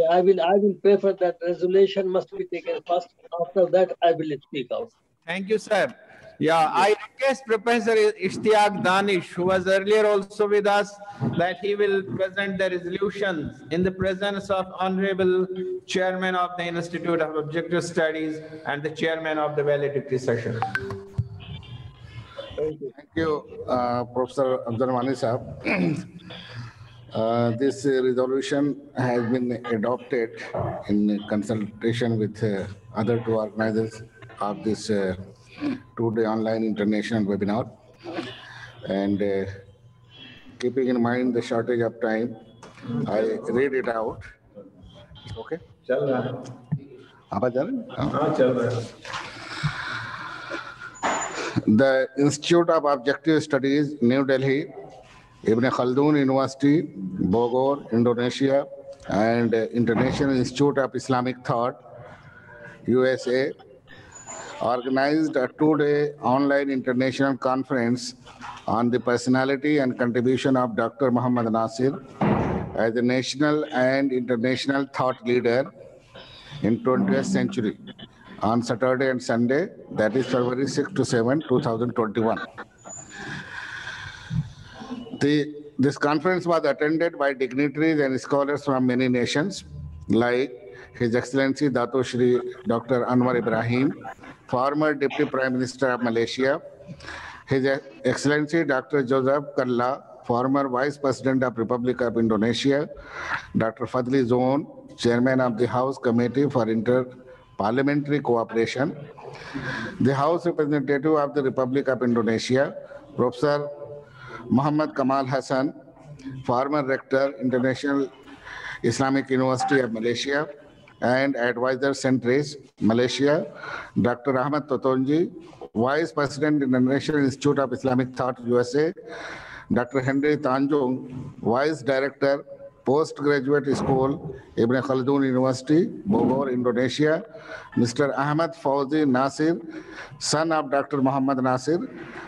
I will prefer that resolution must be taken first. After that, I will speak out. Thank you, sir. Yeah, I request Professor Ishtiyaque Danish, who was earlier also with us, that he will present the resolutions in the presence of Honorable Chairman of the Institute of Objective Studies and the Chairman of the valedictory session. Thank you, Professor Abdul Sahab. This resolution has been adopted in consultation with other two organizers of this two-day online international webinar. And keeping in mind the shortage of time, I read it out. Okay? The Institute of Objective Studies, New Delhi, Ibn Khaldun University, Bogor, Indonesia, and International Institute of Islamic Thought, USA, organized a two-day online international conference on the personality and contribution of Dr. Mohammad Natsir as a national and international thought leader in 20th century on Saturday and Sunday, that is February 6 to 7, 2021. This conference was attended by dignitaries and scholars from many nations, like His Excellency Dato Shri Dr. Anwar Ibrahim, former Deputy Prime Minister of Malaysia, His Excellency Dr. Joseph Kalla, former Vice President of Republic of Indonesia, Dr. Fadli Zone, Chairman of the House Committee for Inter-Parliamentary Cooperation, the House Representative of the Republic of Indonesia, Professor Muhammad Kamal Hassan, former Rector, International Islamic University of Malaysia, and Advisor Centris, Malaysia, Dr. Ahmad Totonji, Vice President, International Institute of Islamic Thought, USA, Dr. Henry Tanjung, Vice Director, Postgraduate School, Ibn Khaldun University, Bogor, Indonesia, Mr. Ahmad Fauzi Nasir, son of Dr. Muhammad Nasir,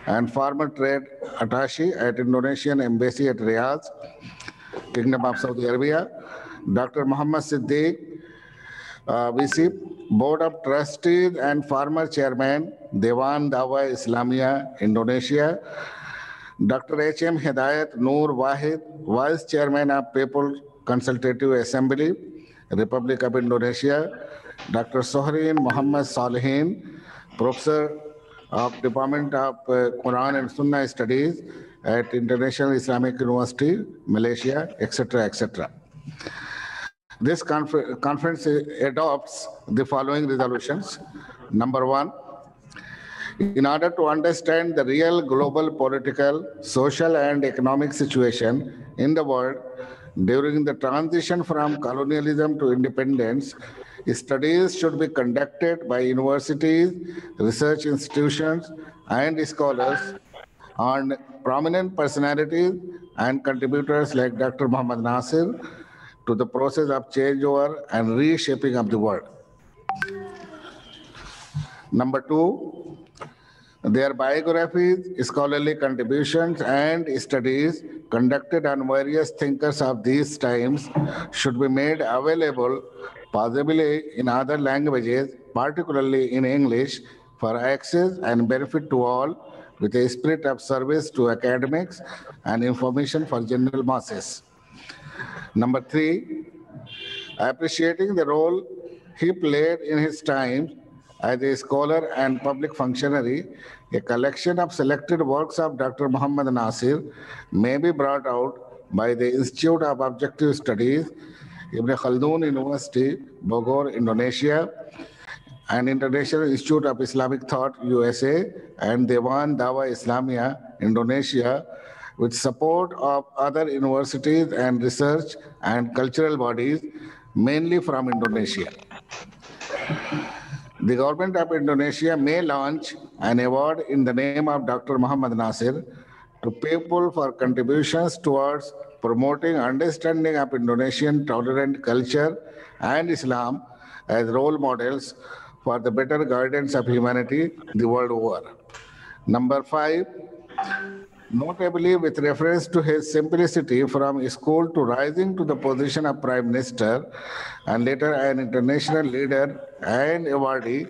and former trade attaché at Indonesian Embassy at Riyadh, Kingdom of Saudi Arabia, Dr. Muhammad Siddiq, VC, Board of Trustees and former Chairman, Dewan Dawa Islamia, Indonesia, Dr. H.M. Hidayat Noor Wahid, Vice Chairman of People's Consultative Assembly, Republic of Indonesia, Dr. Sohirin Muhammad Solihin, Professor of Department of Quran and Sunnah Studies at International Islamic University, Malaysia, etc., etc. This conference adopts the following resolutions. Number 1, in order to understand the real global political, social, and economic situation in the world during the transition from colonialism to independence, studies should be conducted by universities, research institutions, and scholars on prominent personalities and contributors like Dr. Muhammad Nasir to the process of changeover and reshaping of the world. Number 2, their biographies, scholarly contributions, and studies conducted on various thinkers of these times should be made available, possibly in other languages, particularly in English, for access and benefit to all, with a spirit of service to academics and information for general masses. Number 3, appreciating the role he played in his time as a scholar and public functionary, a collection of selected works of Dr. Muhammad Nasir may be brought out by the Institute of Objective Studies, Ibn Khaldun University, Bogor, Indonesia, and International Institute of Islamic Thought, USA, and Dewan Dawa Islamia, Indonesia, with support of other universities and research and cultural bodies, mainly from Indonesia. The government of Indonesia may launch an award in the name of Dr. Muhammad Nasir to people for contributions towards promoting understanding of Indonesian tolerant culture and Islam as role models for the better guidance of humanity the world over. Number 5, notably with reference to his simplicity from school to rising to the position of Prime Minister and later an international leader and awardee,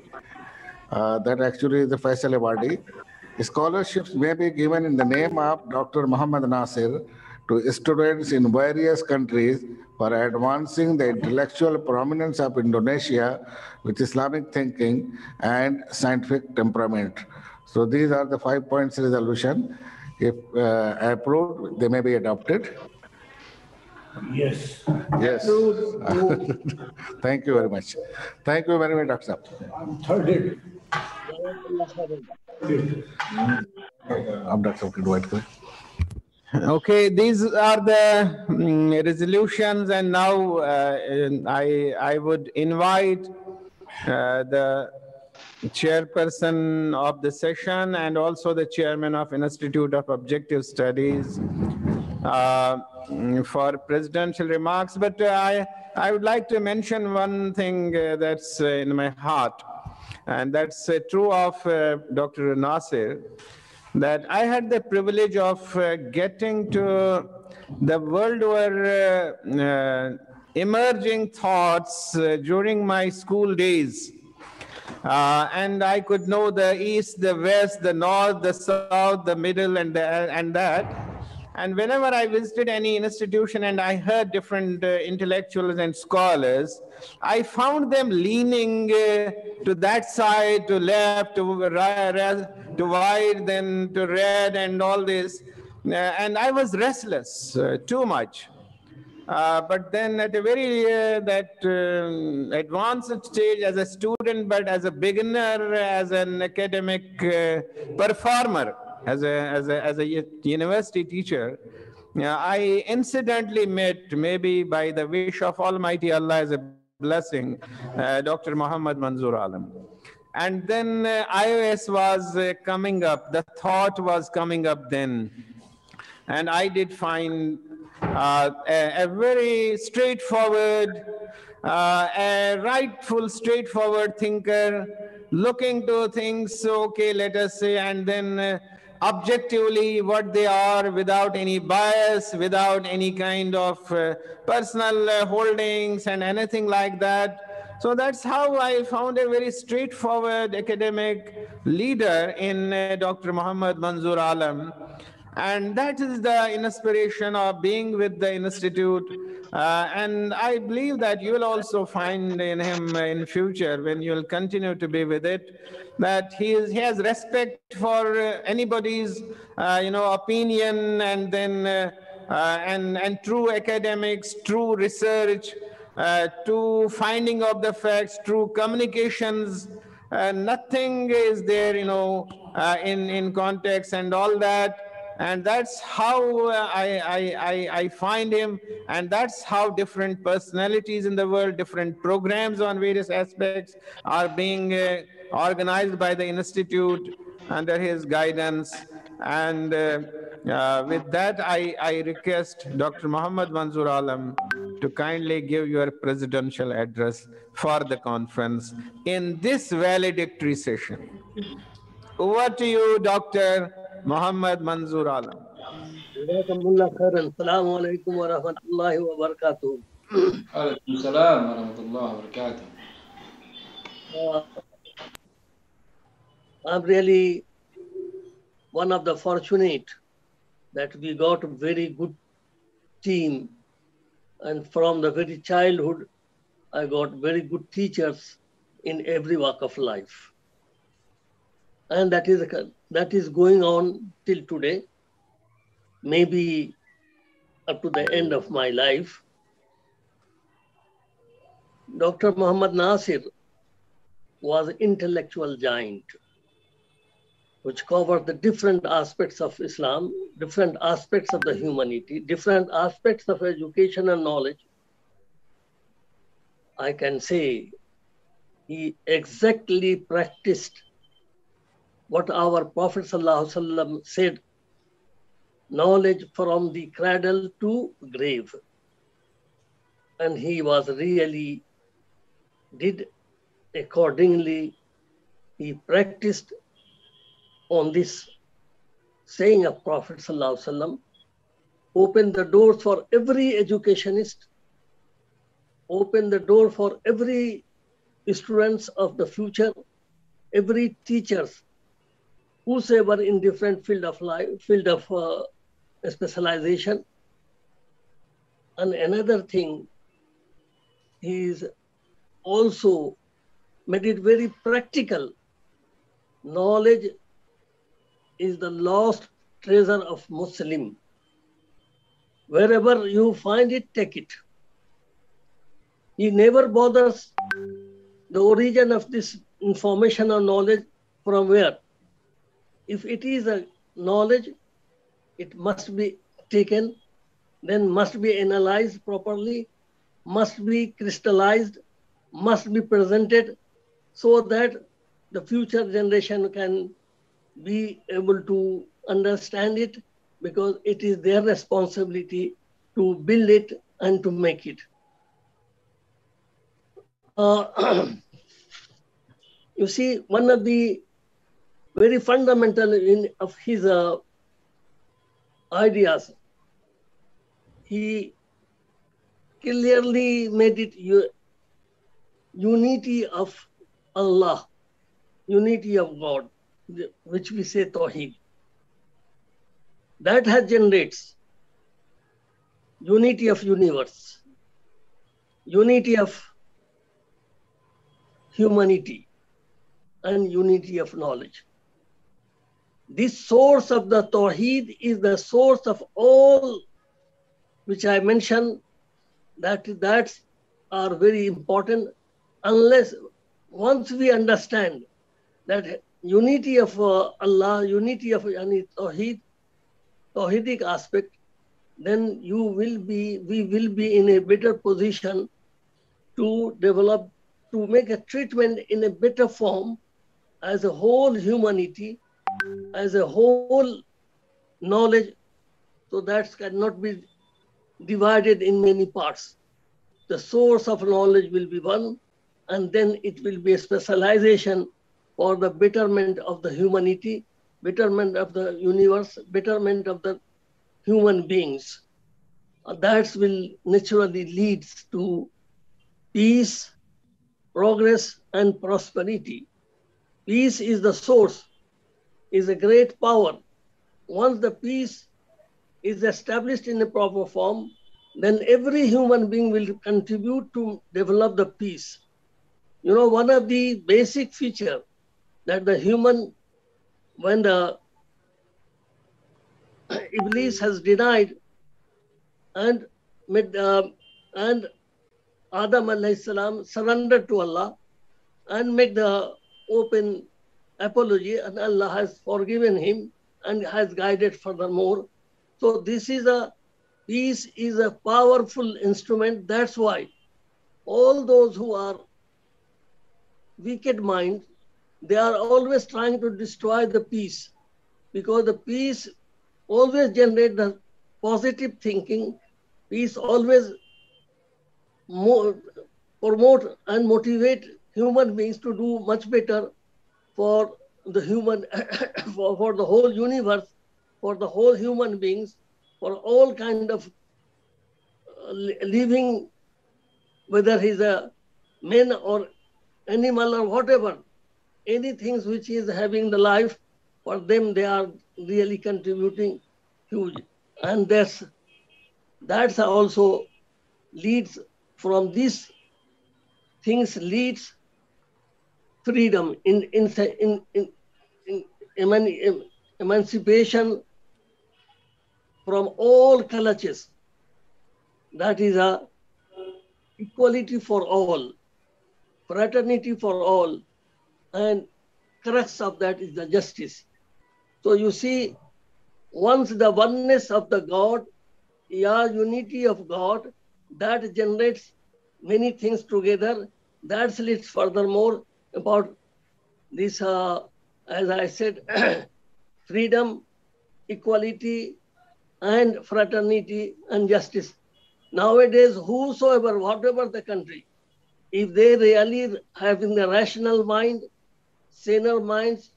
that actually is the Faisal Awardee, scholarships may be given in the name of Dr. Muhammad Nasir to students in various countries for advancing the intellectual prominence of Indonesia with Islamic thinking and scientific temperament. So these are the 5 points resolution. If approved, they may be adopted. Yes. Yes. Thank you very much. Thank you very much, Dr. I'm thirded. Okay, these are the resolutions, and now I would invite the chairperson of the session and also the chairman of Institute of Objective Studies for presidential remarks. But I would like to mention one thing that's in my heart, and that's true of Dr. Nasir, that I had the privilege of getting to the World War emerging thoughts during my school days. And I could know the east, the west, the north, the south, the middle, and that. And whenever I visited any institution and I heard different intellectuals and scholars, I found them leaning to that side, to left, to right, to white, then to red, and all this. And I was restless too much. But then at a very advanced stage as a student, but as a beginner, as an academic performer, as a university teacher, I incidentally met, maybe by the wish of Almighty Allah as a blessing, Dr. Muhammad Manzoor Alam. And then iOS was coming up, the thought was coming up then. And I did find a very straightforward, a rightful, straightforward thinker, looking to things, okay, let us say, and then objectively what they are, without any bias, without any kind of personal holdings and anything like that. So that's how I found a very straightforward academic leader in Dr. Muhammad Manzoor Alam. And that is the inspiration of being with the institute. And I believe that you will also find in him in future, when you will continue to be with it, that he has respect for anybody's opinion, and then and true academics, true research, true finding of the facts, true communications. Nothing is there, in context and all that. And that's how I find him, and that's how different personalities in the world, different programs on various aspects are being organized by the Institute under his guidance. And with that, I request Dr. Muhammad Manzoor Alam to kindly give your presidential address for the conference in this valedictory session. Over to you, Dr. Muhammad Manzoor Alam. Jazakumullah khairan. Assalamu alaikum wa rahmatullahi wa barakatuh. Alaikum salam wa rahmatullahi wa barakatuh. I'm really one of the fortunate that we got a very good team, and from the very childhood, I got very good teachers in every walk of life. And that is going on till today, maybe up to the end of my life. Dr. Muhammad Natsir was an intellectual giant, which covered the different aspects of Islam, different aspects of the humanity, different aspects of education and knowledge. I can say he exactly practiced what our Prophet ﷺ said, knowledge from the cradle to grave. And he was really did accordingly. He practiced on this saying of Prophet ﷺ, open the doors for every educationist, open the door for every students of the future, every teachers, whosoever in different field of life, field of specialization. And another thing, he's also made it very practical. Knowledge is the lost treasure of Muslim. Wherever you find it, take it. He never bothers the origin of this information or knowledge from where. If it is a knowledge, it must be taken, then must be analyzed properly, must be crystallized, must be presented, so that the future generation can be able to understand it, because it is their responsibility to build it and to make it. You see, one of the very fundamental of his ideas, he clearly made it unity of Allah, unity of God, which we say Tawheed. That has generates unity of universe, unity of humanity, and unity of knowledge. This source of the Tawheed is the source of all which I mentioned, that are very important. Unless once we understand that unity of Allah, unity of Tawheed, Tawheedic aspect, then we will be in a better position to develop, to make a treatment in a better form as a whole humanity, as a whole knowledge, so that cannot be divided in many parts. The source of knowledge will be one, and then it will be a specialization for the betterment of the humanity, betterment of the universe, betterment of the human beings. That will naturally lead to peace, progress, and prosperity. Peace is the source, is a great power. Once the peace is established in a proper form, then every human being will contribute to develop the peace. You know, one of the basic features that the human, when the Iblis has denied and Adam alayhi salam surrendered to Allah and make the open apology, and Allah has forgiven him and has guided furthermore. So this is peace is a powerful instrument. That's why all those who are wicked mind, they are always trying to destroy the peace, because the peace always generates the positive thinking. Peace always promote and motivate human beings to do much better for the human, for the whole universe, for the whole human beings, for all kind of living, whether he's a man or animal or whatever, anything which is having the life, for them they are really contributing huge. And that's also leads from these things leads freedom in emancipation from all clutches. That is a equality for all, fraternity for all, and crux of that is the justice. So you see, once the oneness of the God, unity of God, that generates many things together. That leads furthermore about this, as I said, freedom, equality, and fraternity and justice. Nowadays, whosoever, whatever the country, if they really have in the rational mind, saner minds,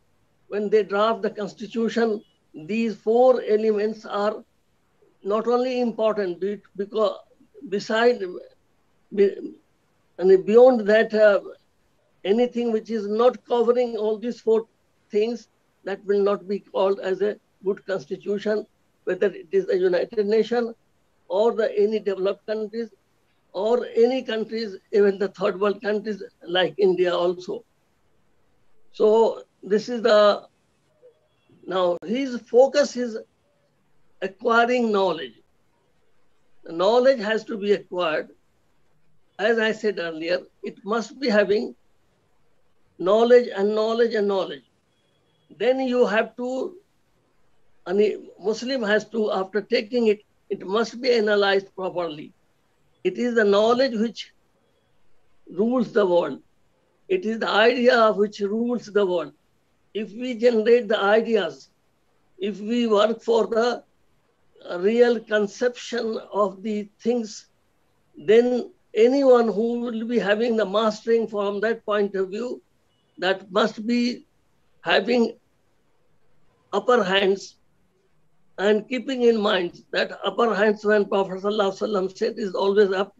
when they draft the constitution, these four elements are not only important, because beside and beyond that, anything which is not covering all these four things, that will not be called as a good constitution, whether it is the United Nations or any developed countries or any countries, even the third world countries like India also. So this is now his focus is acquiring knowledge. The knowledge has to be acquired. As I said earlier, it must be having knowledge and knowledge and knowledge. Then you have to, a Muslim has to, after taking it, it must be analyzed properly. It is the knowledge which rules the world. It is the idea which rules the world. If we generate the ideas, if we work for the real conception of the things, then anyone who will be having the mastering from that point of view, that must be having upper hands, and keeping in mind that upper hands, when Prophet ﷺ said, is always up,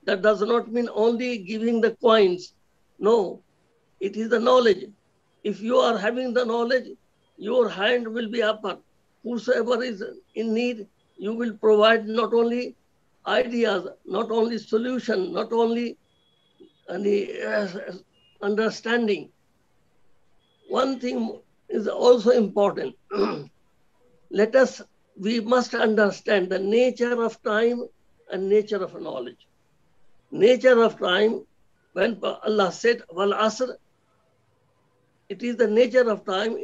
That does not mean only giving the coins. No, it is the knowledge. If you are having the knowledge, your hand will be upper. Whosoever is in need, you will provide not only ideas, not only solution, not only any understanding. One thing is also important. We must understand the nature of time and nature of knowledge. Nature of time, when Allah said, Wal Asr, it is the nature of time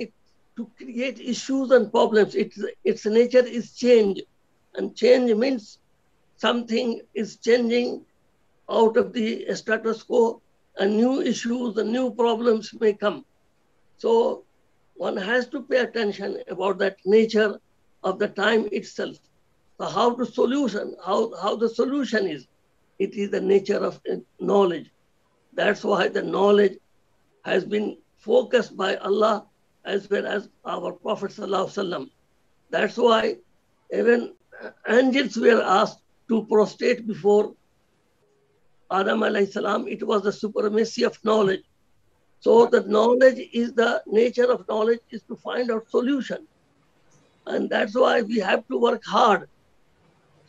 to create issues and problems. Its nature is change. And change means something is changing out of the status quo, and new issues and new problems may come. So one has to pay attention about that nature of the time itself. So how the solution is, it is the nature of knowledge. That's why the knowledge has been focused by Allah as well as our Prophet ﷺ. That's why even angels were asked to prostrate before Adam alayhi salam. It was the supremacy of knowledge. So the knowledge is the nature of knowledge is to find out solution. And that's why we have to work hard.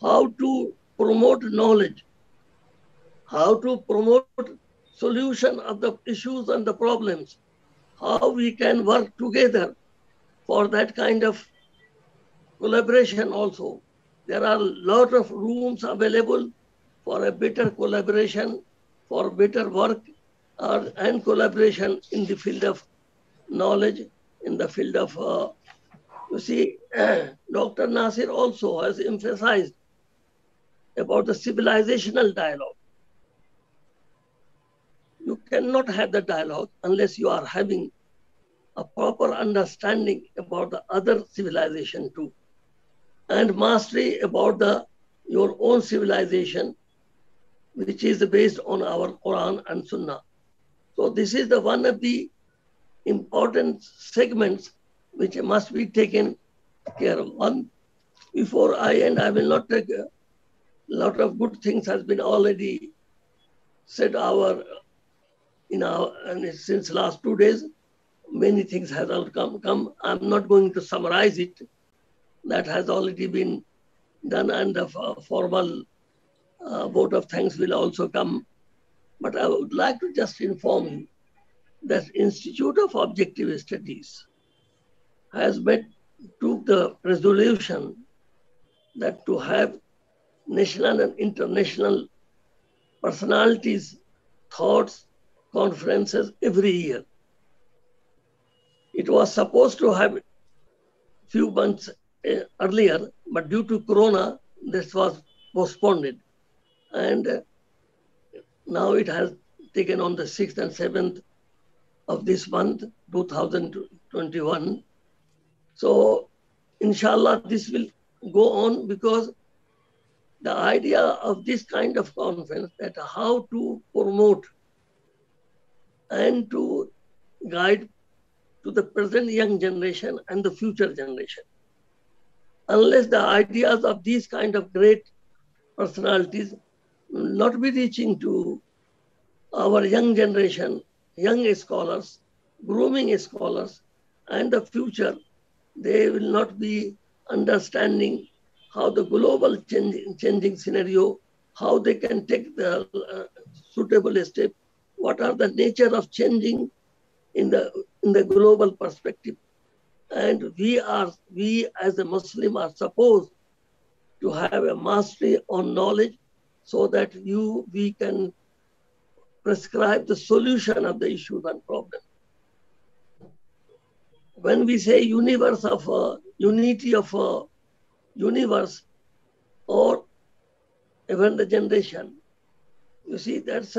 How to promote knowledge, how to promote solution of the issues and the problems, how we can work together for that kind of collaboration also. There are a lot of rooms available for a better collaboration, for better work and collaboration in the field of knowledge, in the field of, you see, Dr. Nasir also has emphasized about the civilizational dialogue. You cannot have the dialogue unless you are having a proper understanding about the other civilization too, and mastery about your own civilization, which is based on our Quran and Sunnah. So this is the one of the important segments which must be taken care of. One, before I end, I will not take a lot of good things has been already said since last 2 days. Many things has come. I'm not going to summarize it. That has already been done, and the formal vote of thanks will also come. But I would like to just inform you that Institute of Objective Studies has took the resolution that to have national and international personalities, thoughts, conferences every year. It was supposed to have a few months earlier, but due to Corona, this was postponed. And now it has taken on the 6th and 7th of this month, 2021. So, inshallah, this will go on, because the idea of this kind of conference, that how to promote and to guide to the present young generation and the future generation. Unless the ideas of these kind of great personalities will not be reaching to our young generation, young scholars, grooming scholars, and the future, they will not be understanding how the global changing scenario, how they can take the suitable step, what are the nature of changing in the global perspective. And we as a Muslim are supposed to have a mastery on knowledge, so that we can prescribe the solution of the issues and problems. When we say universe of unity of a universe, or even the generation, you see, that's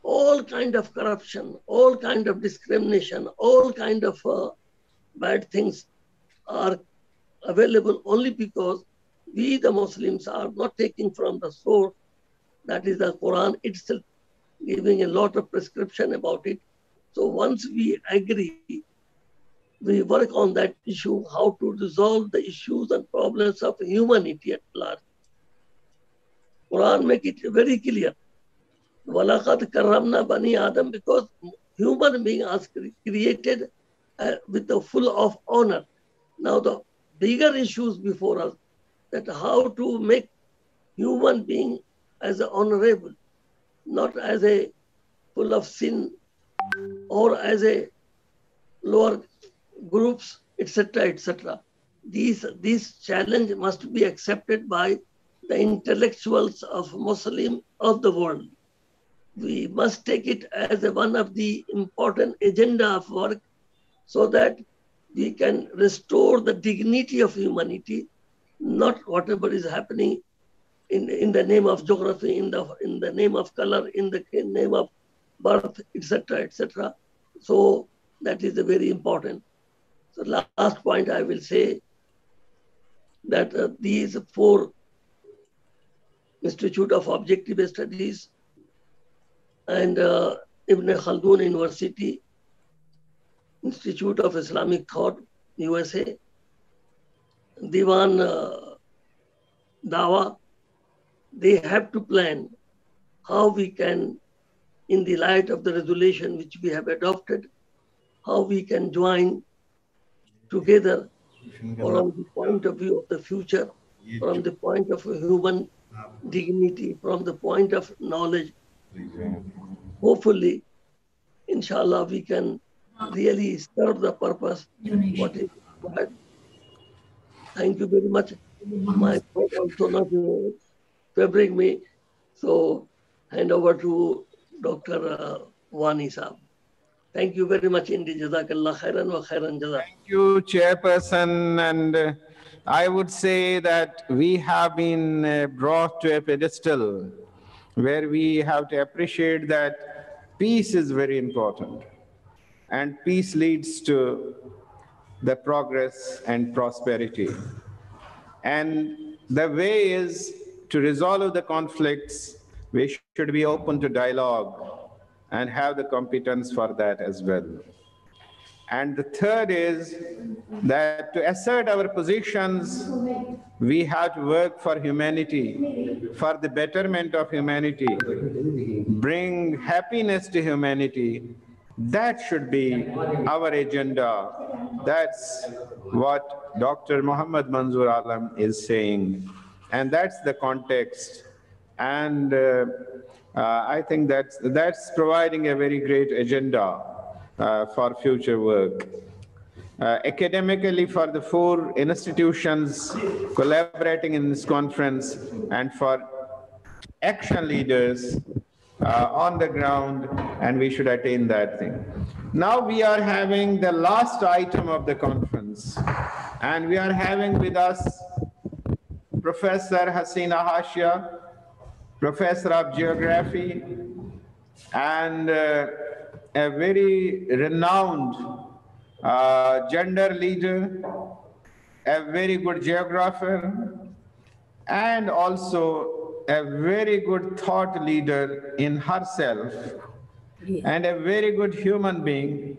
all kind of corruption, all kind of discrimination, all kind of bad things are available only because we, the Muslims, are not taking from the source, that is the Quran itself, giving a lot of prescription about it. So once we agree, we work on that issue, how to resolve the issues and problems of humanity at large. Quran make it very clear. Walaqad karramna bani Adam, because human being are created with the full of honor. Now the bigger issues before us, that how to make human being as a honorable, not as a full of sin or as a lower groups, etc., etc. These challenge must be accepted by the intellectuals of Muslim of the world. We must take it as one of the important agenda of work, so that we can restore the dignity of humanity, not whatever is happening in the name of geography, in the name of color, in the name of birth, etc., etc. So that is very important. So last point I will say that these 4 Institute of Objective Studies and Ibn Khaldun University, Institute of Islamic Thought, USA, Diwan Dawa, they have to plan how we can, in the light of the resolution which we have adopted, how we can join together from the point of view of the future, from the point of human dignity, from the point of knowledge. Hopefully, inshallah, we can really serve the purpose what is required. Thank you very much. My thought also not favoring me. So hand over to Dr. Wani Saab. Thank you very much indeed. Jazakallah khairan wa khairan jazak. Thank you, Chairperson. And I would say that we have been brought to a pedestal where we have to appreciate that peace is very important. And peace leads to the progress and prosperity. And the way is to resolve the conflicts, we should be open to dialogue and have the competence for that as well. And the third is that to assert our positions, we have to work for humanity, for the betterment of humanity, bring happiness to humanity. That should be our agenda. That's what Dr. Muhammad Manzoor Alam is saying. And that's the context. And I think that's providing a very great agenda for future work. Academically, for the 4 institutions collaborating in this conference, and for action leaders on the ground, and we should attain that thing. Now we are having the last item of the conference, and we are having with us Professor Hasina Hashia, Professor of Geography, and a very renowned gender leader, a very good geographer, and also a very good thought leader in herself, and a very good human being,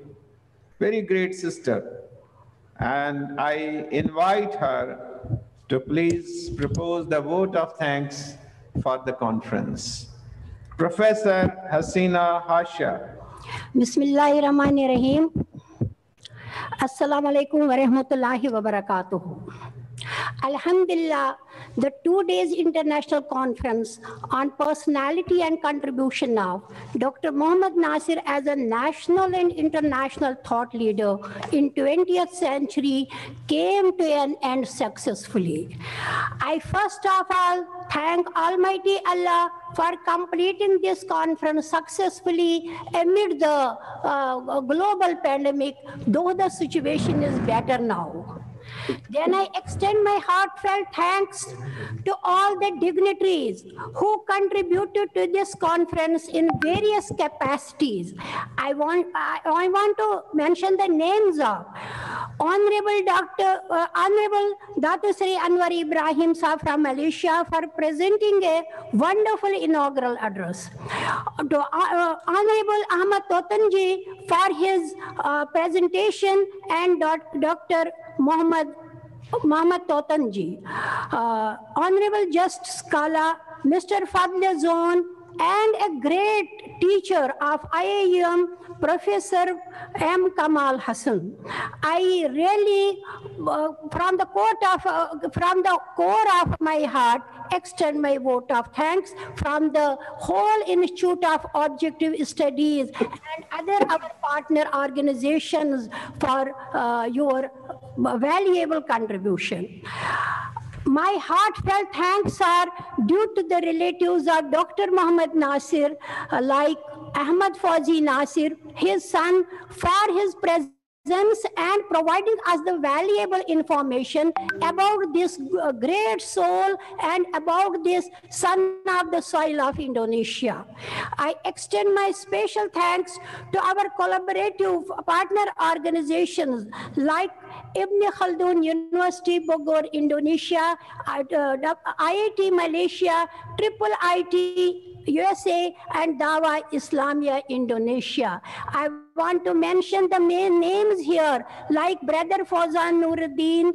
very great sister. And I invite her to please propose the vote of thanks for the conference. Professor Hasina Hashia. Bismillahirrahmanirrahim. Assalamu alaikum wa rahmatullahi wa barakatuh. Alhamdulillah, the 2 days international conference on personality and contribution of Dr. Muhammad Natsir as a national and international thought leader in 20th century came to an end successfully. I first of all thank Almighty Allah for completing this conference successfully amid the global pandemic, though the situation is better now. Then I extend my heartfelt thanks to all the dignitaries who contributed to this conference in various capacities. I want to mention the names of Honorable Dr. Sri Anwar Ibrahim Saab from Malaysia for presenting a wonderful inaugural address. To Honorable Ahmad Totanji for his presentation, and Dr. Muhammad Totanji. Honorable Just Scholar Mr. Fadl Zone, and a great teacher of IIM, Professor M. Kamal Hassan. I really, from the core of my heart, extend my vote of thanks from the whole Institute of Objective Studies and other our partner organizations for your valuable contribution. My heartfelt thanks are due to the relatives of Dr. Mohammed Natsir, like Ahmad Fauzi Natsir, his son, for his presence and providing us the valuable information about this great soul and about this son of the soil of Indonesia. I extend my special thanks to our collaborative partner organizations like Ibn Khaldun University, Bogor, Indonesia, IIT Malaysia, Triple IT USA, and Dawa Islamia Indonesia. I want to mention the main names here, like Brother Fawzan Nuruddin,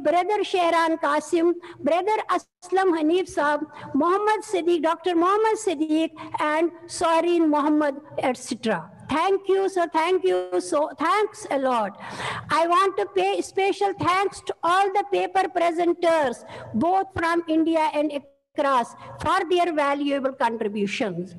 Brother Shehran Qasim, Brother Aslam Hanif Saab, Muhammad Siddiq, Dr. Muhammad Siddiq, and Sohirin Muhammad, etc. Thank you, sir. Thank you. So thanks a lot. I want to pay special thanks to all the paper presenters, both from India and across, for their valuable contributions.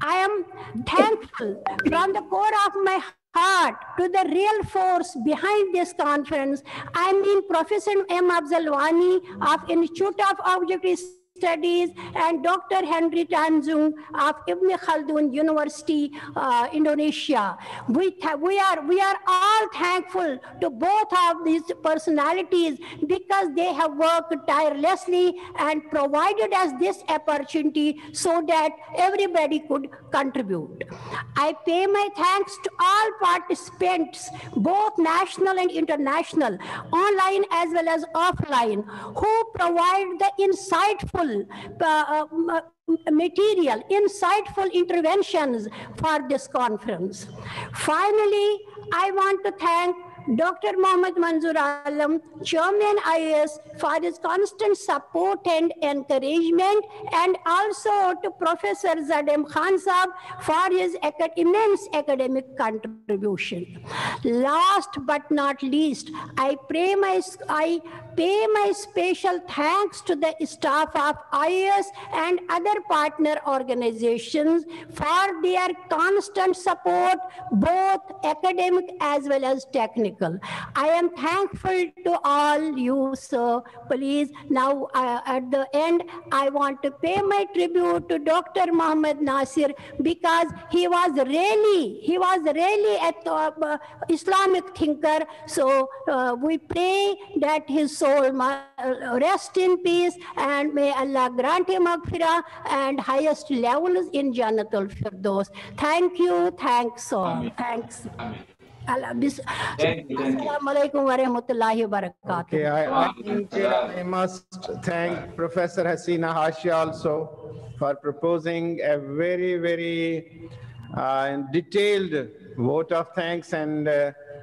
I am thankful from the core of my heart to the real force behind this conference. I mean Professor M. Abzalwani of Institute of Objective Studies and Dr. Henry Tanzung of Ibn Khaldun University, Indonesia. We are all thankful to both of these personalities because they have worked tirelessly and provided us this opportunity so that everybody could contribute. I pay my thanks to all participants, both national and international, online as well as offline, who provide the insightful material, insightful interventions for this conference. Finally, I want to thank Dr. Mohammed Manzoor Alam, Chairman IAS, for his constant support and encouragement, and also to Professor Zadem Khan Saab for his immense academic contribution. Last but not least, I pay my special thanks to the staff of IAS and other partner organizations for their constant support, both academic as well as technical. I am thankful to all you, sir. Please, now at the end, I want to pay my tribute to Dr. Mohammed Natsir because he was really an Islamic thinker. So we pray that his soul rest in peace, and may Allah grant him maghfirah and highest levels in Jannatul Firdaus. Thank you. Thanks all. Thanks. Assalamualaikum warahmatullahi wabarakatuh. Okay, I think I must thank Professor Hasina Hashia also for proposing a very, very detailed vote of thanks, and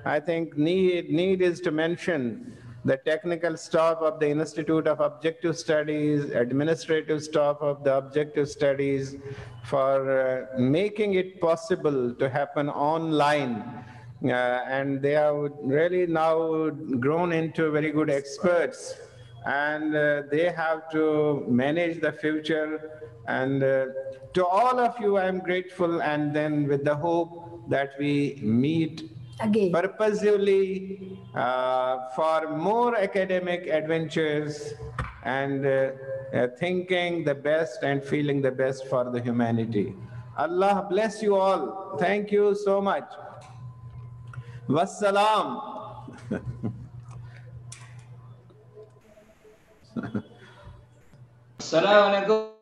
I think need is to mention the technical staff of the Institute of Objective Studies, administrative staff of the Objective Studies for making it possible to happen online. And they are really now grown into very good experts, and they have to manage the future. And to all of you, I'm grateful, and then with the hope that we meet again purposefully for more academic adventures and thinking the best and feeling the best for the humanity. Allah bless you all. Thank you so much. Wassalam. Assalamualaikum.